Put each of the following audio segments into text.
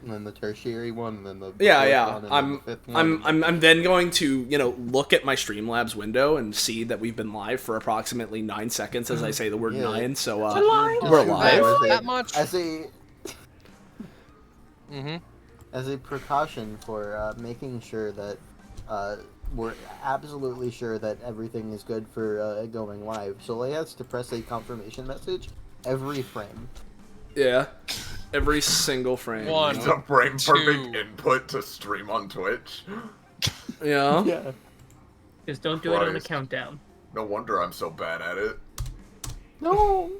And then the tertiary one, and then the Yeah. one, and then the fifth one. I'm then going to, look at my Streamlabs window and see that we've been live for approximately 9 seconds as I say the word 9, so we're live. That much? As a precaution for making sure that we're absolutely sure that everything is good for going live, so Leia has to press a confirmation message every frame. Yeah. Every single frame. One. It's a frame perfect input to stream on Twitch. Yeah. Yeah. Just don't do it on the countdown. No wonder I'm so bad at it. No.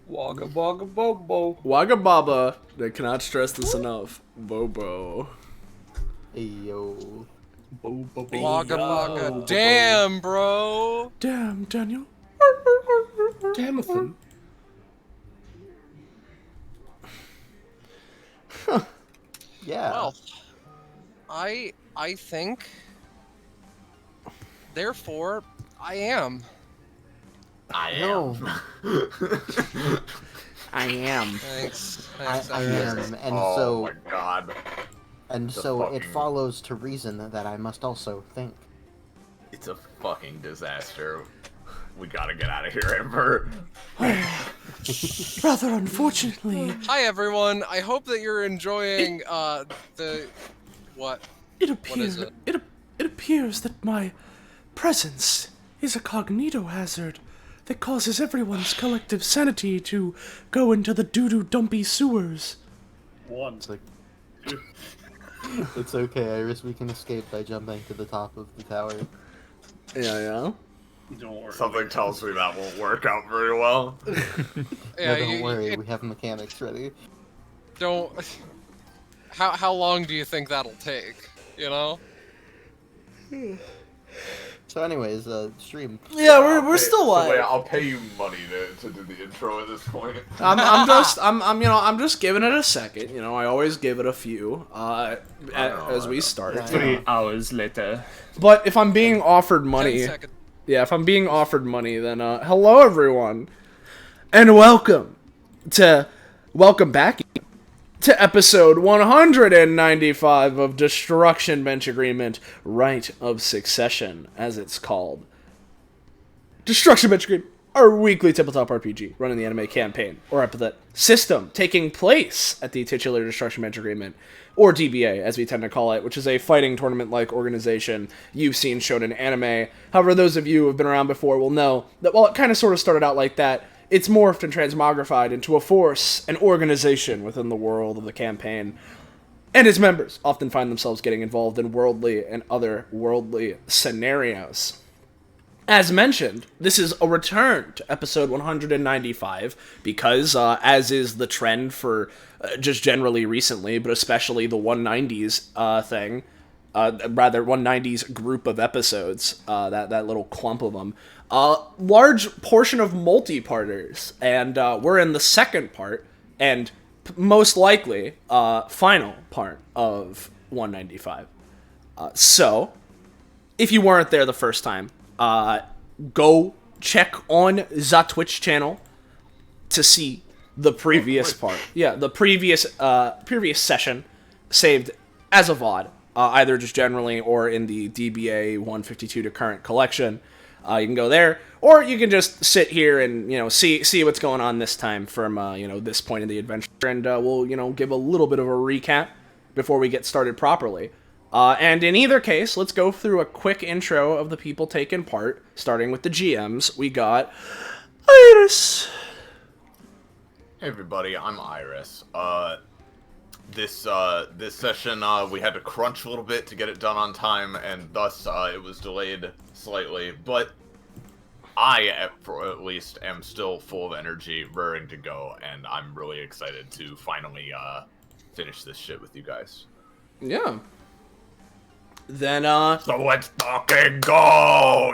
Wagga wagga bobo. Wagga baba. They cannot stress this enough. Bobo. Hey, yo. Wagga wagga. Damn, bro. Damn, Daniel. Damathan. Yeah. Well, I think. Therefore, I am. I No. I am. Thanks. I am, and oh so my god. and The so it fucking- follows to reason that I must also think. It's a fucking disaster. We gotta get out of here, Amber. Rather unfortunately, Hi everyone. I hope that you're enjoying the what? it What is it? It appears that my presence is a cognito hazard that causes everyone's collective sanity to go into the doo-doo dumpy sewers. It's like, it's okay, Iris. We can escape by jumping to the top of the tower. Yeah. Don't worry. Something tells me that won't work out very well. Yeah, No, don't worry. We have mechanics ready. don't. How long do you think that'll take? You know? So, anyways, stream. Yeah, we're still So, live. wait, I'll pay you money to do the intro at this point. I'm just giving it a second. I always give it a few as we start. Yeah. 3 hours later. But if I'm being offered 10 money, seconds. yeah, if I'm being offered money, then hello everyone, and welcome back to episode 195 of Destruction Bench Agreement, Right of Succession, as it's called. Destruction Bench Agreement, our weekly tabletop RPG, running the anime campaign, or Epithet System, taking place at the titular Destruction Bench Agreement, or DBA, as we tend to call it, which is a fighting tournament-like organization. You've seen shonen anime. However, those of you who have been around before will know that while it kind of sort of started out like that, it's morphed and transmogrified into a force, an organization within the world of the campaign. And its members often find themselves getting involved in worldly and otherworldly scenarios. As mentioned, this is a return to episode 195 because, as is the trend for just generally recently, but especially the 190s thing, 190s group of episodes, that little clump of them, large portion of multi-parters, and we're in the second part, and most likely, final part of 195. So, if you weren't there the first time, go check on the Twitch channel to see the previous part. Yeah, the previous session saved as a VOD, either just generally or in the DBA 152 to current collection. You can go there, or you can just sit here and see what's going on this time from this point in the adventure, and we'll give a little bit of a recap before we get started properly. And in either case, let's go through a quick intro of the people taking part, starting with the GMs. We got Iris. Hey everybody, I'm Iris. This session, we had to crunch a little bit to get it done on time, and thus, it was delayed slightly, but I, at least, am still full of energy, raring to go, and I'm really excited to finally, finish this shit with you guys. Yeah. Then, So let's fucking go!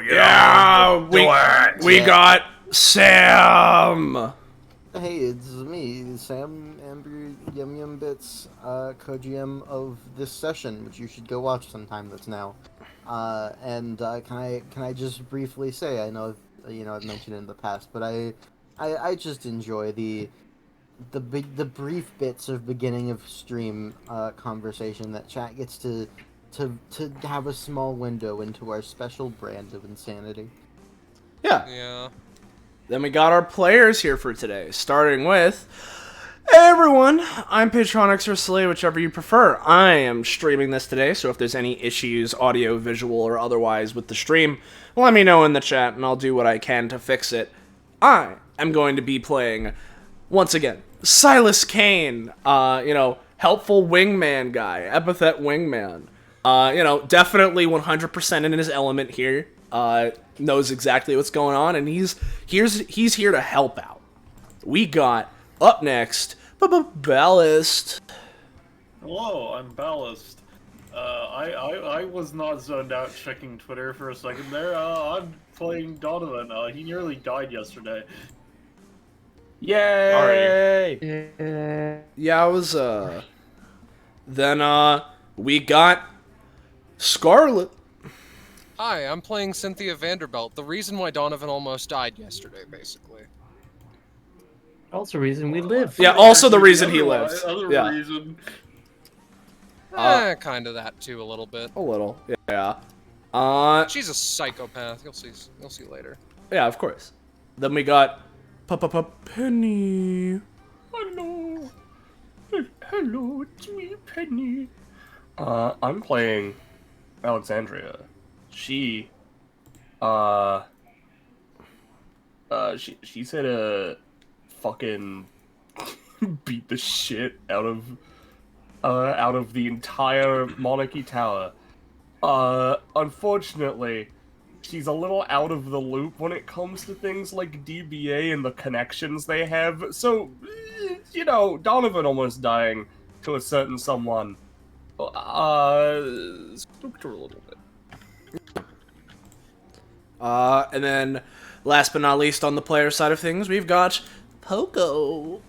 We got Sam. Hey, it's me, Sam Amber Yum Yum Bits, co-GM of this session, which you should go watch sometime. That's now. And can I just briefly say, I know I've mentioned it in the past, but I just enjoy the the brief bits of beginning of stream conversation that chat gets to have a small window into our special brand of insanity. Yeah. Yeah. Then we got our players here for today, starting with... Hey everyone, I'm Patronix or Slay, whichever you prefer. I am streaming this today, so if there's any issues, audio, visual, or otherwise with the stream, let me know in the chat and I'll do what I can to fix it. I am going to be playing, once again, Silas Kane, helpful wingman guy, epithet wingman. Definitely 100% in his element here, knows exactly what's going on, and he's here to help out. We got... Up next, Ballast. Hello, I'm Ballast. I was not zoned out checking Twitter for a second there. I'm playing Donovan. He nearly died yesterday. Yay! Yeah, I was, Then, we got Scarlet. Hi, I'm playing Cynthia Vanderbilt. The reason why Donovan almost died yesterday, basically. Also, reason we live. Yeah, also the reason he lives. Other Yeah. reason. Kind of that too, a little bit. A little, yeah. She's a psychopath. You'll see later. Yeah, of course. Then we got Penny. Hello. Hello, it's me, Penny. I'm playing Alexandria. She said fucking beat the shit out of the entire Monarchy Tower. Unfortunately, she's a little out of the loop when it comes to things like DBA and the connections they have. So, Donovan almost dying to a certain someone spooked her a little bit. And then, last but not least on the player side of things, we've got Poco.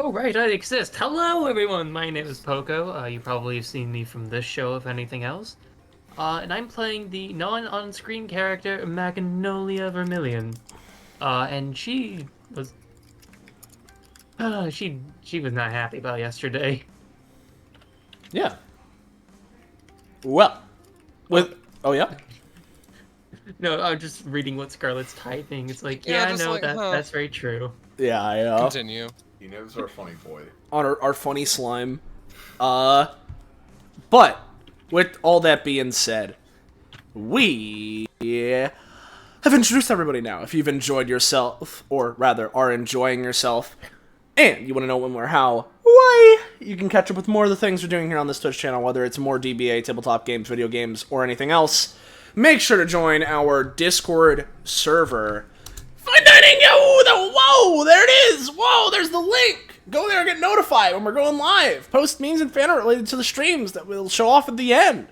Oh, right, I exist. Hello, everyone. My name is Poco. You probably have seen me from this show, if anything else. And I'm playing the non-on-screen character Magnolia Vermilion. And she was... she was not happy about yesterday. Yeah. Well, oh yeah? No, I'm just reading what Scarlett's typing. It's like, Yeah, yeah, just no, like, that's very true. Yeah, I know. Continue. He knows our funny boy. On our funny slime. But, with all that being said, we have introduced everybody now. If you've enjoyed yourself, or rather are enjoying yourself, and you want to know when, where, how, why, you can catch up with more of the things we're doing here on this Twitch channel, whether it's more DBA, tabletop games, video games, or anything else. Make sure to join our Discord server. Finding whoa, there it is. Whoa, there's the link. Go there and get notified when we're going live. Post memes and fan art related to the streams that we'll show off at the end.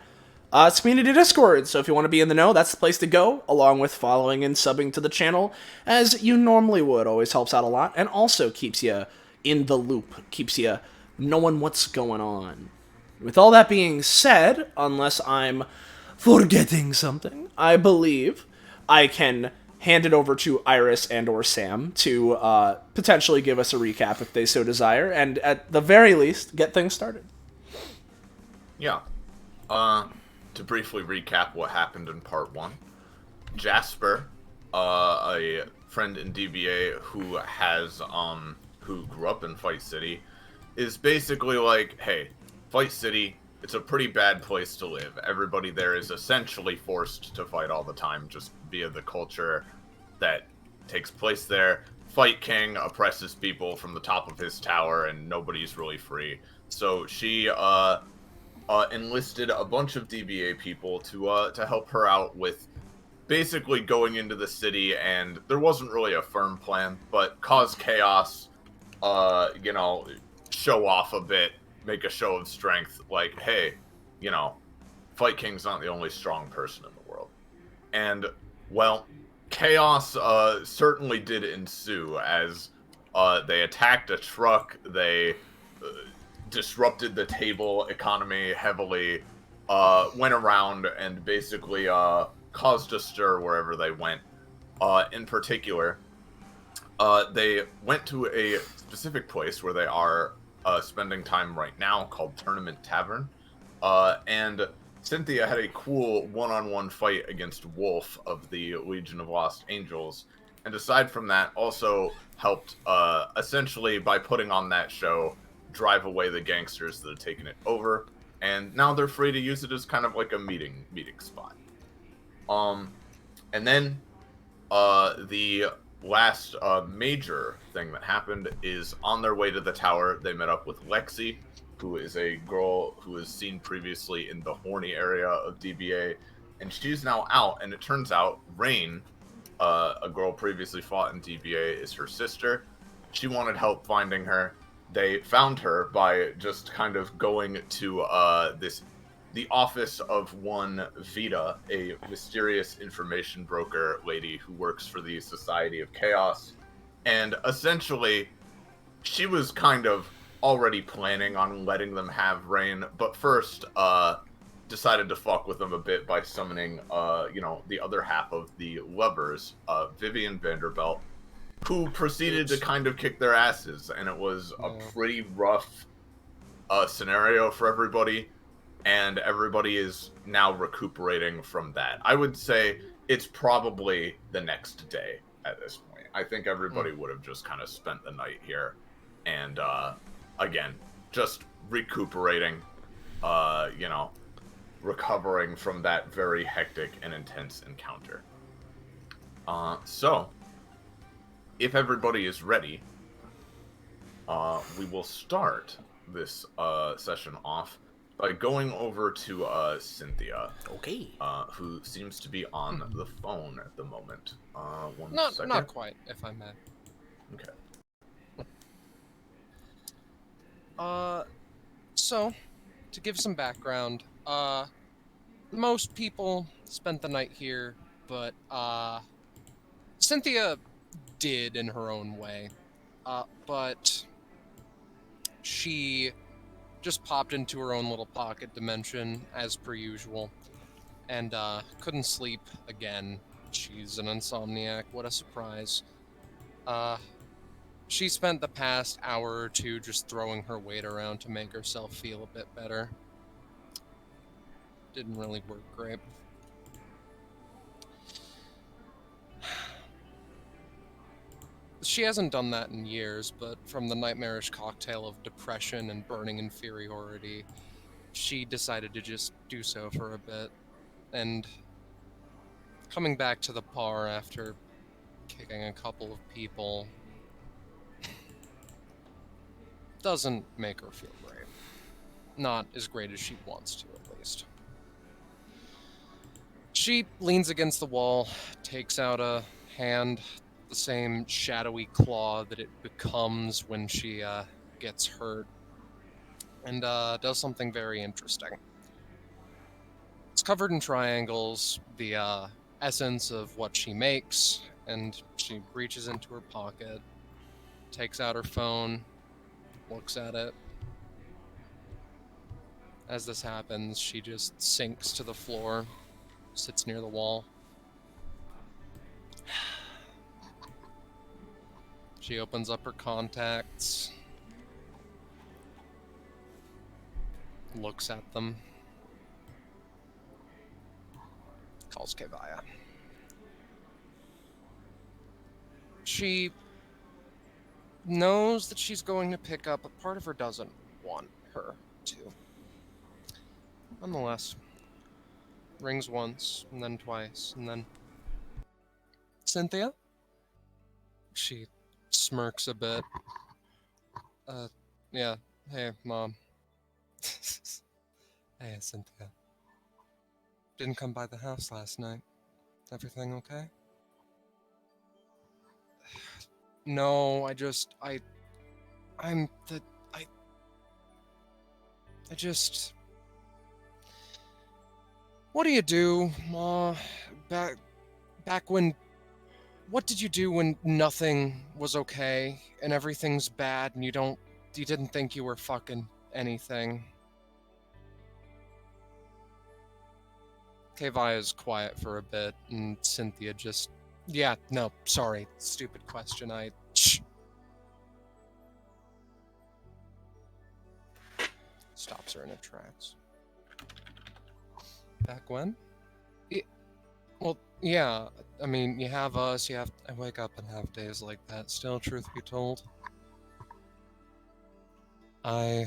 It's community Discord, so if you want to be in the know, that's the place to go, along with following and subbing to the channel, as you normally would. Always helps out a lot, and also keeps you in the loop, keeps you knowing what's going on. With all that being said, unless I'm forgetting something, I believe I can hand it over to Iris and or Sam to potentially give us a recap if they so desire, and at the very least, get things started. Yeah. To briefly recap what happened in part 1, Jasper, a friend in DBA who who grew up in Fight City, is basically like, hey, Fight City, it's a pretty bad place to live. Everybody there is essentially forced to fight all the time, just via the culture that takes place there. Fight King oppresses people from the top of his tower, and nobody's really free. So she enlisted a bunch of DBA people to help her out with basically going into the city, and there wasn't really a firm plan, but cause chaos, show off a bit, make a show of strength, like, hey, Fight King's not the only strong person in the world. And, well, chaos certainly did ensue as they attacked a truck, they disrupted the table economy heavily, went around and basically caused a stir wherever they went. In particular, they went to a specific place where they are spending time right now called Tournament Tavern. And Cynthia had a cool one-on-one fight against Wolf of the Legion of Lost Angels. And aside from that, also helped, essentially, by putting on that show, drive away the gangsters that had taken it over. And now they're free to use it as kind of like a meeting spot. And then the last major thing that happened is on their way to the tower, they met up with Lexi, who is a girl who was seen previously in the horny area of DBA, and she's now out, and it turns out Rain, a girl previously fought in DBA, is her sister. She wanted help finding her. They found her by just kind of going to the office of one Vita, a mysterious information broker lady who works for the Society of Chaos. And essentially, she was kind of already planning on letting them have Rain, but first decided to fuck with them a bit by summoning, the other half of the lovers, Vivian Vanderbilt, who proceeded to kind of kick their asses, and it was a pretty rough scenario for everybody. And everybody is now recuperating from that. I would say it's probably the next day at this point. I think everybody would have just kind of spent the night here. And, again, just recuperating, recovering from that very hectic and intense encounter. So, if everybody is ready, we will start this session off by going over to Cynthia. Okay. Who seems to be on the phone at the moment. One Not second. not quite, if I may. Okay. So, to give some background, most people spent the night here, but Cynthia did in her own way. But she just popped into her own little pocket dimension, as per usual, and couldn't sleep again. She's an insomniac, what a surprise. She spent the past hour or two just throwing her weight around to make herself feel a bit better. Didn't really work great. She hasn't done that in years, but from the nightmarish cocktail of depression and burning inferiority, she decided to just do so for a bit. And coming back to the bar after kicking a couple of people doesn't make her feel great. Not as great as she wants to, at least. She leans against the wall, takes out a hand, the same shadowy claw that it becomes when she gets hurt, and does something very interesting. It's covered in triangles, the essence of what she makes, and she reaches into her pocket, takes out her phone, looks at it. As this happens, she just sinks to the floor, sits near the wall. She opens up her contacts, looks at them, calls Kevaya. She knows that she's going to pick up, but part of her doesn't want her to. Nonetheless, rings once, and then twice, and then... Cynthia? She smirks a bit. Yeah. Hey, Mom. Hey, Cynthia. Didn't come by the house last night. Everything okay? No, I just... What do you do, Ma? Back when... What did you do when nothing was okay and everything's bad and you didn't think you were fucking anything? Kevaya's quiet for a bit and Cynthia just... Yeah, no, sorry, stupid question. Stops her in her tracks. Back when? Well, yeah. I mean, you have us, I wake up and have days like that. Still, truth be told, I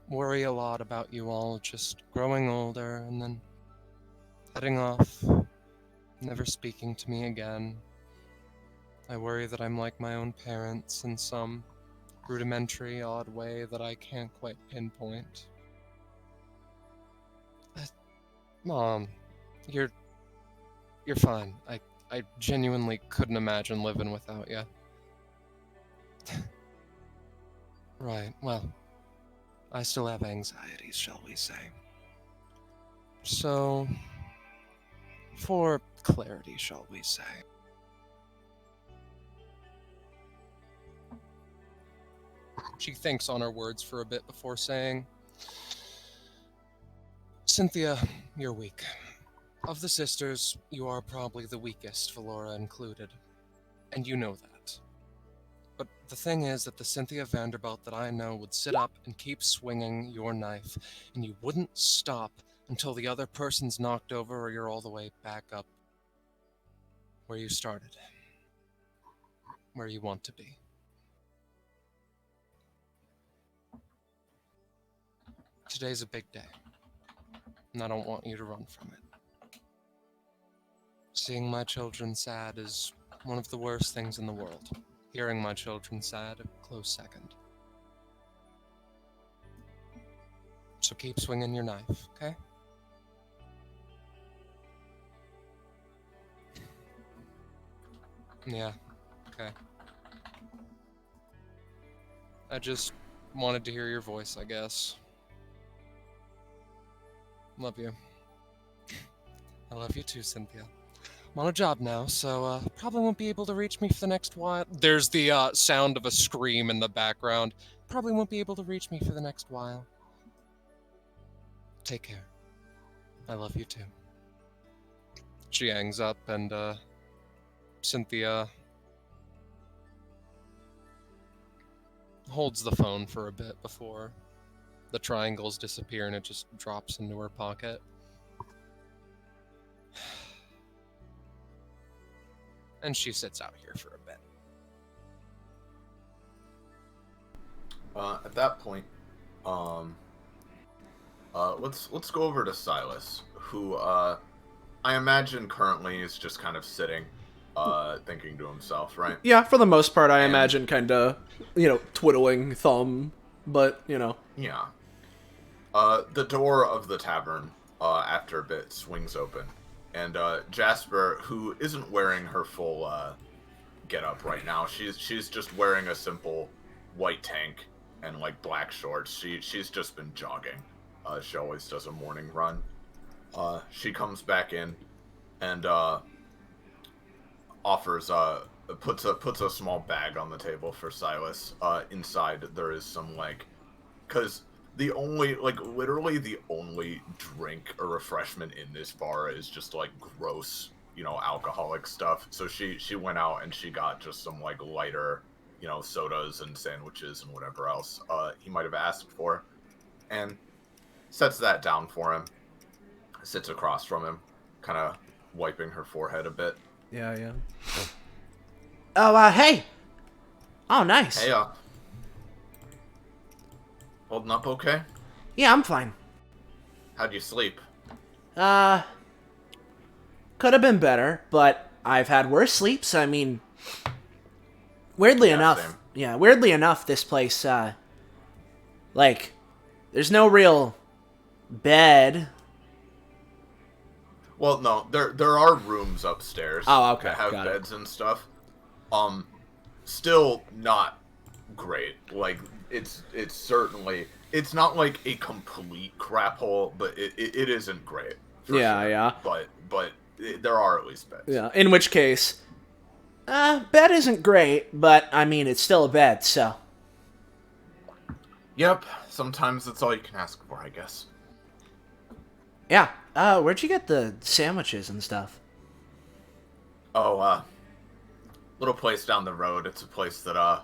worry a lot about you all just growing older and then heading off, never speaking to me again. I worry that I'm like my own parents in some rudimentary, odd way that I can't quite pinpoint. Mom, you're fine. I genuinely couldn't imagine living without you. Right, well, I still have anxieties, shall we say. So, for clarity, shall we say. She thinks on her words for a bit before saying, Cynthia, you're weak. Of the sisters, you are probably the weakest, Valora included. And you know that. But the thing is that the Cynthia Vanderbilt that I know would sit up and keep swinging your knife, and you wouldn't stop until the other person's knocked over or you're all the way back up where you started. Where you want to be. Today's a big day, and I don't want you to run from it. Seeing my children sad is one of the worst things in the world. Hearing my children sad, a close second. So keep swinging your knife, okay? Yeah, okay. I just wanted to hear your voice, I guess. Love you. I love you too, Cynthia. I'm on a job now, so probably won't be able to reach me for the next while. There's the sound of a scream in the background. Probably won't be able to reach me for the next while. Take care. I love you too. She hangs up, and Cynthia holds the phone for a bit before the triangles disappear and it just drops into her pocket. And she sits out here for a bit. At that point, let's go over to Silas, who I imagine currently is just kind of sitting, thinking to himself, right? Yeah, for the most part, I imagine kind of, twiddling thumb, but, Yeah. The door of the tavern, after a bit, swings open. And Jasper, who isn't wearing her full get-up right now, she's just wearing a simple white tank and, black shorts. She's just been jogging. She always does a morning run. She comes back in and offers, puts a small bag on the table for Silas. Inside there is some, because the only, literally the only drink or refreshment in this bar is just, gross, alcoholic stuff. So she went out and she got just some, lighter, sodas and sandwiches and whatever else he might have asked for. And sets that down for him. Sits across from him, kind of wiping her forehead a bit. Yeah. Oh, hey! Oh, nice. Hey, holding up okay? Yeah, I'm fine. How'd you sleep? Could have been better, but I've had worse sleeps. I mean, weirdly enough, this place, there's no real bed. Well, no, there are rooms upstairs. Oh, okay, that have got it. beds and stuff. Still not great. It's certainly, it's not like a complete crap hole, but it isn't great. Yeah. But there are at least beds. Yeah, in which case, bed isn't great, but, I mean, it's still a bed, so. Yep, sometimes that's all you can ask for, I guess. Yeah, where'd you get the sandwiches and stuff? Oh, little place down the road. It's a place that,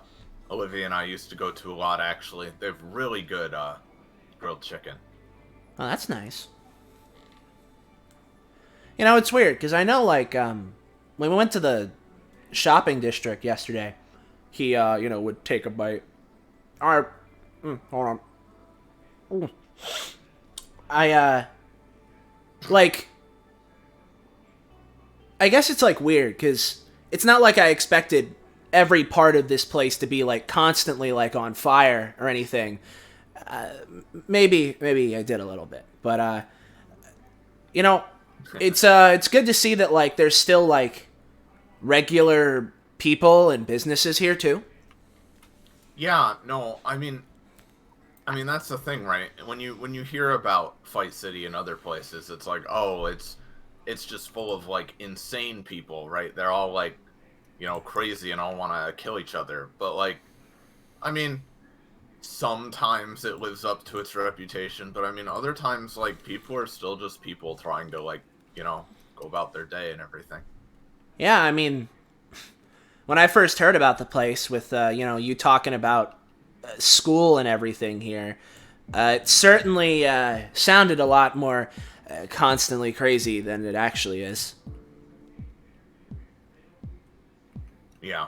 Olivia and I used to go to a lot, actually. They have really good grilled chicken. Oh, that's nice. You know, it's weird, because I know, like, when we went to the shopping district yesterday, he, would take a bite. Alright. Hold on. Ooh. I guess it's, like, weird, because it's not like I expected every part of this place to be, like, constantly, like, on fire or anything. Maybe I did a little bit. But, it's good to see that, like, there's still, like, regular people and businesses here, too. Yeah, no, I mean that's the thing, right? When you hear about Fight City and other places, it's like, oh, it's just full of, like, insane people, right? They're all, like, crazy and all want to kill each other. But, like, I mean, sometimes it lives up to its reputation, but I mean, other times, like, people are still just people trying to, like, go about their day and everything. Yeah, I mean, when I first heard about the place with, you talking about school and everything here, it certainly sounded a lot more constantly crazy than it actually is. Yeah.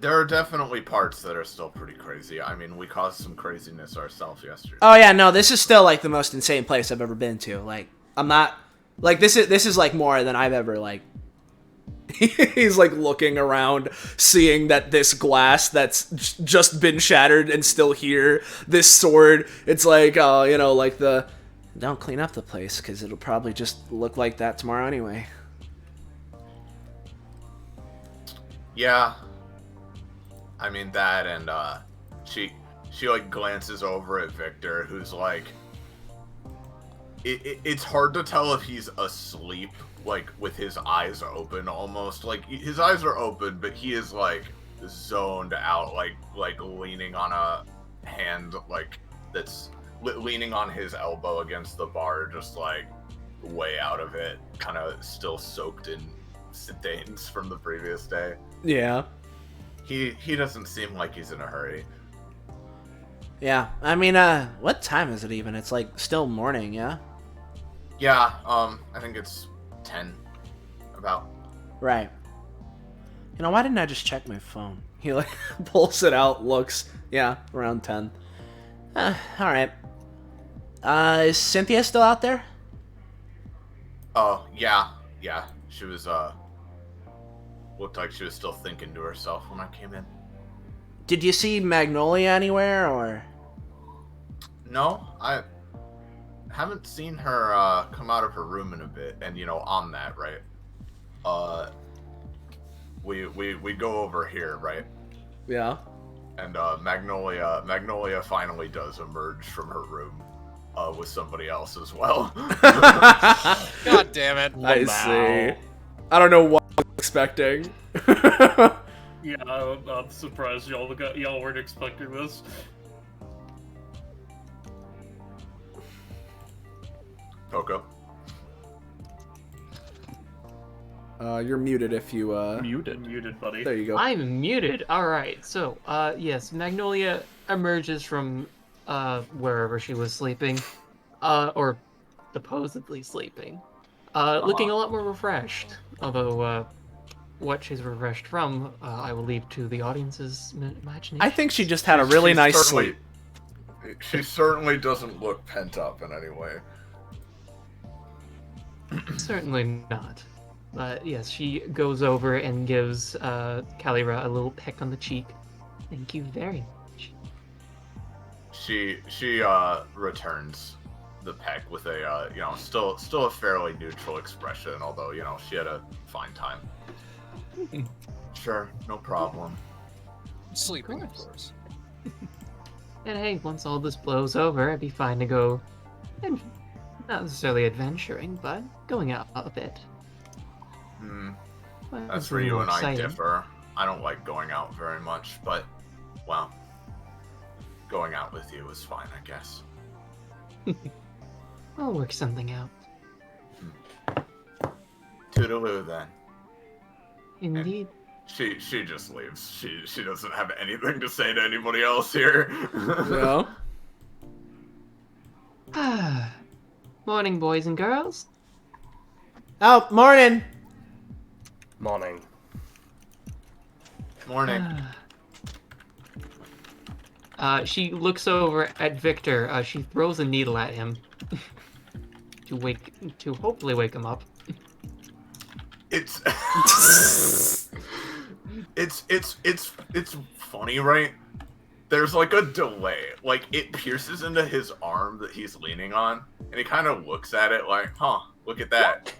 There are definitely parts that are still pretty crazy. I mean, we caused some craziness ourselves yesterday. Oh yeah, no, this is still, like, the most insane place I've ever been to. Like, I'm not, like, this is like more than I've ever, like. He's, like, looking around, seeing that this glass that's just been shattered and still here, this sword, it's like, like the, don't clean up the place, because it'll probably just look like that tomorrow anyway. Yeah. I mean, that, and, she like, glances over at Victor, who's, like, it's hard to tell if he's asleep, like, with his eyes open, almost. Like, his eyes are open, but he is, like, zoned out, like leaning on a hand, like, that's leaning on his elbow against the bar, just, like, way out of it, kind of still soaked in stains from the previous day. Yeah. He doesn't seem like he's in a hurry. Yeah, I mean, what time is it even? It's, like, still morning, yeah? Yeah, I think it's 10, about. Right. Why didn't I just check my phone? He, like, pulls it out, looks, yeah, around 10. Alright. Is Cynthia still out there? Oh, yeah. She was, looked like she was still thinking to herself when I came in. Did you see Magnolia anywhere, or? No, I haven't seen her come out of her room in a bit, and on that, right? We go over here, right? Yeah. And Magnolia finally does emerge from her room with somebody else as well. God damn it! I see. I don't know what I was expecting. Yeah, I'm surprised y'all weren't expecting this. Poco. You're muted if you Muted, buddy. There you go. I'm muted. All right. So, yes, Magnolia emerges from wherever she was sleeping, or supposedly sleeping, looking a lot more refreshed. Although, what she's refreshed from, I will leave to the audience's imagination. I think she just had a really nice sleep. She certainly doesn't look pent up in any way. Certainly not. But yes, she goes over and gives Kalira a little peck on the cheek. Thank you very much. She returns the peck with a still a fairly neutral expression, although she had a fine time. Sure, no problem. Sleeping, of course. And hey, once all this blows over, I'd be fine to go, and not necessarily adventuring, but going out a bit. Well, That's it's a where you little and I exciting. differ. I don't like going out very much, but, well, going out with you is fine, I guess. I'll work something out. Toodaloo, then. Indeed. She just leaves. She doesn't have anything to say to anybody else here. No. Morning, boys and girls. Oh, morning. Morning. Morning. She looks over at Victor. She throws a needle at him to hopefully wake him up. It's it's funny, right? There's like a delay. Like it pierces into his arm that he's leaning on, and he kind of looks at it like, "Huh, look at that."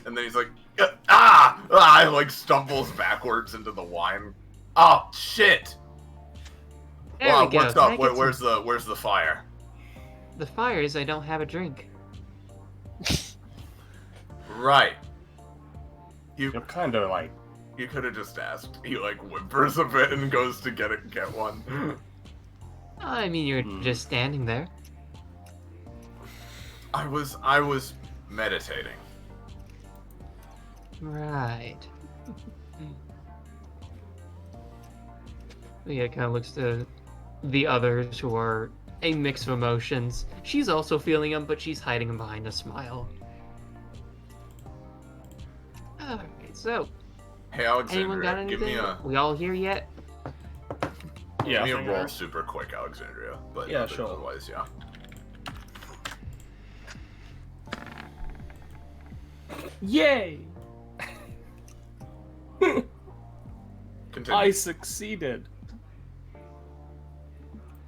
And then he's like, and like stumbles backwards into the wine. Oh shit! There we go. What's Can I up? get Where's the fire? The fire is I don't have a drink. Right. You're kind of like... You could have just asked. He like whimpers a bit and goes to get one. I mean, you're just standing there. I was meditating. Right. Yeah, kind of looks to the others who are a mix of emotions. She's also feeling them, but she's hiding them behind a smile. Alright, so, Hey anyone got Alexandria, anything? give me a We all here yet? Yeah, give me a roll super quick, Alexandria. But Yeah, sure. Otherwise, yeah. Yay! Continue. I succeeded.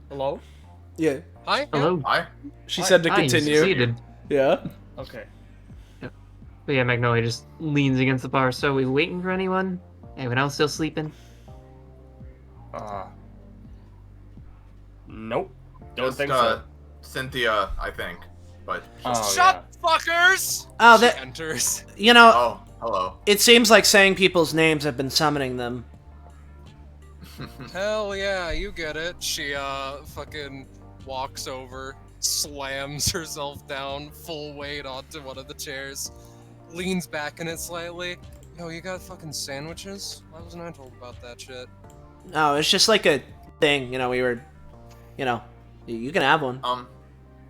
Hello? Yeah. Hi. Hello? Hi. She said to Hi, you continue. succeeded. Yeah. Okay. But yeah, Magnolia just leans against the bar. So, we waiting for anyone? Anyone else still sleeping? Nope. Don't Just, think so. Cynthia, I think. But Shut, fuckers! Oh, She that enters. you know, oh, hello. it seems like saying people's names have been summoning them. Hell yeah, you get it. She fucking walks over, slams herself down full weight onto one of the chairs, leans back in it slightly. Yo, you got fucking sandwiches? Why wasn't I told about that shit? No, it's just like a thing. You know, we were, you know, you can have one.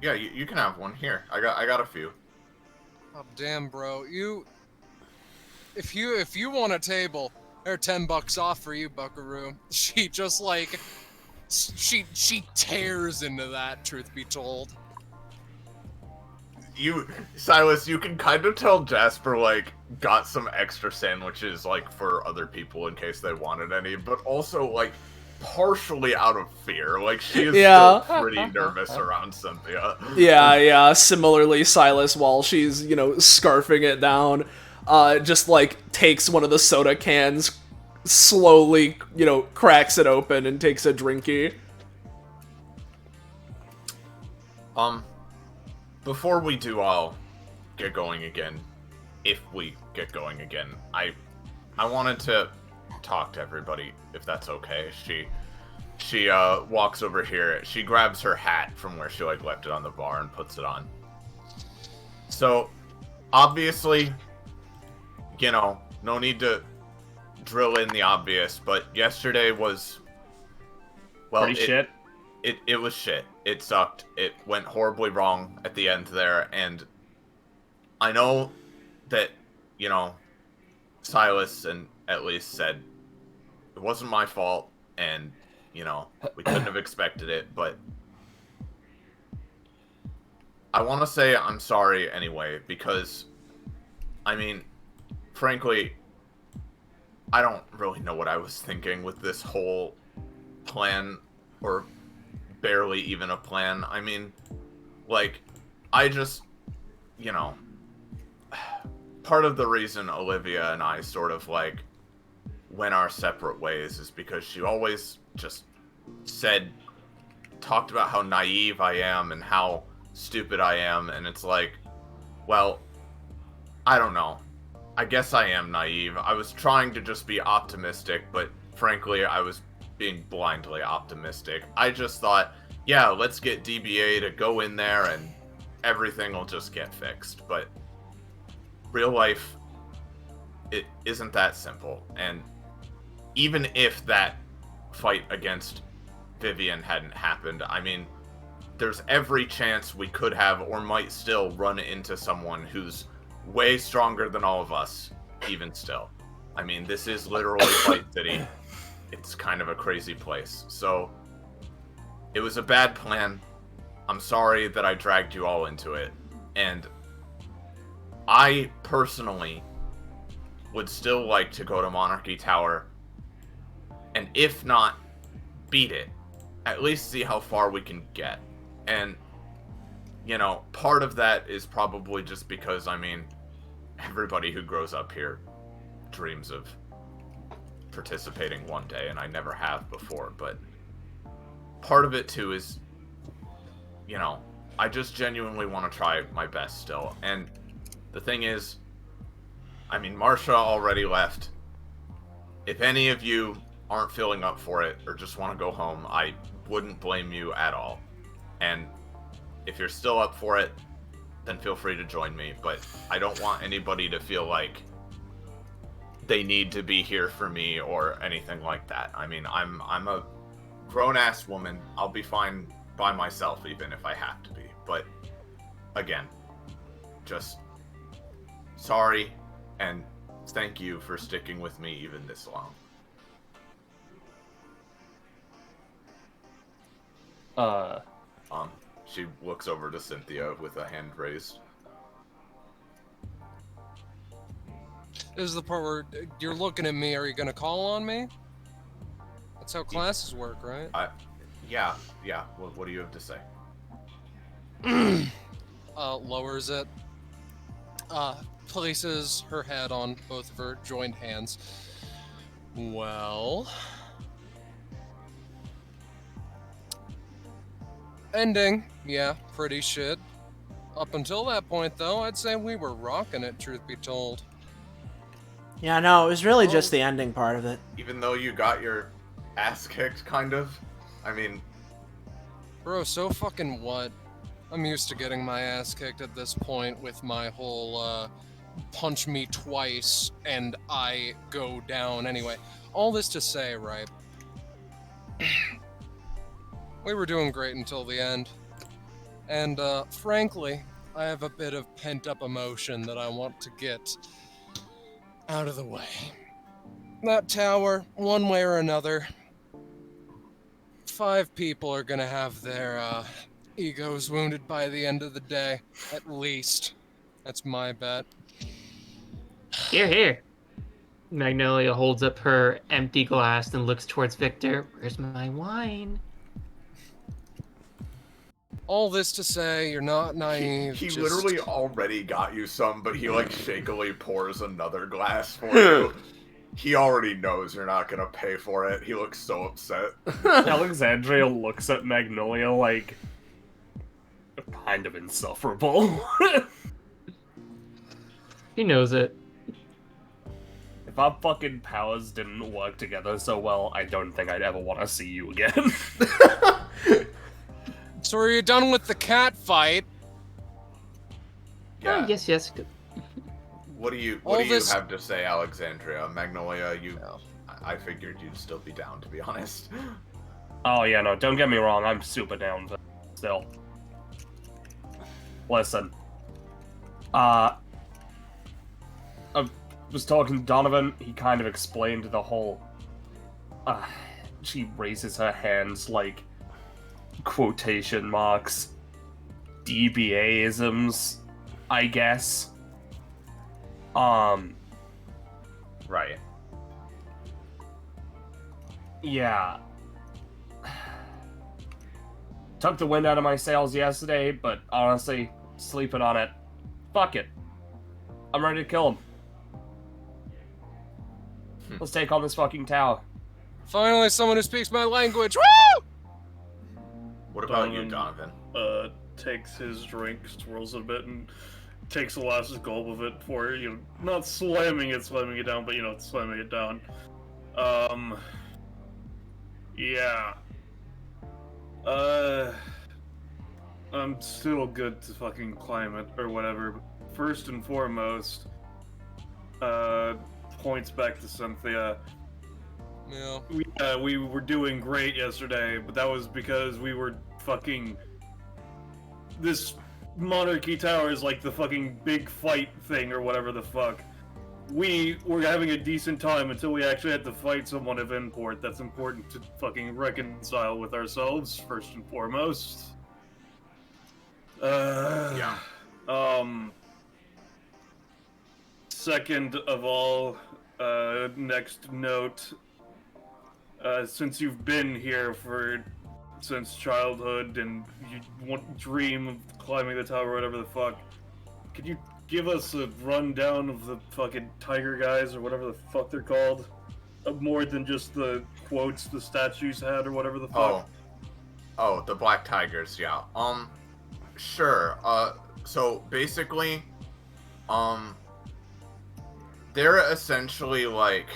Yeah, you can have one here. I got a few. Oh damn, bro. If you want a table, they're $10 off for you, Buckaroo. She just like she tears into that, truth be told. Silas, you can kind of tell Jasper like got some extra sandwiches like for other people in case they wanted any, but also like partially out of fear. Like she is Yeah. still pretty nervous around Cynthia. Yeah. Similarly, Silas, while she's, you know, scarfing it down, just like takes one of the soda cans, slowly, you know, cracks it open and takes a drinky. Before we do all get going again, if we get going again, I wanted to talk to everybody, if that's okay. She walks over here. She grabs her hat from where she like left it on the bar and puts it on. So, obviously, you know, no need to drill in the obvious, but yesterday was, well, Pretty shit. It was shit. It sucked. It went horribly wrong at the end there, and I know that, you know, Silas and at least said it wasn't my fault, and, you know, we couldn't have expected it, but I want to say I'm sorry anyway, because, I mean, frankly, I don't really know what I was thinking with this whole plan, or barely even a plan. I mean, like, I just, you know, part of the reason Olivia and I sort of, like, went our separate ways is because she always just talked about how naive I am and how stupid I am, and it's like, well, I don't know. I guess I am naive. I was trying to just be optimistic, but frankly, I was being blindly optimistic. I just thought, yeah, let's get DBA to go in there and everything will just get fixed. But real life, it isn't that simple. And even if that fight against Vivian hadn't happened, I mean, there's every chance we could have or might still run into someone who's way stronger than all of us, even still. I mean, this is literally Fight City. It's kind of a crazy place. So, it was a bad plan. I'm sorry that I dragged you all into it. And I personally would still like to go to Monarchy Tower. And if not, beat it. At least see how far we can get. And, you know, part of that is probably just because, I mean, everybody who grows up here dreams of participating one day, and I never have before, but part of it too is, you know, I just genuinely want to try my best still. And the thing is, I mean, Marsha already left. If any of you aren't feeling up for it or just want to go home, I wouldn't blame you at all. And if you're still up for it, then feel free to join me. But I don't want anybody to feel like they need to be here for me or anything like that. I mean, I'm a grown-ass woman. I'll be fine by myself even if I have to be. But again, just sorry, and thank you for sticking with me even this long. She looks over to Cynthia with a hand raised. This is the part where you're looking at me. Are you gonna call on me? That's how classes work, right? Yeah. What do you have to say? Lowers it. Places her head on both of her joined hands. Well... ending. Yeah, pretty shit. Up until that point, though, I'd say we were rocking it, truth be told. Yeah, no, it was really just the ending part of it. Even though you got your ass kicked, kind of? I mean... Bro, so fucking what? I'm used to getting my ass kicked at this point with my whole, punch me twice and I go down anyway. All this to say, right? We were doing great until the end. And, frankly, I have a bit of pent-up emotion that I want to get out of the way. That tower, one way or another, 5 people are gonna have their, egos wounded by the end of the day, at least. That's my bet. Here, here. Magnolia holds up her empty glass and looks towards Victor. Where's my wine? All this to say, you're not naive. He just... literally already got you some, but he, like, shakily pours another glass for you. He already knows you're not gonna pay for it. He looks so upset. Alexandria looks at Magnolia like... kind of insufferable. He knows it. If our fucking powers didn't work together so well, I don't think I'd ever want to see you again. So are you done with the cat fight? Yeah. Oh, yes. Good. What do you have to say, Alexandria? Magnolia, I figured you'd still be down, to be honest. Oh yeah, no, don't get me wrong, I'm super down for still. Listen. I was talking to Donovan, he kind of explained the whole... she raises her hands like... quotation marks. DBA-isms, I guess. Right. Yeah. Took the wind out of my sails yesterday, but honestly, sleeping on it. Fuck it. I'm ready to kill him. Let's take on this fucking tower. Finally, someone who speaks my language. Woo! What about you, Donovan? Takes his drink, swirls it a bit, and takes the last gulp of it before, not slamming it down, but, slamming it down. Yeah. I'm still good to fucking climb it, or whatever. First and foremost, points back to Cynthia. Yeah. We were doing great yesterday, but that was because we were fucking this Monarchy Tower is like the fucking big fight thing or whatever the fuck. We were having a decent time until we actually had to fight someone of import. That's important to fucking reconcile with ourselves, first and foremost. Yeah. Second of all, next note, since you've been here since childhood and you dream of climbing the tower or whatever the fuck, could you give us a rundown of the fucking tiger guys or whatever the fuck they're called? More than just the quotes the statues had or whatever the fuck? Oh, the Black Tigers, yeah. Sure. So basically, they're essentially like,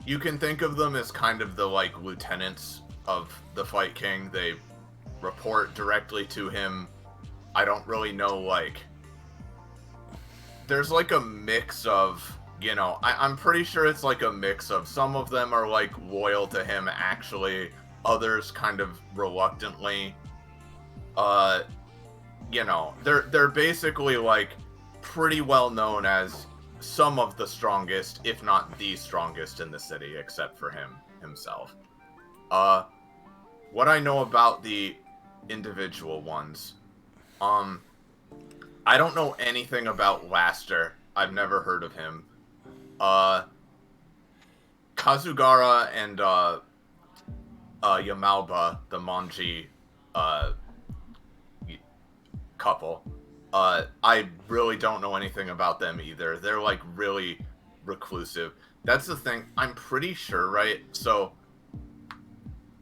you can think of them as kind of the like lieutenants of the Fight King. They report directly to him. I don't really know, like, there's like a mix of, you know, I'm pretty sure it's like a mix of, some of them are like loyal to him actually, others kind of reluctantly. You know, they're basically like pretty well known as some of the strongest, if not the strongest in the city, except for himself. What I know about the individual ones, I don't know anything about Laster. I've never heard of him. Kazugara and Yamalba, the Manji couple, I really don't know anything about them either. They're like really reclusive. That's the thing. I'm pretty sure, right? So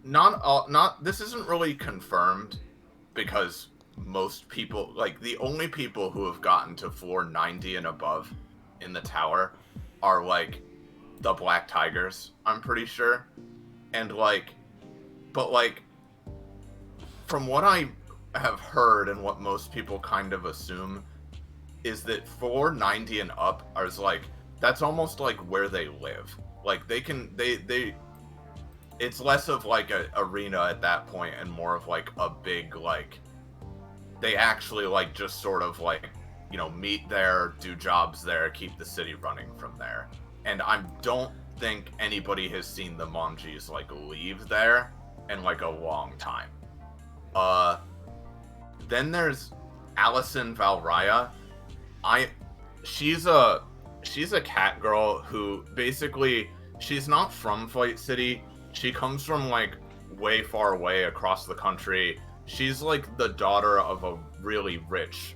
this isn't really confirmed, because most people, like, the only people who have gotten to floor 90 and above in the tower are like the Black Tigers, I'm pretty sure. And like, but like, from what I have heard and what most people kind of assume, is that floor 90 and up is like, that's almost like where they live. Like, they it's less of like a arena at that point and more of like a big, like, they actually like just sort of like, you know, meet there, do jobs there, keep the city running from there. And I don't think anybody has seen the Monjis like leave there in like a long time. Then there's Allison Valraya. She's a cat girl who basically, she's not from Fight City. She comes from like way far away across the country. She's like the daughter of a really rich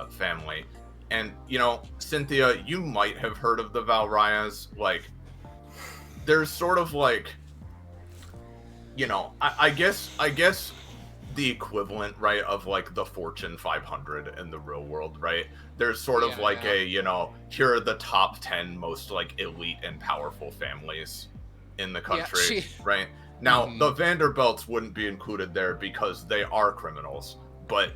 family. And, you know, Cynthia, you might have heard of the Valrayas. Like, there's sort of like, you know, I guess the equivalent, right, of like the Fortune 500 in the real world, right? There's sort of like a, you know, here are the top 10 most like elite and powerful families in the country, right? Now, the Vanderbilts wouldn't be included there because they are criminals, but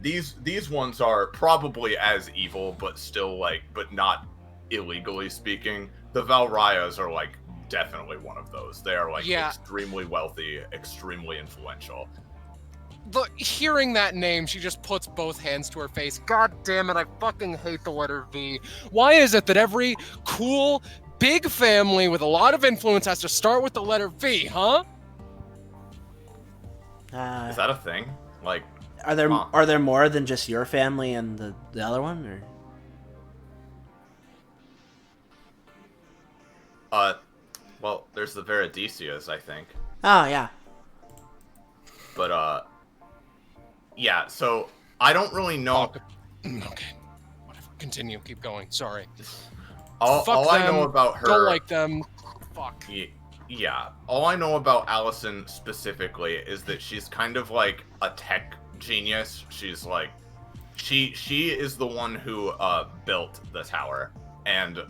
these ones are probably as evil, but still like, but not illegally speaking. The Valrayas are like definitely one of those. They are like extremely wealthy, extremely influential. Hearing that name, she just puts both hands to her face. God damn it, I fucking hate the letter V. Why is it that every cool, big family with a lot of influence has to start with the letter V, huh? Is that a thing? Like, are there more than just your family and the other one, or? Well, there's the Veridicias, I think. Oh, yeah. But, yeah, so I don't really know. Okay, whatever. Continue. Keep going. Sorry. All I know about her. Don't like them. Fuck. Yeah. All I know about Allison specifically is that she's kind of like a tech genius. She's like, she is the one who built the tower, and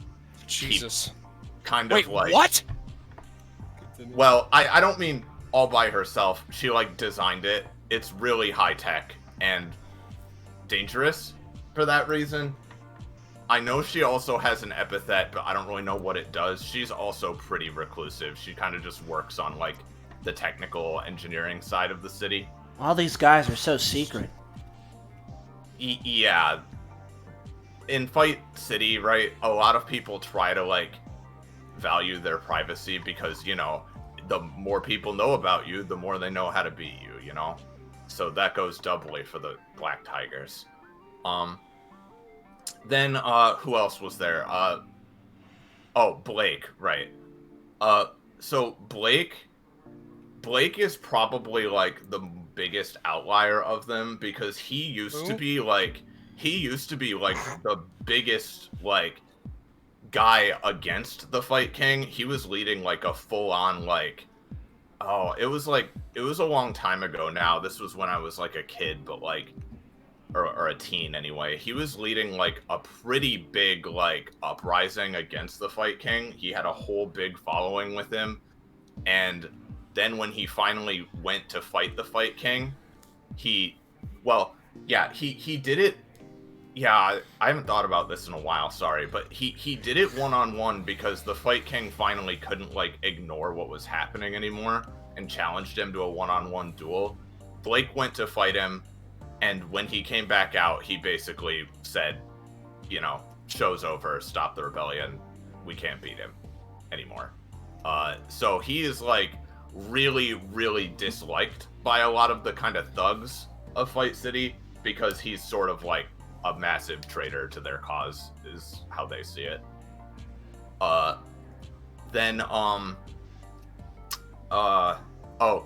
Jesus. Kind of like what? Well, I don't mean all by herself. She like designed it. It's really high tech and dangerous for that reason. I know she also has an epithet, but I don't really know what it does. She's also pretty reclusive. She kind of just works on like the technical engineering side of the city. All these guys are so secret. Yeah. In Fight City, right, a lot of people try to, like, value their privacy because, you know, the more people know about you, the more they know how to beat you, you know? So that goes doubly for the Black Tigers. Then, who else was there? Oh, Blake, right. So Blake is probably, like, the biggest outlier of them because he used to be, like, the biggest, like, guy against the Fight King. He was leading, like, a full-on, like, it was a long time ago now. This was when I was, like, a kid, but, like, or a teen anyway. He was leading, like, a pretty big, like, uprising against the Fight King. He had a whole big following with him, and then when he finally went to fight the Fight King, he did it. Yeah, I haven't thought about this in a while, sorry, but he did it one-on-one because the Fight King finally couldn't, like, ignore what was happening anymore and challenged him to a one-on-one duel. Blake went to fight him, and when he came back out, he basically said, you know, show's over, stop the rebellion, we can't beat him anymore. So he is, like, really, really disliked by a lot of the kind of thugs of Fight City because he's sort of, like, a massive traitor to their cause, is how they see it. Then,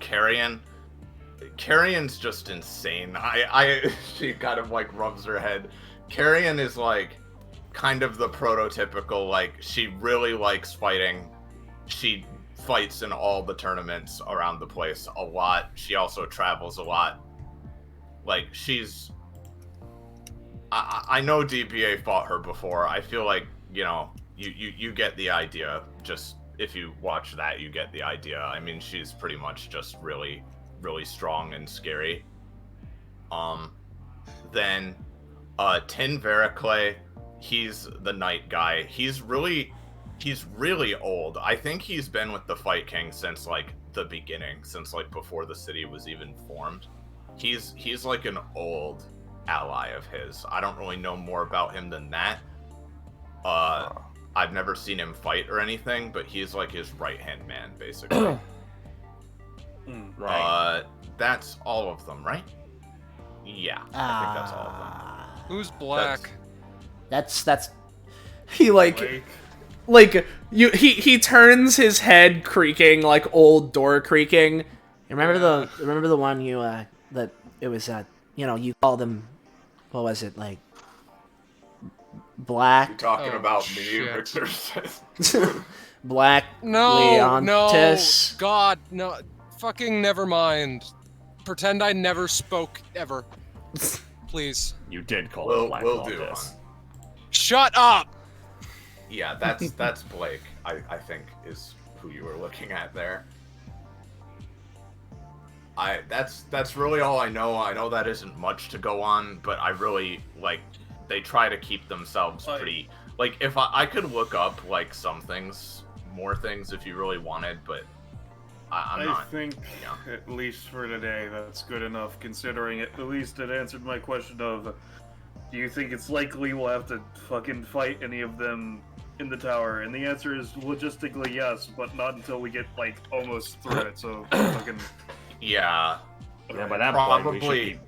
Carrion. Carrion's just insane. She kind of, like, rubs her head. Carrion is, like, kind of the prototypical, like, she really likes fighting. She fights in all the tournaments around the place a lot. She also travels a lot. Like, she's... I know DBA fought her before. I feel like, you know, you get the idea. Just, if you watch that, you get the idea. I mean, she's pretty much just really, really strong and scary. Then, Tin Veraclay, he's the night guy. He's really old. I think he's been with the Fight King since, like, the beginning, since, like, before the city was even formed. He's like an old ally of his. I don't really know more about him than that. I've never seen him fight or anything, but he's like his right-hand man, basically. Right. That's all of them, right? Yeah, I think that's all of them. Who's Black? That's He, like... Like, he turns his head creaking, like old door creaking. remember the one you that it was you know, you called him, what was it, like, Black? You're talking about me, shit. Victor. Black No, Leontis. God, no. Fucking never mind. Pretend I never spoke, ever. Please. You did call it Black We'll do Leontis. Shut up! Yeah, that's Blake, I think, is who you were looking at there. That's really all I know. I know that isn't much to go on, but I really, like, they try to keep themselves pretty... Like, if I could look up, like, some things, more things if you really wanted, but I'm not... I think, at least for today, that's good enough, considering at least it answered my question of, do you think it's likely we'll have to fucking fight any of them in the tower? And the answer is logistically yes, but not until we get, like, almost through it, so fucking... Yeah. Yeah, by that Probably... point, we should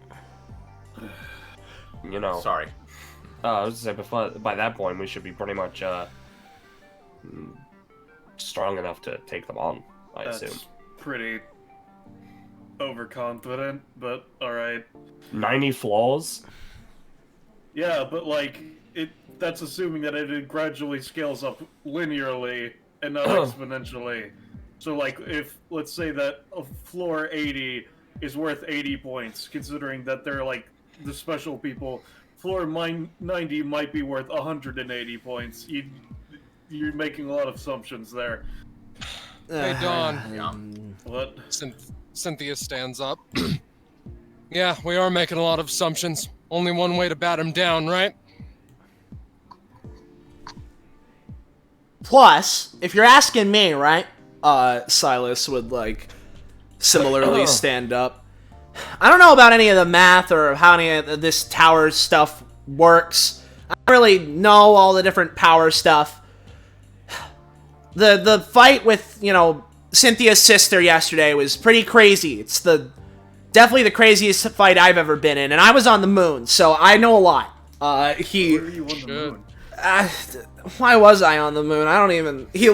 be, you know... Sorry. I was gonna say, by that point, we should be pretty much, strong enough to take them on, I assume. That's pretty overconfident, but alright. 90 flaws? Yeah, but, like, that's assuming that it gradually scales up linearly and not exponentially. So, like, if, let's say that a floor 80 is worth 80 points, considering that they're, like, the special people, floor 90 might be worth 180 points. You're making a lot of assumptions there. Hey, Dawn. What? Cynthia stands up. Yeah, we are making a lot of assumptions. Only one way to bat him down, right? Plus, if you're asking me, right? Silas would, like, similarly stand up. I don't know about any of the math or how any of this tower stuff works. I don't really know all the different power stuff. The fight with, Cynthia's sister yesterday was pretty crazy. It's definitely the craziest fight I've ever been in, and I was on the moon, so I know a lot. Where are you on the moon? Why was I on the moon? I don't even... He,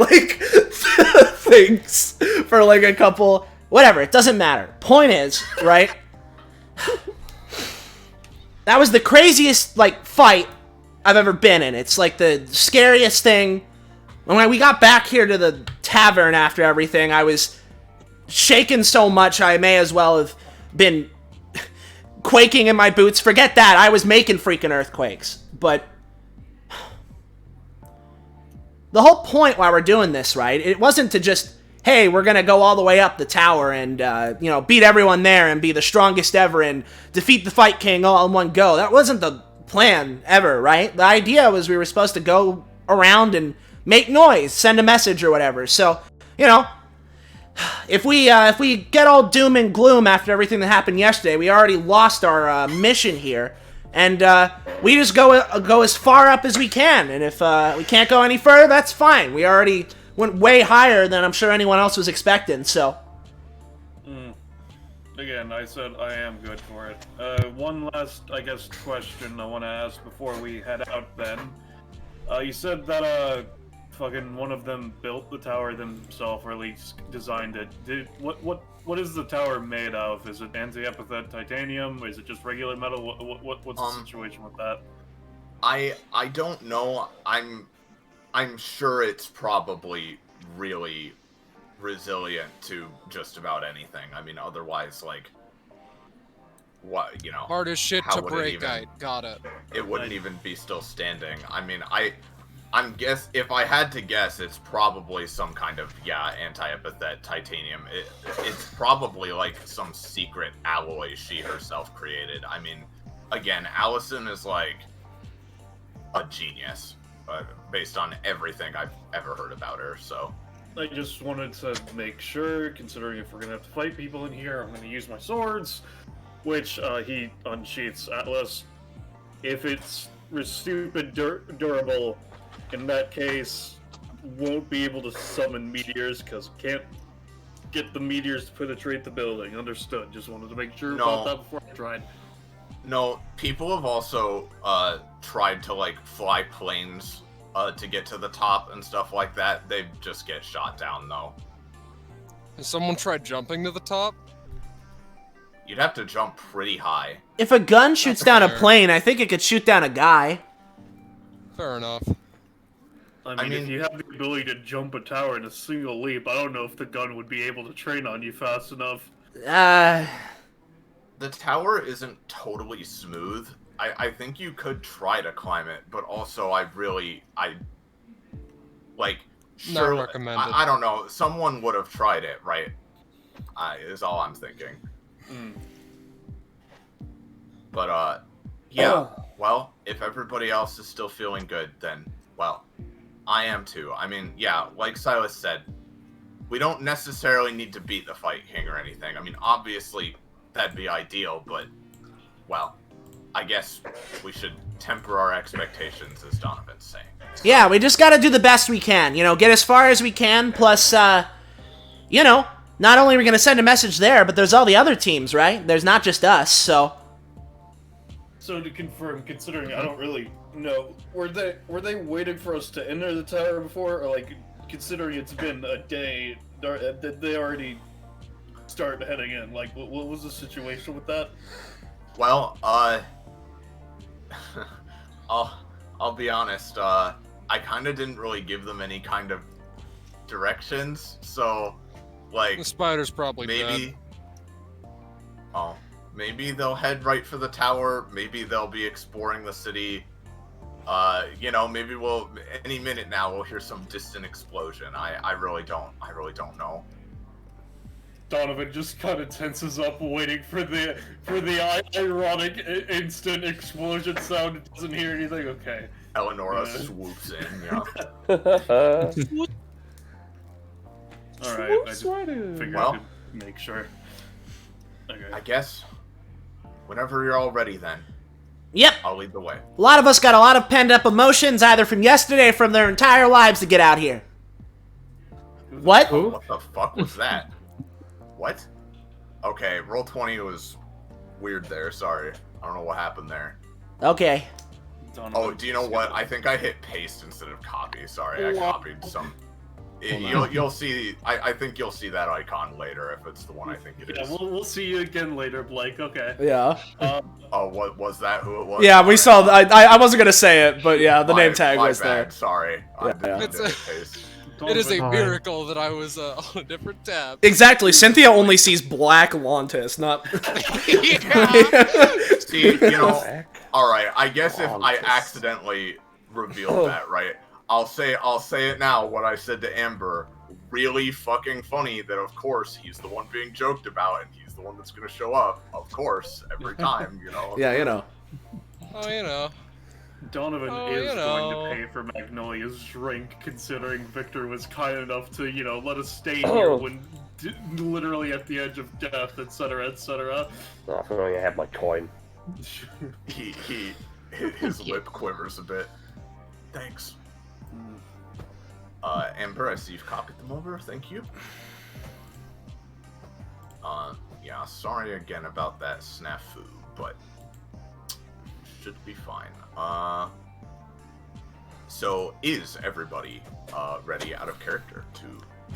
thinks for, a couple... Whatever, it doesn't matter. Point is, right? That was the craziest, fight I've ever been in. It's, the scariest thing. When we got back here to the tavern after everything, I was shaken so much I may as well have been quaking in my boots. Forget that, I was making freaking earthquakes. But the whole point why we're doing this, right, it wasn't to just, hey, we're gonna go all the way up the tower and, beat everyone there and be the strongest ever and defeat the Fight King all in one go. That wasn't the plan ever, right? The idea was we were supposed to go around and make noise, send a message or whatever. So, if we get all doom and gloom after everything that happened yesterday, we already lost our mission here, and we just go as far up as we can. And if we can't go any further, that's fine. We already went way higher than I'm sure anyone else was expecting. So, again, I said I am good for it. One last, question I want to ask before we head out. Then, you said that fucking one of them built the tower themselves, or at least designed it. What is the tower made of? Is it anti-epithet titanium? Is it just regular metal? What's the situation with that? I don't know. I'm sure it's probably really resilient to just about anything. I mean, otherwise, what, Hard as shit to break. Got it. It wouldn't even be still standing. I mean, if I had to guess, it's probably some kind of, anti-epithet titanium. It's probably some secret alloy she herself created. I mean, again, Allison is a genius, based on everything I've ever heard about her, so. I just wanted to make sure, considering if we're gonna have to fight people in here, I'm gonna use my swords, which, he unsheaths Atlas. If it's stupid durable, in that case, won't be able to summon meteors, because can't get the meteors to penetrate the building. Understood. Just wanted to make sure about that before I tried. No, people have also, tried to, fly planes, to get to the top and stuff like that. They just get shot down, though. Has someone tried jumping to the top? You'd have to jump pretty high. if a gun shoots down a plane, I think it could shoot down a guy. Fair enough. I mean, if you have the ability to jump a tower in a single leap, I don't know if the gun would be able to train on you fast enough. The tower isn't totally smooth. I think you could try to climb it, but also surely, Not recommended. I don't know. Someone would have tried it, right? Is all I'm thinking. But, yeah. Well, if everybody else is still feeling good, then, well, I am too. I mean, yeah, like Silas said, we don't necessarily need to beat the Fight King or anything. I mean, obviously, that'd be ideal, but, well, I guess we should temper our expectations, as Donovan's saying. Yeah, we just gotta do the best we can, get as far as we can, plus, not only are we gonna send a message there, but there's all the other teams, right? There's not just us, so... So to confirm, considering I don't really know, were they waiting for us to enter the tower before, or considering it's been a day, did they already start heading in? What was the situation with that? Well, I'll be honest, I kind of didn't really give them any kind of directions, so, the spider's probably maybe... dead. Oh. Maybe they'll head right for the tower. Maybe they'll be exploring the city. Maybe any minute now we'll hear some distant explosion. I really don't know. Donovan just kind of tenses up, waiting for the ironic instant explosion sound. It doesn't hear anything. Okay. Eleonora swoops in. Yeah. All right. I just figured I could make sure. Okay. I guess whenever you're all ready, then Yep. I'll lead the way. A lot of us got a lot of pent up emotions, either from yesterday or from their entire lives, to get out here. What? What the fuck was that? What? Okay, roll 20 was weird there. Sorry, I don't know what happened there. Okay. Oh, do you know what? I think I hit paste instead of copy. Sorry, I copied some. You'll see. I think you'll see that icon later if it's the one I think it is. Yeah, we'll see you again later, Blake. Okay. Yeah. Oh, what was that? Who it was? Yeah, we saw. I wasn't gonna say it, but yeah, the name tag my was bad. there. Sorry, I didn't It's hit paste. It is a Fine. miracle that I was on a different tab. Exactly. Cynthia only sees black Lontis, not. See, you know. All right. I guess if I accidentally revealed that, right? I'll say it now. What I said to Amber, really fucking funny. That of course he's the one being joked about, and he's the one that's gonna show up. Of course, every time, you know. Yeah, you know. Oh, you know. Donovan Oh, is you going know. to pay for Magnolia's drink, considering Victor was kind enough to, let us stay here when literally at the edge of death, etc., etc. Oh, if only I had my coin. His lip quivers a bit. Thanks. Amber, I see you've copied them over. Thank you. Yeah, sorry again about that snafu, but should be fine. So is everybody ready out of character to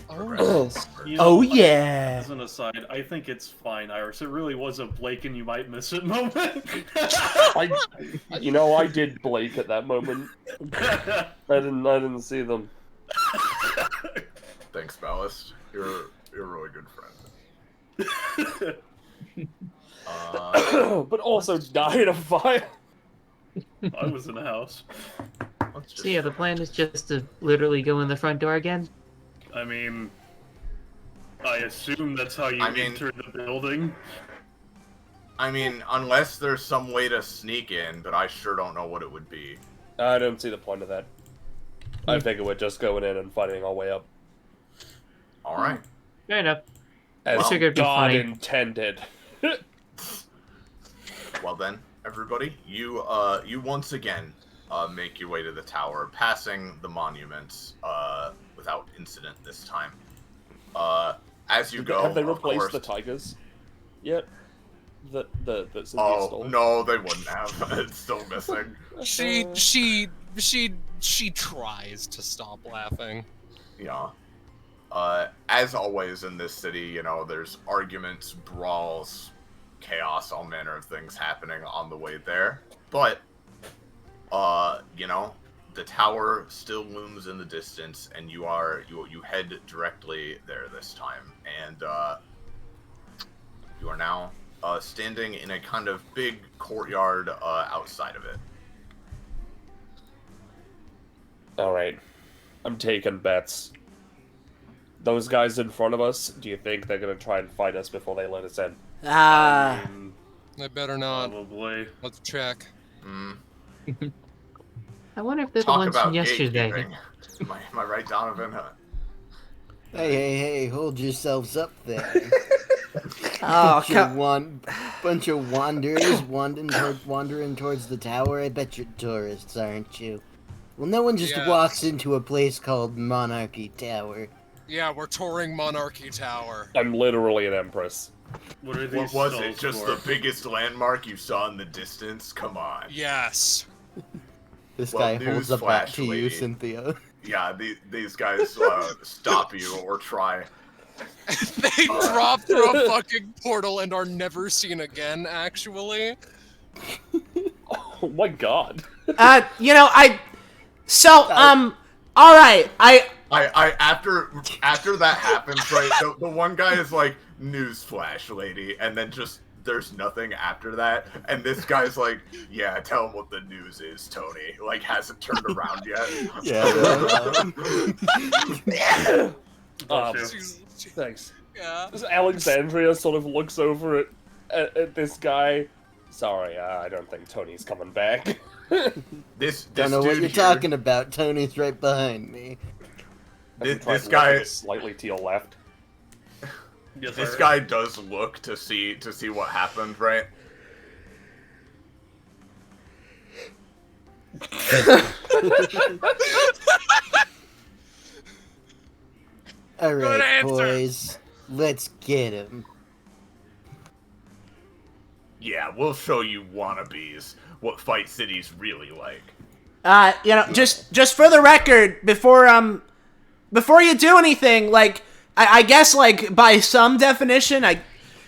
progress? Oh, yeah. As an aside, I think it's fine, Iris. It really was a Blake and you might miss it moment. I did Blake at that moment. I didn't see them. Thanks, Ballast. You're a really good friend. But also died in a fire. I was in the house. So yeah, the plan is just to literally go in the front door again. I mean, I assume that's how you enter the building. I mean, unless there's some way to sneak in, but I sure don't know what it would be. I don't see the point of that. I figure we're just going in and fighting our way up. Alright. Fair enough. As figured it'd be God funny. intended. Well then, everybody, you once again make your way to the tower, passing the monuments without incident this time. As you go, Have they of replaced course, the tigers yet? That Cynthia Oh stole? no, they wouldn't have. It's still missing. She tries to stop laughing. Yeah. As always in this city, there's arguments, brawls, chaos, all manner of things happening on the way there. But, the tower still looms in the distance, and you head directly there this time. And, you are now, standing in a kind of big courtyard, outside of it. Alright. I'm taking bets. Those guys in front of us, do you think they're gonna try and fight us before they let us in? Ah. They better not. Probably. Let's check. I wonder if they're the Talk ones about from yesterday. gatekeeping. Am I right, Donovan? Hey, hold yourselves up there. Oh, bunch of wanderers wandering towards the tower. I bet you're tourists, aren't you? Well, no one just Yes. walks into a place called Monarchy Tower. Yeah, we're touring Monarchy Tower. I'm literally an empress. What are What these was it? stalls Just for? the biggest landmark you saw in the distance? Come on. Yes. This Well, guy holds news up back flash, to you, lady. Cynthia. Yeah, these guys stop you or try. They drop through a fucking portal and are never seen again, actually. Oh my god. All right. I after that happens, right? The one guy is like, "Newsflash, lady," and then just there's nothing after that. And this guy's like, "Yeah, tell him what the news is, Tony." Like, hasn't turned around yet. Bless you. Thanks. Yeah. As Alexandria sort of looks over at this guy. Sorry, I don't think Tony's coming back. This Don't know what dude you're here- talking about. Tony's right behind me. This Try to guy- look slightly to your left. Yes, This sir. guy does look to see what happened, right? All Good right, answer. boys, let's get him. Yeah, we'll show you wannabes what Fight City's really like. Just for the record, before you do anything, like, I guess, like, by some definition,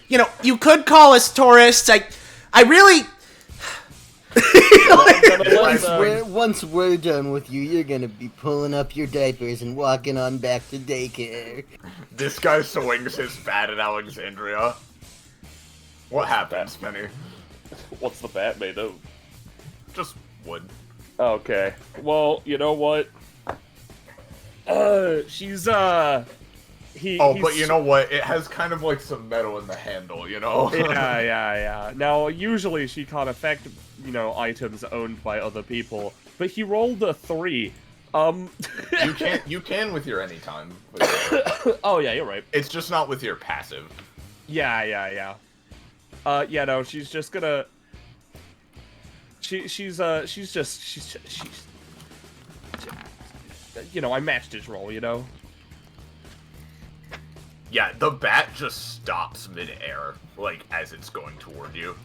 you could call us tourists. I really. Once we're done with you, you're gonna be pulling up your diapers and walking on back to daycare. This guy swings his bat at Alexandria. What happens, Penny? What's the bat made of? Just wood. Okay. Well, you know what? She's But you know what? It has kind of like some metal in the handle, you know? Yeah. Now, usually she can't affect, items owned by other people, but he rolled a 3. You can with your anytime. Oh yeah, you're right. It's just not with your passive. Yeah. No, she's just gonna. She's I matched his roll, Yeah, the bat just stops mid-air, like, as it's going toward you.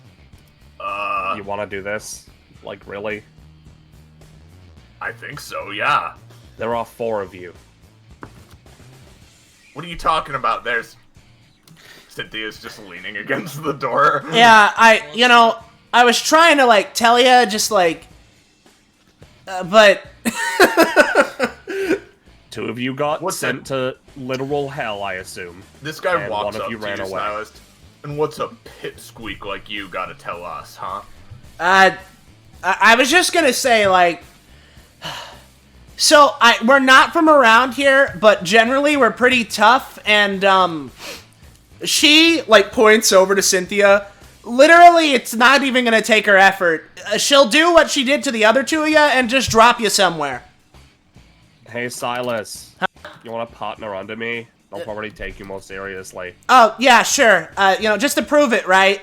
You wanna do this? Like, really? I think so, yeah. There are 4 of you. What are you talking about? There's... Cynthia's just leaning against the door. Yeah, I was trying to, like, tell you, just, like, but... 2 of you got What's sent to literal hell, I assume. This guy And walks one of up you to ran you, away. Stylist. And what's a pipsqueak like you gotta tell us, huh? I was just gonna say, like... So, we're not from around here, but generally we're pretty tough, and, she, like, points over to Cynthia. Literally, it's not even gonna take her effort. She'll do what she did to the other 2 of you and just drop you somewhere. Hey, Silas. You want to partner under me? I'll probably take you more seriously. Oh, yeah, sure. Just to prove it, right?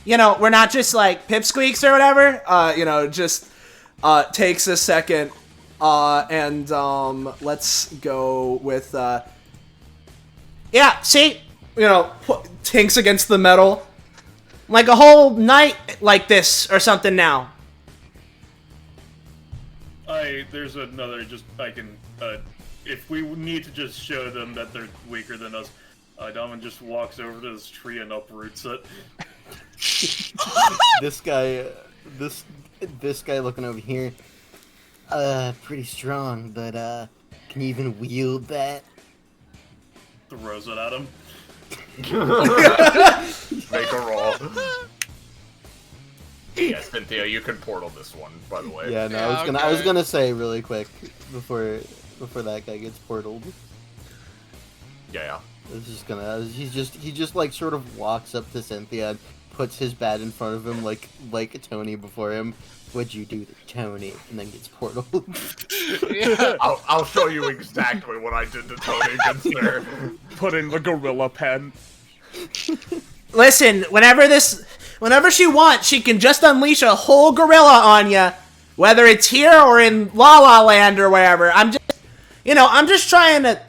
We're not just, like, pipsqueaks or whatever. Just, takes a second. And let's go with, yeah, see? Tinks against the metal. Like a whole night like this or something now. There's another, if we need to just show them that they're weaker than us, Domin just walks over to this tree and uproots it. This guy looking over here, pretty strong, but, can you even wield that? Throws it at him. Make a roll. Yeah, Cynthia, you can portal this one, by the way. Yeah, no, Yeah, I was okay. gonna say really quick before that guy gets portaled. Yeah. He just like sort of walks up to Cynthia and puts his bat in front of him like Tony before him. What'd you do to Tony? And then gets portaled. Yeah. I'll show you exactly what I did to Tony against her. Put in the gorilla pen. Listen, whenever she wants, she can just unleash a whole gorilla on you, whether it's here or in La La Land or wherever. I'm just trying to.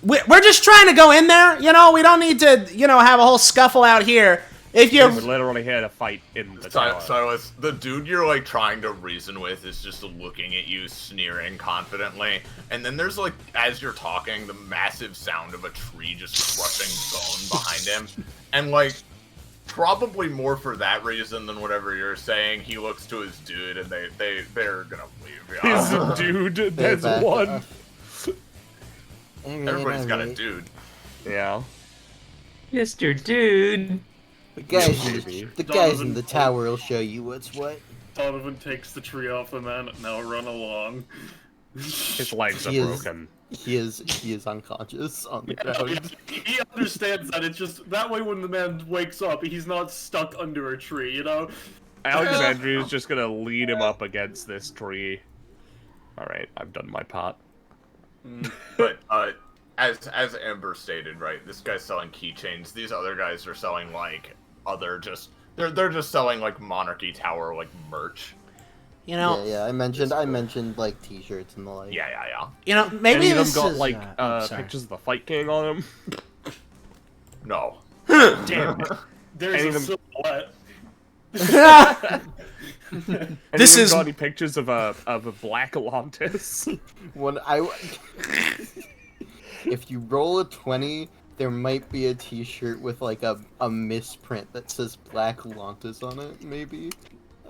We're just trying to go in there. We don't need to, have a whole scuffle out here. If you We're literally here to fight in the tower. Silas, the dude you're like trying to reason with is just looking at you, sneering confidently, and then there's like, as you're talking, the massive sound of a tree just crushing bone behind him, and like, probably more for that reason than whatever you're saying, he looks to his dude, and they're gonna leave. He's Yeah. a dude. There's back one. off. Everybody's got a dude. Yeah. Mr. Dude. The guys Donovan in the tower will show you what's what. Donovan takes the tree off the man. Now run along. His legs are He is- broken. He is unconscious on the ground. He understands that it's just that way when the man wakes up, he's not stuck under a tree, Alexandria's just gonna lead him up against this tree. Alright, I've done my part. But as Amber stated, right? This guy's selling keychains. These other guys are selling like they're just selling like Monarchy Tower like merch. You know, Yeah, I mentioned like T-shirts and the like. Yeah. you know, maybe Any of this them got is, like sorry. pictures of the Fight King on them. No. Damn it. There's Any a of them- silhouette. This is- got any pictures of a black Atlantis. When if you roll a 20, there might be a T-shirt with like a misprint that says Black Lantis on it. Maybe,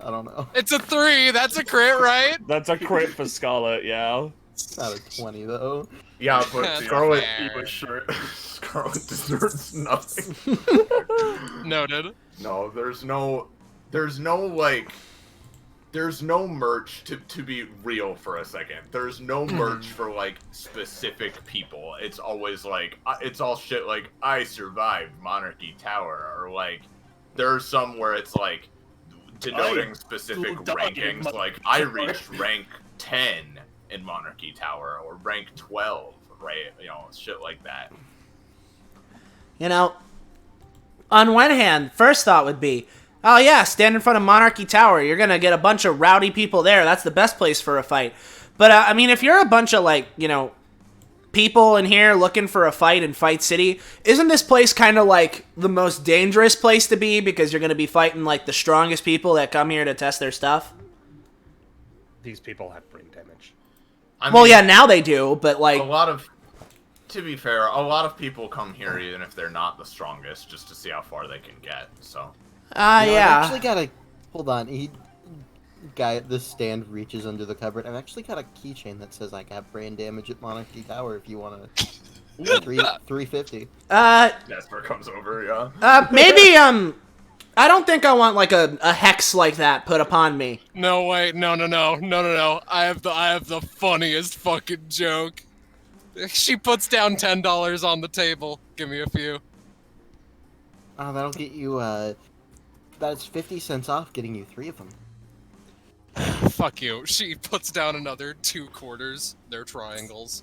I don't know. It's a 3. That's a crit, right? That's a crit for Scarlet, yeah. It's not a 20 though. Yeah, but That's Scarlet fair. Scarlet deserves nothing. Noted. No, there's no merch to be real for a second. There's no merch for like specific people. It's always like it's all shit like I survived Monarchy Tower, or like there's some where it's like denoting specific died in rankings, like I reached rank 10 in Monarchy Tower or rank 12, right? You know, shit like that. You know, on one hand, first thought would be, oh yeah, stand in front of Monarchy Tower. You're gonna get a bunch of rowdy people there. That's the best place for a fight. But I mean, if you're a bunch of like, you know, people in here looking for a fight in Fight City, isn't this place kind of like the most dangerous place to be because you're gonna be fighting like the strongest people that come here to test their stuff? These people have brain damage. I Well, mean, yeah, now they do, but like, to be fair, a lot of people come here even if they're not the strongest, just to see how far they can get. So, You know, I've yeah. actually got a. Hold on. Guy at the stand reaches under the cupboard. I've actually got a keychain that says I got brain damage at Monarchy Tower. If you want to. 350. Jasper comes over, yeah. Maybe I don't think I want like a hex like that put upon me. No, wait, no. I have the funniest fucking joke. She puts down $10 on the table. Give me a few. Oh, that'll get you. That's 50 cents off, getting you 3 of them. Fuck you. She puts down another 2 quarters. They're triangles.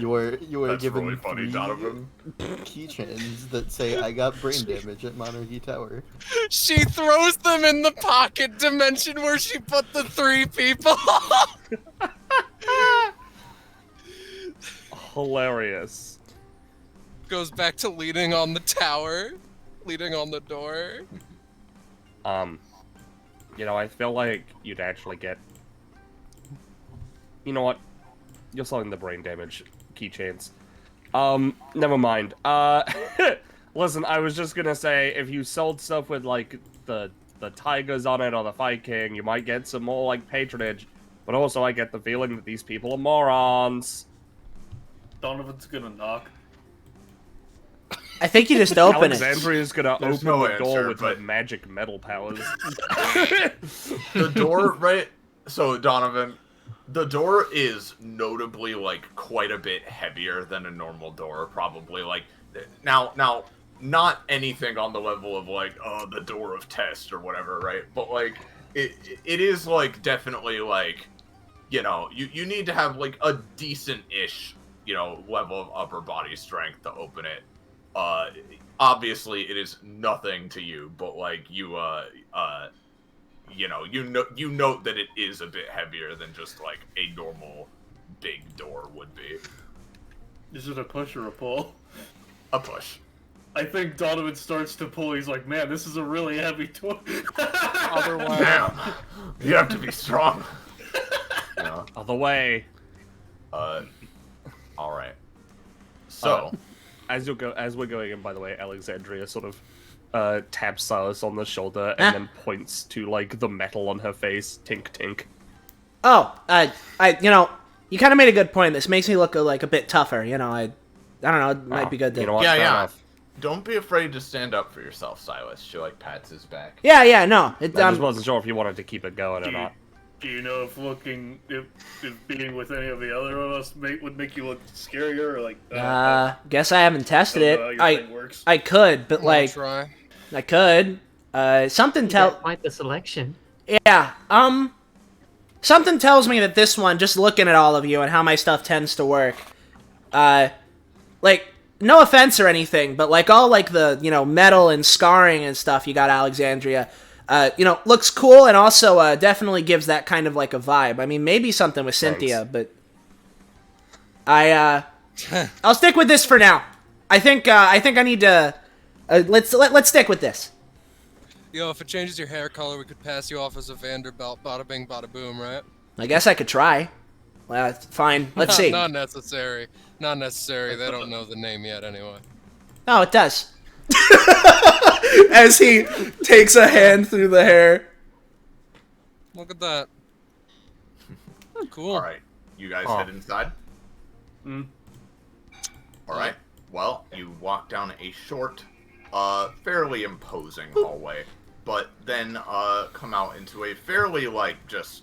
You are That's given really funny, 3 Donovan. keychains that say I got brain damage at Monarchy Tower. She throws them in the pocket dimension where she put the 3 people. Hilarious. Goes back to leaning on the tower, leaning on the door. You know, I feel like you'd actually get... You know what? You're selling the brain damage keychains. Never mind. Listen, I was just gonna say, if you sold stuff with, like, the tigers on it or the Fight King, you might get some more, like, patronage. But also, I get the feeling that these people are morons. Donovan's gonna knock. I think you just open it. Alexandria's gonna There's open no the door answer, with but- her magic metal powers. The door, right? So, Donovan, the door is notably, like, quite a bit heavier than a normal door, probably. Like, now, not anything on the level of, like, the door of test or whatever, right? But, like, it is, like, definitely, like, you know, you need to have, like, a decent-ish, you know, level of upper body strength to open it. Obviously, it is nothing to you, but, like, you note that it is a bit heavier than just, like, a normal big door would be. Is it a push or a pull? A push. I think Donovan starts to pull. He's like, man, this is a really heavy door. Otherwise, Damn! You have to be strong. You know? Other way. Alright. So... As we're going in, by the way, Alexandria sort of taps Silas on the shoulder and then points to, like, the metal on her face. Tink, tink. Oh, you know, you kind of made a good point. This makes me look like a bit tougher. You know, I don't know. It might be good to. You know what? Yeah, Fair yeah. enough. Don't be afraid to stand up for yourself, Silas. She, like, pats his back. Yeah, no. It, I just wasn't sure if you wanted to keep it going or not. Do you know if being with any of the other of us would make you look scarier or like? guess I haven't tested it. How your thing works? I could, but I'll like, try. I could. Something tell. Quite the selection. Yeah. Something tells me that this one, just looking at all of you and how my stuff tends to work, like, no offense or anything, but like all like the, metal and scarring and stuff you got Alexandria, looks cool and also definitely gives that kind of like a vibe. I mean, maybe something with Cynthia, but I'll stick with this for now. I think I need to let's stick with this. Yo, if it changes your hair color, we could pass you off as a Vanderbilt. Bada bing, bada boom, right? I guess I could try. Well, fine. Let's see. Not necessary. Not necessary. They don't know the name yet, anyway. Oh, it does. As he takes a hand through the hair. Look at that. Cool. All right, you guys head inside. All right. Well, you walk down a short, fairly imposing hallway, but then come out into a fairly just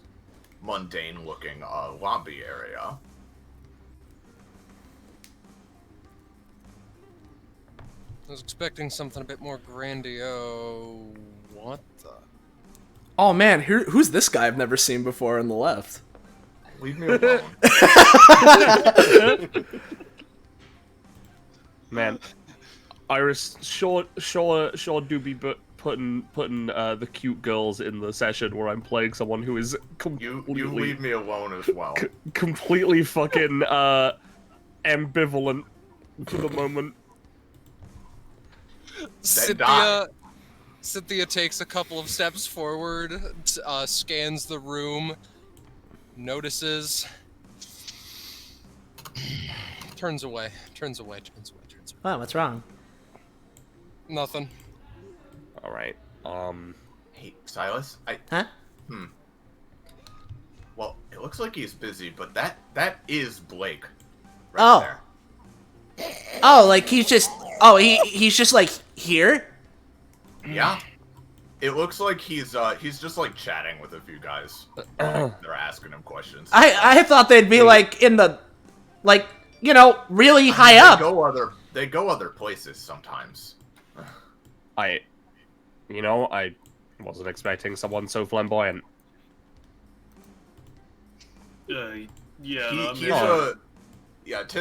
mundane-looking lobby area. I was expecting something a bit more grandiose. What the? Oh man, who's this guy I've never seen before on the left? Leave me alone. Man, Iris sure do be putting the cute girls in the session where I'm playing someone who is completely You leave me alone as well. completely fucking ambivalent for the moment. Cynthia takes a couple of steps forward, scans the room, notices, turns away. Oh, what's wrong? Nothing. All right. Hey, Silas. Huh? Well, it looks like he's busy, but that is Blake. Right there. Oh, like he's just. Oh, he's just like here. Yeah. It looks like he's just chatting with a few guys. They're asking him questions. I thought they'd be like in the, really high up. They go other places sometimes. I wasn't expecting someone so flamboyant. To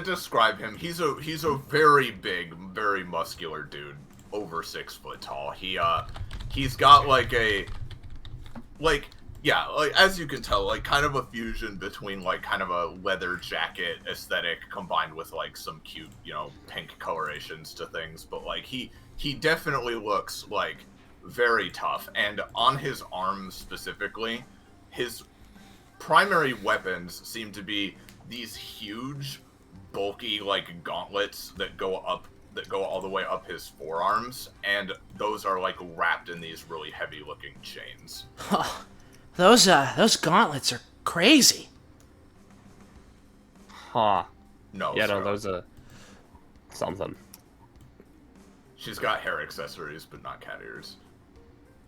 describe him, he's a very big, very muscular dude, over 6 foot tall. He's got as you can tell, kind of a fusion between kind of a leather jacket aesthetic combined with some cute, pink colorations to things. But he definitely looks very tough, and on his arms specifically, his primary weapons seem to be these huge, bulky gauntlets that go all the way up his forearms, and those are wrapped in these really heavy looking chains. Those gauntlets are crazy. Huh. No. Yeah, no, those are something. She's got hair accessories, but not cat ears.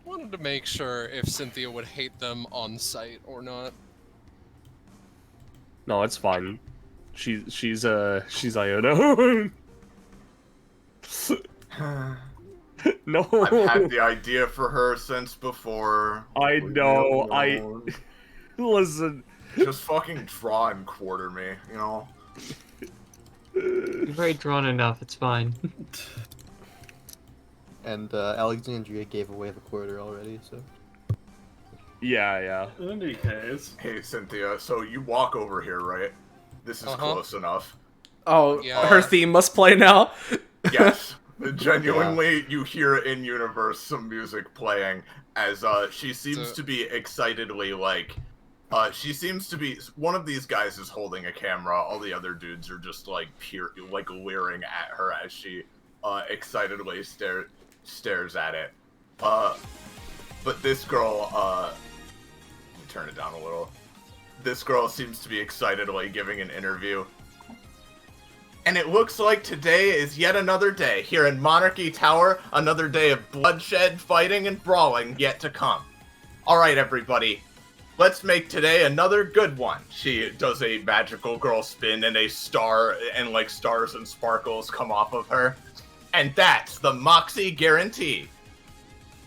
Wanted to make sure if Cynthia would hate them on sight or not. No, it's fine. She's Iona. No. I've had the idea for her since before. I know. Listen. Just fucking draw and quarter me, You've already drawn enough, it's fine. And Alexandria gave away the quarter already, so. Yeah. In any case. Hey, Cynthia, so you walk over here, right? This is close enough. Oh, Yeah. her theme must play now. Yes. Genuinely, you hear in universe some music playing as she seems to be excitedly she seems to be one of these guys is holding a camera. All the other dudes are just leering at her as she excitedly stares at it. But this girl, let me turn it down a little. This girl seems to be excitedly giving an interview. And it looks like today is yet another day here in Monarchy Tower, another day of bloodshed, fighting, and brawling yet to come. Alright, everybody, let's make today another good one. She does a magical girl spin, and a star, and stars and sparkles come off of her. And that's the Moxie Guarantee.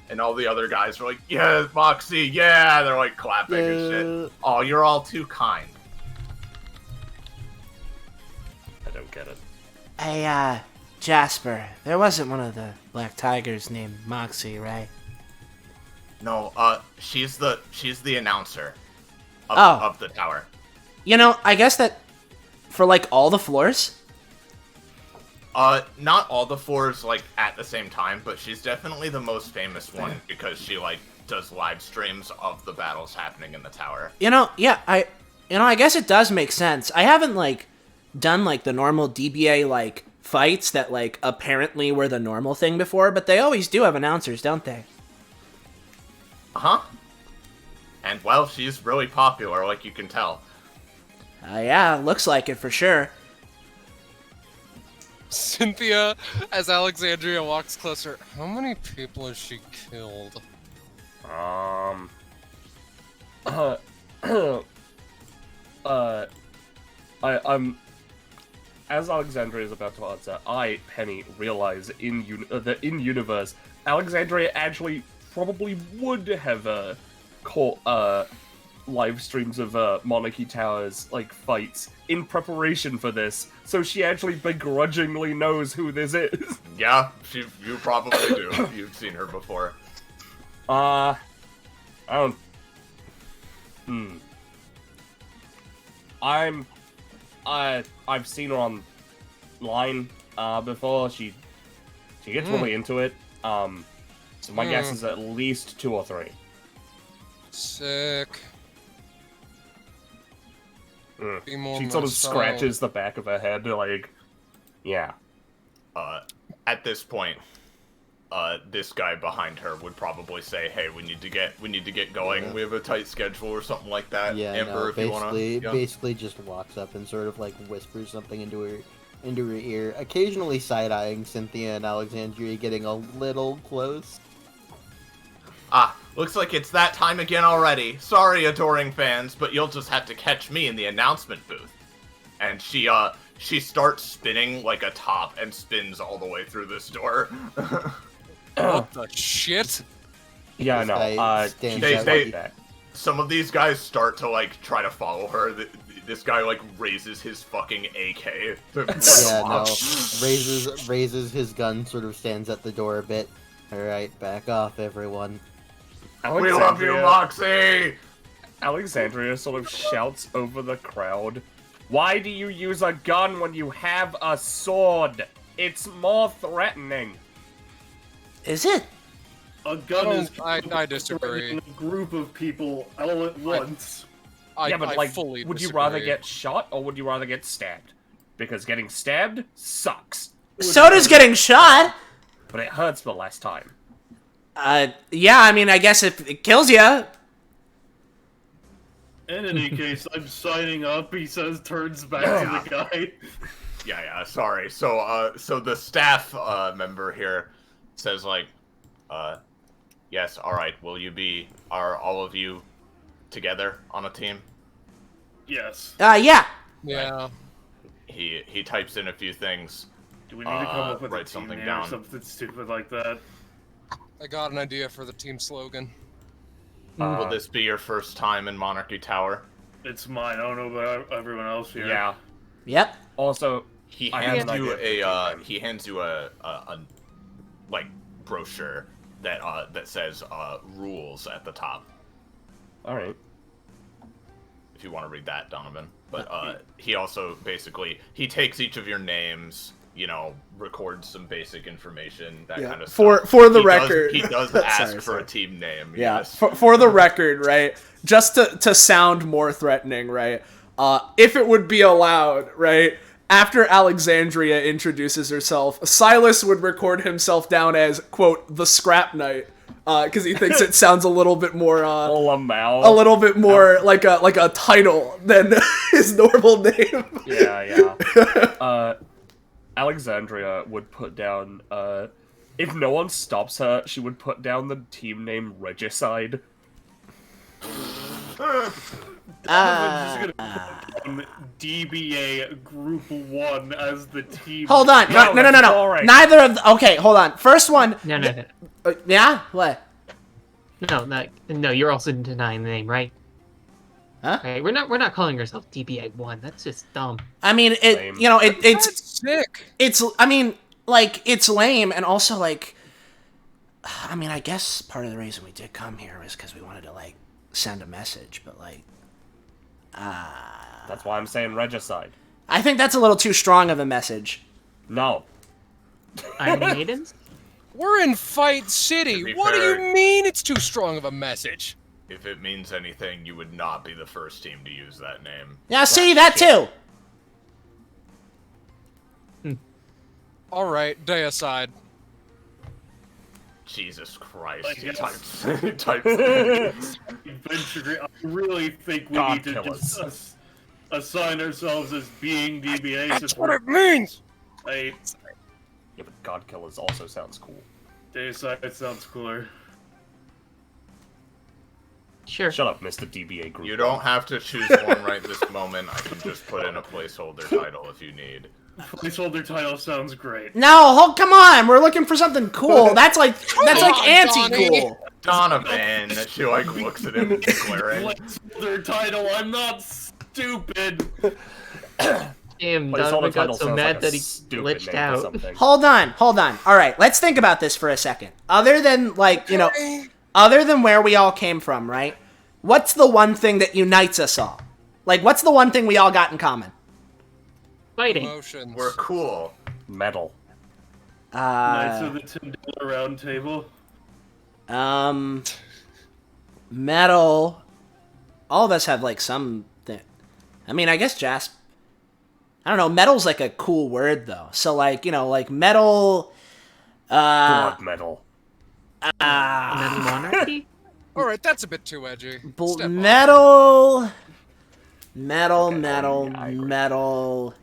And all the other guys are like, yeah, Moxie, yeah, they're clapping and shit. Oh, you're all too kind. I don't get it. Hey, Jasper, there wasn't one of the Black Tigers named Moxie, right? No, she's the announcer Oh. of the tower. You know, I guess that for, like, all the floors? Not all the floors, like, at the same time, but she's definitely the most famous one because she, like, does live streams of the battles happening in the tower. You know, yeah, I guess it does make sense. I haven't, like, done, like, the normal DBA, like, fights that, like, apparently were the normal thing before, but they always do have announcers, don't they? Uh-huh. And, well, she's really popular, like you can tell. Yeah, looks like it for sure. Cynthia, as Alexandria walks closer, how many people has she killed? I'm as Alexandria is about to answer, Penny, realize that in universe, Alexandria actually probably would have caught live streams of Monarchy Towers like fights in preparation for this, so she actually begrudgingly knows who this is. Yeah, you probably do. You've seen her before. I don't. I've seen her online before. She gets really into it. So my guess is at least 2 or 3. Sick. Be more She my sort of style. scratches the back of her head, like, yeah. At this point, this guy behind her would probably say, "Hey, we need to get going. Yeah. We have a tight schedule or something like that." Yeah, Amber, no, if you wanna, basically just walks up and sort of like whispers something into her ear, occasionally side-eyeing Cynthia and Alexandria, getting a little close. Looks like it's that time again already. Sorry, adoring fans, but you'll just have to catch me in the announcement booth. And she starts spinning like a top and spins all the way through this door. What the shit? Yeah, I This know. guy stands they- out they- like that. Some of these guys start to like try to follow her. This guy like raises his fucking AK. Yeah, no. Raises his gun, sort of stands at the door a bit. Alright, back off, everyone. We love you, Moxie! Alexandria sort of shouts over the crowd. Why do you use a gun when you have a sword? It's more threatening. Is it? A gun is I disagree. a group of people all at once. Yeah, but like, fully would you disagree. rather get shot or would you rather get stabbed? Because getting stabbed sucks, So does getting shot. but it hurts the last time. Yeah, I mean, I guess if it kills you. In any case, I'm signing up, he says, turns back to the guy. Yeah, sorry. So the staff member here says like, yes, alright, are all of you together on a team? Yes. Yeah. Yeah. He types in a few things. Do we need to come up with a write team something name down. or something stupid like that? I got an idea for the team slogan. Will this be your first time in Monarchy Tower? It's mine. I don't know about everyone else here. Yeah. Yep. Also, He I have hands an you idea for he hands you a like brochure that says rules at the top. all right. If you want to read that, Donovan. But he also basically he takes each of your names, you know, records some basic information, that kind of stuff. For the He record, he does Sorry, ask for sorry. a team name. Yeah, Yes. for the record, right? Just to sound more threatening, right? If it would be allowed, right? After Alexandria introduces herself, Silas would record himself down as, quote, the Scrap Knight, because he thinks it sounds a little bit more, Lamau. a little bit more like a title than his normal name. Yeah. Alexandria would put down, if no one stops her, she would put down the team name Regicide. I'm just gonna put down DBA Group 1 as the team. Hold on. No. that's boring. Neither of the... Okay, hold on. First one... No. Yeah? What? No, you're also denying the name, right? Huh? Right, we're not calling ourselves DBA 1. That's just dumb. I mean, Lame. it's That's sick. I mean, like, it's lame, and also, like, I mean, I guess part of the reason we did come here was because we wanted to, like, send a message, but, like, That's why I'm saying regicide. I think that's a little too strong of a message. No. Iron Maidens? We're in Fight To City. be What do fair- you mean it's too strong of a message? If it means anything, you would not be the first team to use that name. Yeah, see, that too! All right, day aside. Jesus Christ. I He guess- types. He types. Adventure. I really think we God need to kill just us. assign ourselves as being DBA. That's what it means. I Yeah, but God Killers also sounds cool. Dayside sounds cooler. Sure. Shut up, Mr. DBA group. You don't have to choose one right this moment. I can just put in a placeholder title if you need. Placeholder title sounds great. No, come on, we're looking for something cool. That's like on, anti-cool. Donovan, she like looks at him glaring. Placeholder title. I'm not stupid. Damn, Placeholder Donovan title got so sounds mad like a that he stupid glitched name for out. something. Hold on. All right, let's think about this for a second. Other than, like, you know, other than where we all came from, right? What's the one thing that unites us all? Like, what's the one thing we all got in common? Fighting. Emotions. We're cool. Metal. Knights of the Titular Round Table. Metal. All of us have, like, some thing. I mean, I guess Jasp. I don't know, metal's like a cool word, though. So, like, you know, like, metal. God metal. Metal Monarchy? All right, that's a bit too edgy. Step on. Metal. I agree. Metal.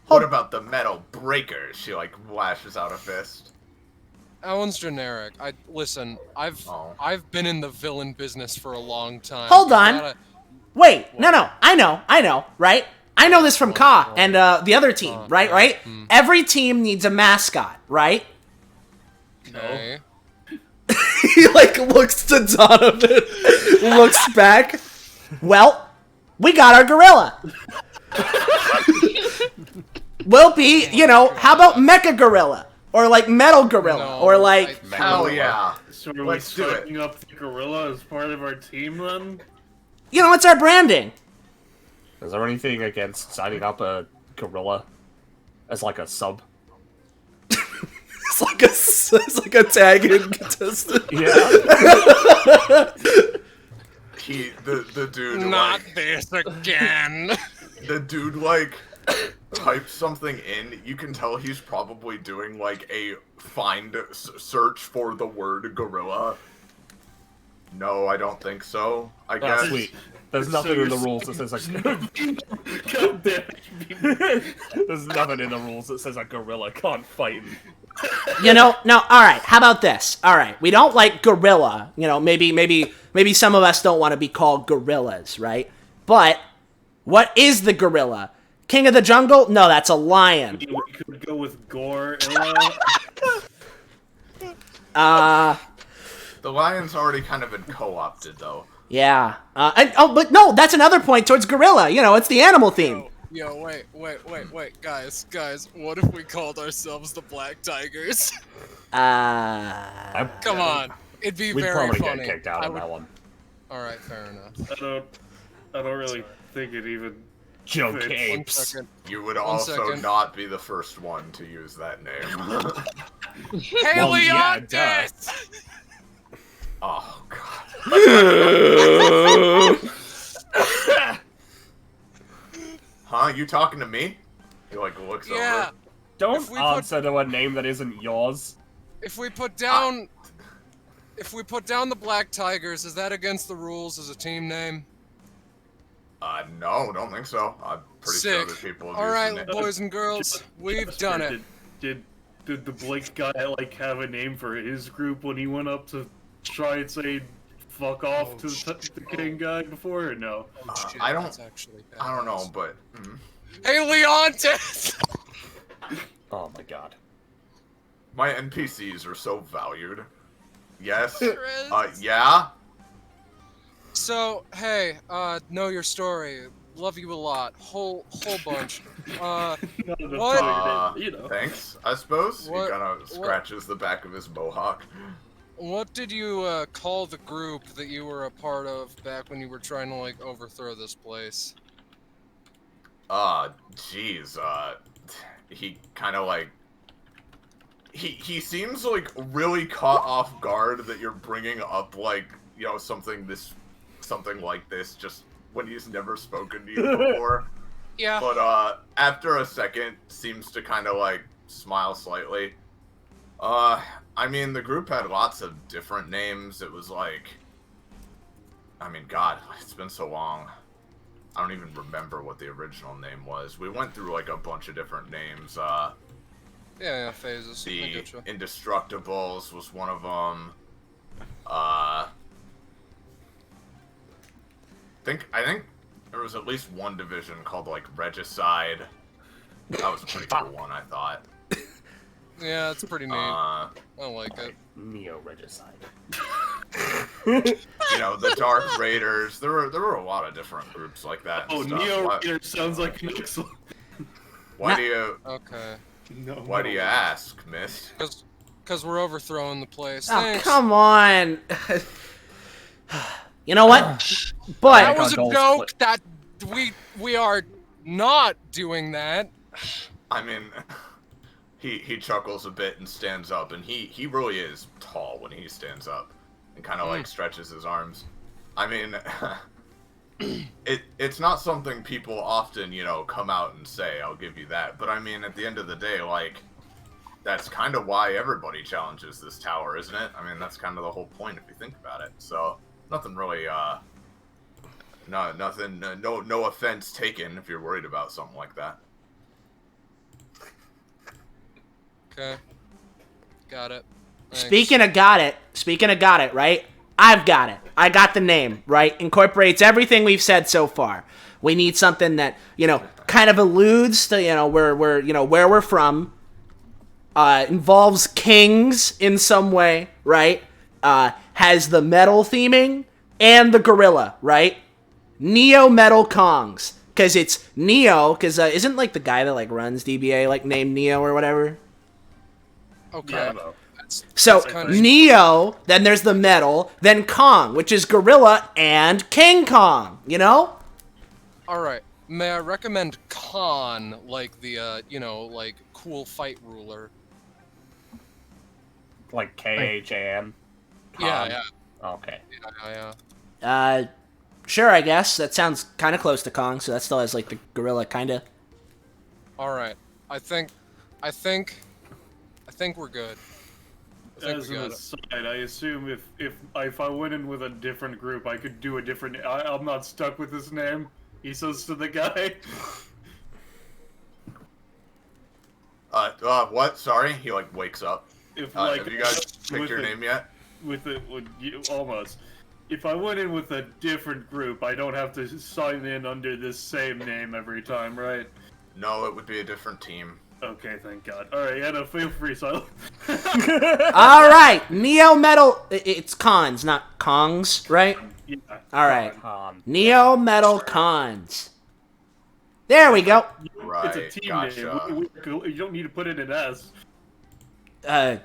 What about the metal breakers? She like lashes out a fist. That one's generic. Listen. Oh. I've been in the villain business for a long time. Hold You on. gotta- Wait, no, I know, right? I know this from Ka and the other team, right? Every team needs a mascot, right? Okay. He like looks to Donovan, looks back. Well, we got our gorilla. We'll be, you know, how about Mecha Gorilla? Or like Metal Gorilla? No, or like... Hell yeah. So are Let's we do it. signing up the gorilla as part of our team then? You know, it's our branding. Is there anything against signing up a gorilla as like a sub? It's like a tag-in contestant. Yeah. The dude Not like this again. the dude like types something in. You can tell he's probably doing like a search for the word gorilla. No, I don't think so. I Oh, guess. sweet. There's nothing in the rules that says a God damn it. There's nothing in the rules that says a gorilla can't fight. You know, no, alright, how about this? Alright, we don't like gorilla. You know, maybe some of us don't want to be called gorillas, right? But, what is the gorilla? King of the jungle? No, that's a lion. We could go with Gore. The lion's already kind of been co-opted though. Yeah. But no, that's another point towards gorilla. You know, it's the animal theme. Yo, wait, guys, what if we called ourselves the Black Tigers? Come on, it'd be We'd very probably funny. get kicked out on that one. All right, fair enough. I don't really think it even. Joke One One apes. second. You would One also second. not be the first one to use that name. Well, yeah, duh. Heliantis! Oh god. Huh? You talking to me? He like looks Yeah. over. Don't If we put- answer to a name that isn't yours. If we put down the Black Tigers, is that against the rules as a team name? No, don't think so. I'm pretty sure Sick. that people have All used right, the name. boys and girls, we've done it. Did the Blake guy like have a name for his group when he went up to try and say "fuck off" Oh, to the king guy before, or no? Oh, shit, I don't- that's actually I don't know, badass. but Heliantis! Oh my god. my NPCs are so valued. Yes. Chris. Yeah. So, hey, know your story. Love you a lot. Whole bunch. Not enough What? time to, you know. Thanks, I suppose. What- He kind of scratches the back of his mohawk. What did you call the group that you were a part of back when you were trying to like overthrow this place? Jeez, he kind of like, he seems like really caught off guard that you're bringing up like, you know, something like this just when he's never spoken to you before. Yeah. But after a second, seems to kind of like smile slightly. I mean, the group had lots of different names. It was like, I mean, God, it's been so long. I don't even remember what the original name was. We went through like a bunch of different names. Yeah, phases. I The getcha. Indestructibles was one of them. I think there was at least one division called like Regicide. That was a pretty cool one, I thought. Yeah, it's pretty neat. I like it. Neo-regicide. You know, the Dark Raiders. There were a lot of different groups like that. and Oh, stuff. Neo Why- Raider sounds like an excellent. Why do you Okay. No. Why do you ask, Miss? Cause we're overthrowing the place. Oh, Thanks. come on. You know what? But That was a goals joke. split. That we are not doing that. I mean, he chuckles a bit and stands up, and he really is tall when he stands up, and kind of like stretches his arms. I mean, it's not something people often, you know, come out and say. I'll give you that. But I mean, at the end of the day, like, that's kind of why everybody challenges this tower, isn't it? I mean, that's kind of the whole point if you think about it. So nothing really, no offense taken if you're worried about something like that. Okay. Got it. Thanks. speaking of got it, right? I've got it. I got the name, right? Incorporates everything we've said so far. We need something that, you know, kind of alludes to, you know, where we're from. Involves kings in some way, right? Has the metal theming and the gorilla, right? Neo Metal Kongs. Because it's Neo, because isn't like the guy that like runs DBA like named Neo or whatever? Okay. Yeah, no. So kinda- Neo, then there's the metal, then Kong, which is gorilla and King Kong, you know? All right. May I recommend Khan, like the like cool fight ruler? Like K-H-A-N. Yeah. Okay. Yeah. Sure, I guess. That sounds kind of close to Kong, so that still has like the gorilla kind of. All right. I think we're good. I think As we an got it. aside, I assume if I went in with a different group, I could do a different. I'm not stuck with this name. He says to the guy. What? Sorry? He like wakes up. If Have you guys picked with your a- name yet? Almost. If I went in with a different group, I don't have to sign in under this same name every time, right? No, it would be a different team. Okay, thank God. All right, Anna, feel free, Silent. All right, Neo Metal. It's Cons, not Kongs, right? Yeah. All right, Han. Neo Metal Cons. There we go. Right. It's a team gotcha. name. You don't need to put in an S. The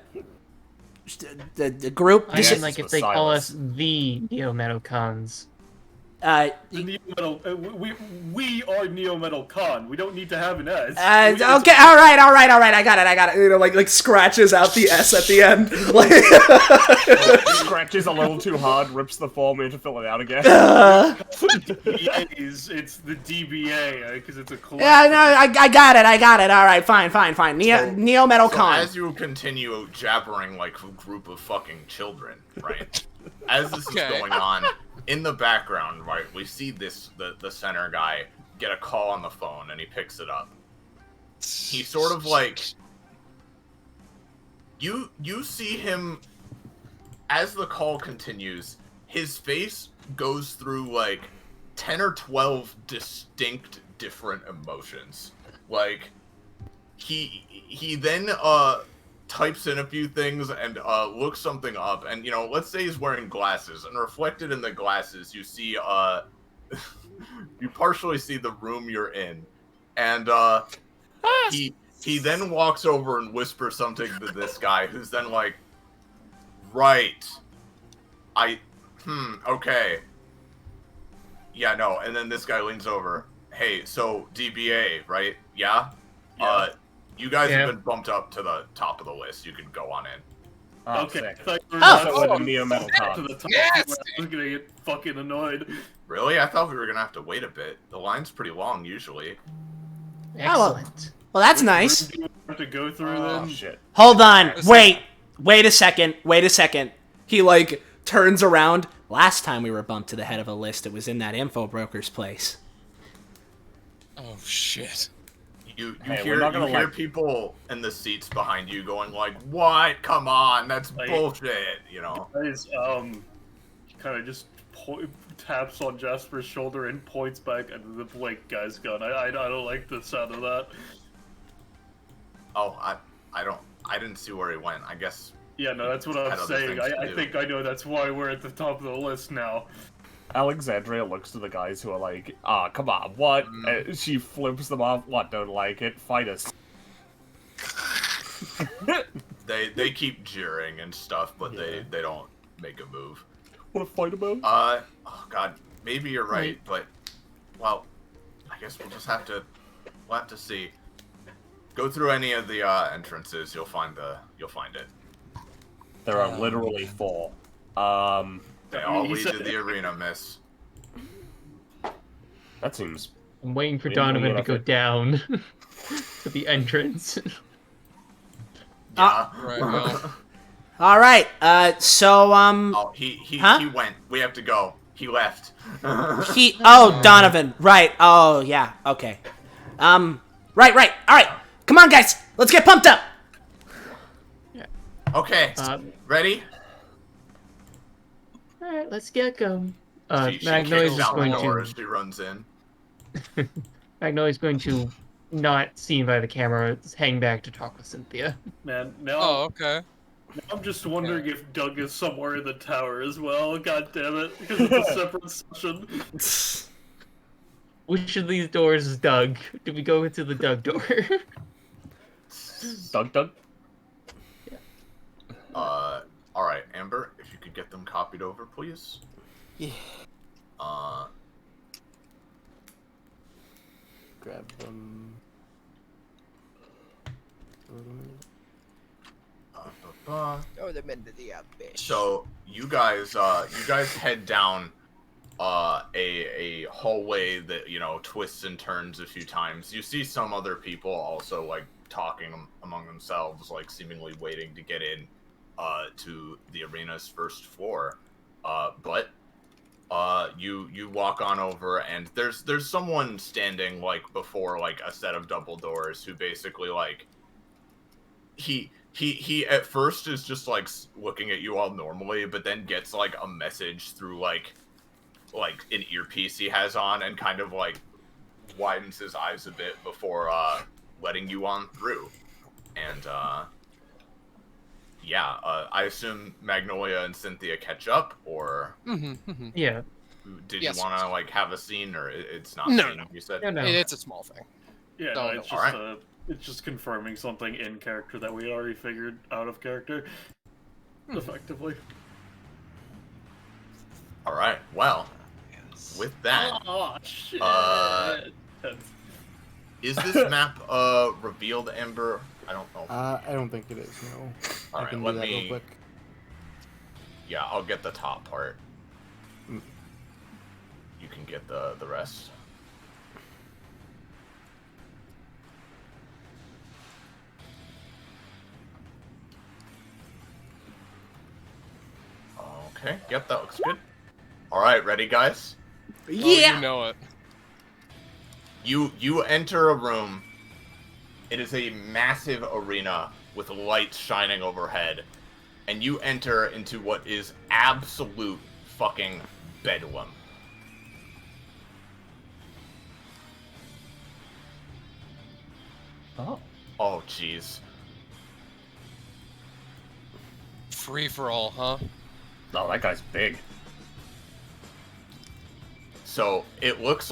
group. I This mean, is, like if with they call silence. us the Neo Metal Cons. The Neo Metal, we are Neo Metal Con. We don't need to have an S. okay, all right. I got it. You know, like scratches out the S at the end. Like, Scratches a little too hard, rips the form in to fill it out again. DBAs, it's the DBA because it's a collective. yeah, no, I got it. All right, fine. Neo Metal So Con. as you continue jabbering like a group of fucking children, right? As this Okay. is going on, in the background, right, we see the center guy get a call on the phone, and he picks it up. He sort of like you see him as the call continues. His face goes through like 10 or 12 distinct different emotions. Like he then types in a few things and looks something up, and let's say he's wearing glasses, and reflected in the glasses you see you partially see the room you're in, and he then walks over and whispers something to this guy, who's then like, right, okay, yeah, no, and then this guy leans over, hey, so DBA, right? Yeah. You guys have been bumped up to the top of the list. You can go on in. Oh, Okay, sick. thank you very That's much. what the Neo Metal To Cog. the top. Yes! I was gonna get fucking annoyed. Really? I thought we were gonna have to wait a bit. The line's pretty long usually. Excellent. Well, that's nice. Do you have to go through Oh, then? shit. Hold on. Wait a second. He, like, turns around. Last time we were bumped to the head of a list, it was in that info broker's place. Oh shit. You Hey, hear we're not gonna, hear like- people in the seats behind you going like, "What? Come on, that's Like- bullshit." Guys, kind of just taps on Jasper's shoulder and points back at the Blake guy's gun. I don't like the sound of that. Oh, I didn't see where he went. I guess. Yeah, no, that's what I'm Had other saying. things to I do. think I know that's why we're at the top of the list now. Alexandria looks to the guys who are like, come on, what? She flips them off. What, don't like it? Fight us. They keep jeering and stuff, but they don't make a move. Wanna fight about? Oh god, maybe you're right, but well, I guess we'll have to see. Go through any of the entrances, you'll find it. There are literally 4. They all lead to the arena, miss. That seems... I'm waiting for We didn't Donovan do to go enough. down to the entrance. Yeah. Right, well. All right. Oh, he Huh? he went. We have to go. He left. Donovan. Right. Oh, yeah. Okay. Right. All right. Come on, guys. Let's get pumped up. Okay. Ready? Alright, let's get going. She Magnolia's kicks just down the going door to as she runs in. Magnolia's going to not seen by the camera, hang back to talk with Cynthia. Man, now, Oh, okay. now I'm just wondering if Doug is somewhere in the tower as well. God damn it, because it's a separate session. Which of these doors is Doug? Do we go into the Doug door? Doug? All right, Amber, if you could get them copied over, please. Yeah. Grab them. Throw them into the abyss. So you guys head down a hallway that twists and turns a few times. You see some other people also like talking among themselves, like seemingly waiting to get in to the arena's first floor. But you walk on over, and there's someone standing like before like a set of double doors who basically like he at first is just like looking at you all normally, but then gets like a message through like an earpiece he has on, and kind of like widens his eyes a bit before letting you on through. And I assume Magnolia and Cynthia catch up, or Yeah. did Yes. you want to like have a scene, or it's not? No, scene, no. You said. No, no. It's a small thing. Yeah, No, no, no. it's just Alright. it's just confirming something in character that we already figured out of character, effectively. All right. Well, with that, Oh shit! is this map revealed, Ember? I don't know. I don't think it is. No. All I right, can let do that me- real quick. Yeah, I'll get the top part. Mm. You can get the rest. Okay. Yep, that looks good. All right, ready, guys? Oh, Yeah. you know it. You enter a room. It is a massive arena with lights shining overhead, and you enter into what is absolute fucking bedlam. Oh. Oh, jeez. free for all, huh? Oh, that guy's big. So it looks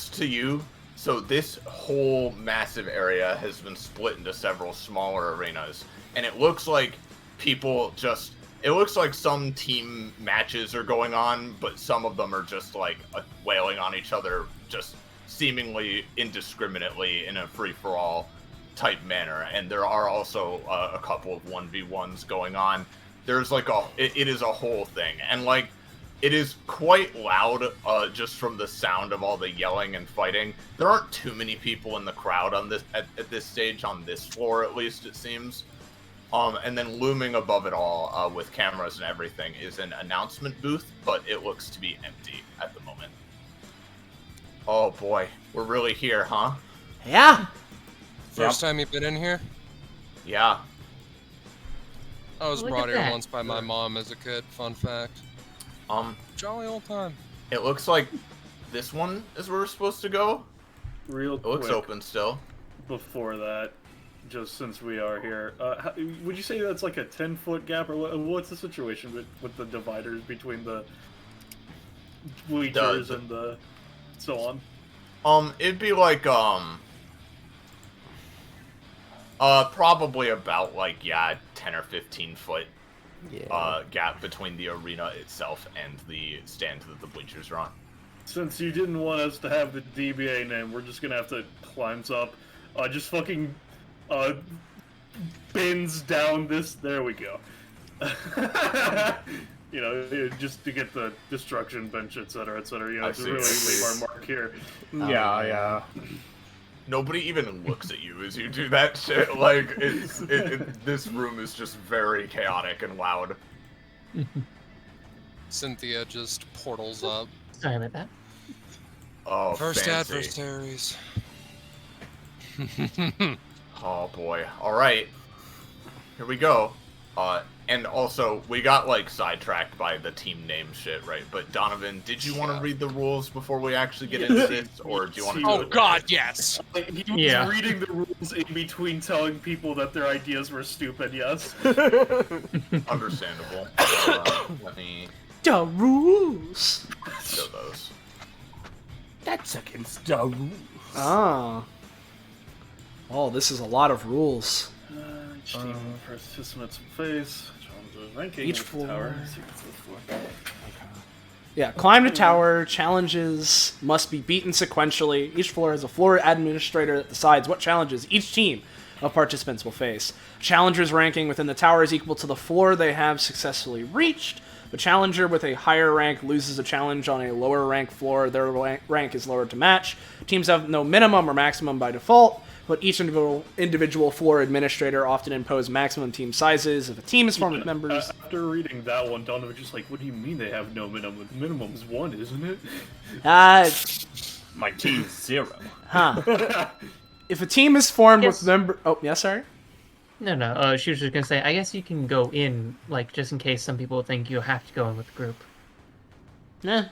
to you. So this whole massive area has been split into several smaller arenas, and it looks like people just. It looks like some team matches are going on, but some of them are just like wailing on each other, just seemingly indiscriminately in a free-for-all type manner. And there are also a couple of 1v1s going on. There's like it is a whole thing, and like it is quite loud just from the sound of all the yelling and fighting. There aren't too many people in the crowd on this at this stage, on this floor at least, it seems. And then looming above it all, with cameras and everything, is an announcement booth, but it looks to be empty at the moment. Oh boy, we're really here, huh? Yeah. First time you've been in here? Yeah. I was Look brought at here that. once by my mom as a kid. Fun fact. Jolly old time. It looks like this one is where we're supposed to go. Real It looks quick, open still. before that, just since we are here, would you say that's like a 10-foot gap, or what's the situation with the dividers between the bleachers and the so on? It'd be like, probably about like, 10 or 15 foot, gap between the arena itself and the stand that the bleachers are on. Since you didn't want us to have the DBA name, we're just gonna have to climb up. Just fucking, bends down this. There we go. You know, just to get the destruction bench, etc., etc. You know, to really leave our mark here. Yeah. Nobody even looks at you as you do that shit. Like, this room is just very chaotic and loud. Cynthia just portals up. Sorry about that. Oh, First fancy. adversaries. Oh boy. Alright. Here we go. And also, we got, like, sidetracked by the team name shit, right? But Donovan, did you want to read the rules before we actually get into this? Or do you want to Oh god, yes! He was Yeah. reading the rules in between telling people that their ideas were stupid, yes. Understandable. Let me The rules. show those. That's against the rules. Oh, this is a lot of rules. Each team participants face. Ranking Each with floor. tower. Yeah, climb to tower. Challenges must be beaten sequentially. Each floor has a floor administrator that decides what challenges each team of participants will face. Challengers' ranking within the tower is equal to the floor they have successfully reached. The challenger with a higher rank loses a challenge on a lower rank floor. Their rank is lowered to match. Teams have no minimum or maximum by default, but each individual floor administrator often impose maximum team sizes. If a team is formed with members... After reading that one, Donovan was just like, what do you mean they have no minimum? The minimum is 1, isn't it? My team's 0. If a team is formed Yes. with member... Oh, yeah, sorry? No. She was just gonna say, I guess you can go in, like, just in case some people think you have to go in with the group. Nah.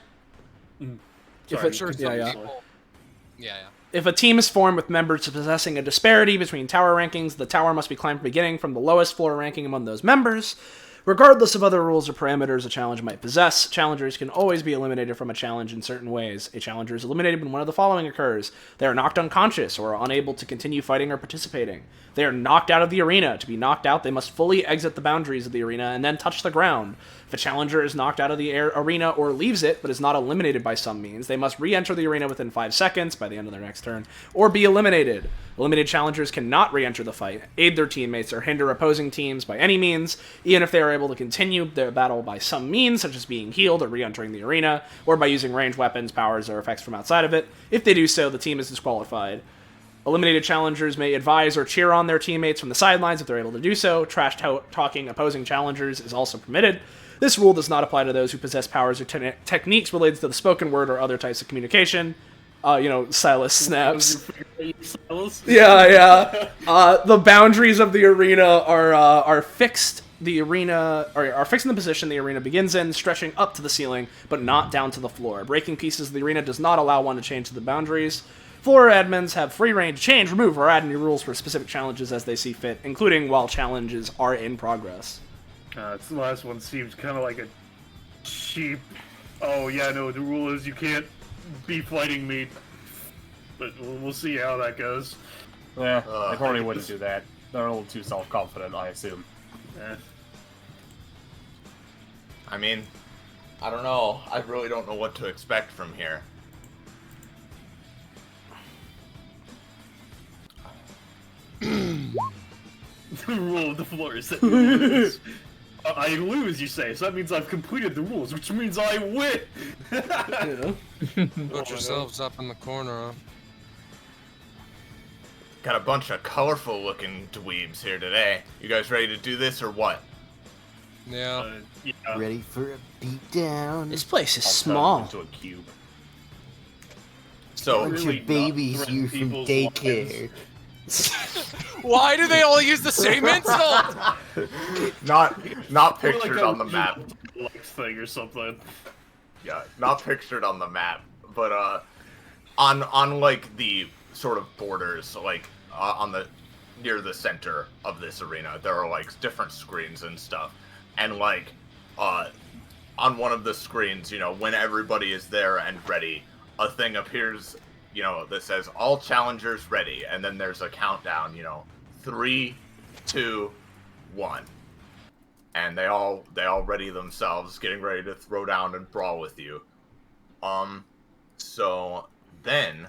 Sorry, Sure, Yeah, yeah. Yeah. If a team is formed with members possessing a disparity between tower rankings, the tower must be climbed from the beginning from the lowest floor ranking among those members. Regardless of other rules or parameters a challenge might possess, challengers can always be eliminated from a challenge in certain ways. A challenger is eliminated when one of the following occurs. They are knocked unconscious or are unable to continue fighting or participating. They are knocked out of the arena. To be knocked out, they must fully exit the boundaries of the arena and then touch the ground. If a challenger is knocked out of the arena or leaves it, but is not eliminated by some means, they must re-enter the arena within 5 seconds by the end of their next turn, or be eliminated. Eliminated challengers cannot re-enter the fight, aid their teammates, or hinder opposing teams by any means, even if they are able to continue their battle by some means, such as being healed or re-entering the arena, or by using ranged weapons, powers, or effects from outside of it. If they do so, the team is disqualified. Eliminated challengers may advise or cheer on their teammates from the sidelines if they're able to do so. Trash-talking opposing challengers is also permitted. This rule does not apply to those who possess powers or techniques related to the spoken word or other types of communication. Silas snaps. Yeah. The boundaries of the arena are fixed. The arena are fixed in the position the arena begins in, stretching up to the ceiling, but not down to the floor. Breaking pieces of the arena does not allow one to change the boundaries. Floor admins have free reign to change, remove, or add new rules for specific challenges as they see fit, including while challenges are in progress. This last one seems kind of like a cheap. Oh yeah, no. The rule is you can't be fighting me, but we'll see how that goes. Yeah, they probably wouldn't do that. They're a little too self-confident, I assume. Eh. I mean, I don't know. I really don't know what to expect from here. The rule of the floor is that you lose. I lose, you say, so that means I've completed the rules, which means I win! Put yourselves up in the corner, huh? Got a bunch of colorful looking dweebs here today. You guys ready to do this or what? Yeah. Yeah. Ready for a beatdown? This place is I'll small. turn into a cube. So, Bunch really of babies not you threaten from people's daycare. Why do they all use the same insult? not pictured Or like on the map. like thing or something. Yeah, not pictured on the map, but on like the sort of borders, like on the near the center of this arena, there are like different screens and stuff, and like on one of the screens, you know, when everybody is there and ready, a thing appears, you know, that says all challengers ready, and then there's a countdown, you know, 3, 2, 1. And they all ready themselves, getting ready to throw down and brawl with you. So then,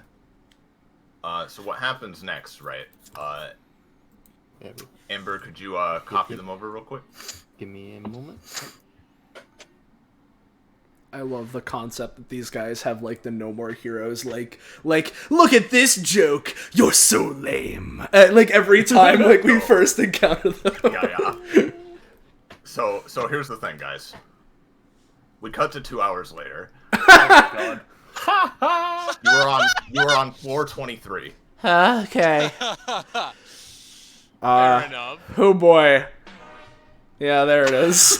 so what happens next, right? Yeah, Amber, could you copy them over real quick? give me a moment. I love the concept that these guys have like the No More Heroes like look at this joke, you're so lame. Like every time like we first encounter them. Yeah. So here's the thing, guys. We cut to 2 hours later. Oh my god. You were on floor 23. Okay. Fair enough. Oh boy. Yeah, there it is.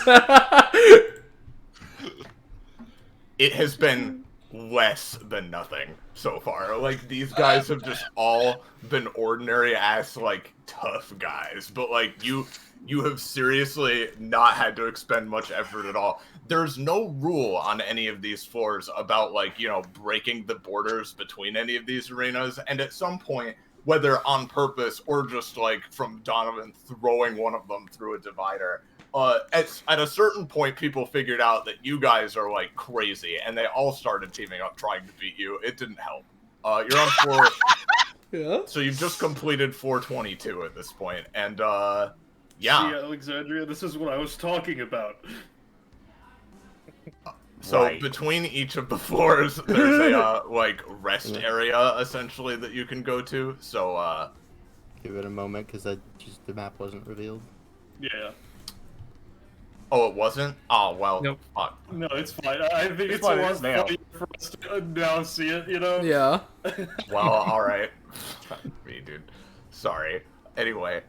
It has been less than nothing so far. Like, these guys have just all been ordinary ass, like, tough guys. But, like, you have seriously not had to expend much effort at all. There's no rule on any of these floors about, like, you know, breaking the borders between any of these arenas. And at some point, whether on purpose or just, like, from Donovan throwing one of them through a divider, at a certain point, people figured out that you guys are, like, crazy, and they all started teaming up trying to beat you. It didn't help. You're on floor... Yeah. So you've just completed 422 at this point, and, yeah. See, Alexandria, this is what I was talking about. So Right. between each of the floors, there's a, like, rest area, essentially, that you can go to, so, Give it a moment, because the map wasn't revealed. Yeah. Oh, it wasn't? Oh, well, Nope. fuck. No, it's fine. I think it's a fine, lot it's now. funnier for us to now see it, you know? Yeah. Well, alright. Me, dude. Sorry. Anyway.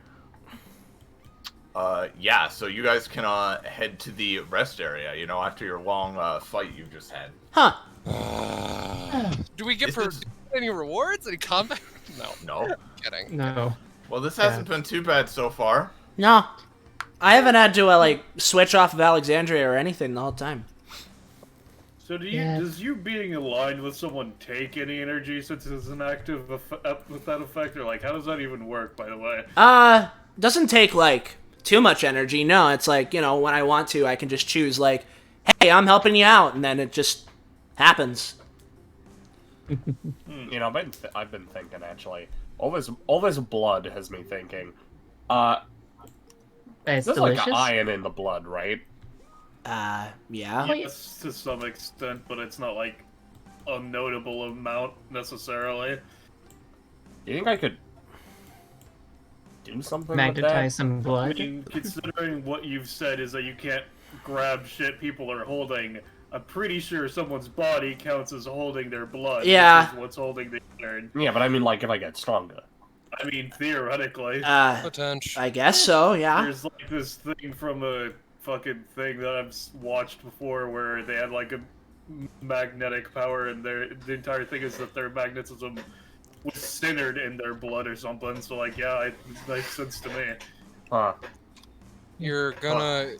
Yeah, so you guys can, head to the rest area, you know, after your long, fight you just had. Huh. Do we get any rewards? Any combat? No. No? Kidding. No. Well, this hasn't been too bad so far. No. I haven't had to, like, switch off of Alexandria or anything the whole time. So does you being aligned with someone take any energy since it's an active with that effect, or like how does that even work, by the way? Doesn't take, like, too much energy. No, it's like, you know, when I want to, I can just choose, like, hey, I'm helping you out, and then it just happens. You know, I've been thinking, actually. All this blood has me thinking. It's There's delicious. like iron in the blood, right? Yeah. Yes, to some extent, but it's not like a notable amount necessarily. You think I could do something Magnetize some I blood. mean, considering what you've said is that you can't grab shit people are holding, I'm pretty sure someone's body counts as holding their blood. Yeah. Which is what's holding the iron. with that? Yeah, but I mean, like, if I get stronger. I mean, theoretically. Potential. I guess so, yeah. There's like this thing from a fucking thing that I've watched before where they had like a magnetic power, and the entire thing is that their magnetism was centered in their blood or something. So like, yeah, it makes sense to me. Huh. You're gonna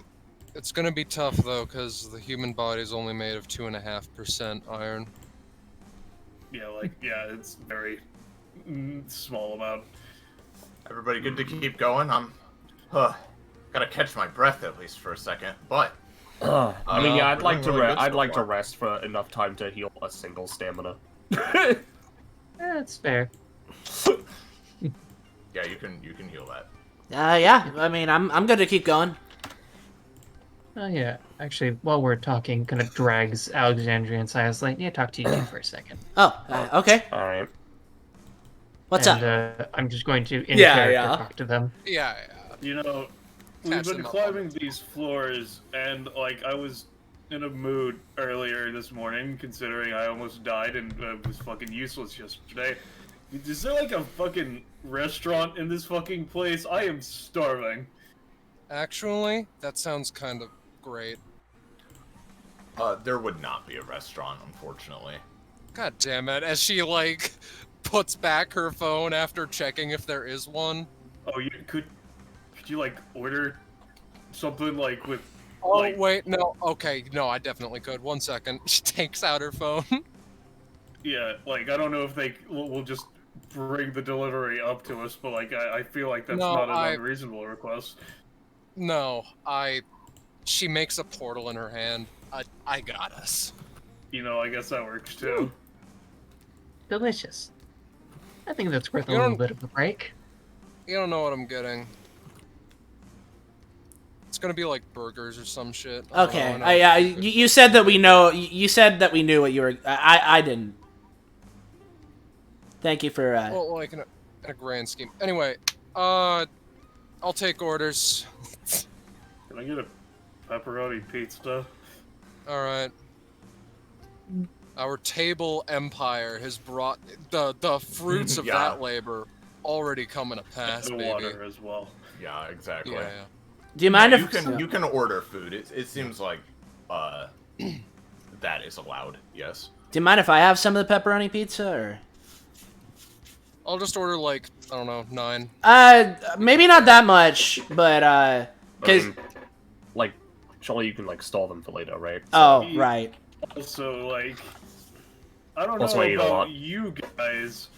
It's gonna be tough though, because the human body is only made of 2.5% iron. Yeah, it's very small amount. Everybody good to keep going? I'm gotta catch my breath at least for a second, but I mean, yeah, I'd we're like to doing really good I'd so like to far. rest for enough time to heal a single stamina. That's fair. Yeah, you can heal that. Yeah. I mean, I'm good to keep going. Oh yeah, actually, while we're talking, kind of drags Alexandria inside. I was like, yeah, talk to you two for a second. Oh, okay. All right. What's up? I'm just going to in Yeah, character yeah. talk to them. Yeah. You know, we've Catch been them up. climbing these floors, and like I was in a mood earlier this morning, considering I almost died and was fucking useless yesterday. Is there like a fucking restaurant in this fucking place? I am starving. Actually, that sounds kind of great. There would not be a restaurant, unfortunately. God damn it! As she like puts back her phone after checking if there is one. Oh, you could you like order something like with? Oh like, wait, no. Okay, no, I definitely could. 1 second. She takes out her phone. Yeah, like I don't know if they will just bring the delivery up to us, but like I feel like that's No, not an unreasonable request. No, She makes a portal in her hand. I got us. You know, I guess that works too. Delicious. I think that's worth a You little don't- bit of a break. You don't know what I'm getting. It's gonna be like burgers or some shit. I don't Okay. know, I know. You said that we know. You said that we knew what you were. I didn't. Thank you for. Well, like in a grand scheme. Anyway, I'll take orders. Can I get a pepperoni pizza? All right. Our table empire has brought the fruits of Yeah. that labor already coming to pass, And baby. water as well. Yeah, exactly. Yeah. Do you mind You if can order food. It seems like that is allowed. Yes. Do you mind if I have some of the pepperoni pizza or? I'll just order like I don't know 9. Maybe not that much, but cause Like, surely you can like store them for later, right? oh right. Also, like, I don't Also, know I eat a about lot. you guys,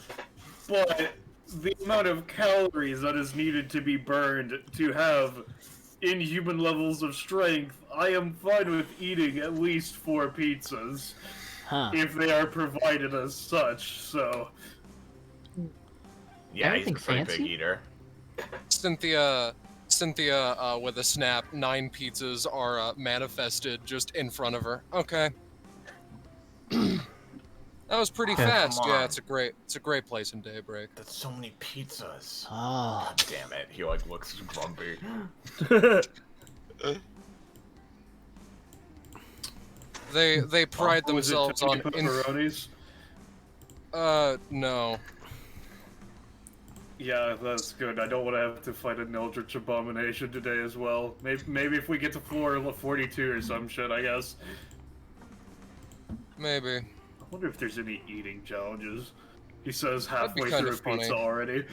but the amount of calories that is needed to be burned to have inhuman levels of strength, I am fine with eating at least 4 pizzas Huh. if they are provided as such. So, Yeah, he's a Anything pretty fancy? big eater. Cynthia, with a snap, 9 pizzas are manifested just in front of her. Okay. That was pretty Okay. fast. Come Yeah, on. it's a great place in Daybreak. That's so many pizzas. Oh. God damn it. He like looks grumpy. They pride was it themselves on tiny pepperonis? no. Yeah, that's good. I don't want to have to fight an Eldritch Abomination today as well. Maybe if we get to floor 42 or some shit, I guess. Maybe. I wonder if there's any eating challenges. He says That'd be halfway kinda through a pizza funny. already.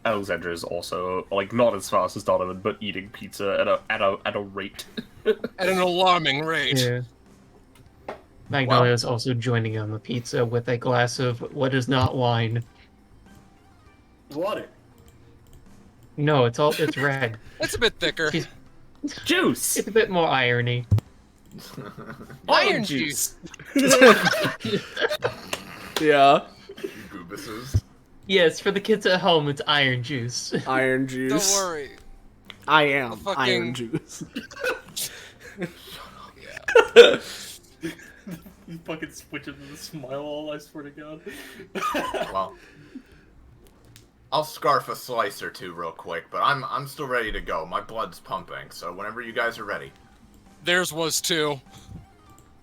Alexandra is also like not as fast as Donovan, but eating pizza at a rate. At an alarming rate. Yeah. Magnolia is also joining on the pizza with a glass of what is not wine. Water. No, it's red. It's a bit thicker. She's- Juice. It's a bit more irony. Iron juice. Yeah. Goobuses. Yes, for the kids at home, it's iron juice. Iron Don't juice. worry. I am The fucking- iron juice. He fucking switches to the smile all, I swear to God. Well, I'll scarf a slice or two real quick, but I'm still ready to go. My blood's pumping, so whenever you guys are ready. Theirs was too.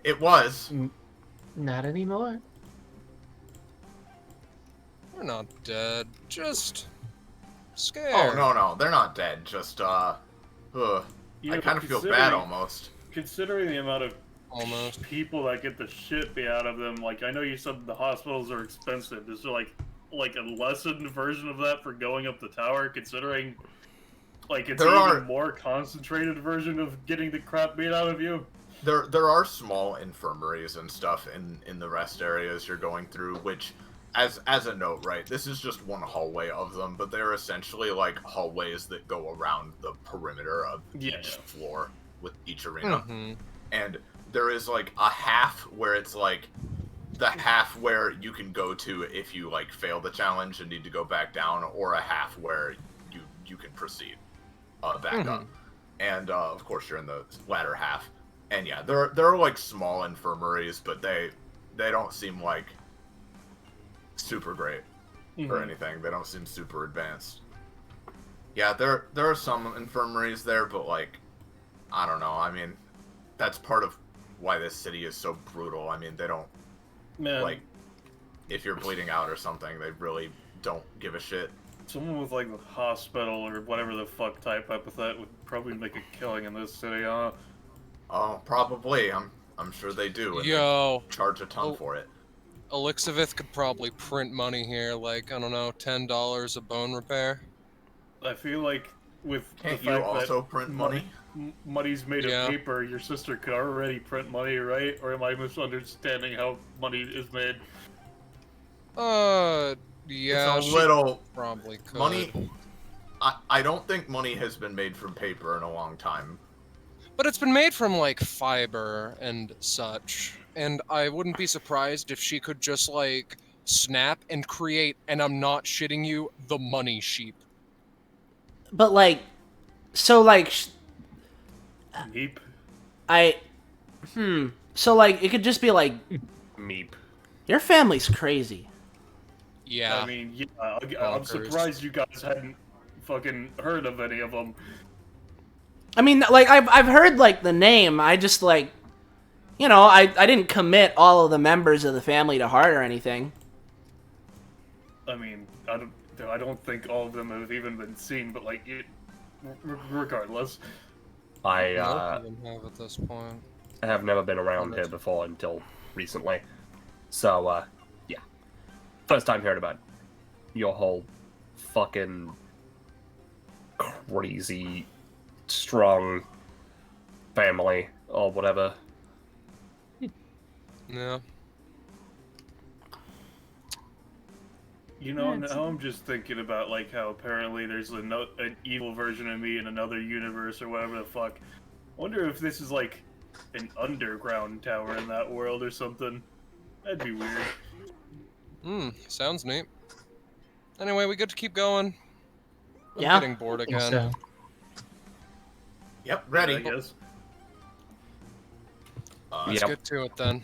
It was. Not anymore. We're not dead. Just scared. Oh no, they're not dead. Just You I know, kind of feel bad considering- almost. Considering the amount of Almost. people that get the shit beat out of them, like I know you said the hospitals are expensive. Is there like a lessened version of that for going up the tower? Considering Like, it's There an are- even more concentrated version of getting the crap beat out of you. There are small infirmaries and stuff in the rest areas you're going through, which, as a note, right, this is just one hallway of them, but they're essentially like hallways that go around the perimeter of each floor with each arena. Mm-hmm. And there is like a half where it's like the half where you can go to if you like fail the challenge and need to go back down, or a half where you can proceed back up. And of course you're in the latter half. And yeah, there are like small infirmaries, but they don't seem like super great or anything. They don't seem super advanced. Yeah, there are some infirmaries there, but like, I don't know. I mean, that's part of why this city is so brutal. I mean, they don't like, if you're bleeding out or something, they really don't give a shit. Someone with like the hospital or whatever the fuck type epithet would probably make a killing in this city, huh? Oh, probably. I'm sure they do. And Yo, they charge a ton for it. Elixivith could probably print money here, like, I don't know, $10 a bone repair. I feel like with Can't the you fact also that print money? Money's made Yeah. of paper, your sister could already print money, right? Or am I misunderstanding how money is made? Yeah, It's a she little probably could. money. I don't think money has been made from paper in a long time. But it's been made from, like, fiber and such. And I wouldn't be surprised if she could just, like, snap and create, and I'm not shitting you, the money sheep. But like, so like, Meep. so like, it could just be like, Meep. your family's crazy. Yeah. I mean, yeah, I'm Bonkers. surprised you guys hadn't fucking heard of any of them. I mean, like, I've heard like the name. I just like, you know, I didn't commit all of the members of the family to heart or anything. I mean, I don't think all of them have even been seen, but like, regardless. I Most of them have at this point. have never been around here before until recently. So, yeah. First time hearing about your whole fucking crazy, strong family or whatever. Yeah. You know, now I'm just thinking about like how apparently there's an evil version of me in another universe or whatever the fuck. I wonder if this is like an underground tower in that world or something. That'd be weird. Sounds neat. Anyway, we get to keep going. I'm Yeah. getting bored I think again. so. Yep, ready. I guess. Let's Yep. get to it then.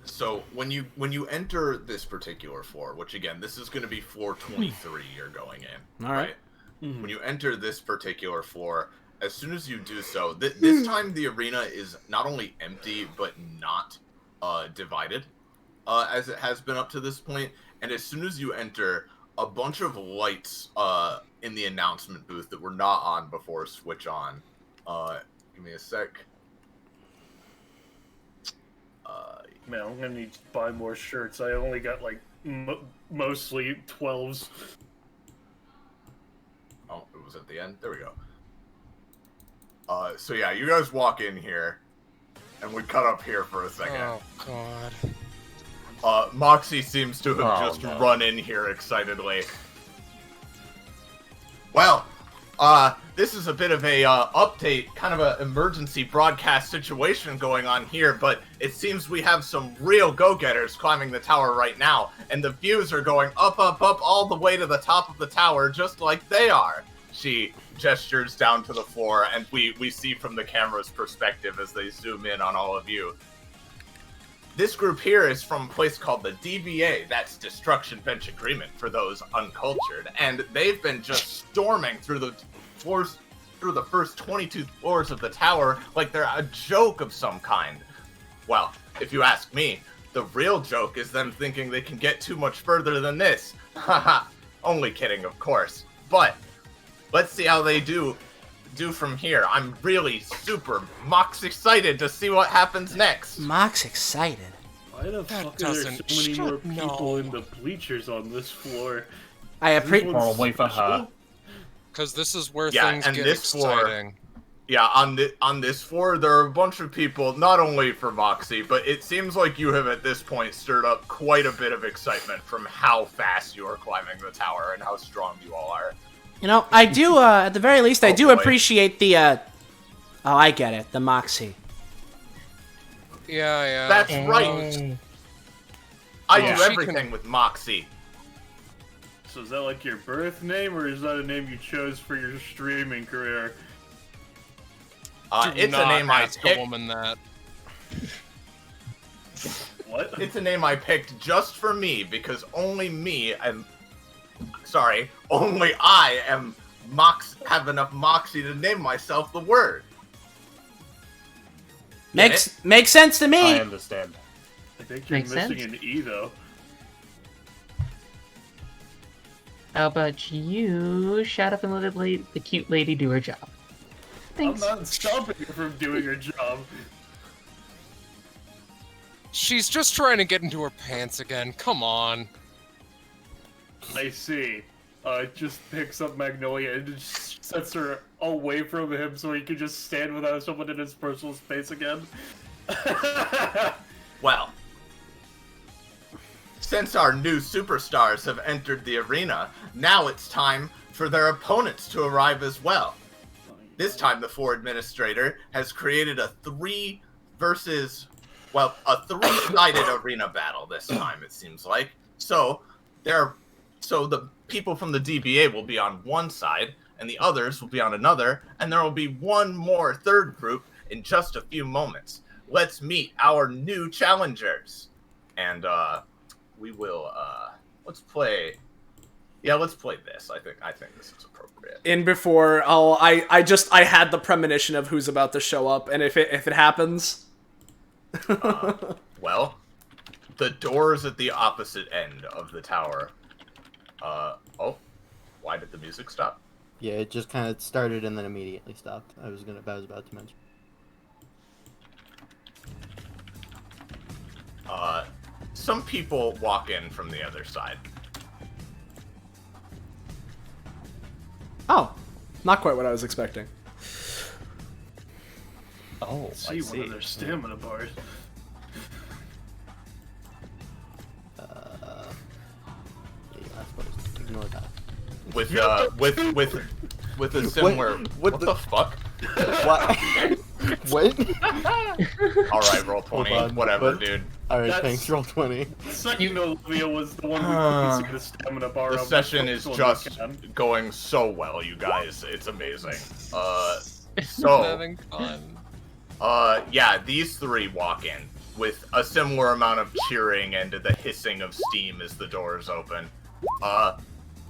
So when you enter this particular floor, which again, this is going to be floor 23 you're going in. All right. When you enter this particular floor, as soon as you do so, this time the arena is not only empty but not divided, as it has been up to this point. And as soon as you enter, a bunch of lights in the announcement booth that were not on before switch on. Give me a sec. Man, I'm gonna need to buy more shirts. I only got like mostly 12s. Oh, it was at the end. There we go. So yeah, you guys walk in here, and we cut up here for a second. Oh, God. Moxie seems to have Oh, just no. run in here excitedly. Well, this is a bit of a update, kind of an emergency broadcast situation going on here, but it seems we have some real go-getters climbing the tower right now, and the views are going up, up, up, all the way to the top of the tower, just like they are. She gestures down to the floor, and we see from the camera's perspective as they zoom in on all of you. This group here is from a place called the DBA, that's Destruction Bench Agreement for those uncultured, and they've been just storming through the floors, through the first 22 floors of the tower like they're a joke of some kind. Well, if you ask me, the real joke is them thinking they can get too much further than this. Haha, only kidding, of course. But let's see how they do from here. I'm really super mox excited to see what happens next. Mock's excited. Why the That fuck are there so doesn't- many more shut- people no. in the bleachers on this floor? I appreciate. This one's Probably for her. special? Because this is where Yeah, things and get this floor- exciting. Yeah, on this floor, there are a bunch of people, not only for Moxie, but it seems like you have at this point stirred up quite a bit of excitement from how fast you are climbing the tower and how strong you all are. You know, I do, at the very least, I Oh, do boy. appreciate the, oh, I get it, the Moxie. Yeah. That's right. Hey. I Yeah. do She everything can- with Moxie. So is that like your birth name, or is that a name you chose for your streaming career? Do It's not a name I ask a picked. woman that. What? It's a name I picked just for me because only I am have enough moxie to name myself the word. Get Makes sense to I me. understand. I think you're Makes missing sense. an E though. How about you shut up and let the cute lady do her job? Thanks. I'm not stopping you from doing your job. She's just trying to get into her pants again. Come on. I see. It just picks up Magnolia and just sets her away from him so he can just stand without someone in his personal space again. Well, since our new superstars have entered the arena, now it's time for their opponents to arrive as well. This time the floor administrator has created a three-sided arena battle this time, it seems like. So the people from the DBA will be on one side, and the others will be on another, and there will be one more third group in just a few moments. Let's meet our new challengers. And we will let's play this. I think this is appropriate. In before, I had the premonition of who's about to show up, and if it happens, Well, the doors at the opposite end of the tower. Why did the music stop? Yeah, it just kind of started and then immediately stopped. I was about to mention. Some people walk in from the other side. oh, not quite what I was expecting. Oh, I See one see. of their stamina bars. Yeah, I suppose. Ignore that. With a similar. What the fuck? What? What? All right, roll 20. Hold on, Whatever, what? dude. Alright, That's- thanks, roll 20. Second Olivia was the one who couldn't see the stamina bar. The of session first is one just we can. going so well, you guys. It's amazing. I'm So, having fun. yeah, these three walk in with a similar amount of cheering and the hissing of steam as the doors open.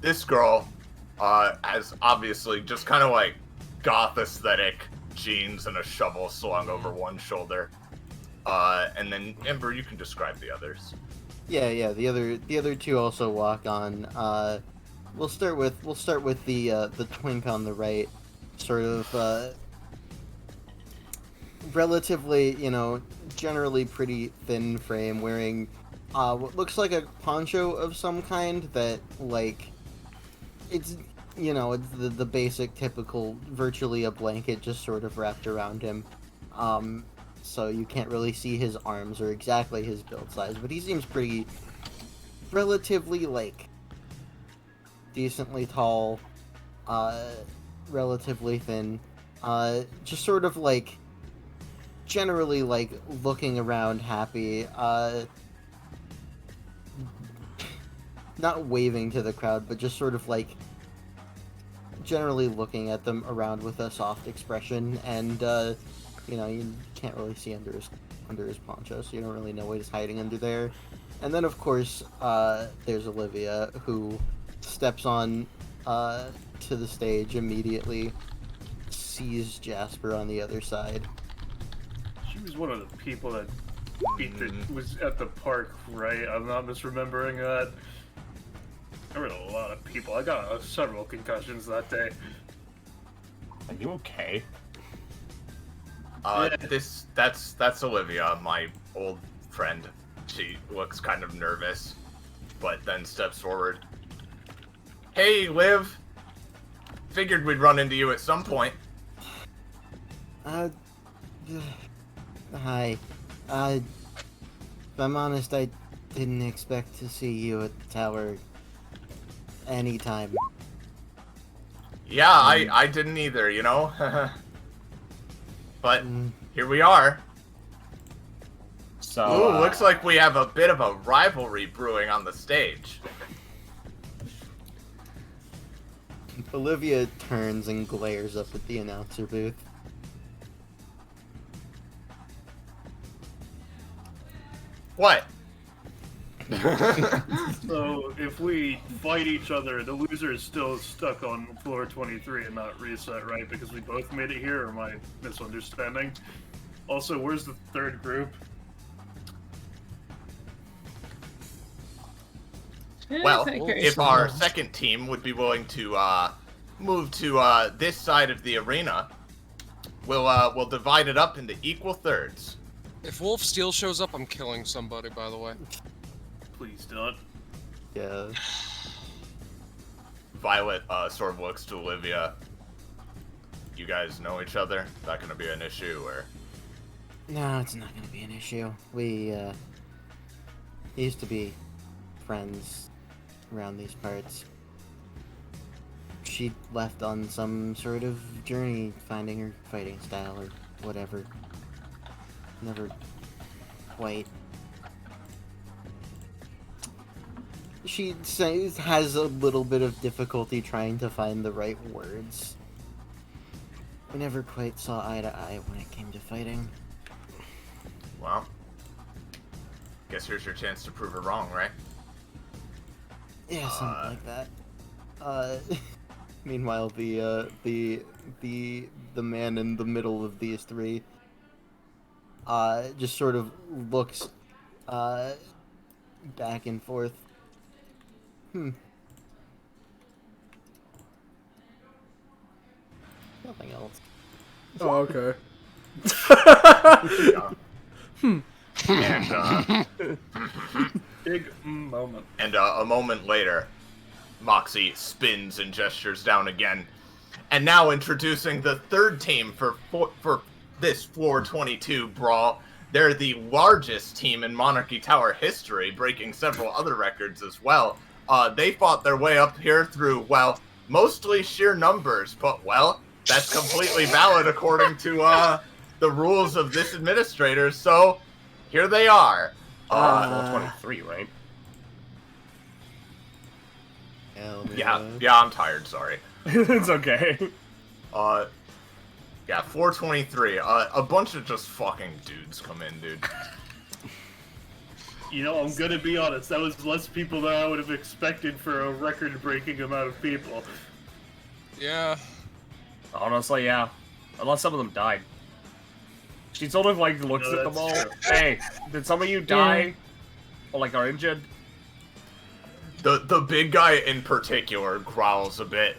This girl, has obviously just kind of like goth aesthetic jeans and a shovel slung over one shoulder. And then Ember, you can describe the others. Yeah, the other two also walk on. We'll start with the twink on the right, sort of relatively, generally pretty thin frame, wearing what looks like a poncho of some kind that, like, it's it's the basic typical, virtually a blanket just sort of wrapped around him. So you can't really see his arms or exactly his build size, but he seems pretty relatively, like, decently tall, relatively thin, just sort of, like, generally, like, looking around happy, not waving to the crowd, but just sort of, like, generally looking at them around with a soft expression, and, you can't really see under his poncho, so you don't really know what he's hiding under there. And then, of course, there's Olivia, who steps on to the stage immediately, sees Jasper on the other side. She was one of the people that was at the park, right? I'm not misremembering that. There were a lot of people. I got several concussions that day. Are you okay? That's Olivia, my old friend. She looks kind of nervous, but then steps forward. Hey, Liv! figured we'd run into you at some point. Hi. If I'm honest, I didn't expect to see you at the tower anytime. Yeah, I didn't either, you know? But here we are. So, Ooh, looks like we have a bit of a rivalry brewing on the stage. Olivia turns and glares up at the announcer booth. What? So, if we fight each other, the loser is still stuck on floor 23 and not reset, right? Because we both made it here, or am I misunderstanding? Also, where's the third group? Well, if our second team would be willing to move to this side of the arena, we'll divide it up into equal thirds. If Wolf Steel shows up, I'm killing somebody, by the way. Please don't. Yeah. Violet sort of looks to Olivia. You guys know each other? Is that gonna be an issue, or? No, it's not gonna be an issue. We used to be friends around these parts. She left on some sort of journey finding her fighting style or whatever. Never quite. She says has a little bit of difficulty trying to find the right words. We never quite saw eye to eye when it came to fighting. Well, guess here's your chance to prove her wrong, right? Yeah, something like that. Meanwhile, the man in the middle of these three, just sort of looks, back and forth. Nothing else. Oh, okay. And Big moment. And a moment later, Moxie spins and gestures down again. And now introducing the third team for this Floor 22 brawl. They're the largest team in Monarchy Tower history, breaking several other records as well. They fought their way up here through, well, mostly sheer numbers, but, well, that's completely valid according to the rules of this administrator, so here they are. 23, right? Yeah, I'm tired, sorry. It's okay. Yeah, 423. A bunch of just fucking dudes come in, dude. You know, I'm gonna be honest, that was less people than I would have expected for a record-breaking amount of people. Yeah. Honestly, yeah. Unless some of them died. She sort of, like, looks No, at them all. that's true. Hey, did some of you die? Or, like, are injured? The big guy in particular growls a bit.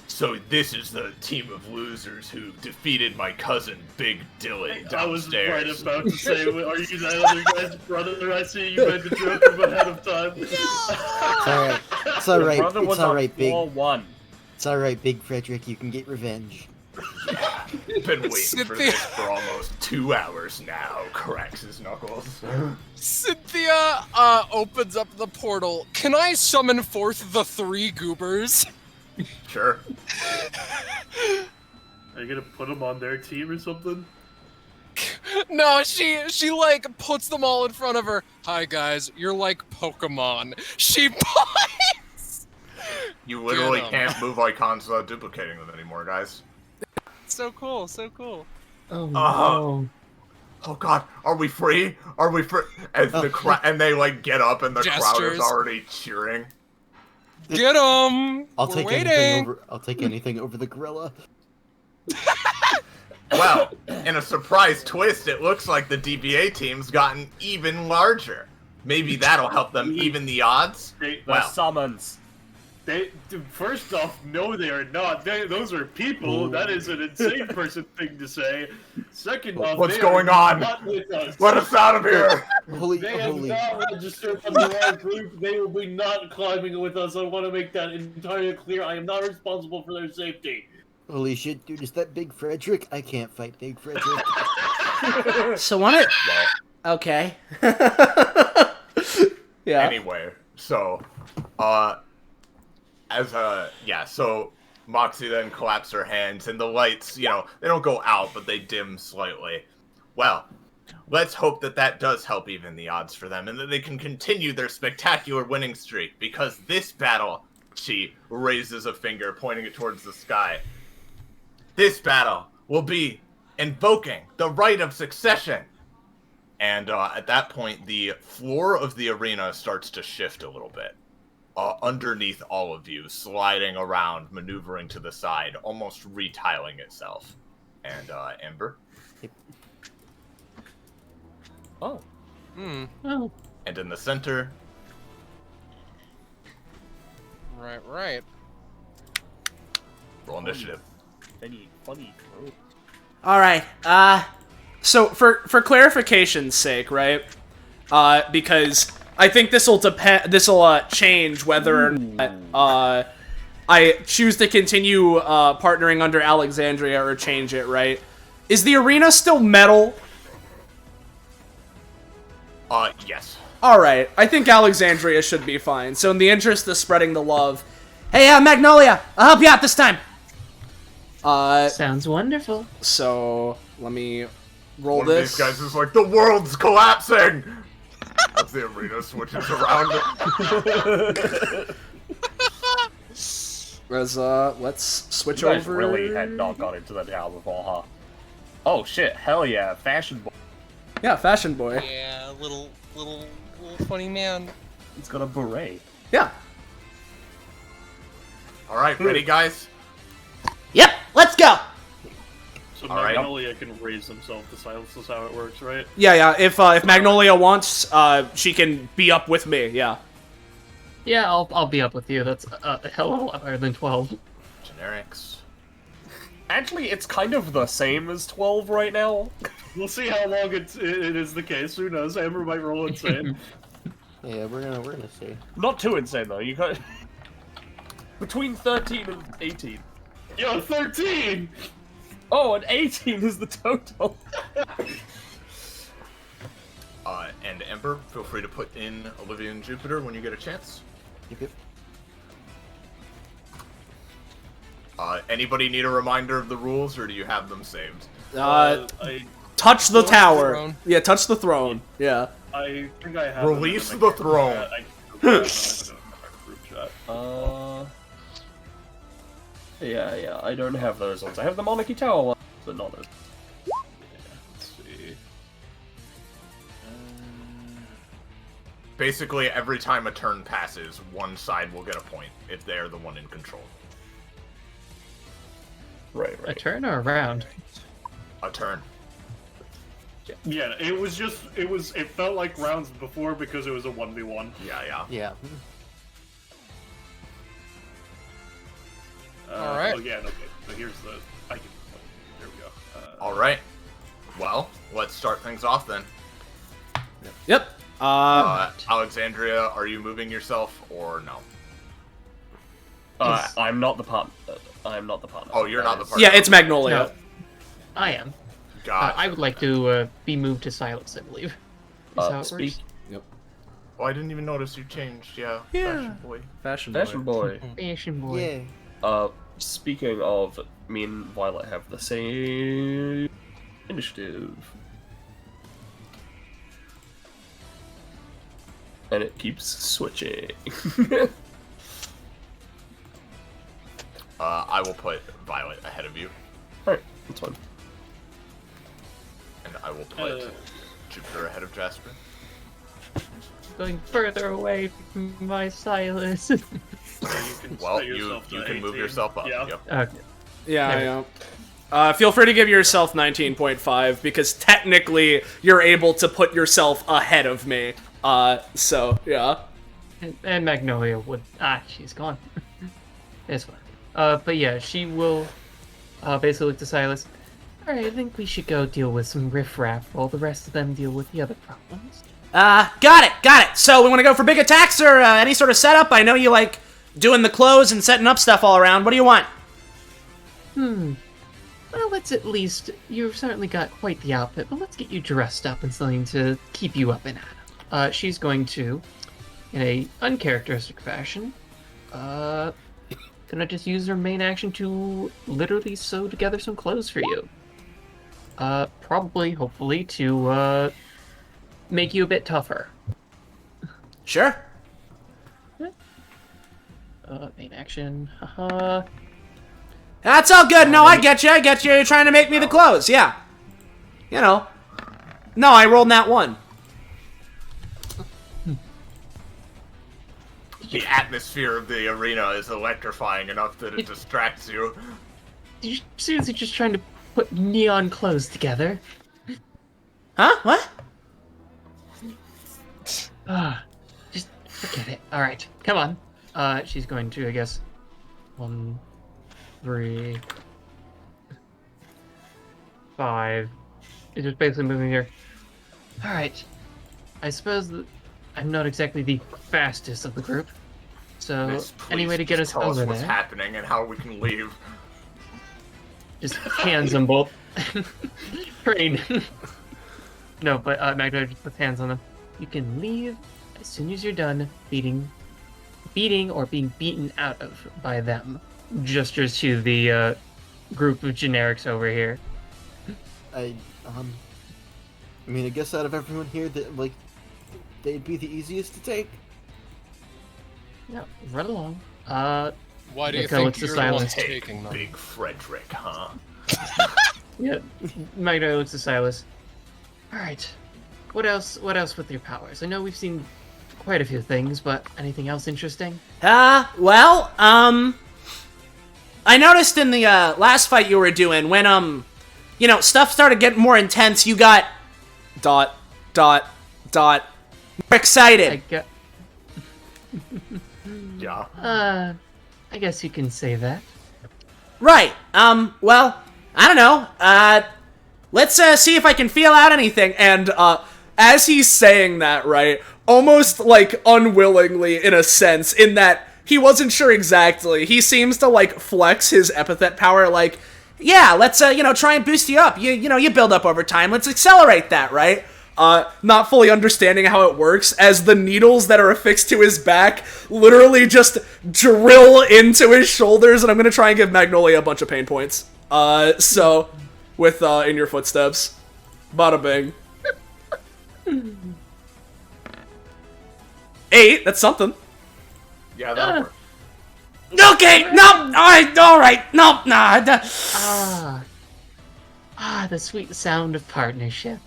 So this is the team of losers who defeated my cousin Big Dylan downstairs. I was right about to say, are you that other guy's brother? I see you made the joke ahead of time. It's alright. Your brother was on floor Big. 1. It's alright, Big Frederick. You can get revenge. Been waiting for this for almost 2 hours now, cracks his knuckles. Cynthia opens up the portal. Can I summon forth the 3 goobers? Sure. Are you gonna put them on their team or something? No, she like puts them all in front of her. Hi guys, you're like Pokemon. She bites. You literally can't move icons without duplicating them anymore, guys. So cool, so cool. Oh no. Oh god, are we free? Are we free? As and they like get up and the crowd is already cheering. Get him! I'll We're take waiting. anything over the gorilla. Well, in a surprise twist, it looks like the DBA team's gotten even larger. Maybe that'll help them even the odds. The summons. First off, no, they are not. Those are people. That is an insane person thing to say. Second off, what's they going are on? not with us. Let us out of here! They have not registered under our group. They will be not climbing with us. I want to make that entirely clear. I am not responsible for their safety. Holy shit, dude, is that Big Frederick? I can't fight Big Frederick. So one it. Okay. Yeah. Anyway, so, so Moxie then claps her hands, and the lights, they don't go out, but they dim slightly. Well, let's hope that does help even the odds for them, and that they can continue their spectacular winning streak, because this battle, she raises a finger, pointing it towards the sky. This battle will be invoking the right of succession. And at that point, the floor of the arena starts to shift a little bit. Underneath all of you, sliding around, maneuvering to the side, almost retiling itself. And, Ember? Oh. And in the center... Right. Roll initiative. Funny. All right. So for clarification's sake, right? Because I think this'll change whether or not I choose to continue partnering under Alexandria or change it, right? Is the arena still metal? Yes. All right. I think Alexandria should be fine. So in the interest of spreading the love, hey, Magnolia, I'll help you out this time. Sounds wonderful. So let me roll One this. of these guys is like, the world's collapsing! As the arena switches around. Let's switch You guys over. really had not gone into the tower before, huh? Oh shit, hell yeah, fashion boy. Yeah, fashion boy. Yeah, little funny man. He's got a beret. Yeah. Alright, ready, guys? Yep, let's go. So All right. Magnolia can raise himself to silence. That's how it works, right? Yeah. If Magnolia wants, she can be up with me. Yeah. Yeah, I'll be up with you. That's a hell of a lot better than 12. Generics. Actually, it's kind of the same as 12 right now. We'll see how long it is the case. Who knows? Amber might roll insane. Yeah, we're gonna see. Not too insane though. You got between 13 and 18. Yo, 13! Oh, and 18 is the total. And Ember, feel free to put in Olivia and Jupiter when you get a chance. Yep. Anybody need a reminder of the rules, or do you have them saved? Touch the tower. throne. Yeah, touch the throne. Yeah. I think I have. Release them in the my- throne. I don't have them in my group chat. Yeah, I don't have those ones. I have the Monarchy Tower ones, but not those. Let's see. Basically, every time a turn passes, one side will get a point if they're the one in control. Right. A turn or a round? A turn. Yeah, it felt like rounds before because it was a 1v1. Yeah. Yeah. Alright. Oh yeah, okay. So here's the. There we go. Alright. Well, let's start things off then. Yep. Alexandria, are you moving yourself or no? I'm not the partner. I'm not the partner. Oh, you're not the partner. Yeah, it's Magnolia. No, I am. God. I would like to be moved to silence, I believe. Is how it Speak. works. Oh, I didn't even notice you changed. Yeah. Yeah. Fashion boy. Fashion boy. Fashion boy. Fashion boy. Yeah. Speaking of, me and Violet have the same initiative. And it keeps switching. I will put Violet ahead of you, Alright, that's fine. and I will put Jupiter ahead of Jasper. Going further away from my Silas. Well, set you yourself to can move 18. yourself up. Yeah. Yep. Okay. Yeah. Feel free to give yourself 19.5 because technically you're able to put yourself ahead of me. So yeah. And Magnolia would. She's gone. It's fine. But yeah, she will basically look to Silas. Alright, I think we should go deal with some riffraff while the rest of them deal with the other problems. Got it. So we want to go for big attacks or any sort of setup? I know you like doing the clothes and setting up stuff all around. What do you want? Well, let's at least... You've certainly got quite the outfit, but let's get you dressed up in something to keep you up and at 'em. She's going to, in a uncharacteristic fashion, gonna just use her main action to literally sew together some clothes for you. Probably, hopefully, to, make you a bit tougher. Sure. Main action, haha. That's all good. No, I get you. You're trying to make me the clothes. Yeah. You know. No, I rolled that one. The atmosphere of the arena is electrifying enough that it distracts you. You're seriously just trying to put neon clothes together? Huh? What? Just forget it. Alright, come on. She's going to, I guess, 1, 3, 5. It's just basically moving here. Alright. I suppose that I'm not exactly the fastest of the group. So, Miss, any way to get us tell over us what's there? happening and how we can leave. Just hands them both. Train. No, but Magda just puts hands on them. You can leave as soon as you're done beating or being beaten out of by them. Gestures to the group of generics over here. I mean, I guess out of everyone here, that like, they'd be the easiest to take. Yeah, right along. Why do you Nico think looks to you're the one Silas. taking them? Big Frederick, huh? Yeah, Magda looks to Silas. Alright. What else with your powers? I know we've seen quite a few things, but anything else interesting? Well, I noticed in the last fight you were doing when you know, stuff started getting more intense, you got more excited. Yeah. I guess you can say that. Right. Well, I don't know. Let's see if I can feel out anything. And as he's saying that, right, almost like unwillingly in a sense, in that he wasn't sure exactly, he seems to like flex his epithet power, like, yeah, let's you know, try and boost you up. You know, you build up over time. Let's accelerate that, right? not fully understanding how it works, as the needles that are affixed to his back literally just drill into his shoulders, and I'm gonna try and give Magnolia a bunch of pain points. So, with, In Your Footsteps. Bada bing. 8, that's something. Yeah, that'll work. Okay, no, alright, no, nah. The sweet sound of partnership.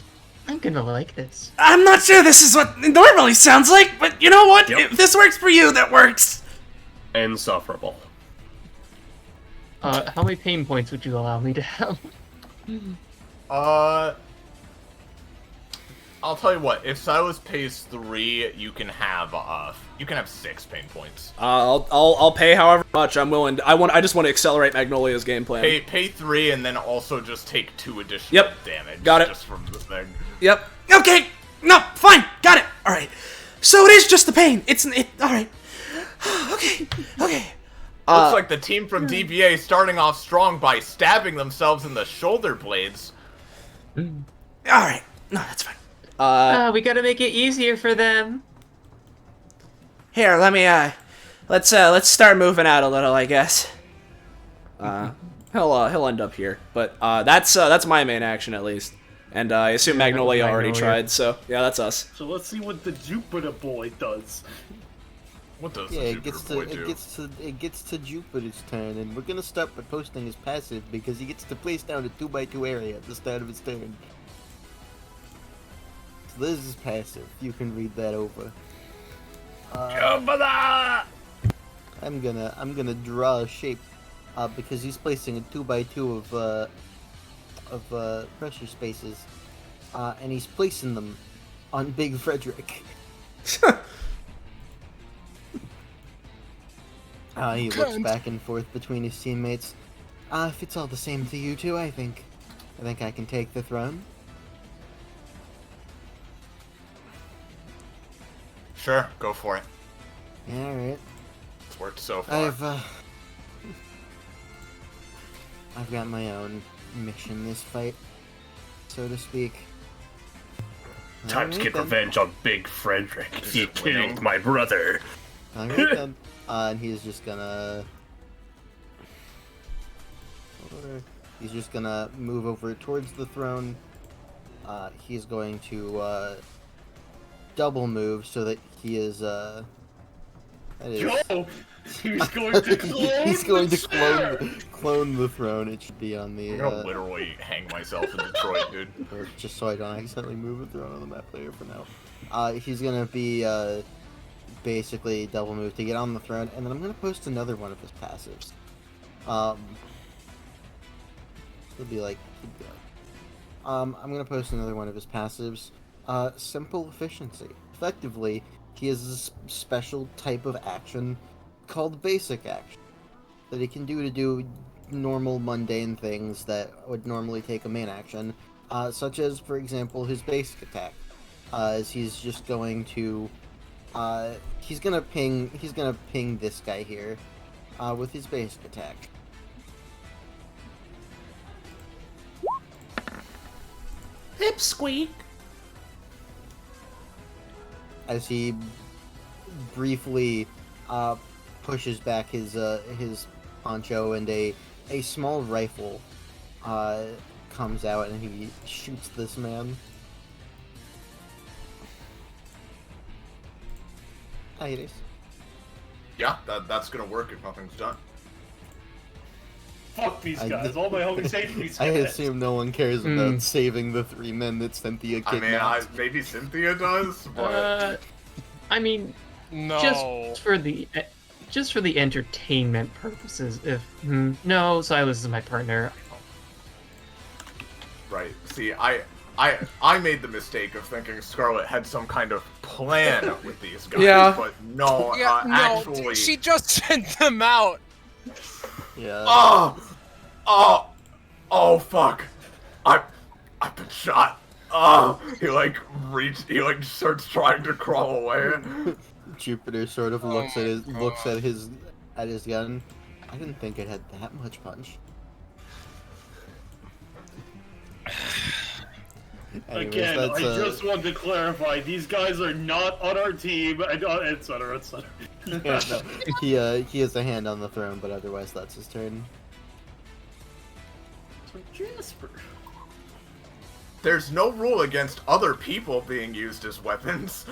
I'm gonna like this. I'm not sure this is what it normally sounds like, but you know what? Yep. If this works for you, that works. Insufferable. How many pain points would you allow me to have? I'll tell you what. If Silas pays 3, you can have 6 pain points. I'll pay however much I'm willing. I just want to accelerate Magnolia's game plan. Pay 3 and then also just take 2 additional damage. Got it. Just from the thing. Yep. Okay, no, fine, got it. All right, so it is just the pain. All right. Okay. Looks like the team from DBA starting off strong by stabbing themselves in the shoulder blades. All right, no, that's fine. We gotta make it easier for them. Here, let me let's start moving out a little, I guess. He'll end up here, but that's my main action at least, and I assume Magnolia already tried, so yeah, that's us. So let's see what the Jupiter boy does. What does Yeah, the it gets Jupiter to boy do? it gets to Jupiter's turn, and we're gonna start by posting his passive because he gets to place down a 2x2 area at the start of his turn. So this is passive. You can read that over. I'm gonna draw a shape, because he's placing a 2x2 of pressure spaces, and he's placing them on Big Frederick. He looks back and forth between his teammates. If it's all the same to you two, I think. I think I can take the throne. Sure, go for it. Alright. It's worked so far. I've got my own mission this fight, so to speak. Time to Alright get then. revenge on Big Frederick. He it killed winning? my brother. Alright then. And he's just gonna... He's just gonna move over towards the throne. He's going to double move so that he is that is, Yo! He's going to clone he's going the to chair! clone the throne. It should be on I'm the gonna literally hang myself in Detroit, dude. or just so I don't accidentally move a throne on the map later for now. He's gonna be basically double move to get on the throne, and then I'm gonna post another one of his passives. It'll be like, keep going. I'm gonna post another one of his passives. Simple efficiency. Effectively, he has this special type of action called basic action that he can do to do normal mundane things that would normally take a main action, such as, for example, his basic attack. As he's just going to, he's gonna ping this guy here, with his basic attack. Pipsqueak. As he briefly pushes back his poncho, and a small rifle comes out, and he shoots this man. Hi, Hades. Yeah, that's gonna work if nothing's done. Fuck these guys. All my homies hate these I guys. assume no one cares about saving the 3 men that Cynthia I kidnapped. mean, maybe Cynthia does, but I mean, No. just for the entertainment purposes. If no, Silas is my partner. right. See, I made the mistake of thinking Scarlet had some kind of plan with these guys, Yeah. but no, Yeah, no, actually, she just sent them out. Yeah. Oh, fuck! I've been shot. He starts trying to crawl away. Jupiter sort of Oh looks at my his gun. I didn't think it had that much punch. Anyways, Again, I that's, just want to clarify, these guys are not on our team, etc., etc. yeah, no, he has a hand on the throne, but otherwise that's his turn. Jasper. There's no rule against other people being used as weapons.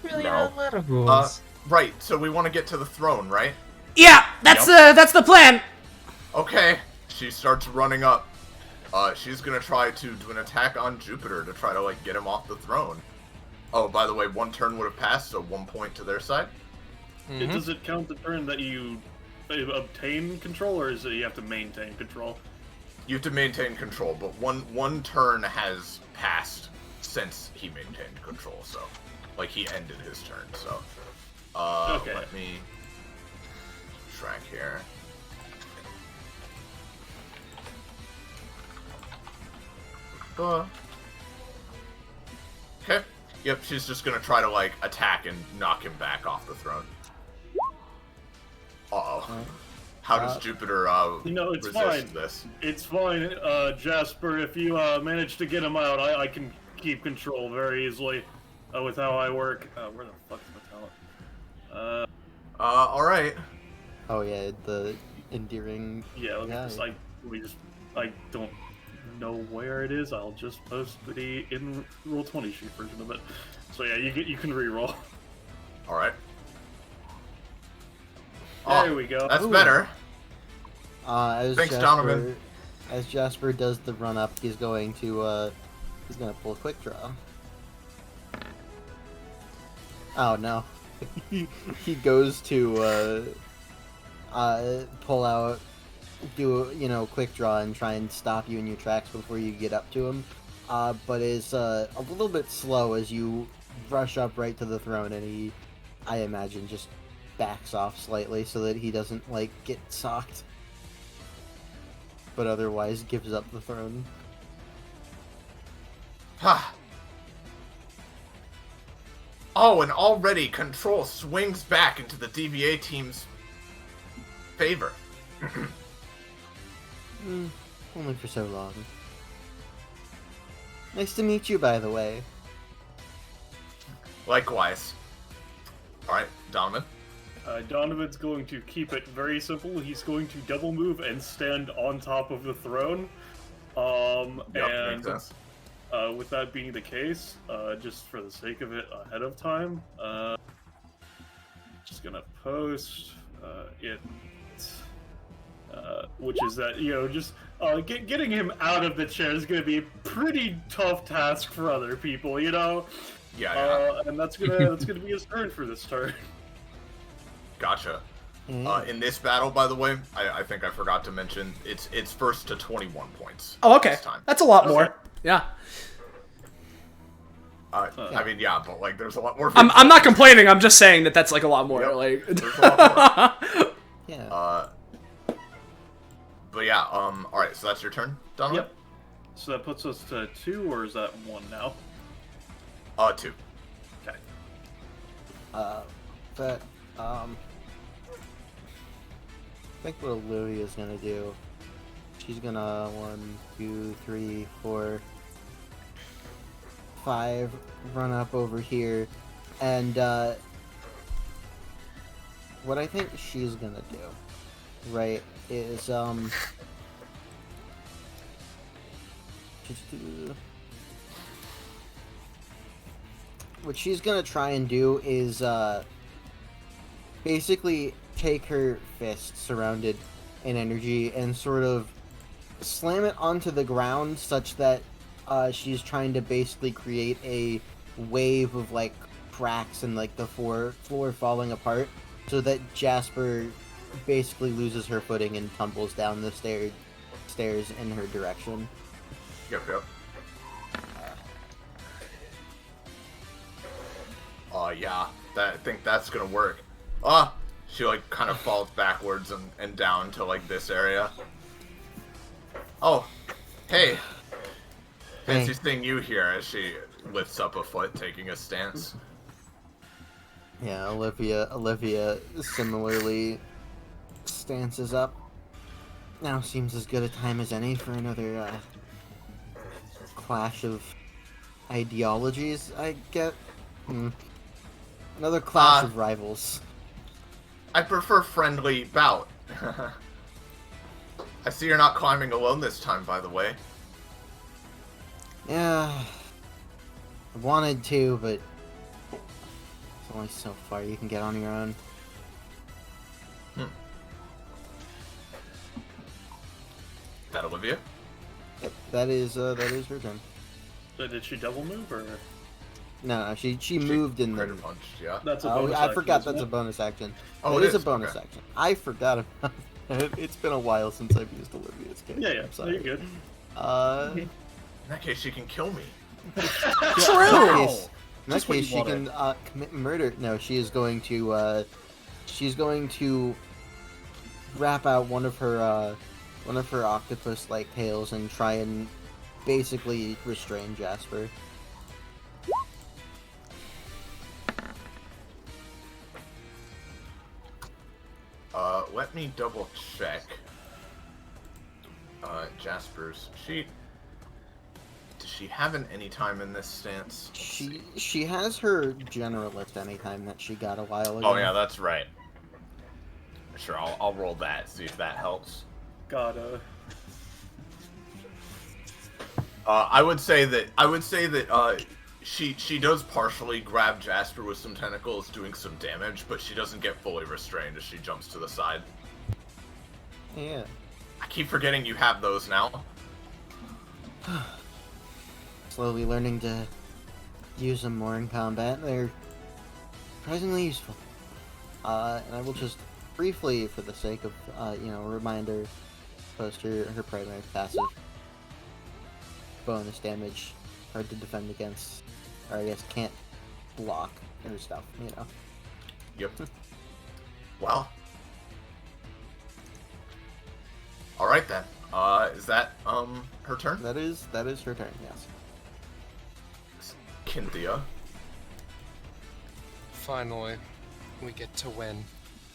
Really No. not a lot of rules. Right, so we want to get to the throne, right? Yeah, that's the plan. Okay, she starts running up. She's gonna try to do an attack on Jupiter to try to, like, get him off the throne. Oh, by the way, 1 turn would have passed, so 1 point to their side. Does it count the turn that you obtain control, or is it you have to maintain control? You have to maintain control, but one turn has passed since he maintained control, so, like, he ended his turn, so. Okay. Let me track here. Okay. Yep, she's just gonna try to, like, attack and knock him back off the throne. Uh-oh. How does Jupiter, No, it's resist fine. this? It's fine, Jasper. If you manage to get him out, I can keep control very easily with how I work. Where the fuck's my talent? Alright. Oh yeah, the endearing. Yeah, let me guy. I don't know where it is. I'll just post the in roll 20 sheet version of it. So yeah, you can re-roll. Alright. There we go. That's Ooh. better. As Thanks, Jasper, Donovan. As Jasper does the run up, he's going to pull a quick draw. Oh no. he goes to pull out, do quick draw and try and stop you in your tracks before you get up to him, but is a little bit slow as you rush up right to the throne, and he, I imagine, just backs off slightly so that he doesn't, like, get socked. but otherwise gives up the throne. Ha! Oh, and already control swings back into the DBA team's favor. Only for so long. Nice to meet you, by the way. Likewise. Alright, Donovan. Donovan's going to keep it very simple. He's going to double move and stand on top of the throne. Makes sense. With that being the case, just for the sake of it ahead of time, just gonna post it, which is that, just getting him out of the chair is gonna be a pretty tough task for other people, Yeah. and that's gonna be his turn for this turn. Gotcha. In this battle, by the way, I think I forgot to mention, it's first to 21 points. Oh, okay. This time. That's a lot more. Yeah. I mean, yeah, but like, there's a lot more. I'm not complaining. I'm just saying that that's like a lot more. Yep. Like. There's a lot more. Yeah. But yeah, alright, so that's your turn, Donovan? Yep. So that puts us to 2, or is that 1 now? 2. Okay. But, I think what Olivia's gonna do, she's gonna 1, 2, 3, 4, 5 run up over here, and what I think she's gonna do, right, is what she's gonna try and do is basically take her fist surrounded in energy and sort of slam it onto the ground such that she's trying to basically create a wave of like cracks and like the floor falling apart so that Jasper basically loses her footing and tumbles down the stairs in her direction. Yep. Yeah, I think that's gonna work. She like kind of falls backwards and down to like this area. Oh, hey. Fancy seeing you here as she lifts up a foot, taking a stance. Yeah, Olivia similarly stances up. Now seems as good a time as any for another clash of ideologies, I get. Another clash of rivals. I prefer friendly bout. I see you're not climbing alone this time, by the way. Yeah, I wanted to, but it's only so far you can get on your own. That Olivia? Yep, that is her turn. So did she double move, or? No, she moved in Crater the. punch, yeah. That's a bonus I action, forgot isn't that's a it? bonus action. Oh, it is a is? bonus Okay. action. I forgot about it. It's been a while since I've used Olivia's case. Yeah, I'm no, sorry. you're good. In that case, she can kill me. True. In that Just what case, you she can commit murder. No, she is going to. She's going to wrap out one of her octopus-like tails and try and basically restrain Jasper. Let me double check. Jasper's sheet. Does she have an anytime in this stance? She has her generalist anytime that she got a while ago. Oh yeah, that's right. Sure, I'll roll that, see if that helps. Gotta. I would say that she does partially grab Jasper with some tentacles, doing some damage, but she doesn't get fully restrained as she jumps to the side. Yeah. I keep forgetting you have those now. Slowly learning to use them more in combat. They're surprisingly useful. And I will just briefly, for the sake of, reminder, post her primary passive. Bonus damage, hard to defend against, or I guess can't block or stuff, Yep. Well. Alright then. Is that her turn? That is her turn. Yes. Cynthia. Finally, we get to win.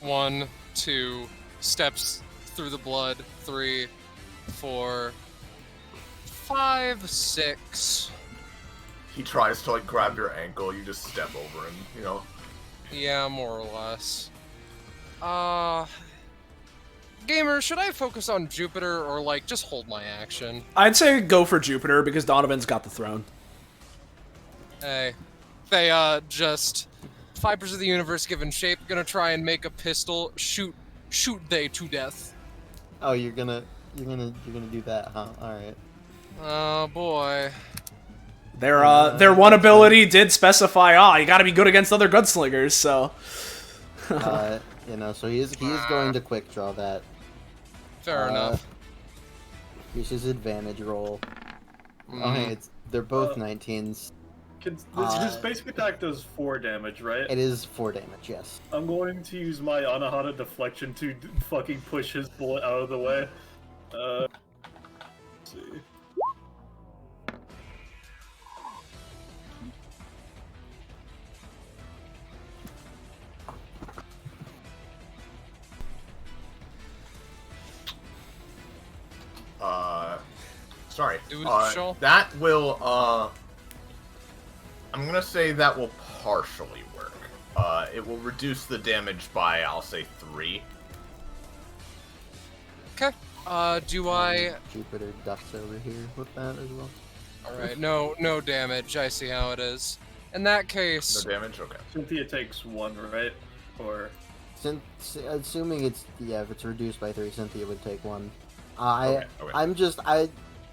1, 2, steps through the blood. 3, 4, 5, 6. He tries to like grab your ankle. You just step over him. You know. Yeah, more or less. Gamer, should I focus on Jupiter or like just hold my action? I'd say go for Jupiter because Donovan's got the throne. Hey, they just fibers of the universe given shape, gonna try and make a pistol, shoot they to death. Oh, you're gonna do that, huh? All right. Oh boy. Their one ability did specify, you gotta be good against other gunslingers, so. So he is going to quick draw that. Fair enough. Here's his advantage roll. Okay, they're both 19s. His basic attack does 4 damage, right? It is 4 damage, yes. I'm going to use my Anahata deflection to fucking push his bullet out of the way. Let's see. Sorry. Sure. That will, I'm gonna say that will partially work. It will reduce the damage by, I'll say, 3. Okay. Do I... Jupiter ducks over here with that as well. Alright, no damage. I see how it is. In that case... No damage? Okay. Cynthia takes 1, right? Or... Assuming if it's reduced by 3, Cynthia would take 1. Okay.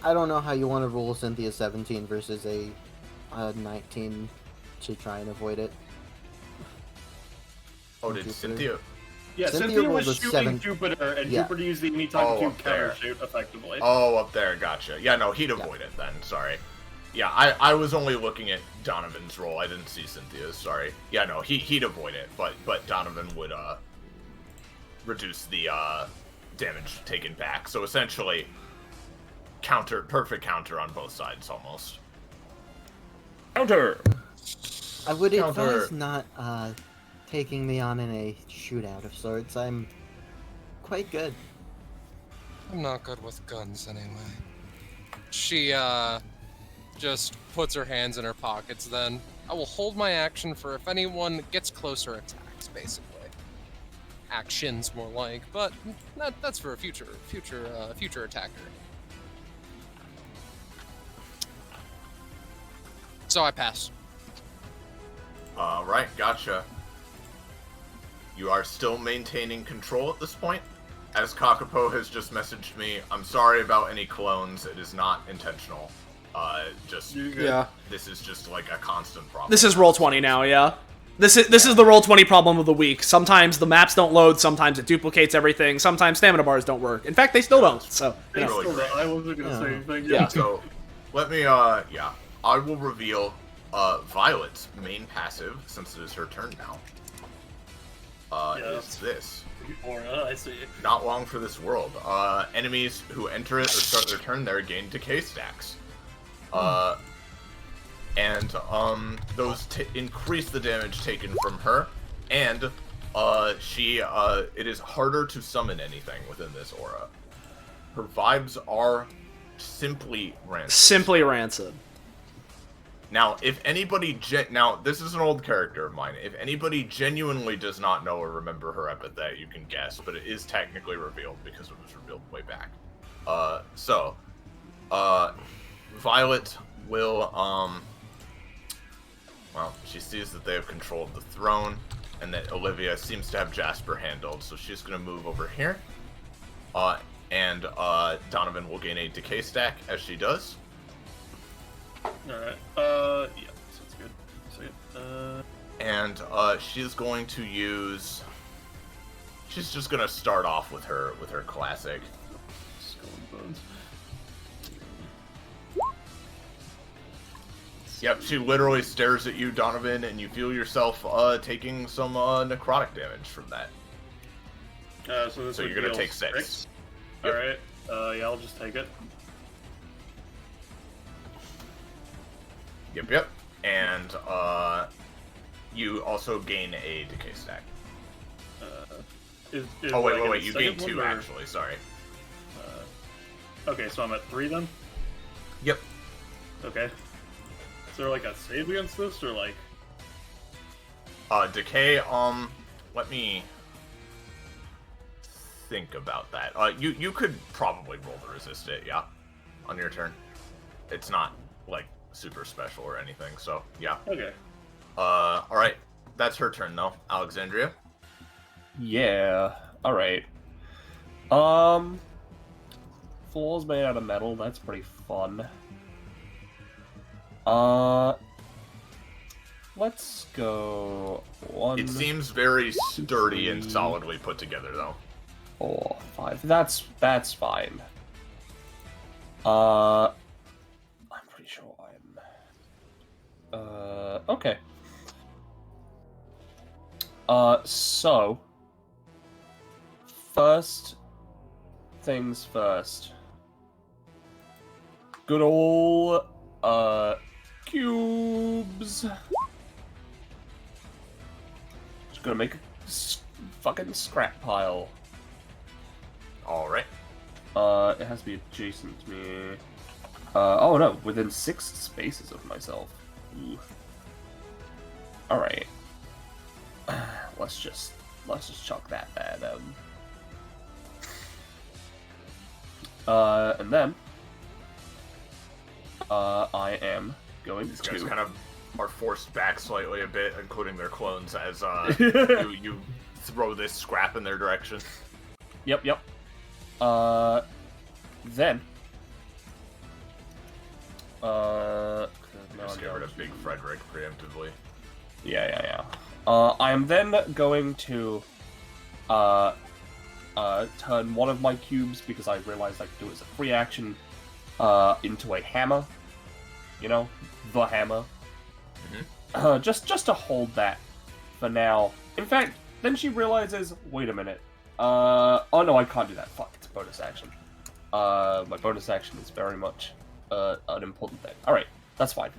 I don't know how you want to roll Cynthia 17 versus a 19 to try and avoid it. Oh, did Jupiter. Cynthia? Yeah, Cynthia Cynthia was rolled a shooting Jupiter, and Yeah. Jupiter used the anytime cube up there. counter shoot effectively. Oh, up there, gotcha. Yeah, no, he'd avoid it then, sorry. Yeah, I was only looking at Donovan's roll, I didn't see Cynthia's, sorry. Yeah, no, he'd avoid it, but Donovan would, reduce the, damage taken back. So essentially, perfect counter on both sides, almost. Counter! I would Counter. advise not taking me on in a shootout of sorts. I'm quite good. I'm not good with guns anyway. She, just puts her hands in her pockets then. I will hold my action for if anyone gets closer attacks, basically. Actions, more like, but that's for a future attacker. So I pass. Right, gotcha. You are still maintaining control at this point. As Kakapo has just messaged me, I'm sorry about any clones, it is not intentional. Yeah. This is just like a constant problem. This is Roll20 now, yeah. This is the Roll20 problem of the week. Sometimes the maps don't load, sometimes it duplicates everything, sometimes stamina bars don't work. In fact, they still don't, so, you know. Really great. I wasn't gonna say anything. Yeah. So, let me, I will reveal, Violet's main passive, since it is her turn now. Is this. Aura, I see. Not long for this world. Enemies who enter it or start their turn there gain decay stacks. And those increase the damage taken from her, and it is harder to summon anything within this aura. Her vibes are simply rancid. Simply rancid. Now, if anybody now this is an old character of mine. If anybody genuinely does not know or remember her epithet, you can guess, but it is technically revealed because it was revealed way back. Violet will well, she sees that they have control of the throne, and that Olivia seems to have Jasper handled, so she's gonna move over here. And Donovan will gain a decay stack as she does. Alright. Yeah, sounds good. And she's going to use. She's just gonna start off with her classic. Skull and Bones. Yep, she literally stares at you, Donovan, and you feel yourself taking some necrotic damage from that. So So you're gonna take 6. Yep. Alright. Yeah, I'll just take it. Yep. And you also gain a decay stack. Is Oh what I get wait, the you gain second 2 one, or- actually. Sorry. Okay, so I'm at 3 then. Yep. Okay. Is there like a save against this, or like? Decay. Let me think about that. You could probably roll to resist it. Yeah, on your turn. It's not like super special or anything. So yeah. Okay. All right. That's her turn though. Alexandria. Yeah. All right. Floor's made out of metal. That's pretty fun. Let's go 1. It seems very sturdy and solidly put together though. 4, 5. That's fine. I'm pretty sure I'm. Okay. So. First things first. Good ol' cubes. Just gonna make a fucking scrap pile. All right. It has to be adjacent to me. Oh no, within 6 spaces of myself. Ooh. All right. Let's just chuck that bad. And then I am going These to. guys kind of are forced back slightly a bit, including their clones, as you throw this scrap in their direction. Yep. Then. Just get rid of Big Frederick preemptively. Yeah. I am then going to turn one of my cubes, because I realized I could do it as a free action, into a hammer. You know, the hammer. Mm-hmm. Just to hold that for now. In fact, then she realizes, wait a minute. Oh no, I can't do that. Fuck, it's a bonus action. My bonus action is very much an important thing. All right, that's fine.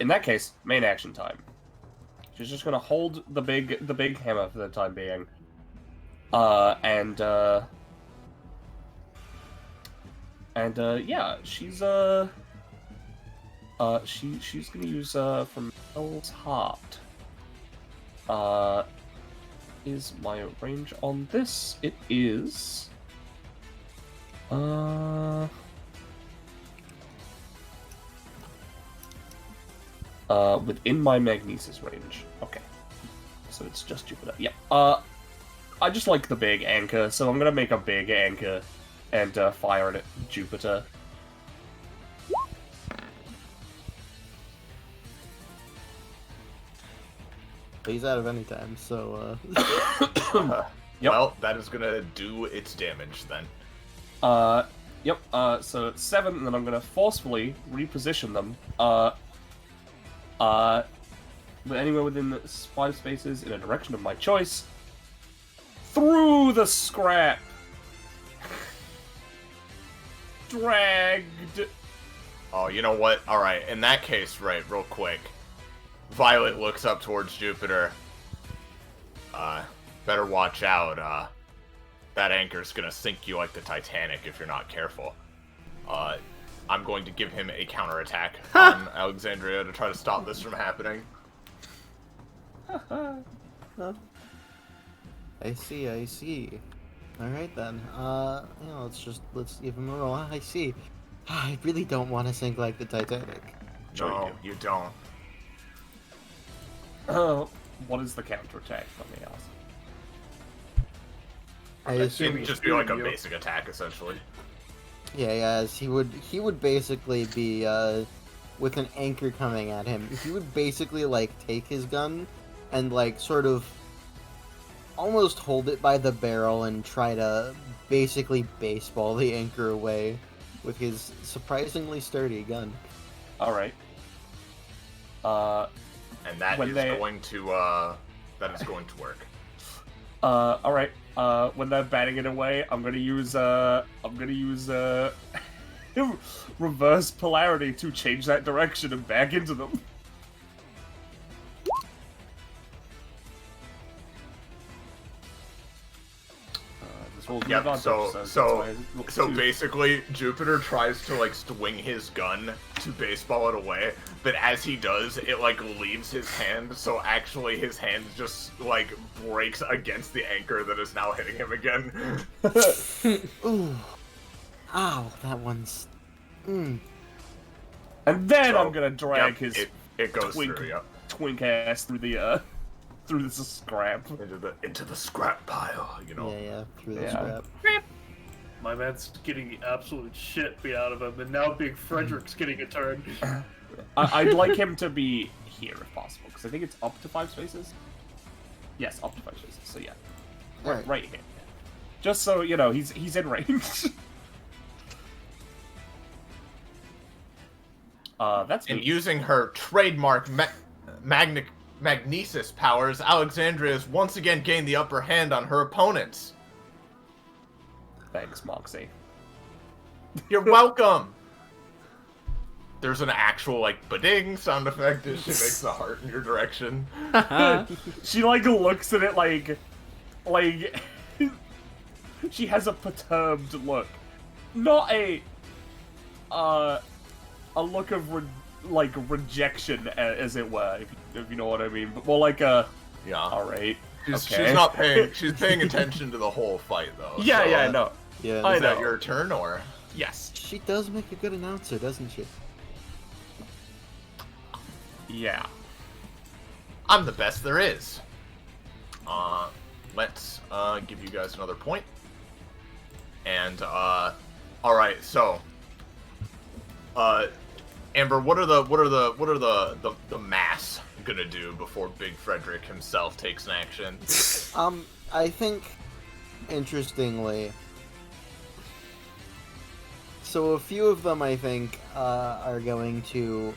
In that case, main action time. She's just gonna hold the big hammer for the time being. Yeah, she's gonna use from Mel's Heart. Is my range on this? It is. Within my magnesis range. Okay. So it's just Jupiter. Yeah. I just like the big anchor, so I'm gonna make a big anchor and fire it at Jupiter. He's out of any time, so Yep. Well, that is gonna do its damage then. Yep. So 7, and then I'm gonna forcefully reposition them. Anywhere within 5 spaces in a direction of my choice. Through the scrap. Dragged. Oh, you know what? All right. In that case, right, real quick. Violet looks up towards Jupiter. Better watch out. That anchor's gonna sink you like the Titanic if you're not careful. I'm going to give him a counterattack on Alexandria to try to stop this from happening. I see. Alright then. Let's give him a roll. I see. I really don't want to sink like the Titanic. No, you don't. What is the counterattack? Let me ask. I It assume would just be like a basic attack, essentially. Yeah, he would basically be with an anchor coming at him. He would basically like take his gun and like sort of almost hold it by the barrel and try to basically baseball the anchor away with his surprisingly sturdy gun. All right. And that is going to work. All right. when they're batting it away, I'm gonna use reverse polarity to change that direction and back into them. Yep, so basically, Jupiter tries to, like, swing his gun to baseball it away, but as he does, it, like, leaves his hand, so actually his hand just, like, breaks against the anchor that is now hitting him again. Ooh. Ow, that one's... And then So, I'm gonna drag yep, his it goes twink, through, yep. twink ass through the, through this scrap. Into the scrap pile, you know. Yeah, through the Yeah. scrap. My man's getting the absolute shit beat out of him, and now Big Frederick's getting a turn. I'd like him to be here if possible, because I think it's up to 5 spaces. Yes, up to 5 spaces. So yeah, Alright. right here. Just so you know, he's in range. That's And me. using her trademark magnesis powers, Alexandria has once again gained the upper hand on her opponents. Thanks, Moxie. You're welcome! There's an actual, like, ba-ding sound effect as she makes the heart in your direction. She like looks at it like she has a perturbed look, not a look of rejection, as it were, if you know what I mean, but more like a Yeah. all right. She's Okay. not paying. She's paying attention to the whole fight, though. Yeah, so, yeah, no. Yeah, I Is that know. your turn, or? Yes. she does make a good announcer, doesn't she? Yeah. I'm the best there is. Let's give you guys another point. And all right, so Amber, what are the mass gonna do before Big Frederick himself takes an action? I think, interestingly, so a few of them, I think, are going to,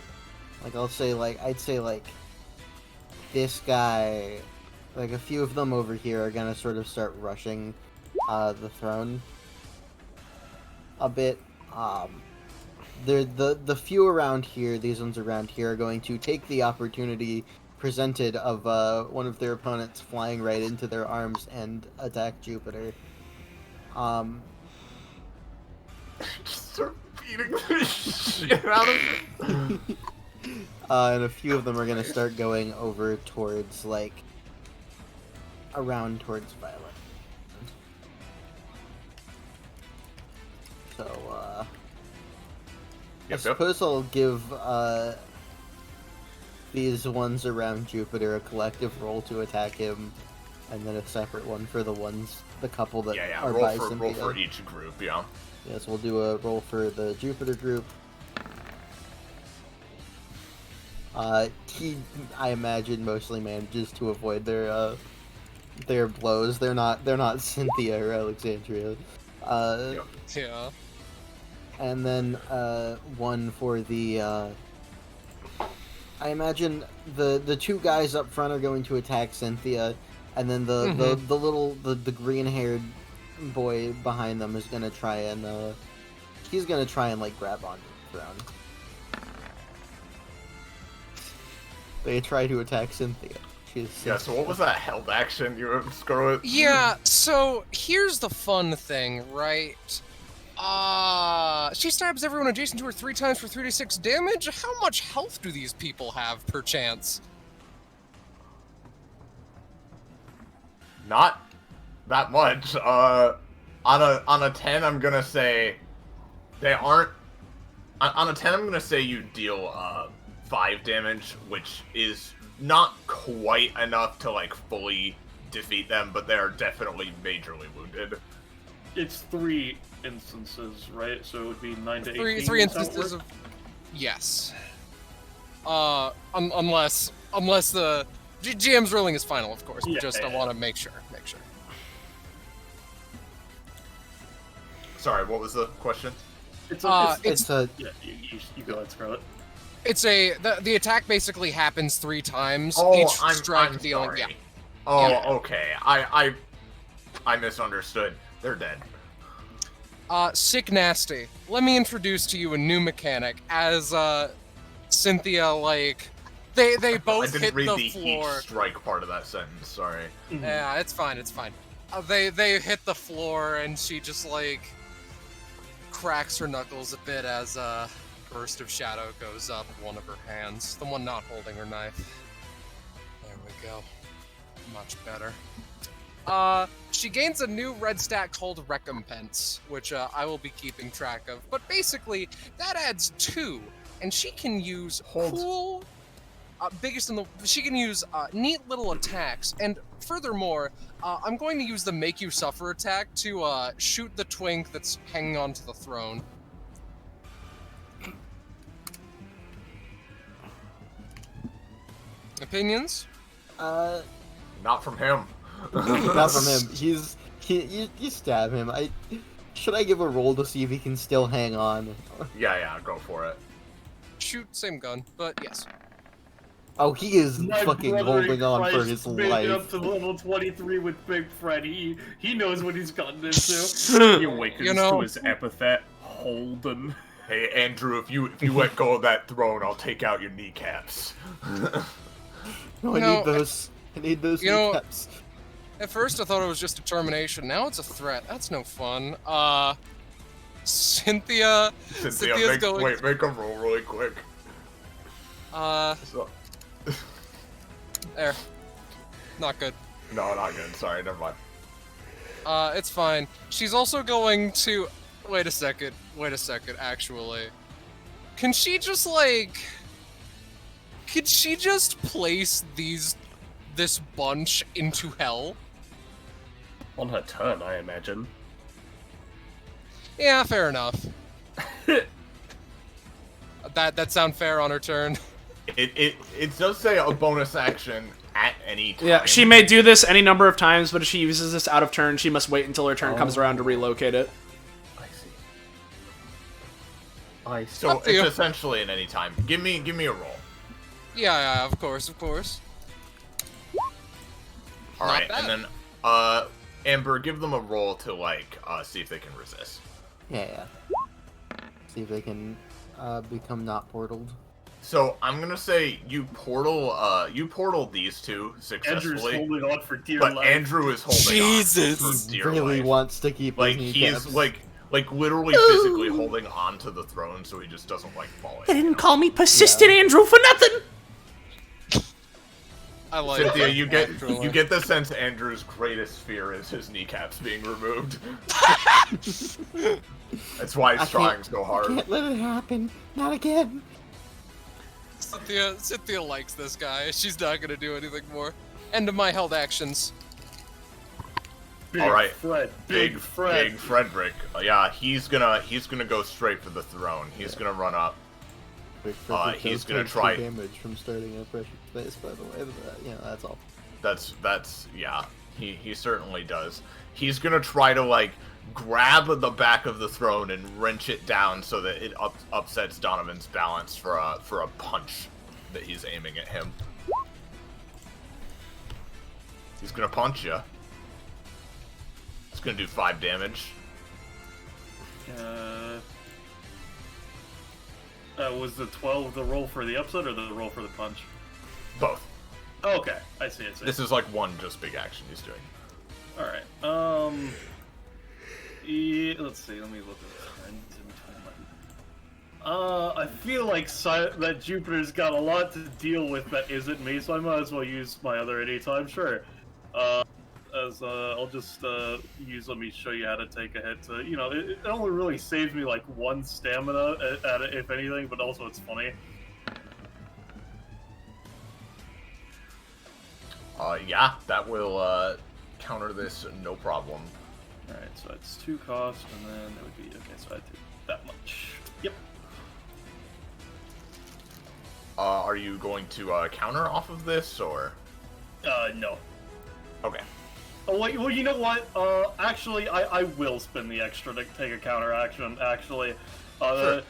like, I'd say, like, this guy, like, a few of them over here are gonna sort of start rushing, the throne a bit. The few around here, these ones around here, are going to take the opportunity presented of one of their opponents flying right into their arms and attack Jupiter. Start beating the shit out of him. And a few of them are going to start going over towards, like, around towards Violet. So, I suppose I'll give these ones around Jupiter a collective roll to attack him, and then a separate one for the couple that are roll by for Cynthia. each group, yeah. Yes, we'll do a roll for the Jupiter group. He, I imagine, mostly manages to avoid their blows. They're not Cynthia or Alexandria. Yeah. And then one for the I imagine the two guys up front are going to attack Cynthia, and then the green-haired boy behind them is gonna try and like grab onto the throne. They try to attack Cynthia. Yeah, so what was that held action you were screwing? Yeah, so here's the fun thing, right? She stabs everyone adjacent to her 3 times for 3d6 damage? How much health do these people have, perchance? Not that much. On a 10, I'm gonna say they aren't. On a 10, I'm gonna say you deal 5 damage, which is not quite enough to like fully defeat them, but they are definitely majorly wounded. It's 3 instances, right? So it would be 9 to 18. Three Does that instances work? of... Yes. Unless the... GM's ruling is final, of course, but Yeah, just I want to make sure. Sorry, what was the question? It's a yeah, you go ahead, Scarlet. It's the attack basically happens 3 times. Oh, each I'm strike sorry. dealing. Yeah. Oh, Yeah. okay. I misunderstood. They're dead. Sick Nasty. Let me introduce to you a new mechanic. As Cynthia, like, they both I hit didn't read the the floor. each strike part of that sentence. Sorry. Yeah, it's fine. It's fine. They hit the floor, and she just like cracks her knuckles a bit as a burst of shadow goes up one of her hands, the one not holding her knife. There we go. Much better. She gains a new red stat called Recompense, which I will be keeping track of. But basically, that adds 2, and she can use cool. She can use neat little attacks, and furthermore, I'm going to use the Make You Suffer attack to shoot the twink that's hanging onto the throne. Opinions? Not from him. Not from him. You stab him. Should I give a roll to see if he can still hang on? Yeah, go for it. Shoot, same gun, but yes. Oh, he is My fucking brother holding in on for Christ his made it up life. to level 23 with Big Fred. He knows what he's gotten into. He awakens You know- to his epithet, Holden. Hey, Andrew, if you let go of that throne, I'll take out your kneecaps. No, I No, need those. I need those you know- kneecaps. At first I thought it was just determination, now it's a threat. That's no fun. Cynthia's going... make a roll really quick. So, There. Not good. no, not good. Sorry, never mind. It's fine. She's also going to... Wait a second, actually. Can she just, like... Could she just place this bunch into hell? On her turn, I imagine. Yeah, fair enough. That sound fair on her turn? It does say a bonus action at any time. Yeah, she may do this any number of times, but if she uses this out of turn, she must wait until her turn comes around to relocate it. I see. So Up to it's you. essentially at any time. Give me a roll. Yeah, of course. All Not right, bad. and then Amber, give them a roll to like see if they can resist. Yeah. See if they can become not portaled. So I'm gonna say you portal these two Andrew's successfully, holding on for dear but life. Andrew is holding Jesus. on for He dear really life. wants to keep Like his he kneecaps. is like literally physically holding on to the throne, so he just doesn't like fall. They didn't call me persistent Andrew for nothing. I like Cynthia, it, you actually. get the sense Andrew's greatest fear is his kneecaps being removed. That's why he's trying so hard. Can't let it happen. Not again. Cynthia likes this guy. She's not gonna do anything more. End of my held actions. Big All right, Fred, Big Fred. Frederick. Yeah, he's gonna go straight for the throne. He's gonna run up. Big Frederick He's does gonna take try- 2 damage from starting a pressure space, by the way. But, that's all. That's yeah. He certainly does. He's gonna try to like grab the back of the throne and wrench it down so that it upsets Donovan's balance for a punch that he's aiming at him. He's gonna punch you. It's gonna do 5 damage. Was the 12 the roll for the upset or the roll for the punch? Both. Oh, okay, I see. This is like one just big action he's doing. All right. Let's see. Let me look at the trends in between. I feel like that Jupiter's got a lot to deal with that isn't me, so I might as well use my other anytime. Sure. I'll just use. Let me show you how to take a hit. To it only really saves me like 1 stamina at it, if anything, but also it's funny. Yeah, that will counter this no problem. Alright, so it's 2 cost, and then it would be, okay, so I do that much. Yep. Are you going to counter off of this, or? No. Okay. Oh, wait, well, you know what? Actually, I will spend the extra to take a counter action, actually. Sure.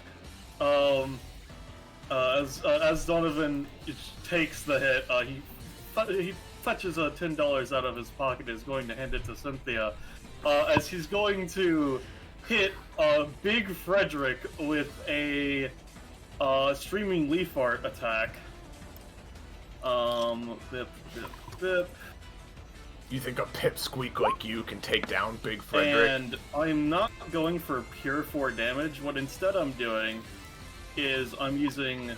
As Donovan takes the hit, he fetches $10 out of his pocket, is going to hand it to Cynthia, as he's going to hit Big Frederick with a Streaming Leaf Art attack. Bip. You think a pipsqueak like you can take down Big Frederick? And I'm not going for pure 4 damage. What instead I'm doing is I'm using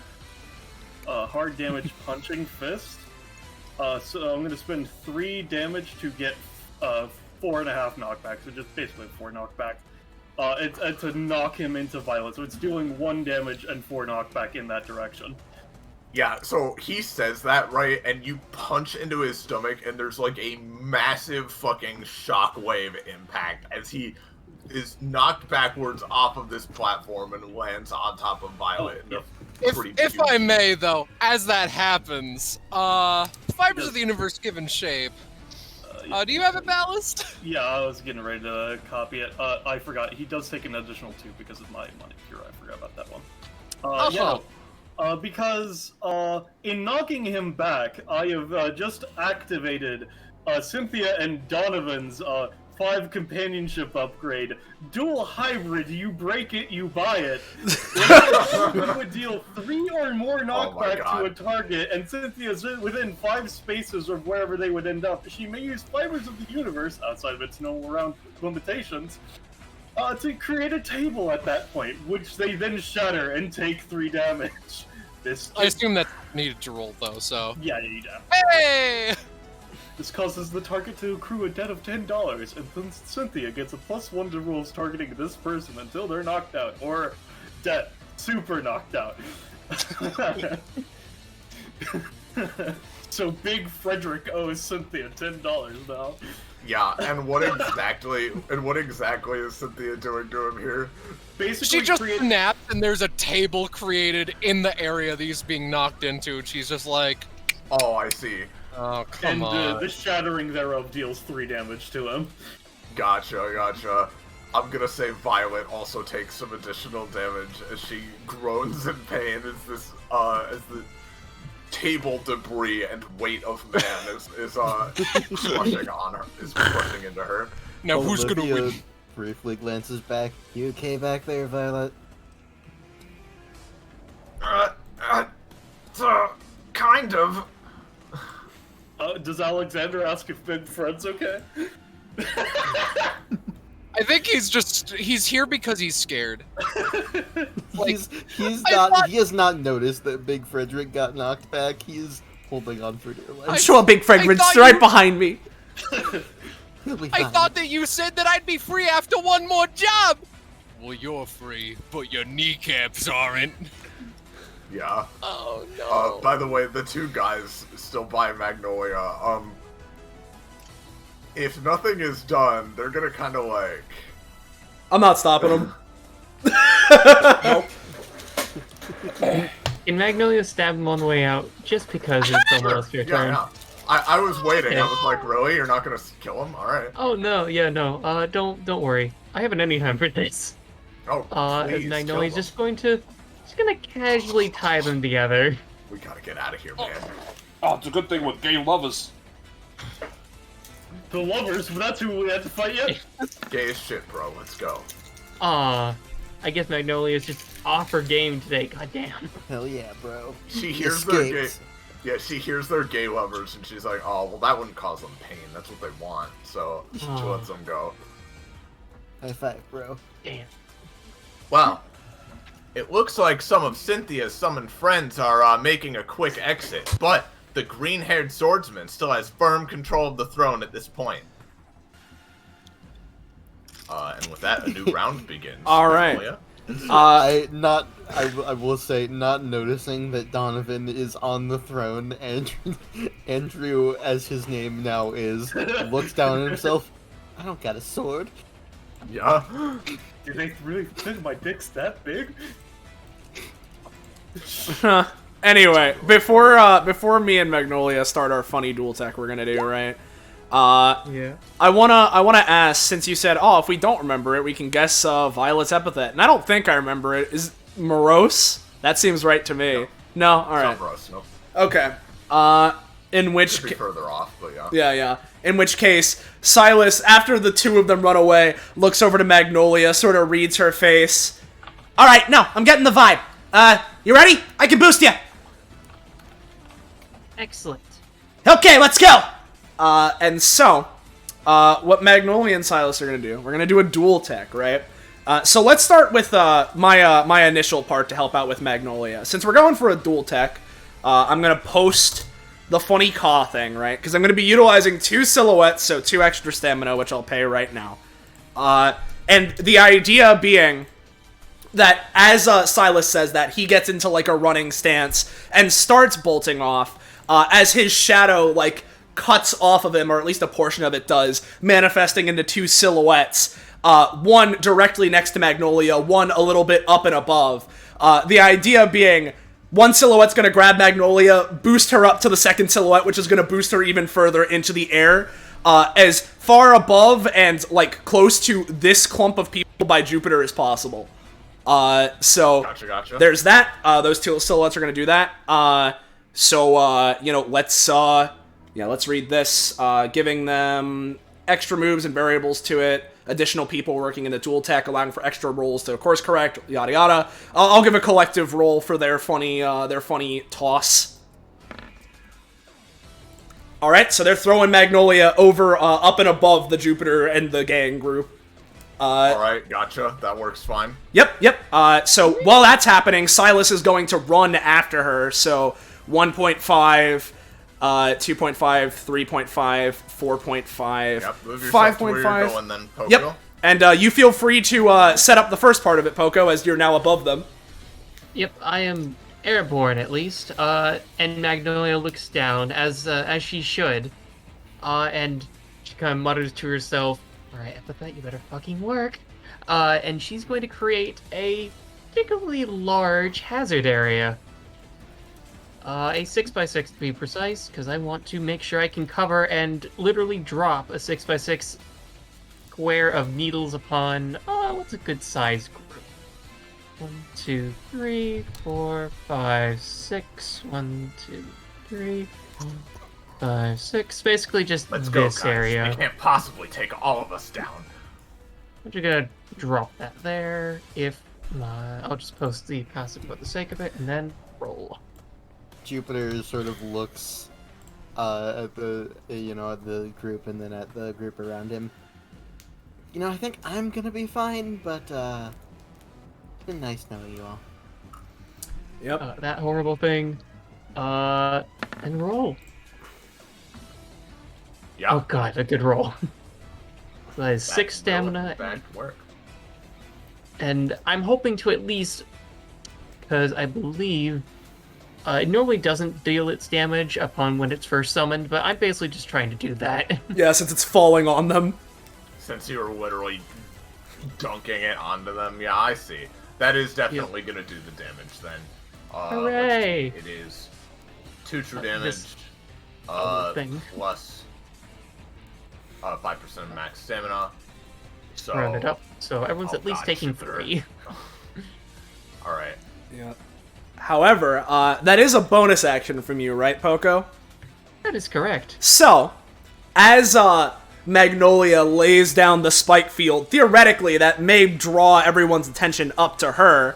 hard damage punching fist. So I'm going to spend 3 damage to get 4.5 knockback. So just basically 4 knockback. It's to knock him into violet. So it's doing 1 damage and 4 knockback in that direction. Yeah, so he says that, right? And you punch into his stomach, and there's like a massive fucking shockwave impact as he is knocked backwards off of this platform and lands on top of Violet. If I may, though, as that happens, fibers of the universe given shape. Do you have a ballast? Yeah, I was getting ready to copy it. I forgot. He does take an additional 2 because of my money cure. I forgot about that one. Because in knocking him back, I have just activated Cynthia and Donovan's 5 companionship upgrade. Dual hybrid, you break it, you buy it. It would deal 3 or more knockback to a target, and Cynthia's within 5 spaces of wherever they would end up. She may use fibers of the universe, outside of its known round limitations, to create a table at that point, which they then shatter and take 3 damage. I assume that needed to roll, though, so... Yeah, you do. Hey! This causes the target to accrue a debt of $10, and then Cynthia gets a +1 to rolls targeting this person until they're knocked out, or debt, super knocked out. So Big Frederick owes Cynthia $10 now. Yeah, and what exactly is Cynthia doing to him here? Basically, she just snapped, and there's a table created in the area that he's being knocked into, and she's just like... Oh, I see. Oh, come on. And the shattering thereof deals 3 damage to him. Gotcha. I'm gonna say Violet also takes some additional damage as she groans in pain as this, as the table debris and weight of man is crushing into her. Now who's gonna win? Briefly glances back. You okay back there, Violet? Kind of. Does Alexander ask if Big Fred's okay? I think he's here because he's scared. He has not noticed that Big Frederick got knocked back. He is holding on for dear life. I'm sure Big Frederick's right behind me. I thought that you said that I'd be free after one more job! Well, you're free, but your kneecaps aren't. Yeah. Oh, no. By the way, the 2 guys still by Magnolia, if nothing is done, they're gonna kinda like... I'm not stopping them. Nope. Can Magnolia stab him on the way out, just because it's almost your turn? Yeah. I was waiting. I was like, really? You're not gonna kill him? Alright. Oh, no, yeah, no. Don't worry. I have an anytime for this. Oh, as Magnolia's just gonna casually tie them together. We gotta get out of here, man. Oh, it's a good thing with gay lovers. The lovers? That's who we had to fight yet? Gay as shit, bro. Let's go. I guess Magnolia's just off her game today. Goddamn. Hell yeah, bro. She hears their gay. Yeah, she hears their gay lovers, and she's like, "Oh, well, that wouldn't cause them pain. That's what they want." So she lets them go. High five, bro. Damn. Well, it looks like some of Cynthia's summoned friends are making a quick exit, but the green-haired swordsman still has firm control of the throne at this point. And with that, a new round begins. All right. I will say, not noticing that Donovan is on the throne, and Andrew, as his name now is, looks down at himself. I don't got a sword. Yeah. Did they really think my dick's that big? Anyway, before me and Magnolia start our funny dual tech we're gonna do, right? Yeah. I wanna ask, since you said, oh, if we don't remember it, we can guess Violet's epithet, and I don't think I remember it. Is morose? That seems right to me. No? Alright. Not morose, no. Okay. In which Should be further off, but yeah. Yeah. In which case, Silas, after the two of them run away, looks over to Magnolia, sort of reads her face. All right, no, I'm getting the vibe. You ready? I can boost you. Excellent. Okay, let's go. And so, what Magnolia and Silas are gonna do? We're gonna do a dual tech, right? So let's start with my initial part to help out with Magnolia. Since we're going for a dual tech, I'm gonna post the funny caw thing, right? Because I'm going to be utilizing 2 silhouettes, so 2 extra stamina, which I'll pay right now. And the idea being that as Silas says that, he gets into like a running stance and starts bolting off as his shadow like cuts off of him, or at least a portion of it does, manifesting into 2 silhouettes. One directly next to Magnolia, one a little bit up and above. The idea being, one silhouette's going to grab Magnolia, boost her up to the second silhouette, which is going to boost her even further into the air, as far above and, like, close to this clump of people by Jupiter as possible. So, Gotcha. there's that. Those 2 silhouettes are going to do that. Let's read this. Giving them extra moves and variables to it. Additional people working in the dual tech, allowing for extra rolls to course correct, yada yada. I'll give a collective roll for their funny toss. All right, so they're throwing Magnolia over, up and above the Jupiter and the gang group. All right, gotcha. That works fine. Yep. So while that's happening, Silas is going to run after her. So 1.5. 2.5, 3.5, 4.5, Yep, move yourself to where you're 5.5. going then, Poco. Yep. And you feel free to set up the first part of it, Poco, as you're now above them. Yep, I am airborne at least. And Magnolia looks down as she should, and she kind of mutters to herself, "All right, Epithet, you better fucking work." And she's going to create a particularly large hazard area. A 6x6 to be precise, because I want to make sure I can cover and literally drop a 6x6 square of needles upon, what's a good size group? 1, 2, 3, 4, 5, 6. 1, 2, 3, 4, 5, 6. Basically just Let's go, this guys. area. They can't possibly take all of us down. I'm just gonna drop that there. I'll just post the passive for the sake of it, and then roll. Jupiter sort of looks at the at the group and then at the group around him. I think I'm gonna be fine, but it's been nice knowing you all. Yep. That horrible thing. And roll. Yeah. Oh god, a good roll. So that is That 6 stamina, Bad work. and I'm hoping to at least, because I believe it normally doesn't deal its damage upon when it's first summoned, but I'm basically just trying to do that. Yeah, since it's falling on them. Since you were literally dunking it onto them, yeah, I see. That is definitely gonna do the damage then. Hooray! It is 2 true damage, this other thing. plus 5% of max stamina. So Round it up, so everyone's at least God, taking Jupiter. 3. All right. Yeah. However, that is a bonus action from you, right, Poco? That is correct. So, as Magnolia lays down the spike field, theoretically that may draw everyone's attention up to her.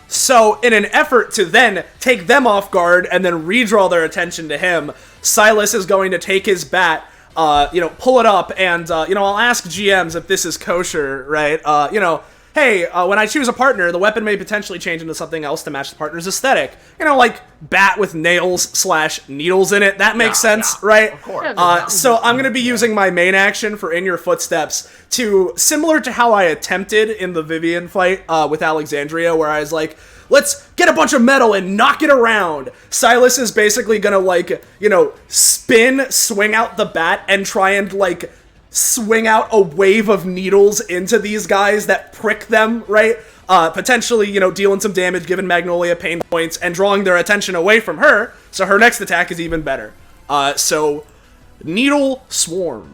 So, in an effort to then take them off guard and then redraw their attention to him, Silas is going to take his bat, pull it up, and, I'll ask GMs if this is kosher, right? Hey, when I choose a partner, the weapon may potentially change into something else to match the partner's aesthetic. Like bat with nails/needles in it. That makes sense, right? Of course. So I'm going to be using my main action for In Your Footsteps to, similar to how I attempted in the Vivian fight with Alexandria, where I was like, let's get a bunch of metal and knock it around. Silas is basically going to, spin, swing out the bat, and try and, swing out a wave of needles into these guys that prick them, right? Potentially, dealing some damage, giving Magnolia pain points, and drawing their attention away from her, so her next attack is even better. So, Needle Swarm.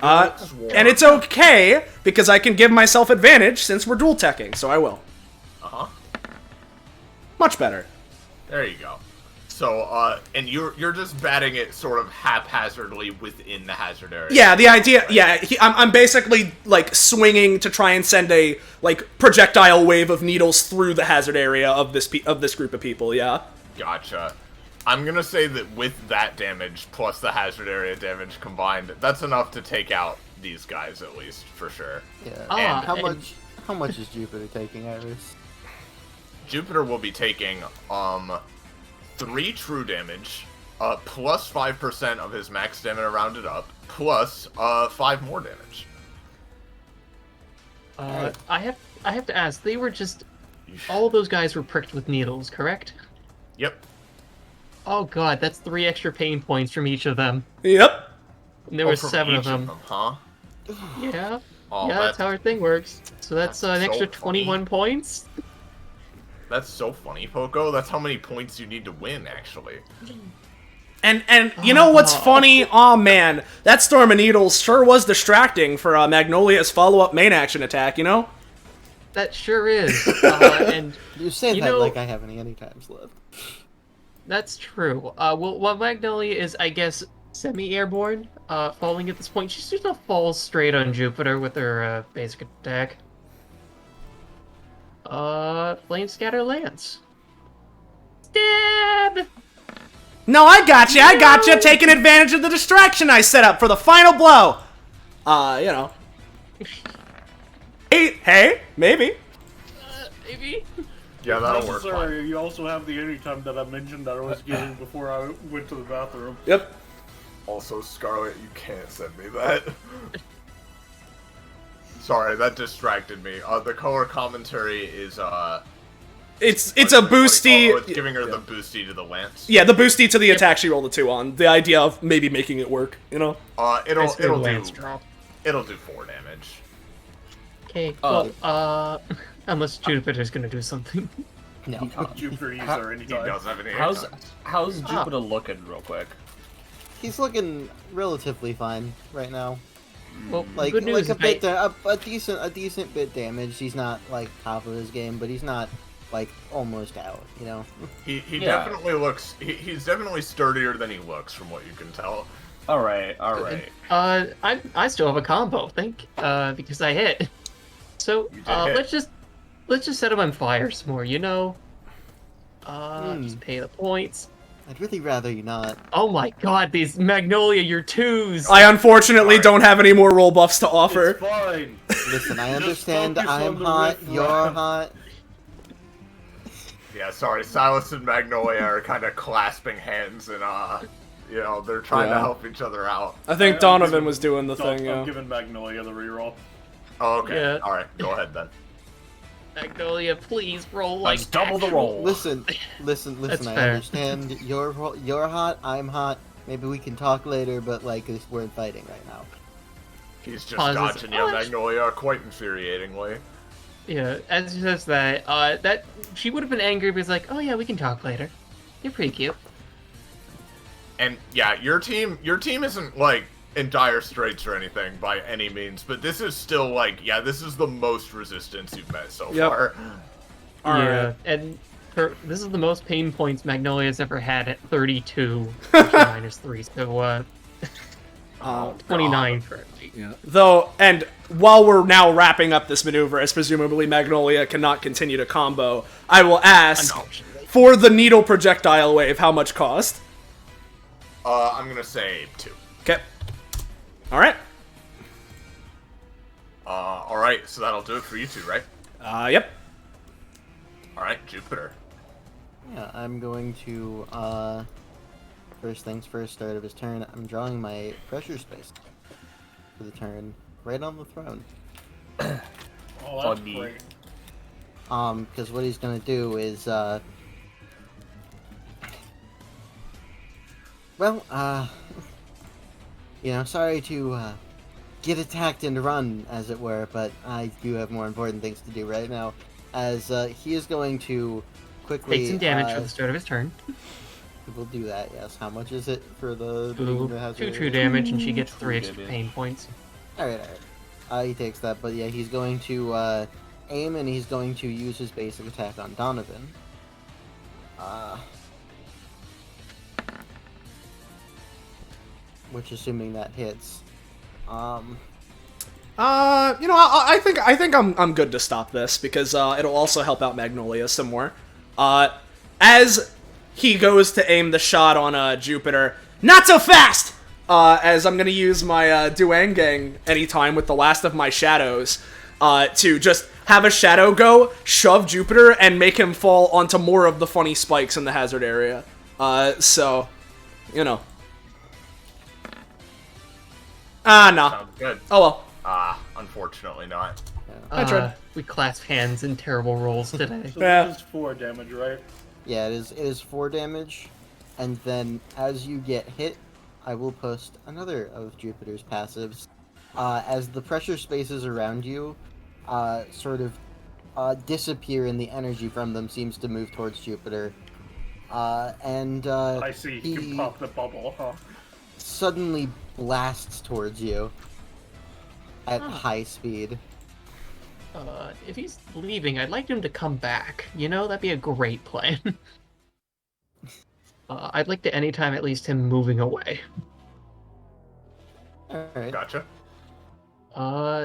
And it's okay, because I can give myself advantage since we're dual teching, so I will. Uh-huh. Much better. There you go. So, and you're just batting it sort of haphazardly within the hazard area. Yeah, the idea. Yeah, I'm basically like swinging to try and send a like projectile wave of needles through the hazard area of this group of people. Yeah. Gotcha. I'm gonna say that with that damage plus the hazard area damage combined, that's enough to take out these guys at least for sure. Yeah. Ah, And how much is Jupiter taking, Iris? Jupiter will be taking 3 true damage, plus 5% of his max stamina rounded up, plus 5 more damage. I have to ask. They were just all those guys were pricked with needles, correct? Yep. Oh god, that's 3 extra pain points from each of them. Yep. And there were from 7 of each them. huh? Yeah. Oh, Yeah, that's how our thing works. So that's an so extra funny. 21 points. That's so funny, Poco. That's how many points you need to win, actually. And you know what's funny? Aw, man, that Storm of Needles sure was distracting for Magnolia's follow-up main action attack, you know? That sure is. And You say You that know- like I have any times left. that's true. Well, Magnolia is, I guess, semi-airborne, falling at this point. She's just gonna fall straight on Jupiter with her basic attack. Flame Scatter Lance. Stab! No, I gotcha, taking advantage of the distraction I set up for the final blow. You know. Hey, maybe. Maybe? Yeah, that'll work fine. Sorry, you also have the anytime that I mentioned that I was getting before I went to the bathroom. Yep. Also, Scarlet, you can't send me that. Sorry, that distracted me. The color commentary is, It's a boosty. Oh, it's giving her the boosty to the lance. Yeah, the boosty to the attack she rolled a 2 on. The idea of maybe making it work, you know? It'll Lance do drop. it'll do 4 damage. Okay, well, unless Jupiter's gonna do something. No. Jupiter user How- He anytime. doesn't have any. How's anytimes. how's Jupiter looking, real quick? He's looking relatively fine right now. Well, Like good news. a bit a decent bit damaged. He's not like top of his game, but he's not like almost out, you know. He Yeah. definitely looks. He's definitely sturdier than he looks, from what you can tell. All right, all right. I still have a combo, because I hit. So You did hit. let's just set him on fire some more, you know. Just pay the points. I'd really rather you not. Oh my god, these Magnolia, your 2s! I unfortunately don't have any more roll buffs to offer. It's fine. Listen, I Just understand. focus I'm on the hot. riff You're raff. hot. Yeah, sorry. Silas and Magnolia are kind of clasping hands, and you know, they're trying to Yeah. help each other out. I think I'm Donovan giving- was doing the I'm thing, yeah. giving Magnolia the reroll. Oh, okay. Yeah. All right. Go ahead then. Magnolia, please roll like Let's double the actual- roll. Listen. That's I fair. understand. You're hot. I'm hot. Maybe we can talk later, but like we're fighting right now. He's just Pauses. dodging you, Magnolia, quite infuriatingly. Yeah, as he says that, that she would have been angry because like, oh yeah, we can talk later. You're pretty cute. And yeah, your team isn't like in dire straits or anything by any means, but this is still like, yeah, this is the most resistance you've met so Yep. far. Yeah, Alright. and this is the most pain points Magnolia's ever had at 32, minus 3, so 29 currently. Though, and while we're now wrapping up this maneuver, as presumably Magnolia cannot continue to combo, I will ask, Unfortunately. for the needle projectile wave, how much cost? I'm gonna say 2. Okay. Alright. All right, so that'll do it for you two, right? Yep. All right, Jupiter. Yeah, I'm going to first things first. Start of his turn. I'm drawing my pressure space for the turn, right on the throne. Oh, that's Funny. great. Because what he's gonna do is well, you know, sorry to get attacked and run, as it were, but I do have more important things to do right now. As he is going to quickly Take some damage for the start of his turn. He will do that. Yes. How much is it for the? Ooh, the hazard 2 area? true damage, and she gets 3 extra damage. pain points. All right. He takes that, but yeah, he's going to aim, and he's going to use his basic attack on Donovan. which assuming that hits. I think I'm good to stop this because it'll also help out Magnolia some more. As he goes to aim the shot on Jupiter, not so fast. As I'm gonna use my Duangang anytime with the last of my shadows, to just have a shadow go, shove Jupiter, and make him fall onto more of the funny spikes in the hazard area. So, you know. No. Sounds good. Oh well. Unfortunately not. I tried. We clasp hands in terrible rolls today. So Yeah. this is 4 damage, right? Yeah, it is 4 damage, and then as you get hit, I will post another of Jupiter's passives. As the pressure spaces around you sort of disappear and the energy from them seems to move towards Jupiter. I see. You he pop the bubble, huh? suddenly blasts towards you at high speed. If he's leaving, I'd like him to come back. You know, that'd be a great plan. I'd like to anytime at least him moving away. Alright. Gotcha.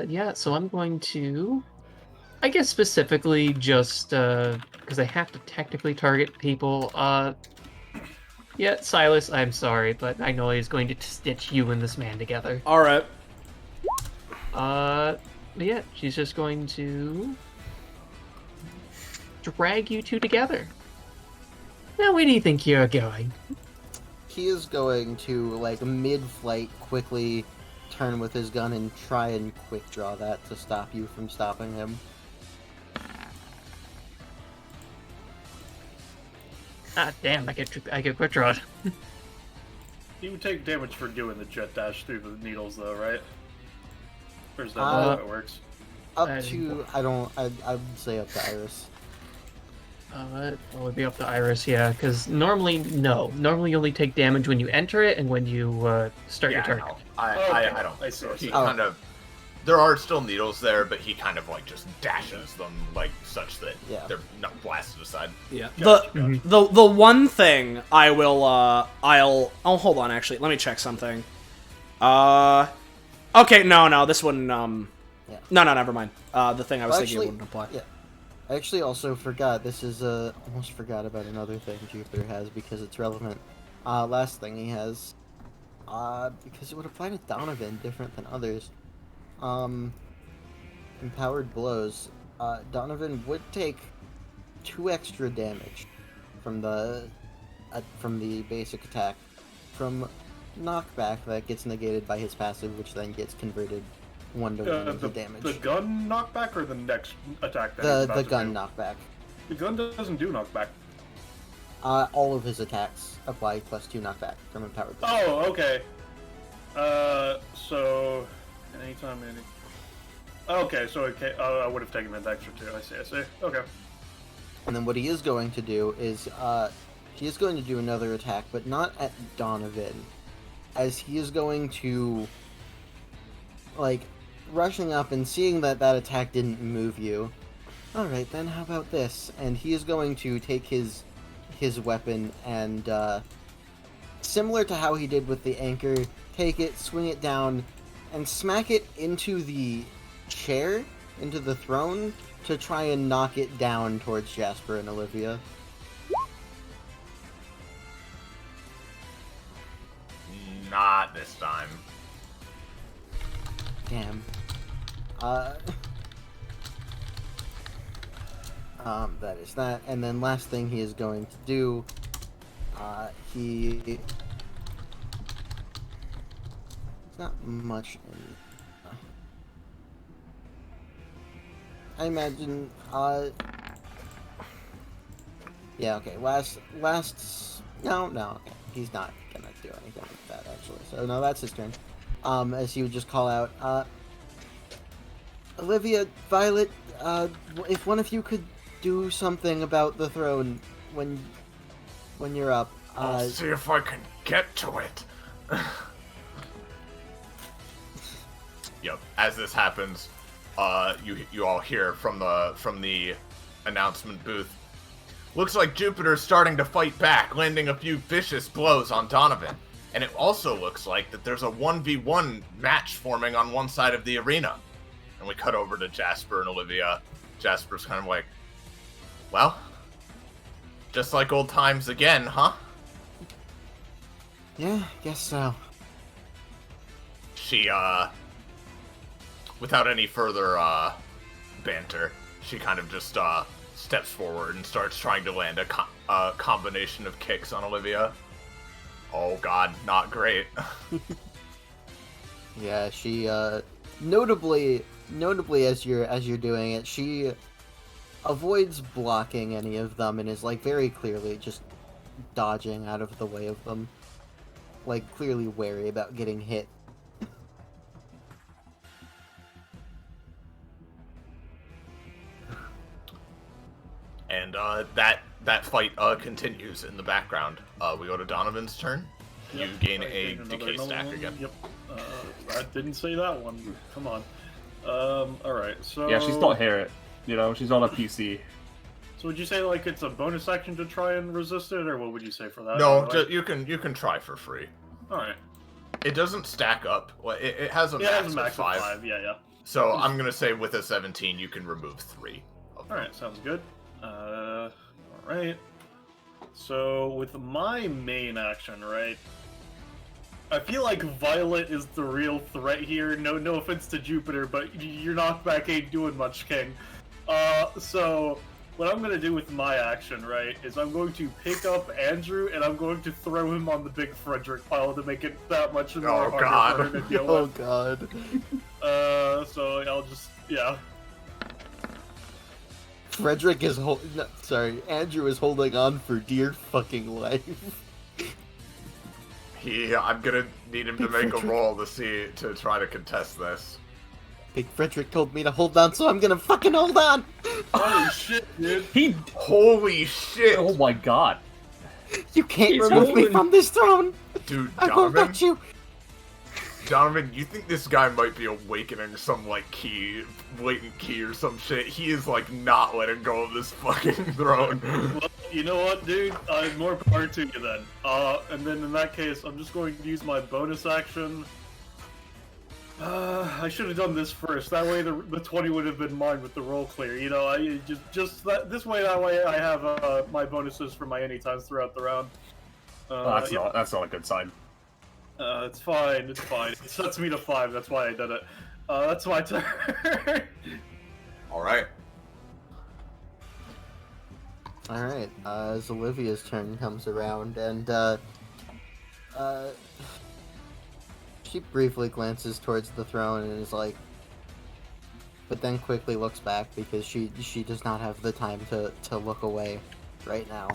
Yeah, so I'm going to... I guess specifically just, because I have to technically target people, yeah, Silas, I'm sorry, but Magnolia is going to stitch you and this man together. Alright. Yeah, she's just going to drag you two together. Now, where do you think you're going? He is going to, like, mid-flight, quickly turn with his gun and try and quick draw that to stop you from stopping him. Ah, damn, I get quick draw. You would take damage for doing the jet dash through the needles, though, right? Or is that not how it works? Up I to, I would say up to Iris. It would be up to Iris, yeah, because normally, no. Normally you only take damage when you enter it and when you start your turn. No, Okay. I don't. I see. He kind of. There are still needles there, but he kind of like just dashes them like such that they're not blasted aside. Yeah. Gotcha. The one thing I will oh, hold on, actually, let me check something. Okay, no, this wouldn't no, never mind. The thing I was thinking wouldn't apply. Yeah. I actually also forgot, this is, almost forgot about another thing Jupiter has because it's relevant. Last thing he has, because it would apply to Donovan different than others. Empowered blows. Donovan would take 2 extra damage from the basic attack from knockback that gets negated by his passive, which then gets converted 1-to-1 into damage. The gun knockback or the next attack? The gun knockback. The gun doesn't do knockback. All of his attacks apply +2 knockback from empowered blows. Oh, okay. So anytime any. Okay, so I would have taken that extra too. I see. Okay. And then what he is going to do is, he is going to do another attack, but not at Donovan, as he is going to, like, rushing up and seeing that that attack didn't move you. Alright, then how about this? And he is going to take his weapon and, similar to how he did with the anchor, take it, swing it down, and smack it into the chair, into the throne, to try and knock it down towards Jasper and Olivia. Not this time. Damn. That is that. And then last thing he is going to do, there's not much in... I imagine, yeah, okay, no, okay, he's not gonna do anything like that, actually, so no, that's his turn. As he would just call out, Olivia, Violet, if one of you could do something about the throne when you're up, I'll see if I can get to it. Yep, as this happens, you all hear from the announcement booth. Looks like Jupiter's starting to fight back, landing a few vicious blows on Donovan. And it also looks like that there's a 1v1 match forming on one side of the arena. And we cut over to Jasper and Olivia. Jasper's kind of like, well, just like old times again, huh? Yeah, guess so. She, without any further, banter, she kind of just, steps forward and starts trying to land a combination of kicks on Olivia. Oh god, not great. Yeah, she, notably as you're doing it, she avoids blocking any of them and is, like, very clearly just dodging out of the way of them. Like, clearly wary about getting hit. And that fight continues in the background. We go to Donovan's turn. You gain a decay stack one. again. Yep. I didn't say that one. Come on. Alright, so... Yeah, she's not here. You know, she's on a PC. So would you say, like, it's a bonus action to try and resist it, or what would you say for that? No, Like... you can try for free. Alright. It doesn't stack up. Well, it has a Yeah, it max, has a max of 5. of 5. Yeah, yeah. So I'm gonna say with a 17, you can remove 3. Alright, sounds good. Alright. So, with my main action, right? I feel like Violet is the real threat here. No offense to Jupiter, but your knockback ain't doing much, King. So, what I'm gonna do with my action, right, is I'm going to pick up Andrew and I'm going to throw him on the big Frederick pile to make it that much more harder for her to deal Oh with. god. So I'll just, yeah. Frederick is Andrew is holding on for dear fucking life. I'm gonna need him to make a roll to try to contest this. Big Frederick told me to hold on, so I'm gonna fucking hold on! Holy shit, dude. Holy shit! Oh my god. You can't He's remove me holding- from this throne! Dude, I won't let you! Donovan, you think this guy might be awakening some, like, latent key or some shit? He is, like, not letting go of this fucking throne. Well, you know what, dude? More power to you then. And then in that case, I'm just going to use my bonus action. I should have done this first. That way the 20 would have been mine with the roll clear. You know, this way I have my bonuses for my anytimes throughout the round. That's not a good sign. It's fine, it's fine. It sets me to 5, that's why I did it. That's my turn. Alright. Alright, as Olivia's turn comes around, and, she briefly glances towards the throne and is like, but then quickly looks back because she does not have the time to look away right now.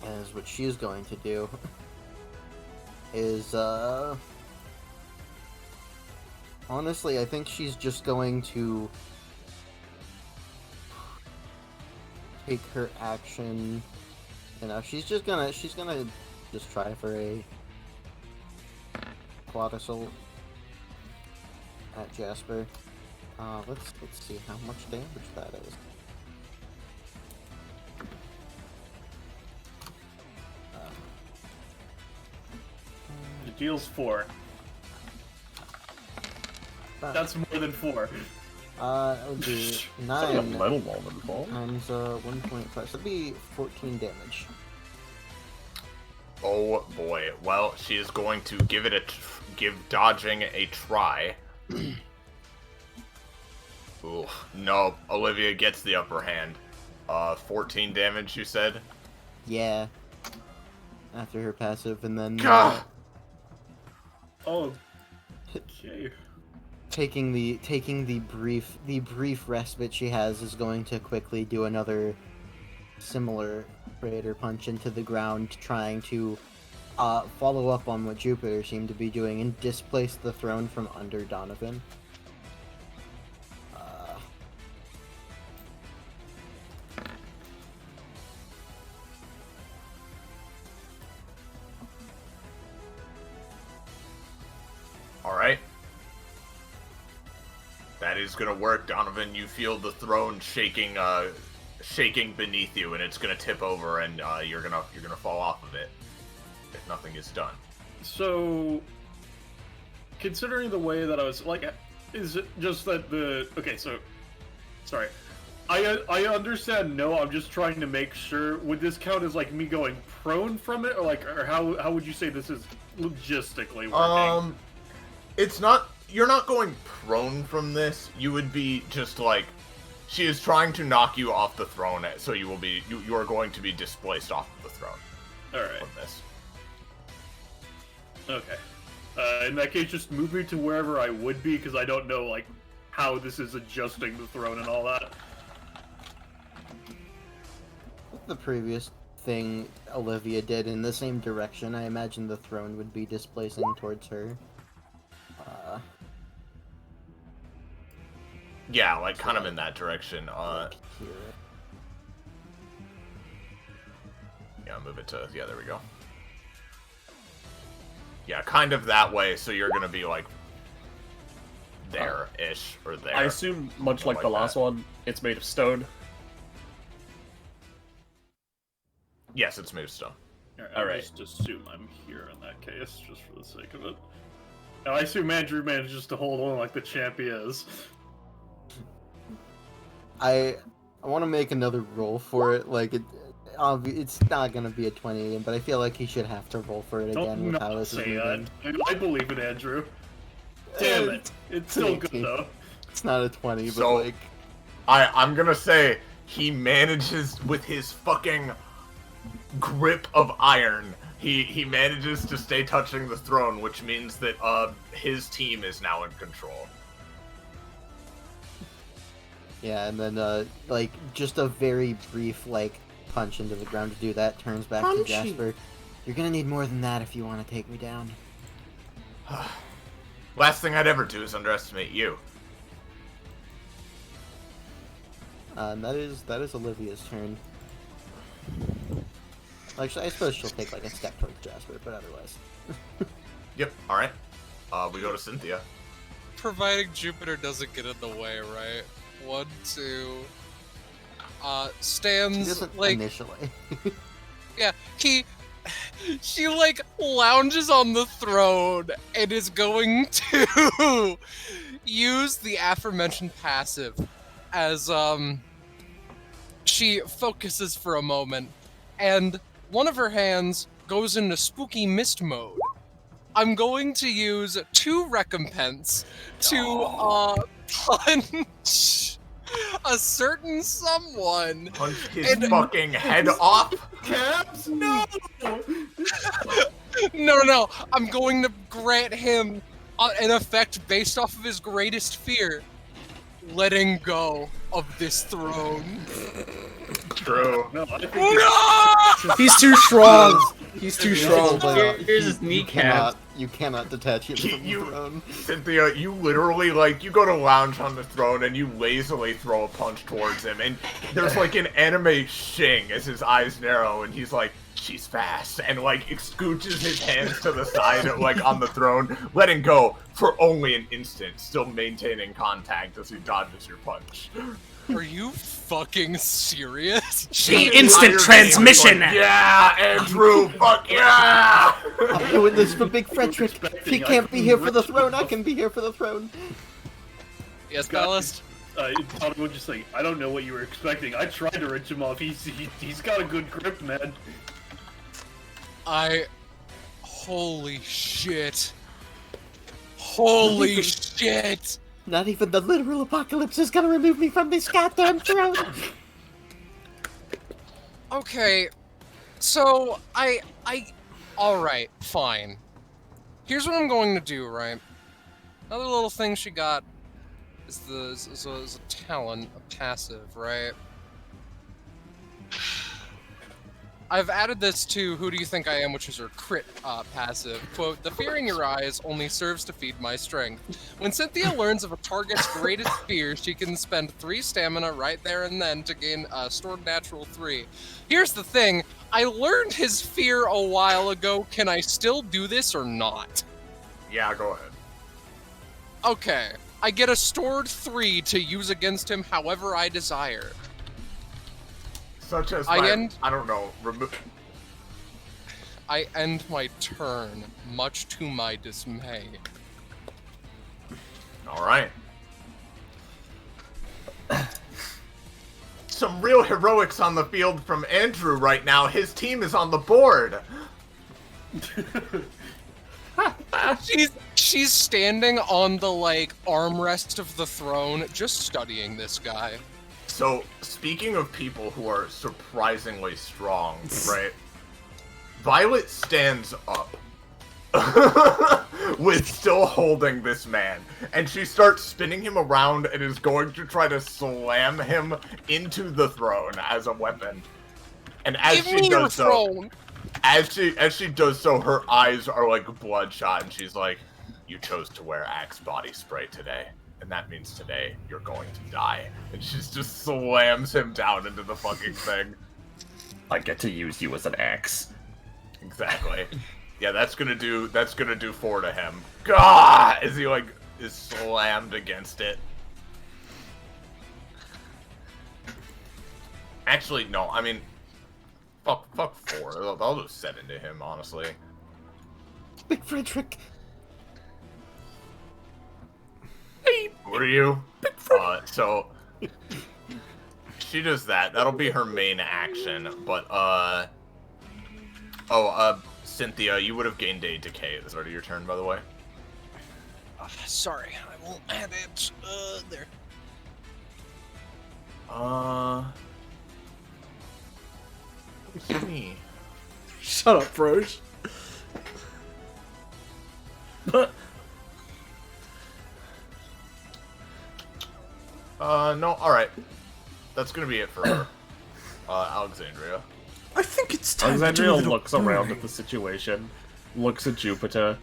As what she's going to do is, honestly, I think she's just going to take her action, you know, she's gonna just try for a quad assault at Jasper. Let's see how much damage that is. It deals 4. That's more than 4. That would be It's a 9 little more than 4. times 1.5. So that'd be 14 damage. Oh boy. Well, she is going to give dodging a try. Ooh, no. Olivia gets the upper hand. 14 damage, you said? Yeah. After her passive, and then Oh. Okay. taking the brief respite she has is going to quickly do another similar Predator punch into the ground, trying to follow up on what Jupiter seemed to be doing and displace the throne from under Donovan. Alright. That is gonna work, Donovan. You feel the throne shaking shaking beneath you, and it's gonna tip over, and you're gonna fall off of it if nothing is done. So, considering the way that I was like, is it just that the okay? So, sorry, I understand. No, I'm just trying to make sure. Would this count as like me going prone from it, or how would you say this is logistically working? It's not. You're not going prone from this. You would be just like, she is trying to knock you off the throne, so you will be. You are going to be displaced off of the throne. All right. From this. Okay. In that case, just move me to wherever I would be, because I don't know like how this is adjusting the throne and all that. The previous thing Olivia did in the same direction, I imagine the throne would be displacing towards her. Yeah, like kind of in that direction. Here. Yeah, move it to. Yeah, there we go. Yeah, kind of that way. So you're gonna be like there-ish or there. I assume, much like the last one, it's made of stone. Yes, it's made of stone. Alright. Just assume I'm here in that case, just for the sake of it. And I assume Andrew manages to hold on like the champ he is. I want to make another roll for it. Like it's not gonna be a 20, but I feel like he should have to roll for it again Don't with not how this is say that. moving. I believe in Andrew. Damn it! It's still good 18. though. It's not a 20, So, but like I'm gonna say he manages with his fucking grip of iron. He manages to stay touching the throne, which means that his team is now in control. yeah, and then like just a very brief like punch into the ground to do that turns back to Jasper. You're gonna need more than that if you want to take me down. Last thing I'd ever do is underestimate you. And that is Olivia's turn. Actually, I suppose she'll take like a step towards Jasper, but otherwise. Yep. All right. We go to Cynthia. Providing Jupiter doesn't get in the way, right? 1, 2. She Stands doesn't like initially. yeah. She like lounges on the throne and is going to use the aforementioned passive as she focuses for a moment, and one of her hands goes into spooky mist mode. I'm going to use 2 recompense to punch a certain someone. Punch his fucking head off. Caps? No! No. I'm going to grant him an effect based off of his greatest fear. Letting go of this throne. True. No, I think No! He's too strong. He's too strong. Here's his kneecap. You cannot detach him from the throne. Cynthia, you literally, like, you go to lounge on the throne and you lazily throw a punch towards him, and there's like an anime shing as his eyes narrow, and he's like, she's fast, and like scooches his hands to the side, like on the throne, letting go for only an instant, still maintaining contact as he dodges your punch. Are you fucking serious? The instant transmission! Like, yeah, Andrew, fuck yeah! I'm doing this for Big Frederick. If he can't be here for the throne, I can be here for the throne. Yes, Ballast? Todd would just say, I don't know what you were expecting. I tried to wrench him off. He's got a good grip, man. Holy shit. Holy shit! Not even the literal apocalypse is gonna remove me from this goddamn throne. Okay, so alright, fine. Here's what I'm going to do, right? Another little thing she got is a talent, a passive, right? I've added this to Who Do You Think I Am, which is her crit passive. Quote, the fear in your eyes only serves to feed my strength. When Cynthia learns of a target's greatest fear, she can spend 3 stamina right there and then to gain stored natural 3. Here's the thing, I learned his fear a while ago. Can I still do this or not? Yeah, go ahead. Okay, I get a stored 3 to use against him however I desire. Such as I don't know. I end my turn, much to my dismay. All right. Some real heroics on the field from Andrew right now. His team is on the board. She's standing on the armrest of the throne, just studying this guy. So, speaking of people who are surprisingly strong, right? Violet stands up with still holding this man, and she starts spinning him around and is going to try to slam him into the throne as a weapon. And as she does so, as she does so, her eyes are like bloodshot, and she's like, "You chose to wear Axe body spray today, and that means today you're going to die." And she just slams him down into the fucking thing. I get to use you as an axe. Exactly. Yeah, that's gonna do 4 to him. God, as he is slammed against it. Actually, no. I mean, fuck 4. I'll just set into him, honestly. Big Frederick. Hey, what are you? So she does that. That'll be her main action. But Cynthia, you would have gained a decay at the start of your turn, by the way. Sorry, I won't add it. There. What's me? Shut up, Froge. No, alright. That's gonna be it for her. Alexandria. I think it's time Alexandria to do a little looks around boring. at the situation, looks at Jupiter.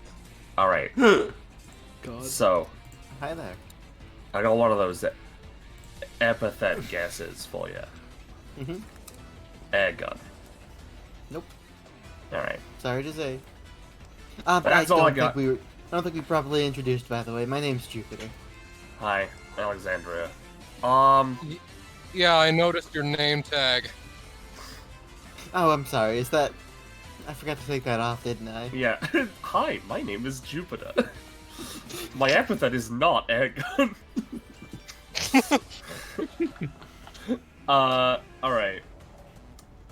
Alright, God. so, Hi there. I got one of those epithet guesses for you. Mm-hmm. Air gun. Nope. Alright. Sorry to say. But That's all I got. I don't think we properly introduced, by the way. My name's Jupiter. Hi, Alexandria. Yeah, I noticed your name tag. Oh, I'm sorry. Is that... I forgot to take that off, didn't I? Yeah. Hi, my name is Jupiter. My epithet is not air gun. Alright.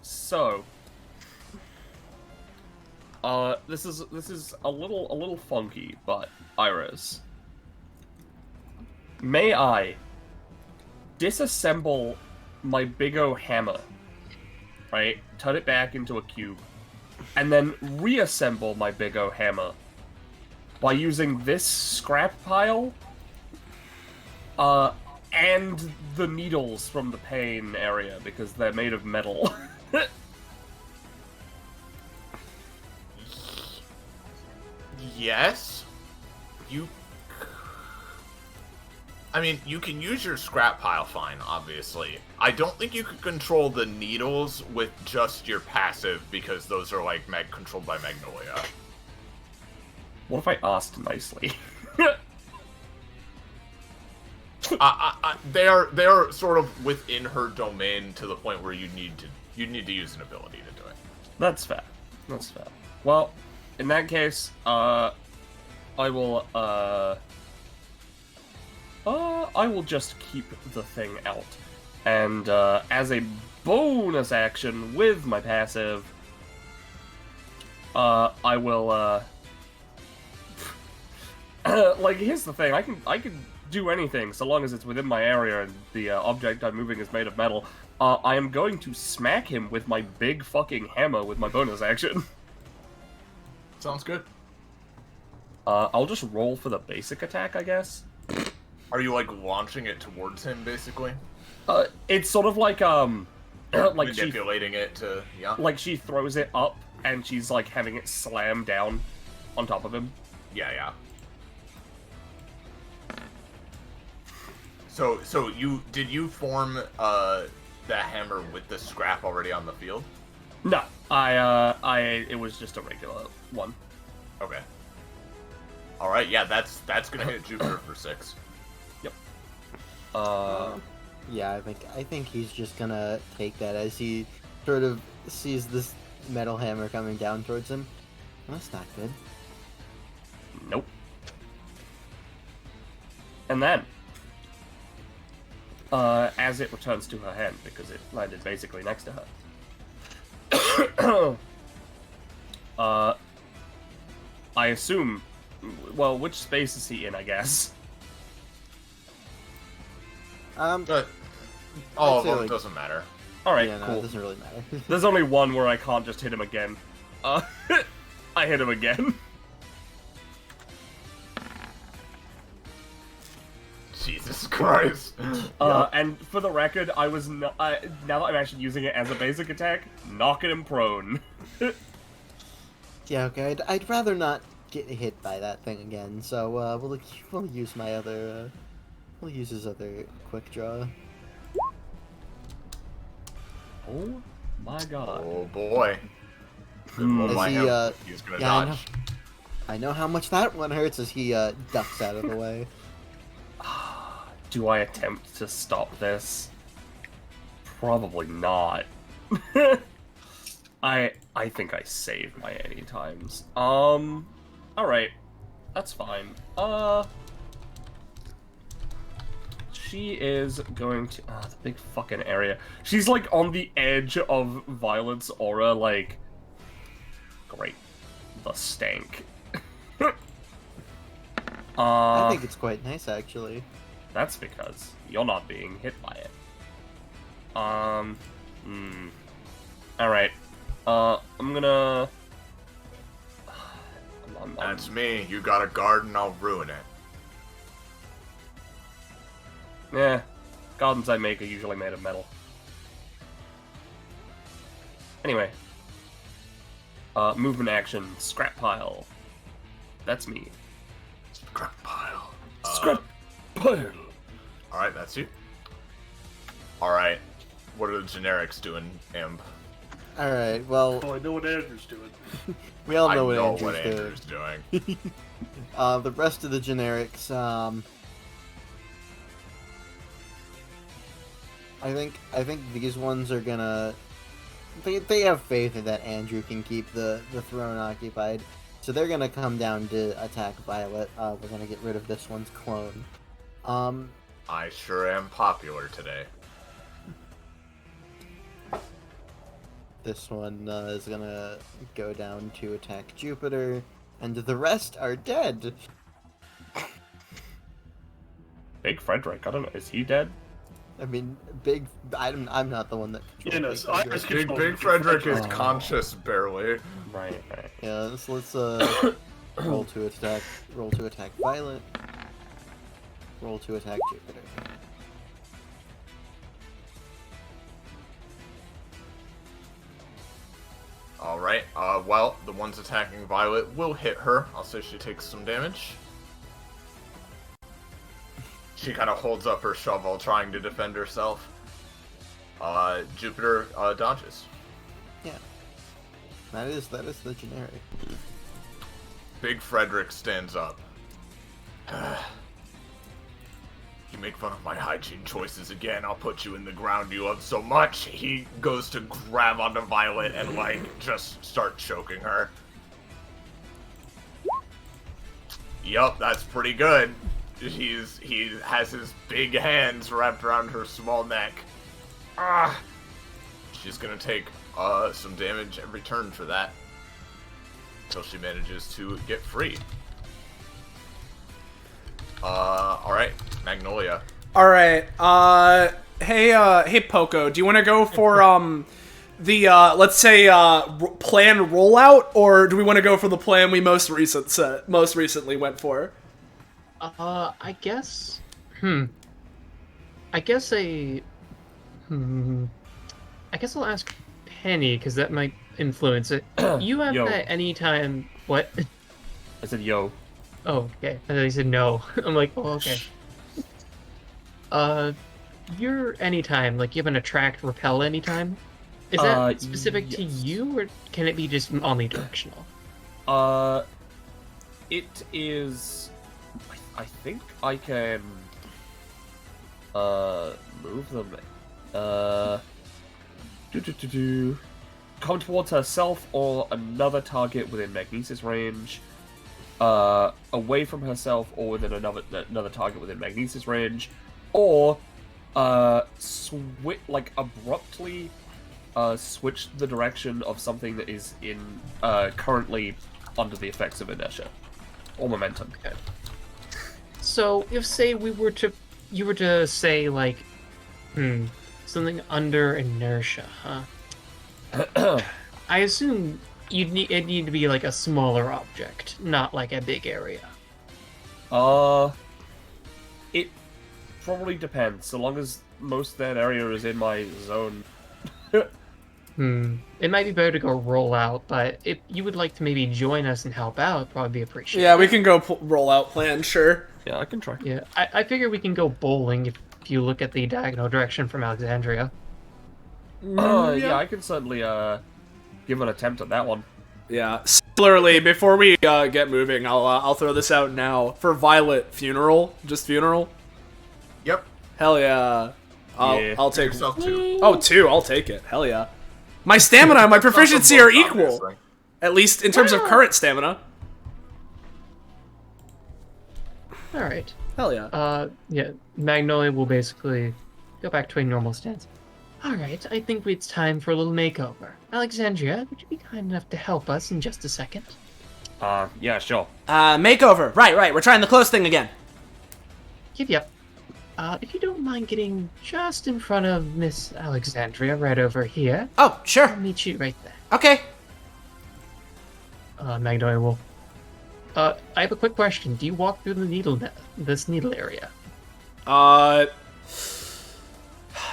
So, this is a little funky, but Iris, may I disassemble my big O hammer, right? Turn it back into a cube, and then reassemble my big O hammer by using this scrap pile, and the needles from the pain area, because they're made of metal. Yes. I mean, you can use your scrap pile fine, obviously. I don't think you could control the needles with just your passive, because those are, controlled by Magnolia. What if I asked nicely? They are sort of within her domain to the point where you need to use an ability to do it. That's fair. That's fair. Well, in that case, I will just keep the thing out. And, as a bonus action with my passive, I will, here's the thing, I can do anything so long as it's within my area and the object I'm moving is made of metal. I am going to smack him with my big fucking hammer with my bonus action. Sounds good. I'll just roll for the basic attack, I guess. Are you, launching it towards him, basically? It's sort of like manipulating it to, yeah? Like she throws it up, and she's, having it slam down on top of him. Yeah. So did you form, the hammer with the scrap already on the field? No, it was just a regular one. Okay. Alright, yeah, that's gonna hit Jupiter for 6. Yep. Yeah, I think he's just gonna take that as he sort of sees this metal hammer coming down towards him. Well, that's not good. Nope. And then, as it returns to her hand, because it landed basically next to her, I assume, well, which space is he in, I guess? But all of I'd say, them like- doesn't matter. Alright, Yeah, no, cool. it doesn't really matter. There's only one where I can't just hit him again. I hit him again. Jesus Christ. And for the record, I was now that I'm actually using it as a basic attack, knocking him prone. Yeah, okay. I'd rather not get hit by that thing again. So we'll use my other. We'll use his other quick draw. Oh my god. Oh boy. Good roll As by he, him. He's gonna yeah, dodge. I know how much that one hurts as he ducks out of the way. Do I attempt to stop this? Probably not. I think I saved my any times. Alright. That's fine. She is going to the big fucking area. She's like on the edge of Violet's aura, like great. The stank. I think it's quite nice, actually. That's because you're not being hit by it. Alright. I'm gonna... That's me. You got a garden, I'll ruin it. Yeah. Gardens I make are usually made of metal. Anyway. Movement action. Scrap pile. That's me. Scrap pile. Scrap pile. Alright, that's you. Alright. What are the generics doing, Imp? Alright, well, Oh, I know what Andrew's doing. we all I know know what what Andrew's Andrew's doing. doing. The rest of the generics, I think these ones are gonna... They have faith that Andrew can keep the throne occupied. So they're gonna come down to attack Violet. We're gonna get rid of this one's clone. I sure am popular today. This one is gonna go down to attack Jupiter, and the rest are dead. Big Frederick, I don't know, is he dead? I mean, I'm not the one that controls Yeah, no, Big so I Frederick. was Big Frederick is Oh. conscious, barely. Right. Yeah, let's roll to attack. Roll to attack Violet. Roll to attack Jupiter. Alright, well, the ones attacking Violet will hit her. I'll say she takes some damage. She kind of holds up her shovel, trying to defend herself. Jupiter dodges. Yeah, that is the generic. Big Frederick stands up. You make fun of my hygiene choices again, I'll put you in the ground you love so much. He goes to grab onto Violet and, like, just start choking her. Yup, that's pretty good. He has his big hands wrapped around her small neck. She's gonna take some damage every turn for that. Until she manages to get free. Alright, Magnolia. Alright, hey Poco, do you want to go for, the, let's say, plan rollout, or do we want to go for the plan we most recently went for? I guess... I guess I'll ask Penny, because that might influence it. You have Yo. that anytime... What? I said, yo. Oh, okay. I thought you said no. I'm like, oh, okay. You're anytime, like, you have an attract, repel anytime? Is that specific to yes. you, or can it be just omnidirectional? It is... I think I can... Move them. Come towards herself or another target within magnesis range. Away from herself or within another target within magnesis range, or abruptly switch the direction of something that is in currently under the effects of inertia or momentum. Okay. So if say you were to say like, something under inertia, huh? I assume it'd need to be like a smaller object, not like a big area. It probably depends. So long as most of that area is in my zone. It might be better to go roll out, but if you would like to maybe join us and help out, it'd probably be appreciated. Yeah, we can go roll out plan, sure. Yeah, I can try. Yeah, I figure we can go bowling if you look at the diagonal direction from Alexandria. Yeah, I can certainly give an attempt at that one. Yeah. Similarly, before we get moving, I'll throw this out now for Violet funeral, just funeral. Yep. Hell yeah. I'll take yourself 2. Oh, 2. I'll take it. Hell yeah. My stamina and my proficiency are equal. Obviously. At least in terms of current stamina. All right. Hell yeah. Yeah, Magnolia will basically go back to a normal stance. All right, I think it's time for a little makeover. Alexandria, would you be kind enough to help us in just a second? Yeah, sure. Makeover. Right. We're trying the close thing again. Yep. If you don't mind getting just in front of Miss Alexandria right over here. Oh, sure. I'll meet you right there. Okay. Magnolia will. I have a quick question. Do you walk through the this needle area?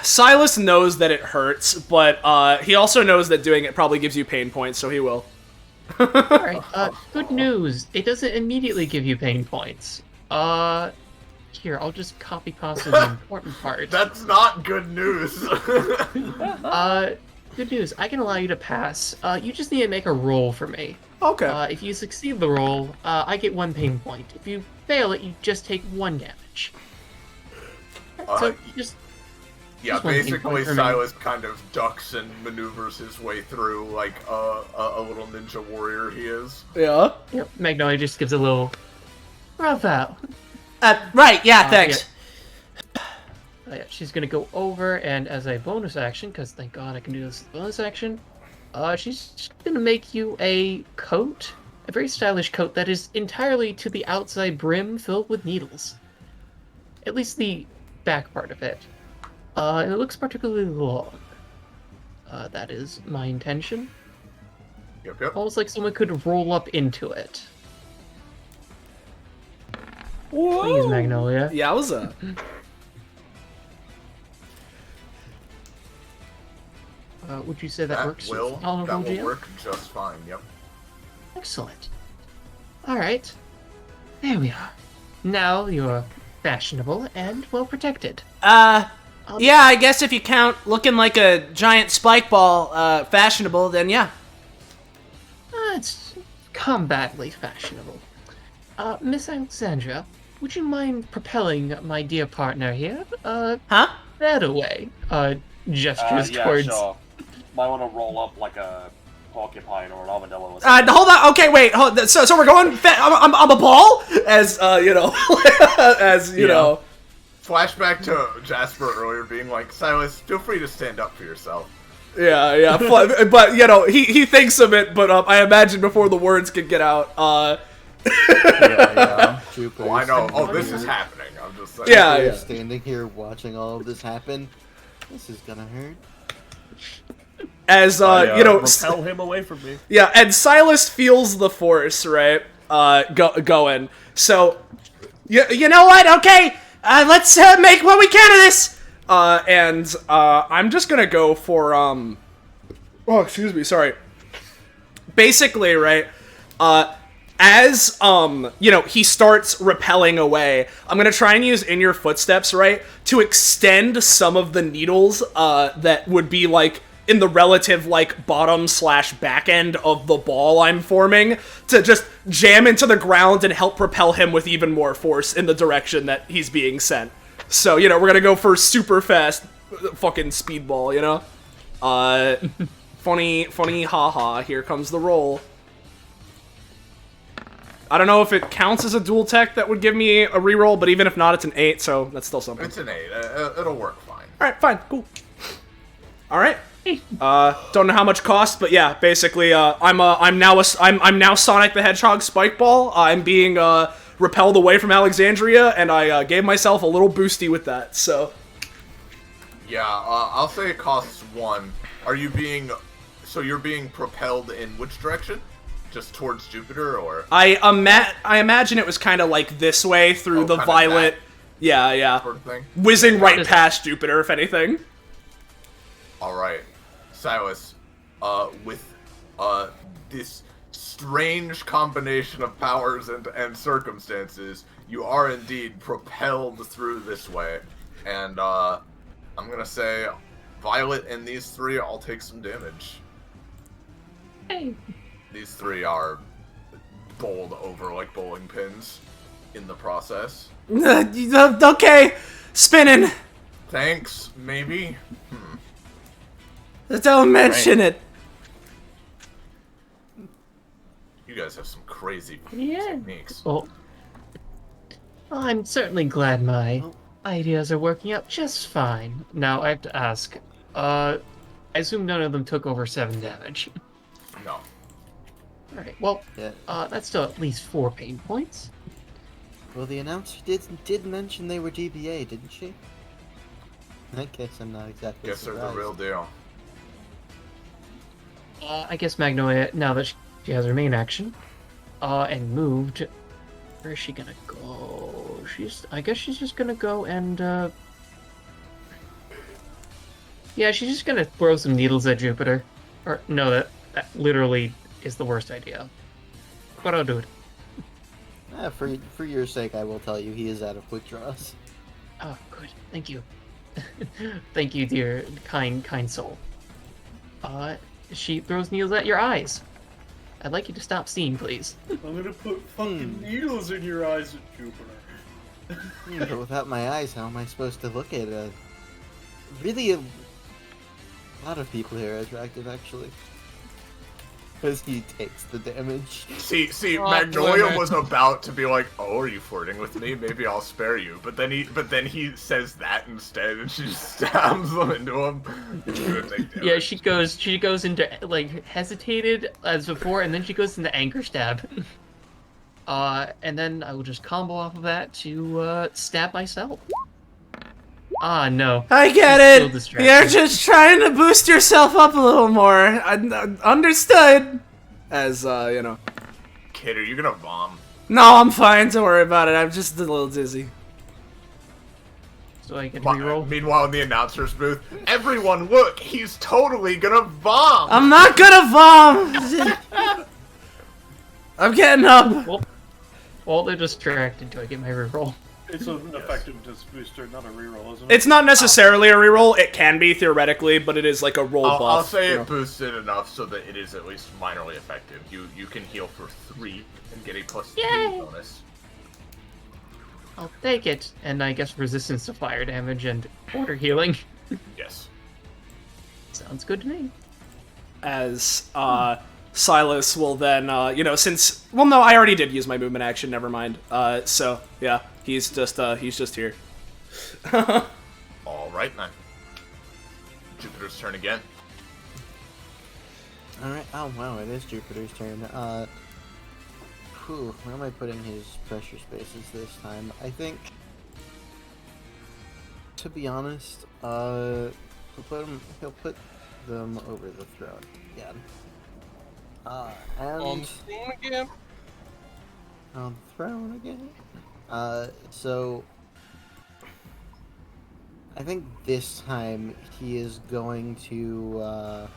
Silas knows that it hurts, but he also knows that doing it probably gives you pain points, so he will. Alright, good news. It doesn't immediately give you pain points. Here, I'll just copy pasta the important part. That's not good news. Good news. I can allow you to pass. You just need to make a roll for me. Okay. If you succeed the roll, I get 1 pain point. If you fail it, you just take 1 damage. So, just... Yeah, Just 1 pain basically point for me. Silas kind of ducks and maneuvers his way through like a little ninja warrior he is. Yeah. Yep, Magnolia just gives a little... Bravo! Right, yeah, thanks. Yeah, she's gonna go over, and as a bonus action, because thank God I can do this as a bonus action, she's gonna make you a coat, a very stylish coat that is entirely to the outside brim filled with needles. At least the back part of it. And it looks particularly long. That is my intention. Yep. Almost like someone could roll up into it. Whoa. Please, Magnolia. Yowza. Would you say that works? That Honorable will GM? work just fine. Yep. Excellent. Alright. There we are. Now you're fashionable and well protected. Yeah, I guess if you count looking like a giant spike ball fashionable, then yeah. It's combatly fashionable. Miss Alexandra, would you mind propelling my dear partner here? Huh? That away. Gestures Yeah, towards... sure. Might want to roll up like a porcupine or an armadillo or Hold on. Okay, wait. So we're going. I'm a ball, as you know, as you know. Flashback to Jasper earlier being like, Silas, feel free to stand up for yourself. Yeah. But you know, he thinks of it, but I imagine before the words could get out. Yeah. Oh, I know. Oh, this is happening. I'm just saying. Yeah. Standing here watching all of this happen. This is gonna hurt. As you know, repel him away from me. Yeah, and Silas feels the force, right? Going. So, you know what? Okay, let's make what we can of this. And I'm just gonna go for Oh, excuse me. Sorry. Basically, right. As you know, he starts repelling away. I'm gonna try and use In Your Footsteps, right, to extend some of the needles that would be like in the relative like bottom/back end of the ball I'm forming to just jam into the ground and help propel him with even more force in the direction that he's being sent. So, you know, we're gonna go for super fast fucking speedball, you know? Funny, haha, here comes the roll. I don't know if it counts as a dual tech that would give me a reroll, but even if not, it's an 8, so that's still something. It's an 8. It'll work fine. Alright, fine, cool. Alright. Don't know how much cost, but yeah, basically, I'm now Sonic the Hedgehog Spike Ball. I'm being, repelled away from Alexandria, and I, gave myself a little boosty with that, so. Yeah, I'll say it costs 1. Are you being... So you're being propelled in which direction? Just towards Jupiter, or? I imagine it was kind of like this way through the violet... Yeah. Sort of thing? Whizzing right past Jupiter, if anything. Alright. Silas, with, this strange combination of powers and circumstances, you are indeed propelled through this way. And, I'm gonna say, Violet and these 3, I'll take some damage. Hey. These 3 are bowled over like bowling pins in the process. Okay, spinning. Thanks, maybe? Don't mention it. You guys have some crazy techniques. Well, I'm certainly glad my ideas are working out just fine. Now, I have to ask, I assume none of them took over 7 damage. No. Alright, well, that's still at least 4 pain points. Well, the announcer did mention they were DBA, didn't she? In that case, I'm not exactly Guess they're surprised. the real deal. I guess Magnolia, now that she has her main action, and moved, where is she gonna go? I guess she's just gonna go and, yeah, she's just gonna throw some needles at Jupiter. Or, no, that literally is the worst idea. But I'll do it. For your sake, I will tell you, he is out of quick draws. Oh, good. Thank you. Thank you, dear, kind soul. She throws needles at your eyes. I'd like you to stop seeing, please. I'm gonna put fucking needles in your eyes at Jupiter. But without my eyes, how am I supposed to look at it? Really, a lot of people here are attractive, actually. Because he takes the damage. See, Magnolia was about to be like, "Oh, are you flirting with me? Maybe I'll spare you." But then he says that instead, and she just stabs them into him. Yeah, she goes into like hesitated as before, and then she goes into anger stab. And then I will just combo off of that to stab myself. Ah, no. I get it. You're just trying to boost yourself up a little more. Understood. As, you know. Kid, are you gonna bomb? No, I'm fine. Don't worry about it. I'm just a little dizzy. So I can reroll. Meanwhile, in the announcer's booth, everyone look, he's totally gonna bomb! I'm not gonna bomb! I'm getting up! While they're distracted, do I get my reroll? It's an effectiveness booster, not a reroll, isn't it? It's not necessarily a reroll. It can be, theoretically, but it is like a roll buff. I'll say it boosted enough so that it is at least minorly effective. You can heal for 3 and get a +3 bonus. I'll take it. And I guess resistance to fire damage and order healing. Yes. Sounds good to me. As, Silas will then, you know, since... Well, no, I already did use my movement action, never mind. So, yeah, he's just here. Alright, then. Jupiter's turn again. Alright, oh wow, it is Jupiter's turn. Where am I putting his pressure spaces this time? I think, to be honest, he'll put them over the throne again. And On the throne again? on the throne again? So I think this time he is going to,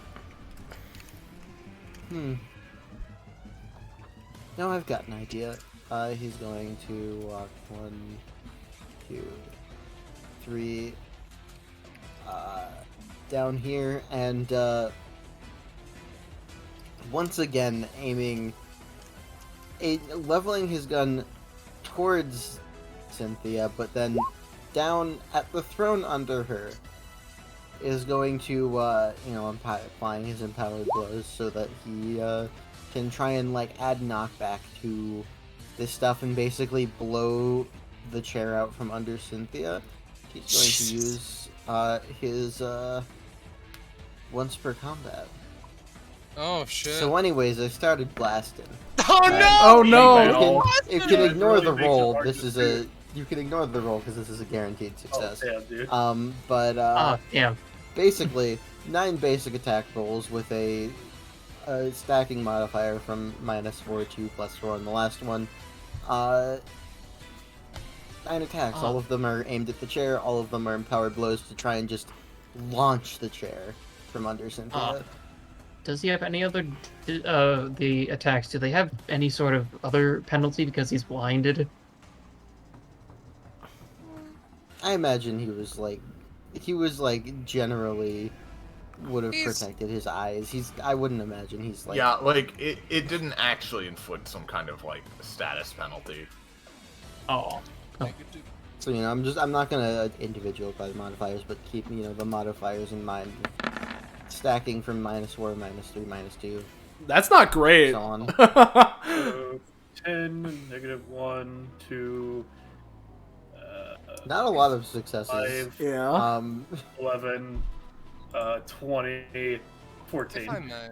No, I've got an idea. He's going to walk 1, 2, 3, down here, and, once again leveling his gun towards Cynthia, but then down at the throne under her, is going to, applying his empowered blows so that he can try and add knockback to this stuff and basically blow the chair out from under Cynthia. He's going to use his once per combat. Oh shit. So anyways, I started blasting. Oh no! Oh no! You can ignore really the makes it roll. hard This to is do. you can ignore the roll because this is a guaranteed success. Oh, yeah, dude. But Yeah. basically 9 basic attack rolls with a stacking modifier from -4 to +4 on the last one. 9 attacks. All of them are aimed at the chair. All of them are empowered blows to try and just launch the chair from under Cynthia. Does he have any other the attacks? Do they have any sort of other penalty because he's blinded? I imagine he was generally would have He's- protected his eyes. I wouldn't imagine he's Yeah, it didn't actually inflict some kind of status penalty. Oh. So I'm not gonna individual by the modifiers, but keep the modifiers in mind. Stacking from -4, -3, -2, That's not great. so on. So 10, -1, 2, Not a lot of successes. 5, Yeah. 11, 20, 14. If I may,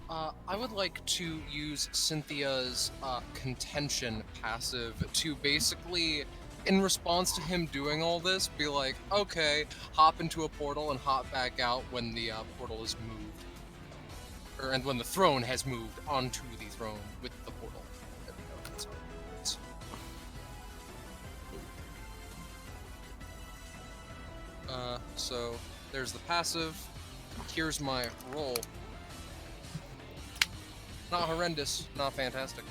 I would like to use Cynthia's contention passive to basically, in response to him doing all this, be like, okay, hop into a portal and hop back out when the portal is moved. And when the throne has moved onto the throne with the portal. There we go, that's how it works. So there's the passive. Here's my roll. Not horrendous, not fantastic.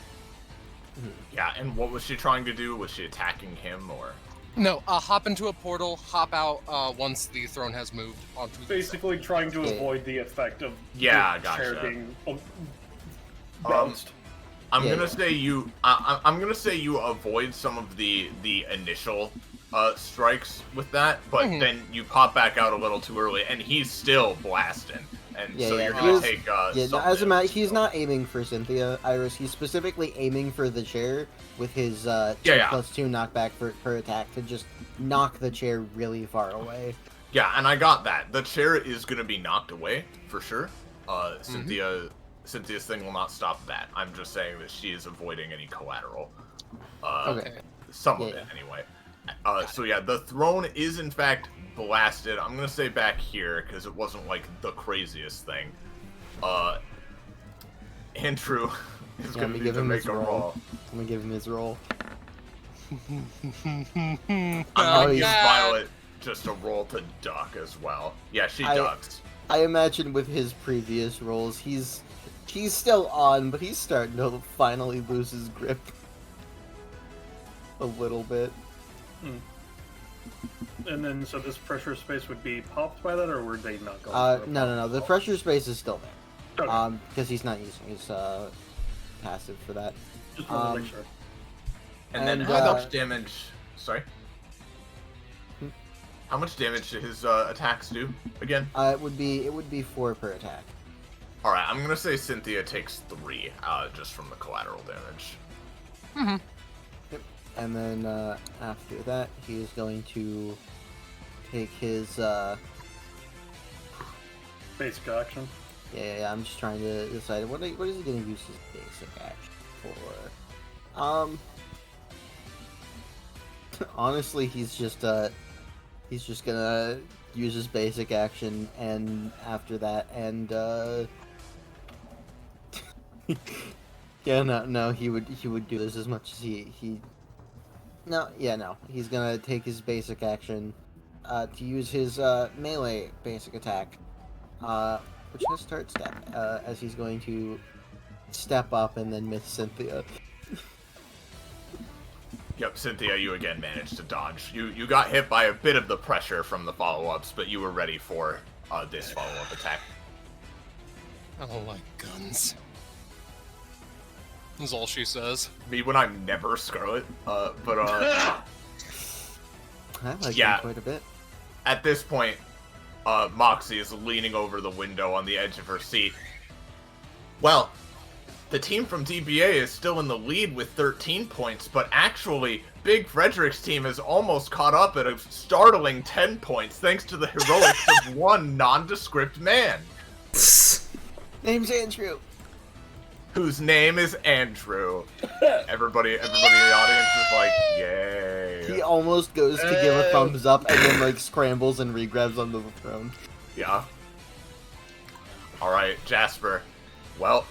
Yeah, and what was she trying to do? Was she attacking him or? No, hop into a portal, hop out once the throne has moved onto the Basically trying to Yeah. avoid the effect of Yeah, the chair gotcha. being bounced. I'm Yeah, gonna yeah. say you. I'm gonna say you avoid some of the initial strikes with that, but Mhm. then you pop back out a little too early, and he's still blasting, and Yeah, so yeah, you're he gonna was- take. Yeah, some as a matter, damage he's still. not aiming for Cynthia, Iris. He's specifically aiming for the chair with his 2 yeah. +2 knockback per attack to just knock the chair really far away. Yeah, and I got that. The chair is gonna be knocked away for sure. Cynthia's thing will not stop that. I'm just saying that she is avoiding any collateral. Okay. Some of Yeah. it anyway. So yeah, the throne is in fact blasted. I'm gonna say back here because it wasn't the craziest thing. Andrew is Yeah, gonna let me need give to him make his a roll. roll. I'm gonna give him his roll. I'm Oh, gonna give God. Violet just a roll to duck as well. Yeah, she ducks. I imagine with his previous rolls, he's still on, but he's starting to finally lose his grip a little bit. And then, so this pressure space would be popped by that, or were they not going for it? No. The pressure space is still there. Okay. Because he's not using his passive for that. Just want to make sure. And then and, how uh, much damage? Sorry. Hmm? How much damage do his attacks do again? It would be 4 per attack. All right, I'm gonna say Cynthia takes 3 just from the collateral damage. And then after that, he is going to take his. Basic action. Yeah, I'm just trying to decide what is he going to use his basic action for. Honestly, he's just gonna use his basic action, and after that, and yeah, no, he would do this as much as he. No, he's gonna take his basic action to use his melee basic attack, which has start step, as he's going to step up and then miss Cynthia. Yep, Cynthia, you again managed to dodge. You got hit by a bit of the pressure from the follow-ups, but you were ready for this follow-up attack. I don't like guns. That's all she says. Me when I'm never Scarlet, but I like Yeah. him quite a bit. At this point, Moxie is leaning over the window on the edge of her seat. Well, the team from DBA is still in the lead with 13 points, but actually, Big Frederick's team has almost caught up at a startling 10 points thanks to the heroics of one nondescript man. Name's Andrew. Whose name is Andrew. Everybody in the audience is like, yay. He almost goes to give a thumbs up and then like scrambles and regrabs onto the throne. Yeah. Alright, Jasper. Well,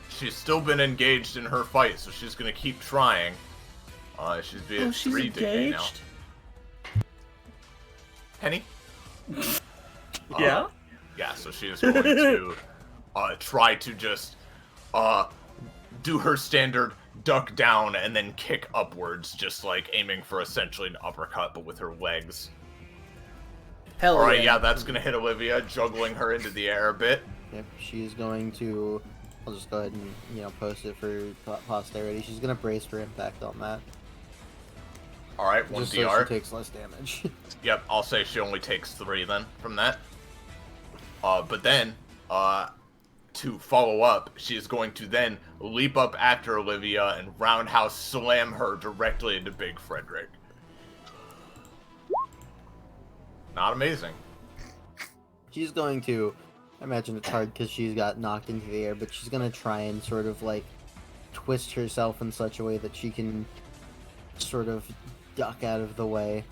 she's still been engaged in her fight, so she's gonna keep trying. She's being 3 DBA now. Penny? Yeah? Yeah, so she is going to try to just do her standard duck down and then kick upwards, just like aiming for essentially an uppercut, but with her legs. Hell Alright, yeah, that's gonna hit Olivia, juggling her into the air a bit. Yep, she's going to. I'll just go ahead and post it for posterity. She's gonna brace for impact on that. Alright, 1 Just DR. so she takes less damage. Yep, I'll say she only takes 3 then from that. But then, to follow up, she is going to then leap up after Olivia and roundhouse slam her directly into Big Frederick. Not amazing. She's going to. I imagine it's hard because she's got knocked into the air, but she's gonna try and sort of like twist herself in such a way that she can sort of duck out of the way.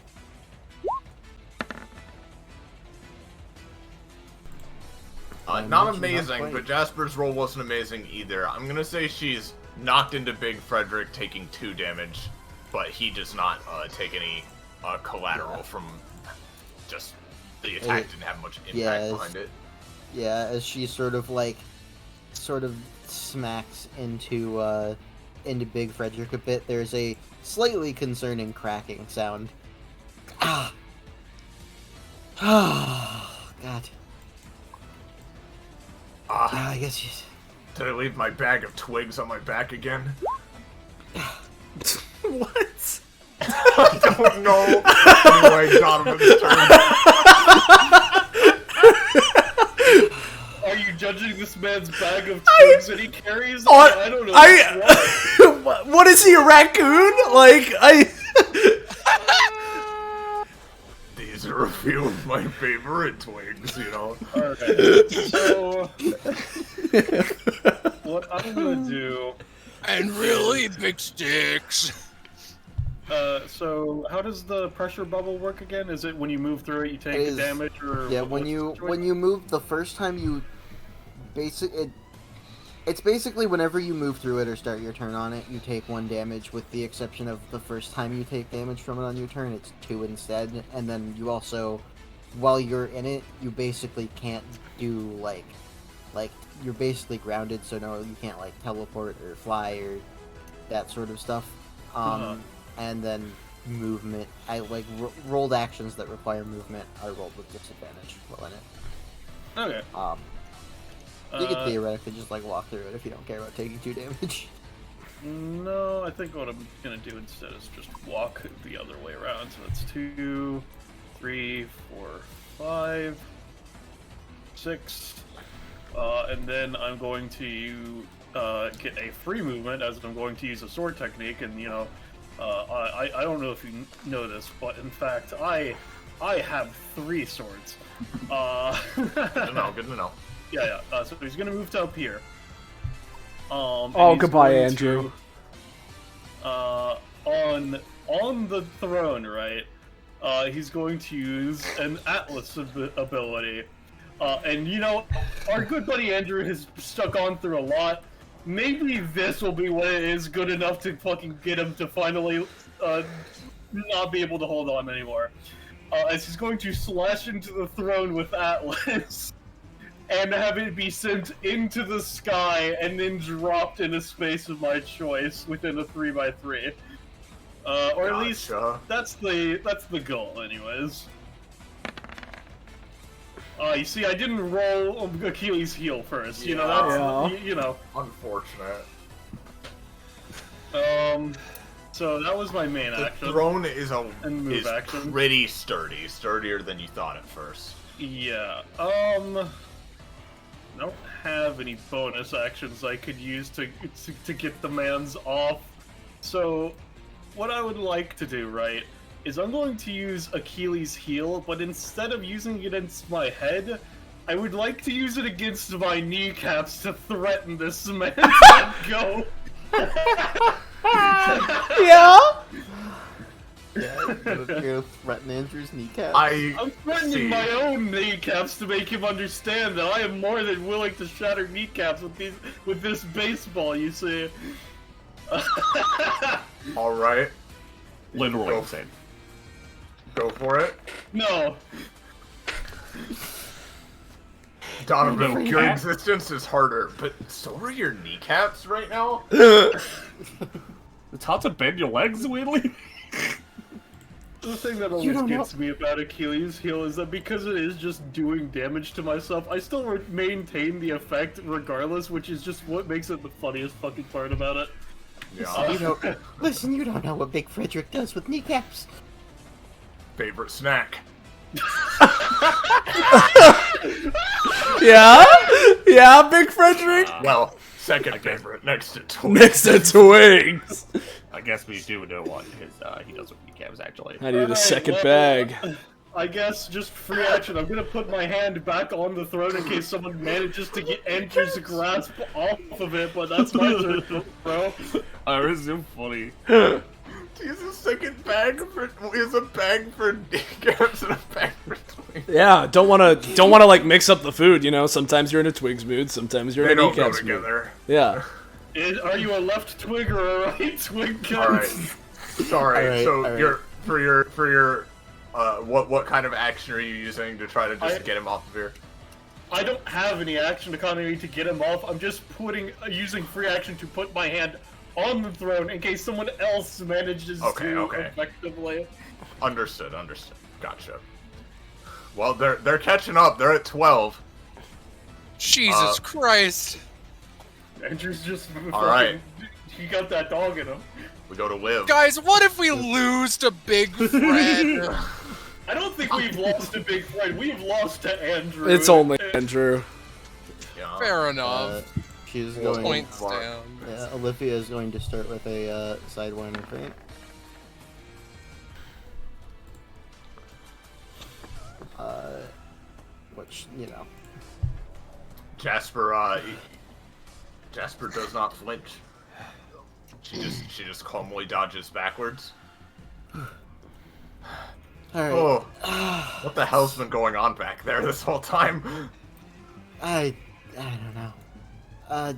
Not amazing, but Jasper's roll wasn't amazing either. I'm gonna say she's knocked into Big Frederick, taking 2 damage, but he does not take any collateral from just the attack. Didn't have much impact behind it. Yeah, as she sort of smacks into Big Frederick a bit, there's a slightly concerning cracking sound. Ah! Oh, God. I guess you... Did I leave my bag of twigs on my back again? What? I don't know. Anyway, Donovan's turn. Are you judging this man's bag of twigs that he carries? I don't know. What is he, a raccoon? Like, These are a few of my favorite twigs, you know. Alright, so what I'm gonna do... And really big sticks! So how does the pressure bubble work again? Is it when you move through it you take damage, or... Yeah, when you move, the first time you... It's basically whenever you move through it or start your turn on it, you take 1 damage, with the exception of the first time you take damage from it on your turn, it's 2 instead. And then you also, while you're in it, you basically can't do, like you're basically grounded, so no, you can't, like, teleport or fly or that sort of stuff. And then movement, rolled actions that require movement are rolled with disadvantage while in it. Okay. You could theoretically just walk through it if you don't care about taking 2 damage. No, I think what I'm gonna do instead is just walk the other way around. So it's 2, 3, 4, 5, 6, and then I'm going to get a free movement as I'm going to use a sword technique. And I don't know if you know this, but in fact I have 3 swords. Good to know. Yeah. So he's gonna move to up here. Goodbye, Andrew. On the throne, right? He's going to use an Atlas ability, and our good buddy Andrew has gone through a lot. Maybe this will be what it is good enough to fucking get him to finally not be able to hold on anymore. As he's going to slash into the throne with Atlas. And have it be sent into the sky and then dropped in a space of my choice within a 3x3. Or at least that's the goal, anyways. You see, I didn't roll Achilles' heel first. That's Unfortunate. So that was my main The action. throne is And move action. pretty sturdy, sturdier than you thought at first. Yeah. I don't have any bonus actions I could use to get the man's off. So, what I would like to do, right, is I'm going to use Achilles' heel, but instead of using it against my head, I would like to use it against my kneecaps to threaten this man to let go. Yeah. Yeah, you're gonna threaten Andrew's kneecap. I'm threatening my own kneecaps to make him understand that I am more than willing to shatter kneecaps with this baseball. You see? All right, Literally insane. go for it. No. Donovan, your existence is harder, but so are your kneecaps right now. It's hard to bend your legs, weirdly. The thing that always gets me about Achilles' heel is that because it is just doing damage to myself, I still maintain the effect regardless, which is just what makes it the funniest fucking part about it. Yeah. Listen, you don't know what Big Frederick does with kneecaps. Favorite snack. Yeah? Yeah, Big Frederick? Well, second favorite next to Twix. Next to Twigs. I guess we do know what he does with kneecaps, actually. I need a Alright, second well, bag. I guess just free action. I'm gonna put my hand back on the throne in case someone manages to get Andrew's grasp off of it, but that's my turn, bro. Iris, so funny. Use a second bag for. Use a bag for kneecaps and a bag for Twix. Yeah, don't wanna like mix up the food, you know? Sometimes you're in a Twigs mood, sometimes you're They in a don't go kneecaps mood. together. Yeah. Are you a left twig or a right twig, guys? All right. Sorry. All right, So all right. you're for your what kind of action are you using to try to just get him off of here? I don't have any action economy to get him off. I'm just using free action to put my hand on the throne in case someone else manages to effectively. Understood. Gotcha. Well, they're catching up. They're at 12. Jesus Christ. Andrew's just All right. He got that dog in him. We go to Liv. Guys, what if we lose to Big Fred? I don't think we've lost to Big Fred. We've lost to Andrew. It's only Andrew. Yeah. Fair enough. She's going. Points down. Yeah, Olivia is going to start with a sidewinder feint. Which, you know. Jasper does not flinch. She just calmly dodges backwards. Alright. Oh, what the hell's been going on back there this whole time? I don't know.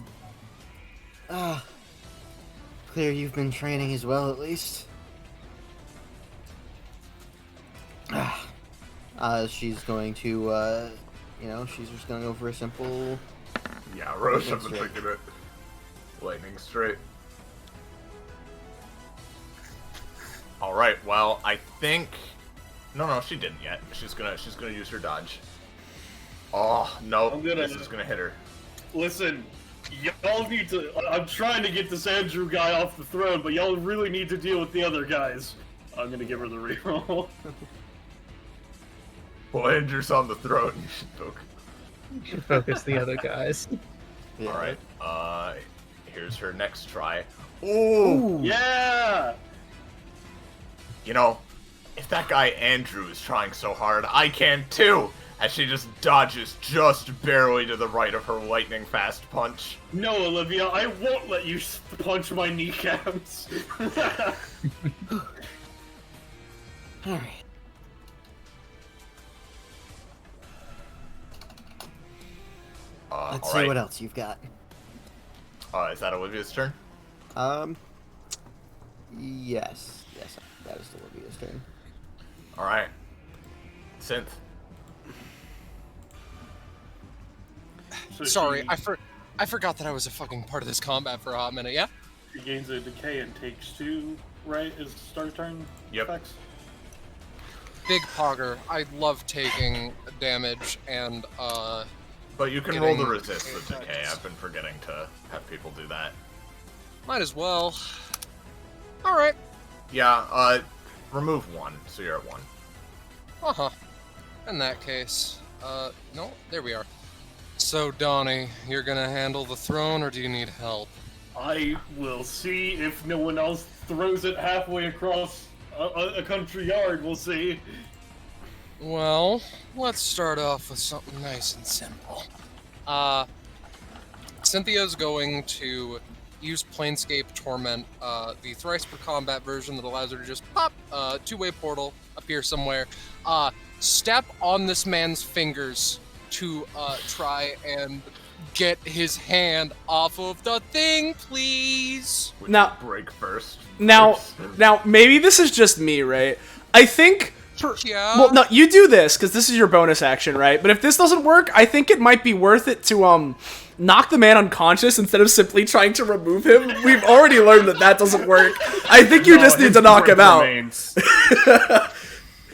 Clear you've been training as well, at least. She's going to, she's just gonna go for a simple... Yeah, Rose Lightning has been strike. thinking it. Lightning straight. Alright, well, I think... No, she didn't yet. She's gonna use her dodge. Oh, no, this is gonna hit her. Listen, y'all need to... I'm trying to get this Andrew guy off the throne, but y'all really need to deal with the other guys. I'm gonna give her the reroll. Well, Andrew's on the throne. You should focus. You should focus the other guys. Yeah. Alright, here's her next try. Ooh! Yeah! You know, if that guy Andrew is trying so hard, I can too! As she just dodges just barely to the right of her lightning fast punch. No, Olivia, I won't let you punch my kneecaps. Alright. Let's see what else you've got. Is that Olivia's turn? Yes, that is Olivia's turn. Alright. Synth. So Sorry, she I forgot that I was a fucking part of this combat for a hot minute, yeah? gains a decay and takes 2, right? Is start turn Yep. effects? Big Pogger. I love taking damage and, But you can roll the Getting resist the effects. decay. I've been forgetting to have people do that. might as well. Alright. Yeah, remove 1, so you're at 1. Uh-huh. In that case, no, there we are. So, Donnie, you're gonna handle the throne, or do you need help? I will see if no one else throws it halfway across a country yard. We'll see. Well, let's start off with something nice and simple. Cynthia's going to use Planescape Torment, the thrice per combat version that allows her to just pop, two-way portal, appear somewhere, step on this man's fingers to, try and get his hand off of the thing, please! Now, Break first. now, maybe this is just me, right? I think... Yeah? Well, no, you do this, because this is your bonus action, right? But if this doesn't work, I think it might be worth it to, knock the man unconscious instead of simply trying to remove him. We've already learned that doesn't work. I think you just need to knock him out.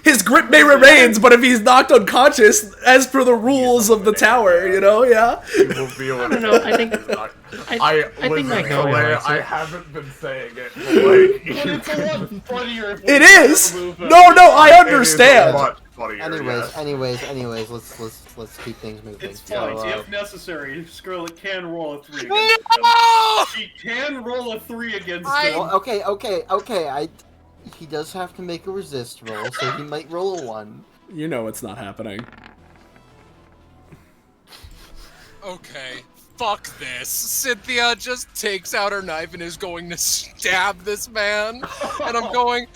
His grip may remains, but if he's knocked unconscious, as per the rules of the tower, you know, yeah? You will feel I don't know. I think Magnolia likes it. I haven't been saying it, but like... But it's a lot funnier if we It is! remove it. No, I understand! It is a lot funnier, Anyways, let's keep things moving. It's fine. So, If necessary, Scarlet can roll a 3 against him. She can roll a 3 against him. well, okay. He does have to make a resist roll, so he might roll a 1. You know it's not happening. Okay, fuck this. Cynthia just takes out her knife and is going to stab this man. And I'm going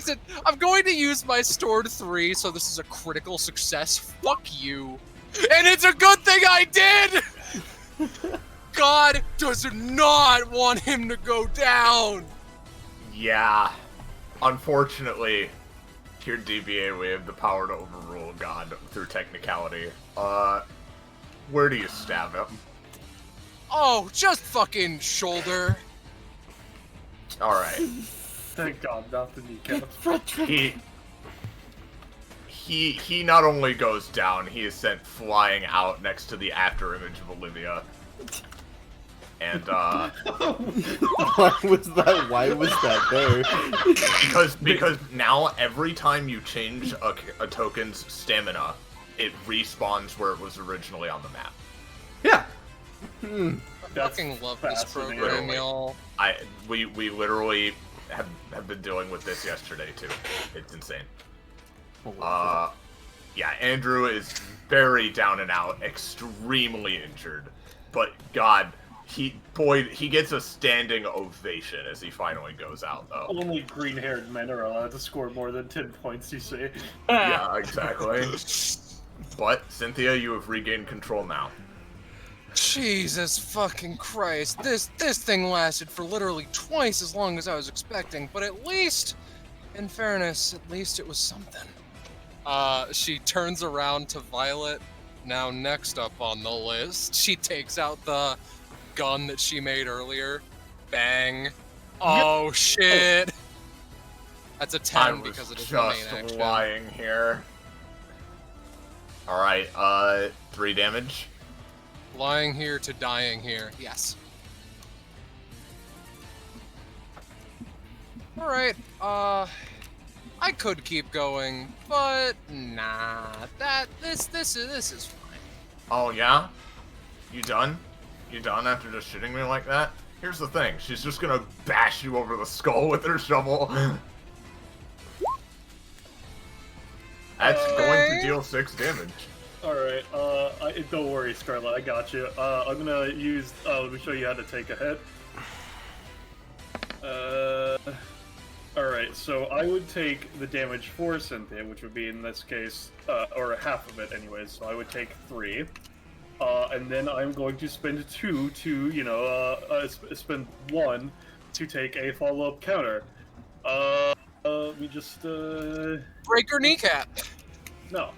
to use my stored 3, so this is a critical success. Fuck you. And it's a good thing I did! God does not want him to go down! Yeah. Unfortunately, here DBA we have the power to overrule God through technicality. Where do you stab him? Oh, just fucking shoulder. Alright. Thank God, not the kneecap. He not only goes down, he is sent flying out next to the after image of Olivia. And Why was that there? because now every time you change a token's stamina, it respawns where it was originally on the map. Yeah. I fucking love this program, y'all. We literally have been dealing with this yesterday too. It's insane. Yeah, Andrew is very down and out, extremely injured, but God. He gets a standing ovation as he finally goes out, though. Only green-haired men are allowed to score more than 10 points, you see. Yeah, exactly. But, Cynthia, you have regained control now. Jesus fucking Christ. This thing lasted for literally twice as long as I was expecting, but at least, in fairness, at least it was something. She turns around to Violet. Now, next up on the list, she takes out the gun that she made earlier. Bang. Oh shit. That's a 10 because it is the main action. Just lying here. Alright, 3 damage. Lying here to dying here. Yes. Alright, I could keep going, but nah. This is fine. Oh yeah? You done? You done after just shooting me like that? Here's the thing, she's just gonna bash you over the skull with her shovel. That's going to deal 6 damage. Alright, don't worry, Scarlet, I got you. I'm gonna use, let me show you how to take a hit. Alright, so I would take the damage for Cynthia, which would be in this case, or half of it anyways, so I would take 3. And then I'm going to spend 2 to, spend 1 to take a follow-up counter. Let me just, break her kneecap! No.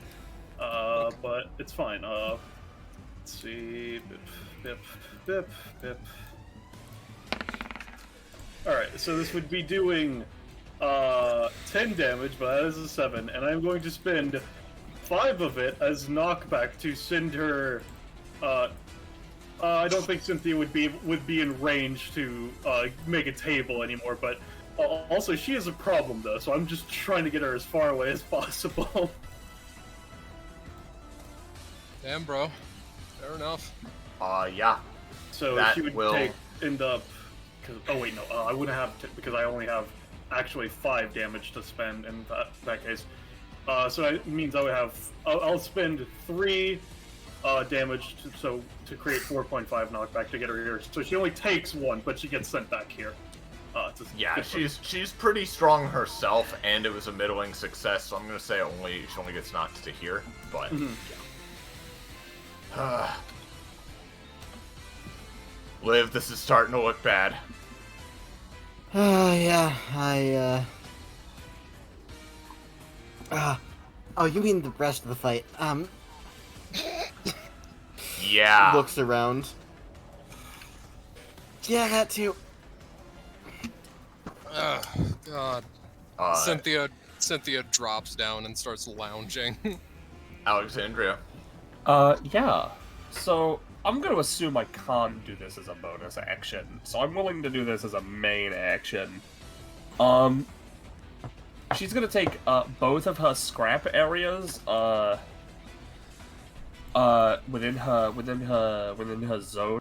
But it's fine. Let's see. Bip. Alright, so this would be doing 10 damage, but that is a 7, and I'm going to spend 5 of it as knockback to send her. I don't think Cynthia would be in range to make a table anymore, but Also, she is a problem, though, so I'm just trying to get her as far away as possible. Damn, bro. Fair enough. Yeah. So That she would will- end up... oh, wait, no. I wouldn't have to, because I only have actually 5 damage to spend in that case. So it means I would have... I'll spend 3 damage to create 4.5 knockback to get her here. So she only takes 1, but she gets sent back here. Yeah, she's pretty strong herself, and it was a middling success, so I'm gonna say she only gets knocked to here, but... Liv, this is starting to look bad. Yeah, oh, you mean the rest of the fight? Yeah. Looks around. Yeah, that too. Oh, God. Uh, Cynthia drops down and starts lounging. Alexandria. Yeah. So, I'm gonna assume I can't do this as a bonus action, so I'm willing to do this as a main action. She's gonna take, both of her scrap areas, within her zone,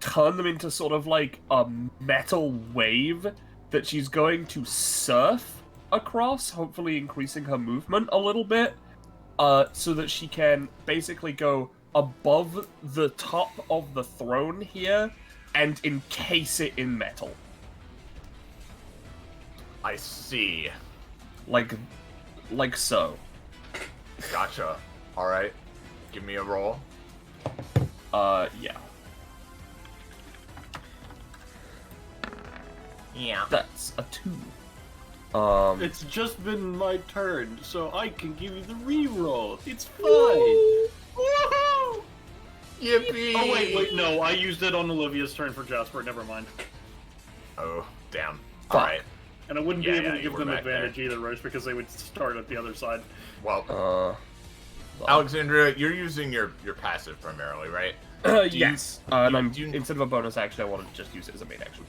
turn them into sort of like a metal wave that she's going to surf across, hopefully increasing her movement a little bit, so that she can basically go above the top of the throne here and encase it in metal. I see. Like so. Gotcha. Alright. Give me a roll. Yeah. Yeah. That's a 2. It's just been my turn, so I can give you the reroll. It's fine. Woohoo! Yippee! Oh, wait, no, I used it on Olivia's turn for Jasper, never mind. Oh, damn. Fuck. Alright. And I wouldn't Yeah, be able yeah, to you give were them back advantage either, Roche, because they would start at the other side. Well, Alexandria, you're using your passive primarily, right? Yes. Instead of a bonus action, I wanted to just use it as a main action.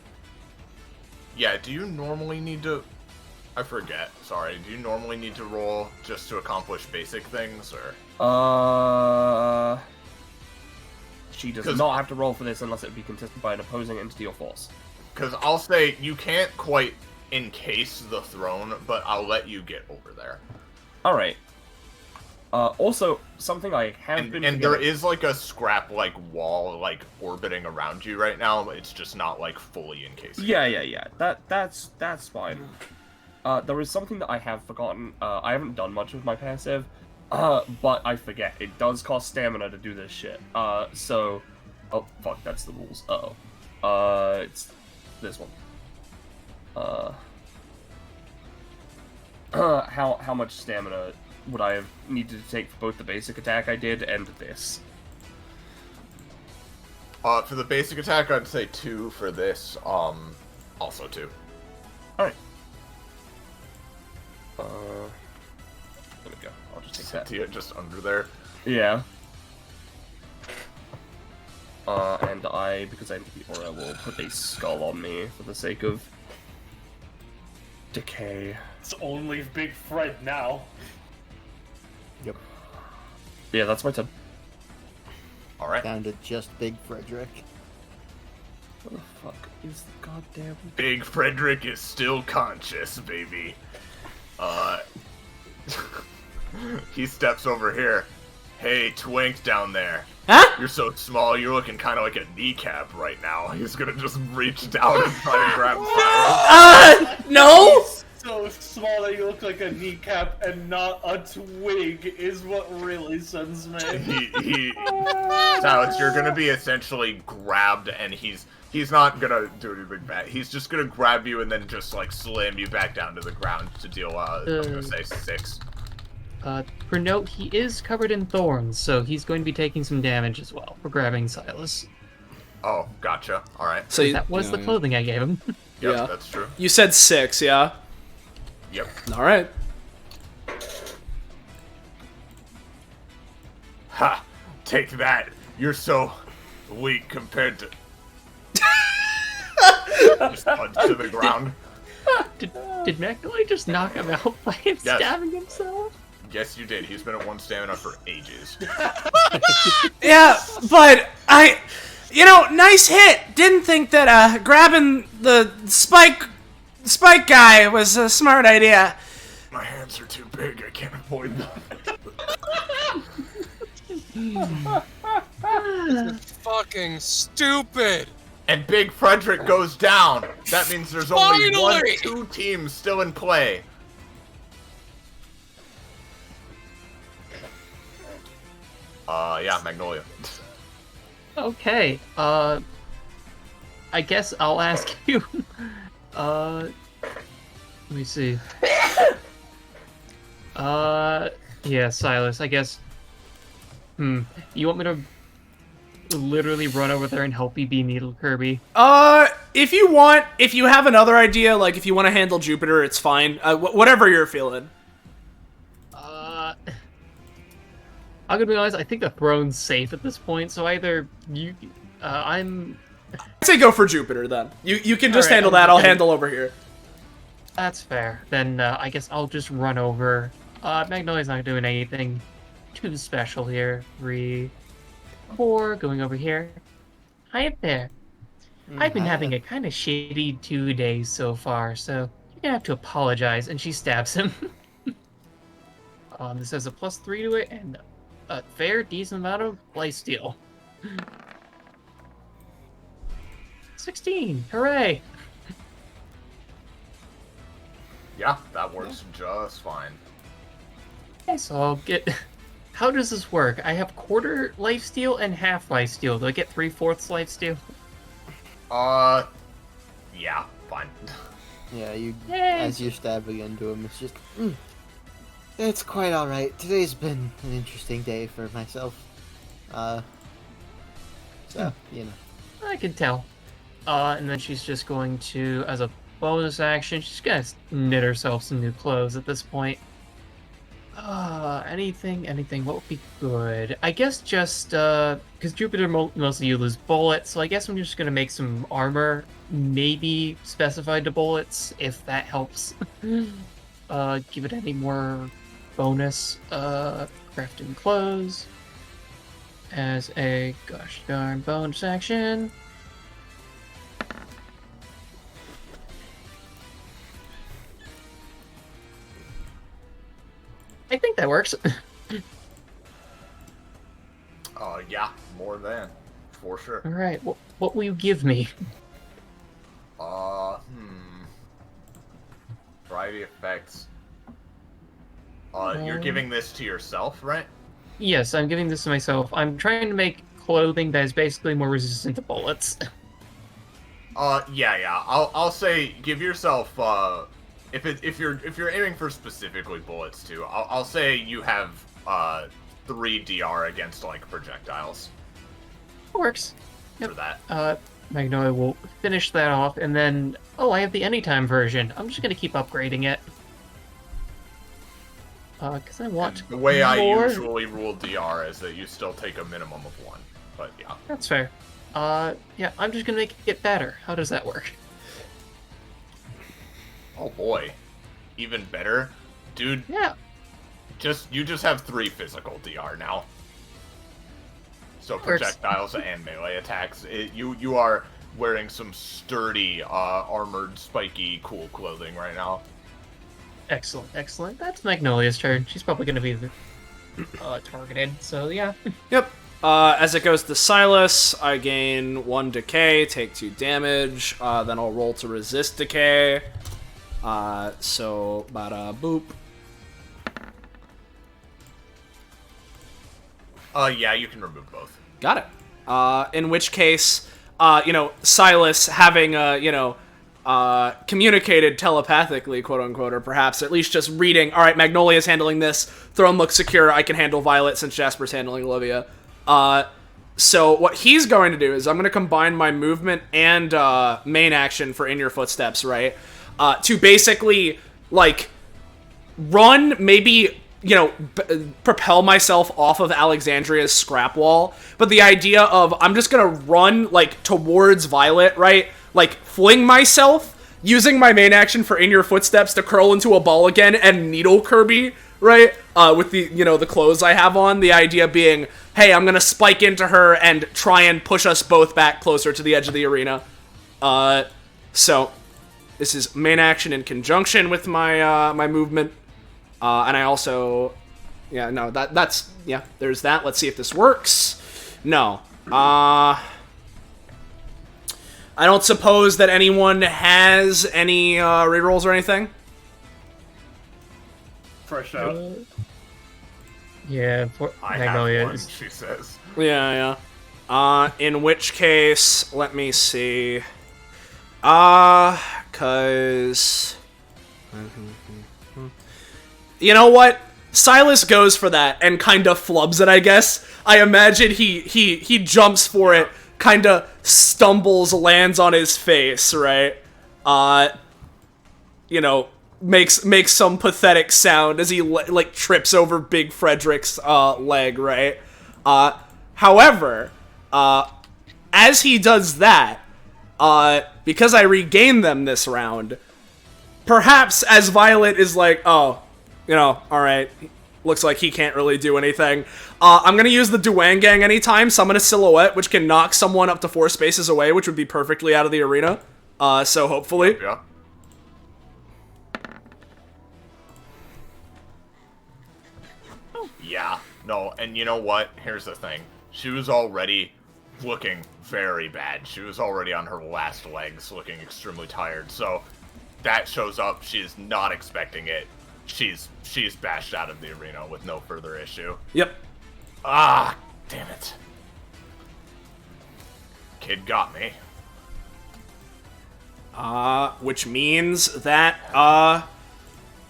Yeah, do you normally need to... I forget, sorry. Do you normally need to roll just to accomplish basic things, or...? She does not have to roll for this unless it be contested by an opposing entity or force. Because I'll say, you can't quite encase the throne, but I'll let you get over there. Alright. Also, something I have been... And there is, like, a scrap-like wall, like, orbiting around you right now. It's just not, like, fully encased. Yeah. That's fine. There is something that I have forgotten. I haven't done much with my passive, but I forget. It does cost stamina to do this shit. So... Oh, fuck, that's the rules. Uh-oh. It's this one. How much stamina would I have needed to take for both the basic attack I did and this? For the basic attack, I'd say 2. For this, also 2. Alright. There we go. I'll just take that. Cynthia just under there. Yeah. And because I'm the aura, will put a skull on me for the sake of decay. It's only Big Fred now. Yep. Yeah, that's my turn. Alright. Down to just Big Frederick. What the fuck is the goddamn... Big Frederick is still conscious, baby. He steps over here. Hey, Twink down there. Huh? You're so small, you're looking kind of like a kneecap right now. He's gonna just reach down and try to grab Cyrus. No? So small that you look like a kneecap and not a twig is what really sends me. Alex, you're gonna be essentially grabbed, and he's not gonna do anything bad. He's just gonna grab you and then just like slam you back down to the ground to deal. I'm gonna say 6. For note, he is covered in thorns, so he's going to be taking some damage as well for grabbing Silas. Oh, gotcha. All right. So That was the clothing I gave him. Yep, Yeah. that's true. You said 6, yeah? Yep. All right. Ha! Take that. You're so weak compared to. Just punch to the ground. Did Magnolia just knock him out by stabbing himself? Yes, you did. He's been at 1 stamina for ages. Yeah, but nice hit. Didn't think that Grabbing the spike guy was a smart idea. My hands are too big. I can't avoid them. Fucking stupid! And Big Frederick goes down. That means there's only Finally! 2 teams still in play. Yeah, Magnolia. Okay, I guess I'll ask you. Let me see. Yeah, Silas, I guess. You want me to literally run over there and help you be Needle Kirby? If you want, if you have another idea, like if you want to handle Jupiter, it's fine. Whatever you're feeling. I'm gonna be honest, I think the throne's safe at this point, so either you, I'd say go for Jupiter then. You can just Alright, handle that, I'll handle over here. That's fair. Then, I guess I'll just run over. Magnolia's not doing anything too special here. 3, 4, going over here. Hi up there. I've been having a kind of shitty 2 days so far, so you're gonna have to apologize. And she stabs him. This has a +3 to it, and a fair, decent amount of lifesteal. 16! Hooray! Yeah, that works just fine. Okay, so I'll get... How does this work? I have quarter lifesteal and half lifesteal. Do I get 3/4 lifesteal? Yeah, fine. Yeah, Yay. as you're stabbing into him, it's just... It's quite alright. Today's been an interesting day for myself. So, I can tell. And then she's just going to, as a bonus action, she's gonna knit herself some new clothes at this point. Anything, what would be good? I guess just, because Jupiter mostly you lose bullets, so I guess I'm just gonna make some armor, maybe specified to bullets, if that helps. Give it any more bonus, crafting clothes as a gosh darn bonus action. I think that works. Yeah, more than, for sure. All right, what will you give me? Variety effects. You're giving this to yourself, right? Yes, I'm giving this to myself. I'm trying to make clothing that is basically more resistant to bullets. Yeah. I'll say give yourself. If you're aiming for specifically bullets too, I'll say you have 3 DR against like projectiles. Works. For that. Magnolia will finish that off, and then I have the anytime version. I'm just gonna keep upgrading it. Because I want the way more... I usually rule DR is that you still take a minimum of 1, but yeah. That's fair. Yeah, I'm just gonna make it better. How does that work? Oh boy, even better, dude. Yeah. You just have 3 physical DR now. So projectiles and melee attacks. You are wearing some sturdy, armored, spiky, cool clothing right now. Excellent. That's Magnolia's turn. She's probably going to be targeted, so yeah. Yep. As it goes to Silas, I gain 1 decay, take 2 damage, then I'll roll to resist decay. So, bada boop. Yeah, you can remove both. Got it. In which case, Silas having, communicated telepathically, quote unquote, or perhaps at least just reading, alright, Magnolia's handling this, Throne looks secure, I can handle Violet since Jasper's handling Olivia. So what he's going to do is I'm going to combine my movement and main action for In Your Footsteps, right? To basically, like, run maybe propel myself off of Alexandria's scrap wall, but the idea of I'm just gonna run, like, towards Violet, right? Like, fling myself, using my main action for In Your Footsteps to curl into a ball again and needle Kirby, right? With the, the clothes I have on. The idea being, hey, I'm gonna spike into her and try and push us both back closer to the edge of the arena. So, this is main action in conjunction with my, my movement. And I also, there's that. Let's see if this works. No. I don't suppose that anyone has any, rerolls or anything? Fresh out. Yeah, for I Magnolia have one, is- she says. Yeah. In which case, let me see. Cause... You know what? Silas goes for that and kind of flubs it, I guess. I imagine he jumps for it, kind of stumbles, lands on his face, right? Makes some pathetic sound as he like trips over Big Frederick's leg, right? However, as he does that, because I regain them this round, perhaps as Violet is like, oh, alright, looks like he can't really do anything. I'm gonna use the Duangang anytime, summon a Silhouette, which can knock someone up to 4 spaces away, which would be perfectly out of the arena. So hopefully. Yeah. Yeah, no, and you know what? Here's the thing. She was already looking very bad. She was already on her last legs, looking extremely tired. So that shows up. She is not expecting it. She's bashed out of the arena with no further issue. Yep. Ah, damn it. Kid got me. Which means that,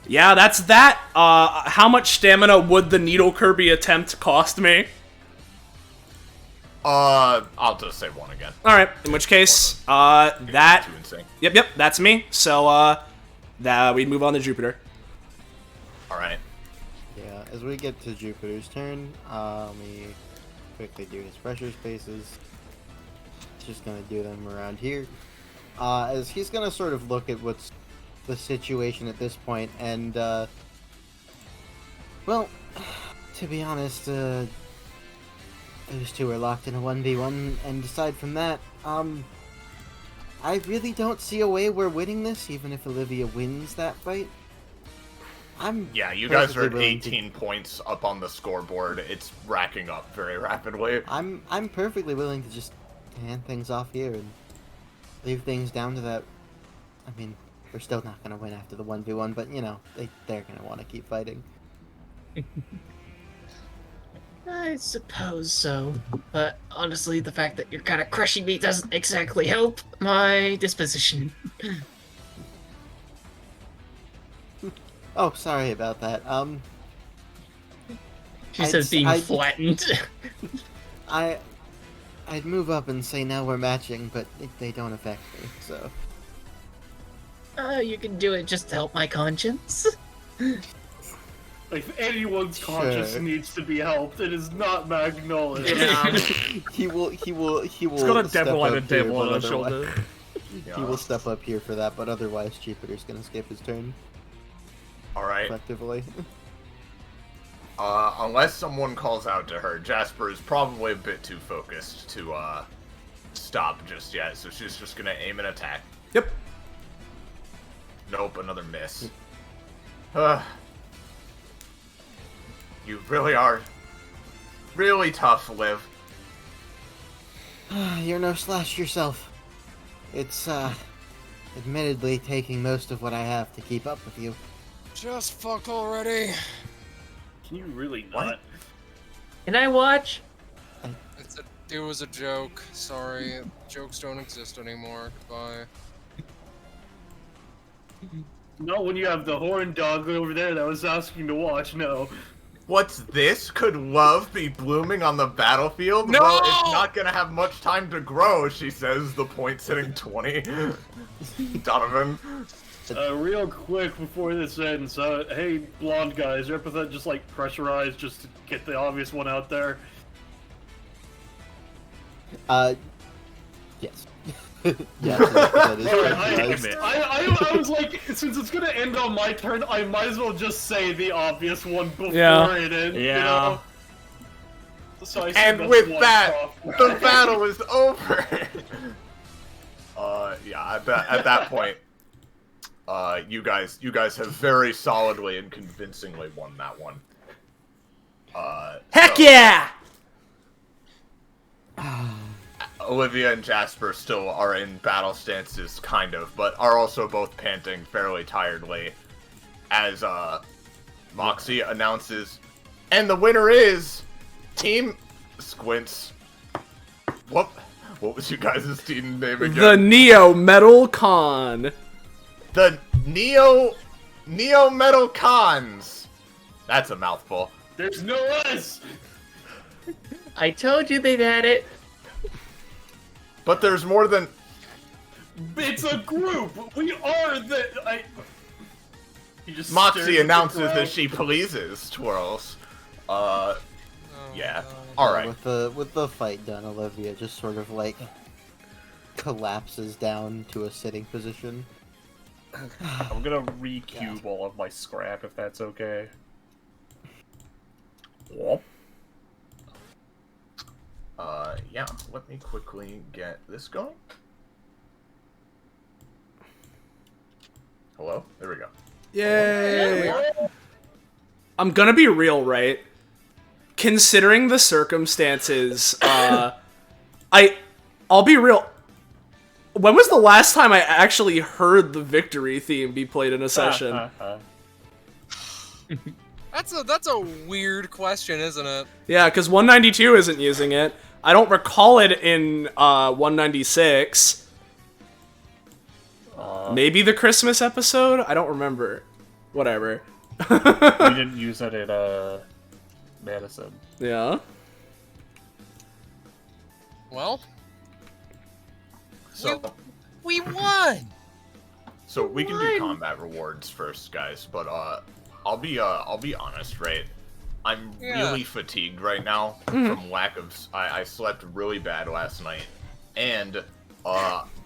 yeah, that's that. How much stamina would the Needle Kirby attempt cost me? I'll just say 1 again. Alright, in which case, that... Too insane. Yep, that's me. So, we move on to Jupiter. Alright. Yeah, as we get to Jupiter's turn, let me quickly do his pressure spaces. Just gonna do them around here. As he's gonna sort of look at what's the situation at this point, and, well, to be honest, those two are locked in a 1v1, and aside from that, I really don't see a way we're winning this, even if Olivia wins that fight. Yeah, you guys are at perfectly willing 18 points up on the scoreboard. It's racking up very rapidly. I'm perfectly willing to just hand things off here and leave things down to that. I mean, we're still not gonna win after the 1v1, but they're gonna want to keep fighting. I suppose so, but honestly, the fact that you're kind of crushing me doesn't exactly help my disposition. Oh, sorry about that. She says being flattened. I'd move up and say now we're matching, but they don't affect me, so. You can do it just to help my conscience. If anyone's conscience needs to be helped, it is not Magnolia. Yeah. He will. It's got a devil and a devil on his shoulder. He will step up here for that, but otherwise Jupiter's gonna skip his turn. Alright. Effectively. Unless someone calls out to her, Jasper is probably a bit too focused to, stop just yet, so she's just gonna aim and attack. Yep. Nope, another miss. You really are really tough, Liv. You're no slash yourself. It's, admittedly taking most of what I have to keep up with you. Just fuck already. Can you really not? Can I watch? It was a joke. Sorry. Jokes don't exist anymore. Goodbye. Not when you have the horn dog over there that was asking to watch, no. What's this? Could love be blooming on the battlefield? No! Well, it's not gonna have much time to grow, she says, the point's hitting 20. Donovan. Real quick before this ends, hey, blonde guys, your Epithet just like pressurized just to get the obvious one out there? Yes. Yeah, that is Alright, recognized. I was like, since it's gonna end on my turn, I might as well just say the obvious one before Yeah. it ends. Yeah. You know? So I And think with that's that, one the battle is over. Yeah, at that point, you guys have very solidly and convincingly won that one. Heck So, yeah! Olivia and Jasper still are in battle stances, kind of, but are also both panting fairly tiredly as Moxie announces, and the winner is Team Squints. What was you guys' team name again? The Neo Metal Con. The Neo Metal Cons. That's a mouthful. There's no S! I told you they'd had it. But there's more than... It's a group! We are the... He just stares Moxie at the announces ground. as she pleases, Twirls. Yeah. All Alright. With the fight done, Olivia just sort of like collapses down to a sitting position. I'm gonna re-cube all of my scrap if that's okay. Whoop. Yeah, let me quickly get this going. Hello? There we go. Yay! I'm gonna be real, right? Considering the circumstances, I'll be real. When was the last time I actually heard the victory theme be played in a session? That's a weird question, isn't it? Yeah, because 192 isn't using it. I don't recall it in 196. Maybe the Christmas episode? I don't remember. Whatever. We didn't use it in Madison. Yeah. Well, So, we won. so we can do combat rewards first, guys, but I'll be honest, right? I'm really fatigued right now from lack of... I slept really bad last night, and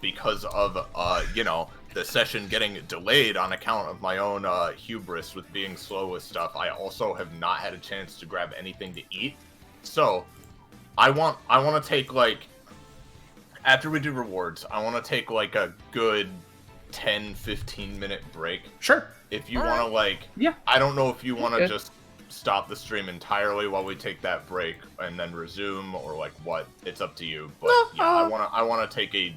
because of, you know, the session getting delayed on account of my own hubris with being slow with stuff, I also have not had a chance to grab anything to eat. So, I want to take, like... After we do rewards, I want to take, like, a good 10-15 minute break. Sure. If you want to, like... Yeah. I don't know if you want to Okay. just stop the stream entirely while we take that break and then resume, or, like, what. It's up to you. But, yeah, I want to take a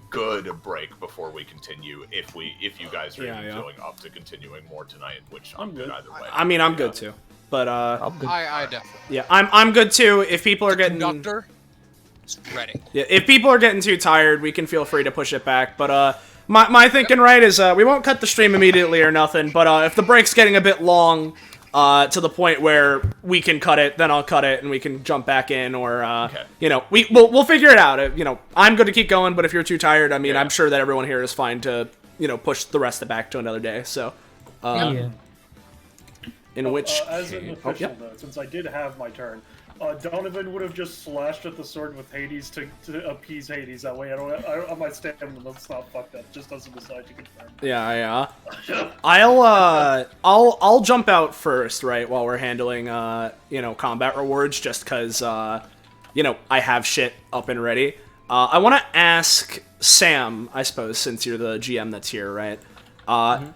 good break before we continue, if you guys are even feeling up to continuing more tonight, which I'm good either way. I mean, I'm good too. But, I'm good. I definitely. yeah, I'm good too. If people are getting... Conductor, ready. Yeah, if people are getting too tired, we can feel free to push it back. But my thinking right is we won't cut the stream immediately or nothing. But if the break's getting a bit long to the point where we can cut it, then I'll cut it and we can jump back in. Or you know, we'll figure it out. You know, I'm good to keep going. But if you're too tired, I mean, I'm sure that everyone here is fine to push the rest of it back to another day. So. Yeah. In which as an case- official yep. note, since I did have my turn, Donovan would have just slashed at the sword with Hades to appease Hades. That way, I might stand him. Let's not fuck that. Just doesn't decide to confirm. Yeah. I'll jump out first, right, while we're handling combat rewards, just because I have shit up and ready. I want to ask Sam, I suppose, since you're the GM that's here, right?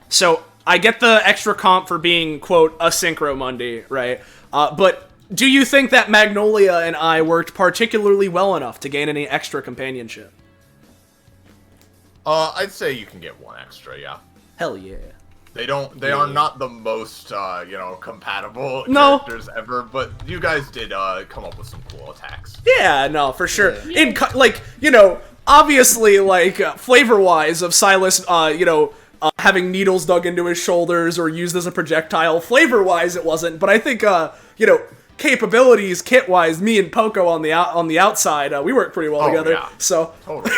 So I get the extra comp for being, quote, a Synchro Monday, right? But do you think that Magnolia and I worked particularly well enough to gain any extra companionship? I'd say you can get one extra, yeah. Hell yeah. They are not the most, compatible No. characters ever, but you guys did, come up with some cool attacks. Yeah, no, for sure. Obviously, flavor-wise of Silas, having needles dug into his shoulders or used as a projectile, flavor-wise it wasn't, but I think, capabilities, kit-wise, me and Poco on the outside, we work pretty well together. Yeah. So, Totally.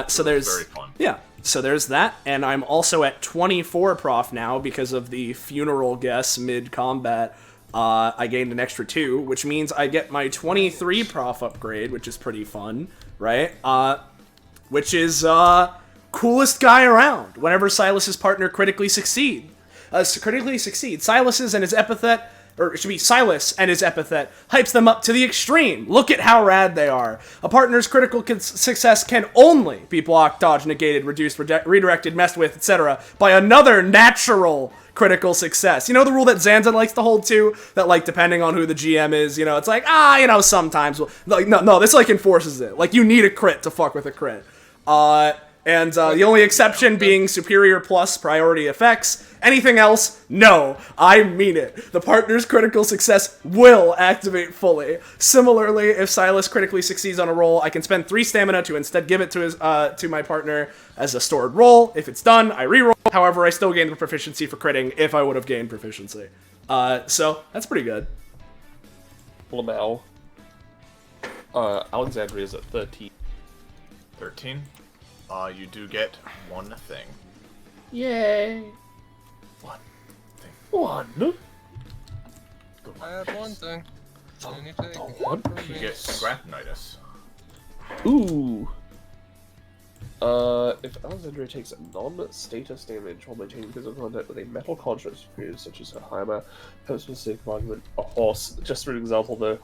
so there's Very fun. yeah. So there's that, and I'm also at 24 prof now because of the funeral guess mid-combat. I gained an extra 2, which means I get my 23 prof upgrade, which is pretty fun, right? Which is, coolest guy around whenever Silas's partner critically succeeds. Silas's and his epithet, or it should be Silas and his epithet, hypes them up to the extreme. Look at how rad they are. A partner's critical success can only be blocked, dodged, negated, reduced, redirected, messed with, etc. by another natural critical success. You know the rule that Zanza likes to hold to? That, like, depending on who the GM is, you know, it's like, sometimes. Like, no, this, like, enforces it. Like, you need a crit to fuck with a crit. And the only exception being superior plus priority effects. Anything else? No. I mean it. The partner's critical success will activate fully. Similarly, if Silas critically succeeds on a roll, I can spend 3 stamina to instead give it to my partner as a stored roll. If it's done, I reroll. However, I still gain the proficiency for critting if I would have gained proficiency. So, that's pretty good. Lamau. Alexandria's at 13. 13? You do get one thing. Yay! One. I had one thing. Anything. One? You get Scrapnitis. Ooh. If Alexandria takes non-status damage while maintaining physical contact with a metal construct such as a hammer, helps with a argument, a horse, just for an example though,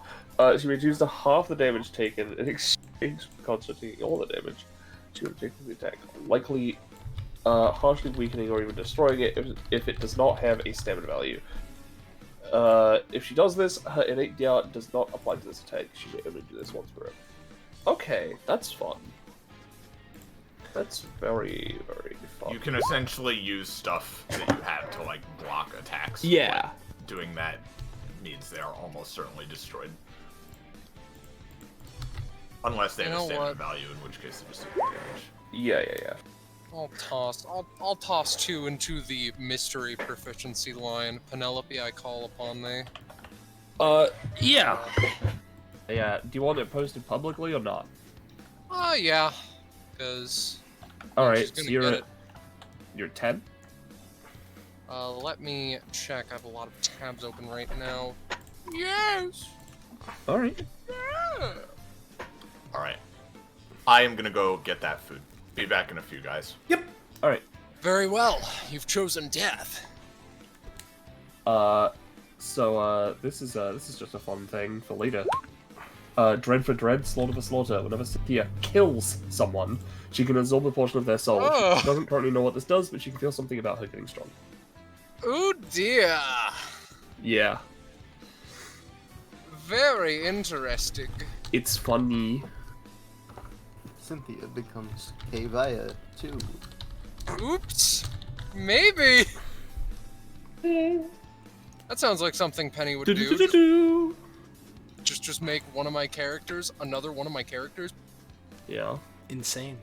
she reduces to half the damage taken in exchange for constituting all the damage. She would take the attack, likely harshly weakening or even destroying it if it does not have a stamina value. If she does this, her innate DR does not apply to this attack. She may only do this once per round. Okay, that's fun. That's very, very fun. You can essentially use stuff that you have to, like, block attacks. Yeah. Like, doing that means they are almost certainly destroyed. Unless they have a stamina value, in which case they just do damage. Yeah. I'll toss 2 into the mystery proficiency line. Penelope, I call upon thee. Yeah. Yeah, do you want it posted publicly or not? Yeah. Because... Alright, so you're 10? Let me check. I have a lot of tabs open right now. Yes! Alright. Yeah! Alright. I am gonna go get that food. Be back in a few, guys. Yep. Alright. Very well. You've chosen death. So this is just a fun thing for later. Dread for dread, slaughter for slaughter. Whenever Cynthia kills someone, she can absorb a portion of their soul. Oh. She doesn't currently know what this does, but she can feel something about her getting strong. Oh dear. Yeah. Very interesting. It's funny. Cynthia becomes Kavaya too. Oops. Maybe. That sounds like something Penny would do. Just make one of my characters another one of my characters. Yeah. Insane.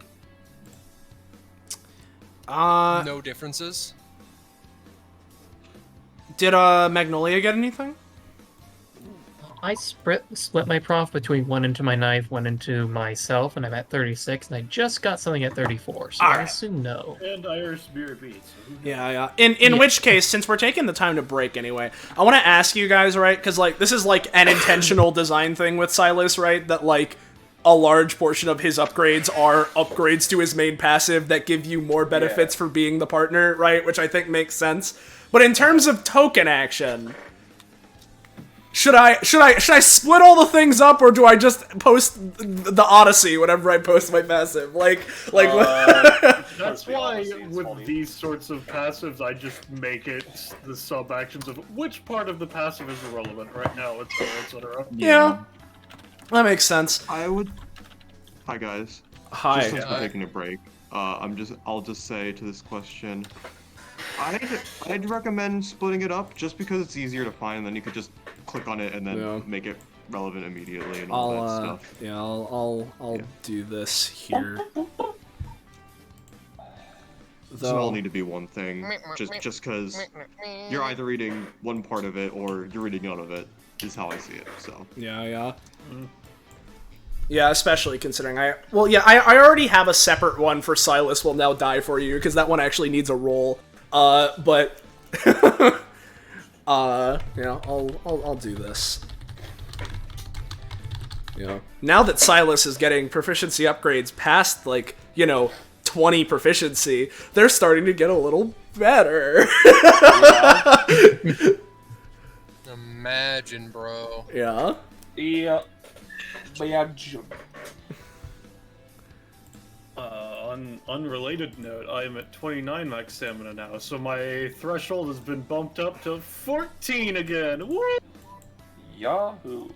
No differences. Did Magnolia get anything? I split my prof between 1 into my knife, 1 into myself, and I'm at 36, and I just got something at 34, so I assume no. And Irish Spirit Beats. Yeah. In which case, since we're taking the time to break anyway, I want to ask you guys, right? Because, like, this is, like, an intentional design thing with Silas, right? That, like, a large portion of his upgrades are upgrades to his main passive that give you more benefits for being the partner, right? Which I think makes sense. But in terms of token action... Should I split all the things up, or do I just post the Odyssey whenever I post my passive? That's why with these sorts of passives, I just make it the sub actions of which part of the passive is irrelevant right now, etc. Yeah, that makes sense. I would. Hi guys. Hi. Just since we're taking a break, I'll just say to this question, I'd recommend splitting it up just because it's easier to find. Then you could just click on it and then make it relevant immediately and all that stuff. Yeah, I'll do this here. It doesn't all need to be one thing. Just because you're either reading one part of it or you're reading none of it is how I see it. So yeah. Yeah, especially considering I already have a separate one for Silas will now die for you, because that one actually needs a roll. But yeah, I'll do this. Yeah. Now that Silas is getting proficiency upgrades past, like, 20 proficiency, they're starting to get a little better. Imagine, bro. Yeah. Yeah. On unrelated note, I am at 29 max stamina now, so my threshold has been bumped up to 14 again. Woo! Yahoo.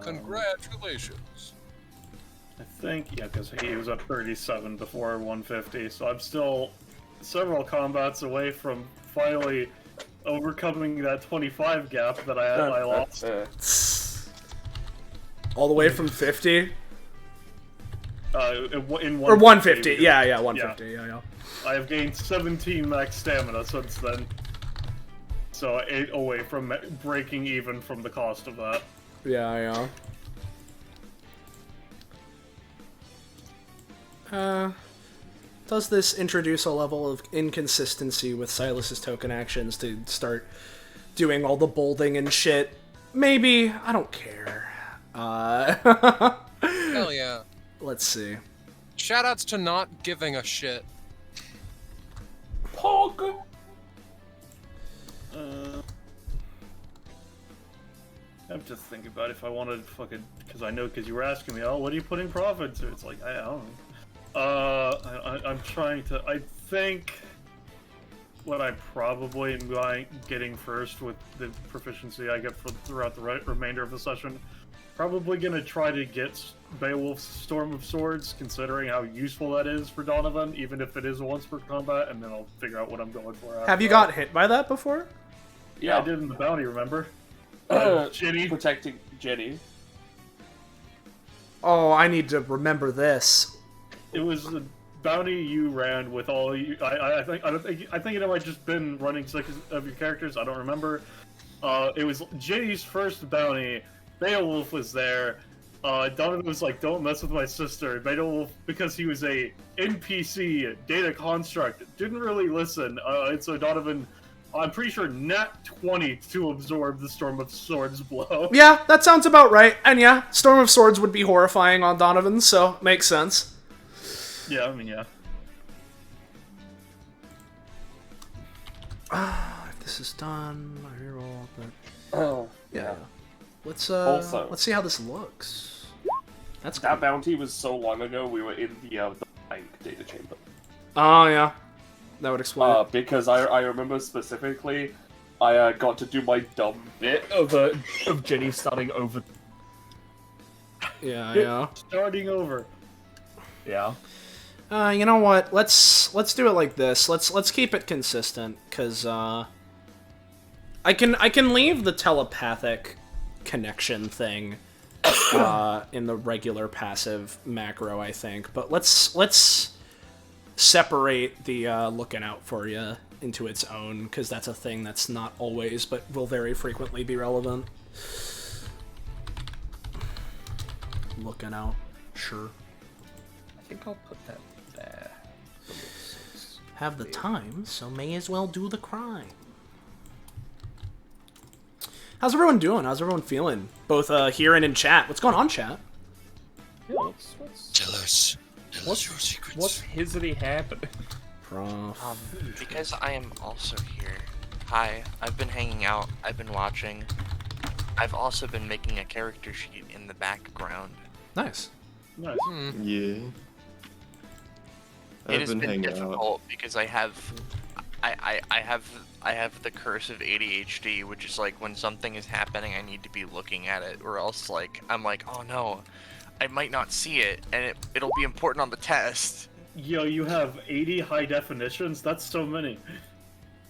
Congratulations. I think, yeah, because he was at 37 before 150, so I'm still several combats away from finally overcoming that 25 gap that I lost. All the way from 50? In Or 150, yeah, 150, yeah. I have gained 17 max stamina since then. So 8 away from breaking even from the cost of that. Yeah. Does this introduce a level of inconsistency with Silas's token actions to start doing all the bolding and shit? Maybe. I don't care. Hell yeah. Let's see. Shoutouts to not giving a shit. Pog. I have to think about if I wanted fucking, because you were asking me, oh, what are you putting profit to? It's like, I don't know. I'm trying to, I think what I probably am getting first with the proficiency I get throughout the remainder of the session, probably gonna try to get Beowulf's Storm of Swords, considering how useful that is for Donovan, even if it is a once per combat, and then I'll figure out what I'm going for after. Have you got hit by that before? Yeah, I did in the bounty, remember? Jenny. Protecting Jenny. Oh, I need to remember this. It was the bounty you ran with all you. I think it might just been running 6 of your characters. I don't remember. It was Jenny's first bounty. Beowulf was there. Donovan was like, "Don't mess with my sister." Beowulf, because he was a NPC data construct, didn't really listen. And so Donovan, I'm pretty sure, nat 20 to absorb the Storm of Swords blow. Yeah, that sounds about right. And yeah, Storm of Swords would be horrifying on Donovan, so makes sense. Yeah, I mean, yeah. If this is done, I reroll. Oh, Yeah. Let's see how this looks. That bounty was so long ago. We were in the bank data chamber. Oh yeah, that would explain it. Because I remember specifically, I got to do my dumb bit of Jenny starting over. Yeah. Starting over. Yeah. You know what? Let's do it like this. Let's keep it consistent, cause I can leave the telepathic connection thing in the regular passive macro, I think, but let's separate the looking out for you into its own, because that's a thing that's not always but will very frequently be relevant. Looking out, sure. I think I'll put that there. Have the time, so may as well do the crime. How's everyone doing? How's everyone feeling? Both here and in chat. What's going on, chat? Yeah, Tell us your secrets. What's hizzity happening? Prof. Because I am also here. Hi, I've been hanging out. I've been watching. I've also been making a character sheet in the background. Nice. Nice. Yeah. It has been difficult out. because I have the curse of ADHD, which is like when something is happening, I need to be looking at it, or else like I'm like, oh no, I might not see it, and it'll be important on the test. Yo, you have 80 high definitions? That's so many.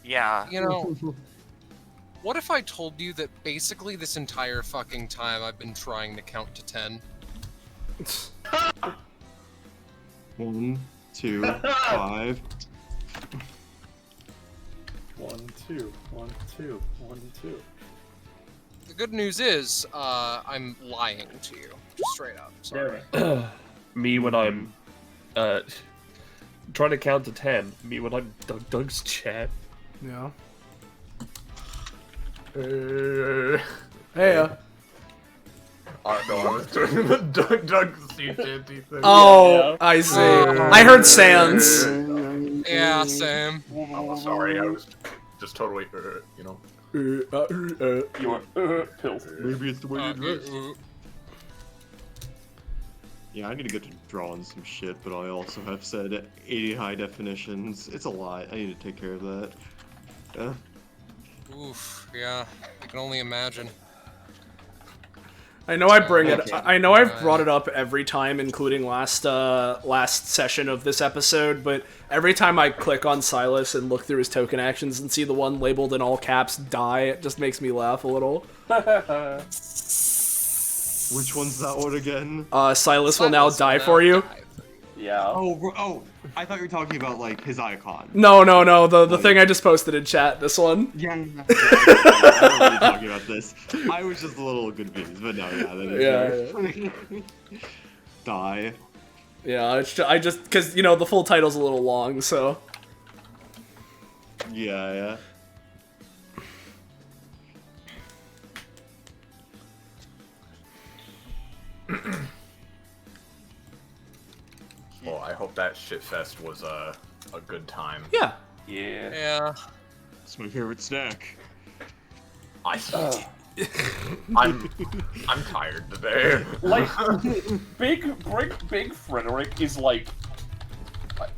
Yeah. You know, what if I told you that basically this entire fucking time I've been trying to count to 10? 1, 2, 5. 1, 2, 1, 2, 1, 2. the good news is, I'm lying to you, just straight up. Sorry. Me when I'm trying to count to 10. Me when I'm Doug's chat. Yeah. Hey. No, I was doing the Doug's sea shanty thing. Oh, I see. I heard Sans. Yeah, same. Oh, sorry, I was just totally, you know. You are pills. Maybe it's the way you dress. Yeah, I need to get to drawing some shit, but I also have said 80 high definitions. It's a lot. I need to take care of that. Yeah. Oof, yeah. I can only imagine. I know I bring it. I know I've brought it up every time, including last session of this episode. But every time I click on Silas and look through his token actions and see the one labeled in all caps "die," it just makes me laugh a little. Which one's that one again? Silas will now die for you. Yeah. Oh, I thought you were talking about, like, his icon. No, the thing I just posted in chat, this one. Yeah, I'm not really talking about this. I was just a little confused, but no, yeah, that is Die. Yeah, I just, because, you know, the full title's a little long, so. Yeah. Well, I hope that shitfest was a good time. Yeah. Yeah. It's my favorite snack. I'm tired today. Like, Big Frederick is like,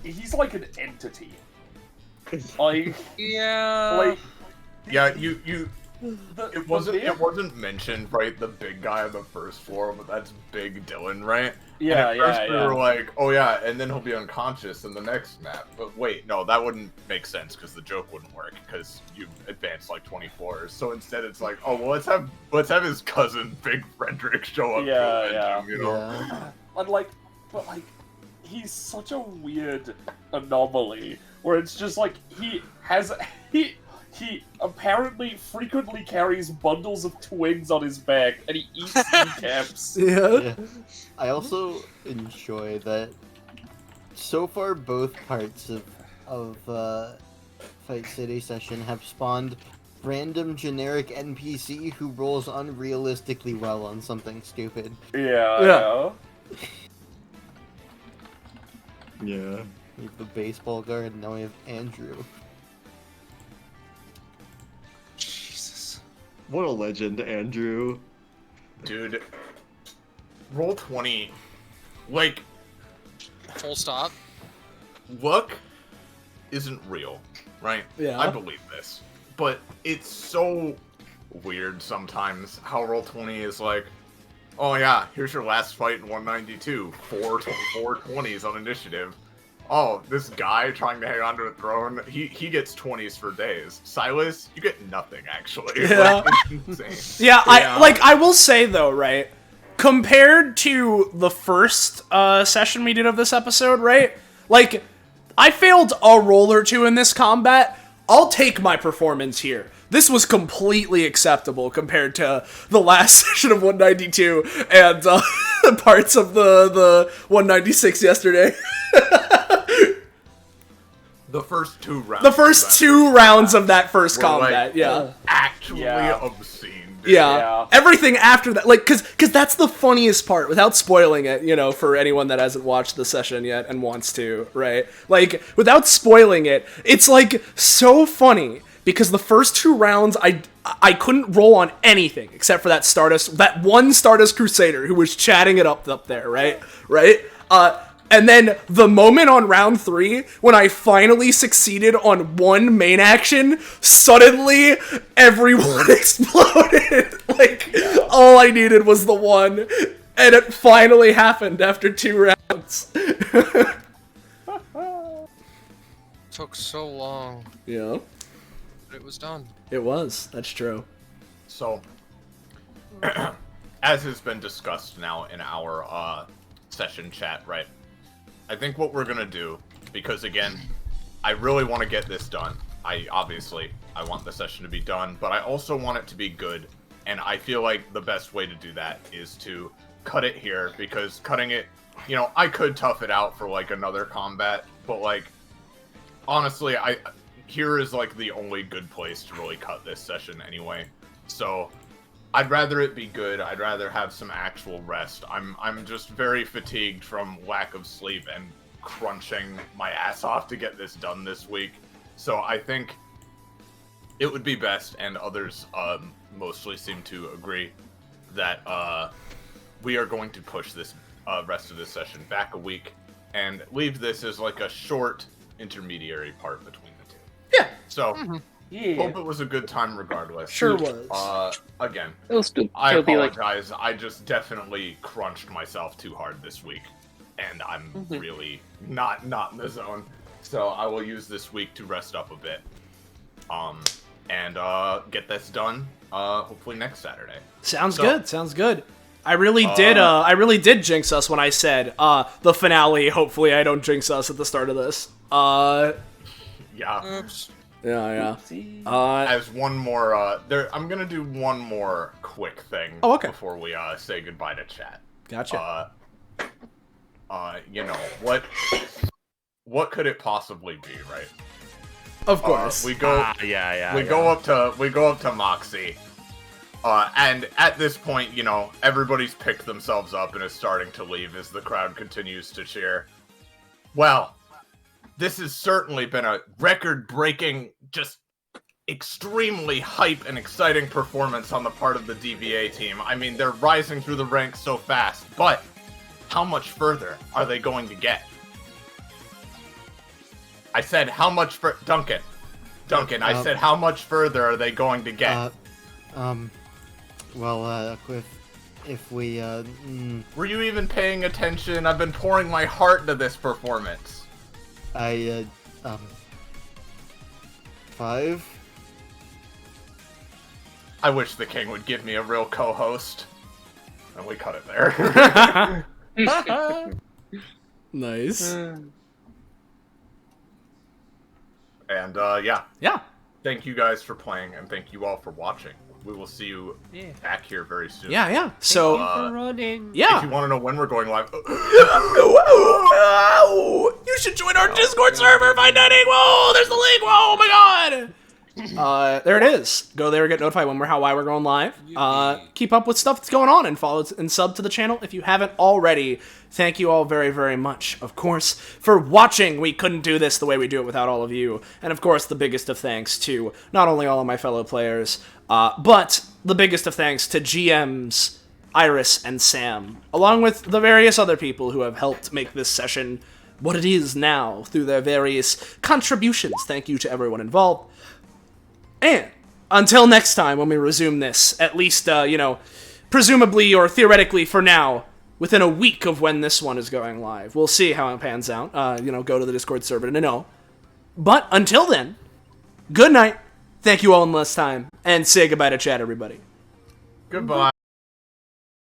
he's like an entity. Like, yeah. Like, yeah, it wasn't mentioned, right? The big guy on the first floor, but that's Big Dylan, right? Yeah, and at first we were like, oh yeah, and then he'll be unconscious in the next map. But wait, no, that wouldn't make sense because the joke wouldn't work because you advanced like 20 floors. So instead, it's like, oh well, let's have his cousin Big Frederick show up. Yeah. You know? And like, but like, he's such a weird anomaly where it's just like he apparently frequently carries bundles of twigs on his back, and he eats kneecaps. Yeah. I also enjoy that so far both parts of Fight City session have spawned random generic NPC who rolls unrealistically well on something stupid. Yeah. We have the baseball guard, and now we have Andrew. What a legend, Andrew. Dude, Roll20, like, full stop. Luck isn't real, right? Yeah. I believe this. But it's so weird sometimes how Roll20 is like, oh yeah, here's your last fight in 192, 4 20s on initiative. Oh, this guy trying to hang onto a throne, he gets 20s for days. Silas, you get nothing, actually. Yeah. Like, it's insane. Yeah, I will say though, right? Compared to the first session we did of this episode, right? Like, I failed a roll or two in this combat. I'll take my performance here. This was completely acceptable compared to the last session of 192 and parts of the 196 yesterday. The first two rounds. The first two rounds of that first combat, like, yeah. Actually obscene. Dude. Yeah. Everything after that, like, cause that's the funniest part, without spoiling it, you know, for anyone that hasn't watched the session yet and wants to, right? Like, without spoiling it, it's, like, so funny, because the first two rounds, I couldn't roll on anything, except for that one Stardust Crusader who was chatting it up there, right? And then the moment on round 3, when I finally succeeded on one main action, suddenly everyone exploded. Like, all I needed was the one, and it finally happened after 2 rounds. Took so long. Yeah. But it was done. It was. That's true. So, as has been discussed now in our session chat, right? I think what we're gonna do, because again, I really want to get this done. I want the session to be done, but I also want it to be good And I feel like the best way to do that is to cut it here, because cutting it, you know, I could tough it out for like another combat, but like honestly, here is like the only good place to really cut this session anyway. So I'd rather it be good. I'd rather have some actual rest. I'm just very fatigued from lack of sleep and crunching my ass off to get this done this week. So I think it would be best, and others mostly seem to agree, that we are going to push this rest of this session back a week and leave this as like a short intermediary part between the two. Yeah. So, hope it was a good time regardless. Sure was. Again, I it'll be like- apologize. I just definitely crunched myself too hard this week, and I'm really not in the zone. So I will use this week to rest up a bit, and get this done. Hopefully next Saturday. Sounds good. I really did jinx us when I said the finale. Hopefully, I don't jinx us at the start of this. Yeah. Oops. Yeah. As one more, I'm gonna do one more quick thing. Oh, okay. Before we say goodbye to chat. Gotcha. You know what could it possibly be, right? Of course. We go. We go up to Moxie. And at this point, you know, everybody's picked themselves up and is starting to leave as the crowd continues to cheer. Well, this has certainly been a record-breaking, just extremely hype and exciting performance on the part of the DBA team. I mean, they're rising through the ranks so fast, but how much further are they going to get? I said, how much Duncan, I said, how much further are they going to get? Well, if we, Were you even paying attention? I've been pouring my heart into this performance. 5? I wish the king would give me a real co-host. And we cut it there. Nice. And, yeah. Yeah. Thank you guys for playing, and thank you all for watching. We will see you back here very soon. Yeah. So, running. yeah. If you want to know when we're going live... You should join our Discord server by netting. Whoa, there's the link. Whoa, oh my god. There it is. Go there and get notified when why we're going live. Keep up with stuff that's going on and follow and sub to the channel if you haven't already. Thank you all very, very much, of course, for watching. We couldn't do this the way we do it without all of you. And of course, the biggest of thanks to not only all of my fellow players, but the biggest of thanks to GMs Iris and Sam, along with the various other people who have helped make this session what it is now through their various contributions. Thank you to everyone involved. And until next time when we resume this, at least, presumably or theoretically for now, within a week of when this one is going live. We'll see how it pans out. Go to the Discord server to know. But until then, good night. Thank you all one last time. And say goodbye to chat, everybody. Goodbye.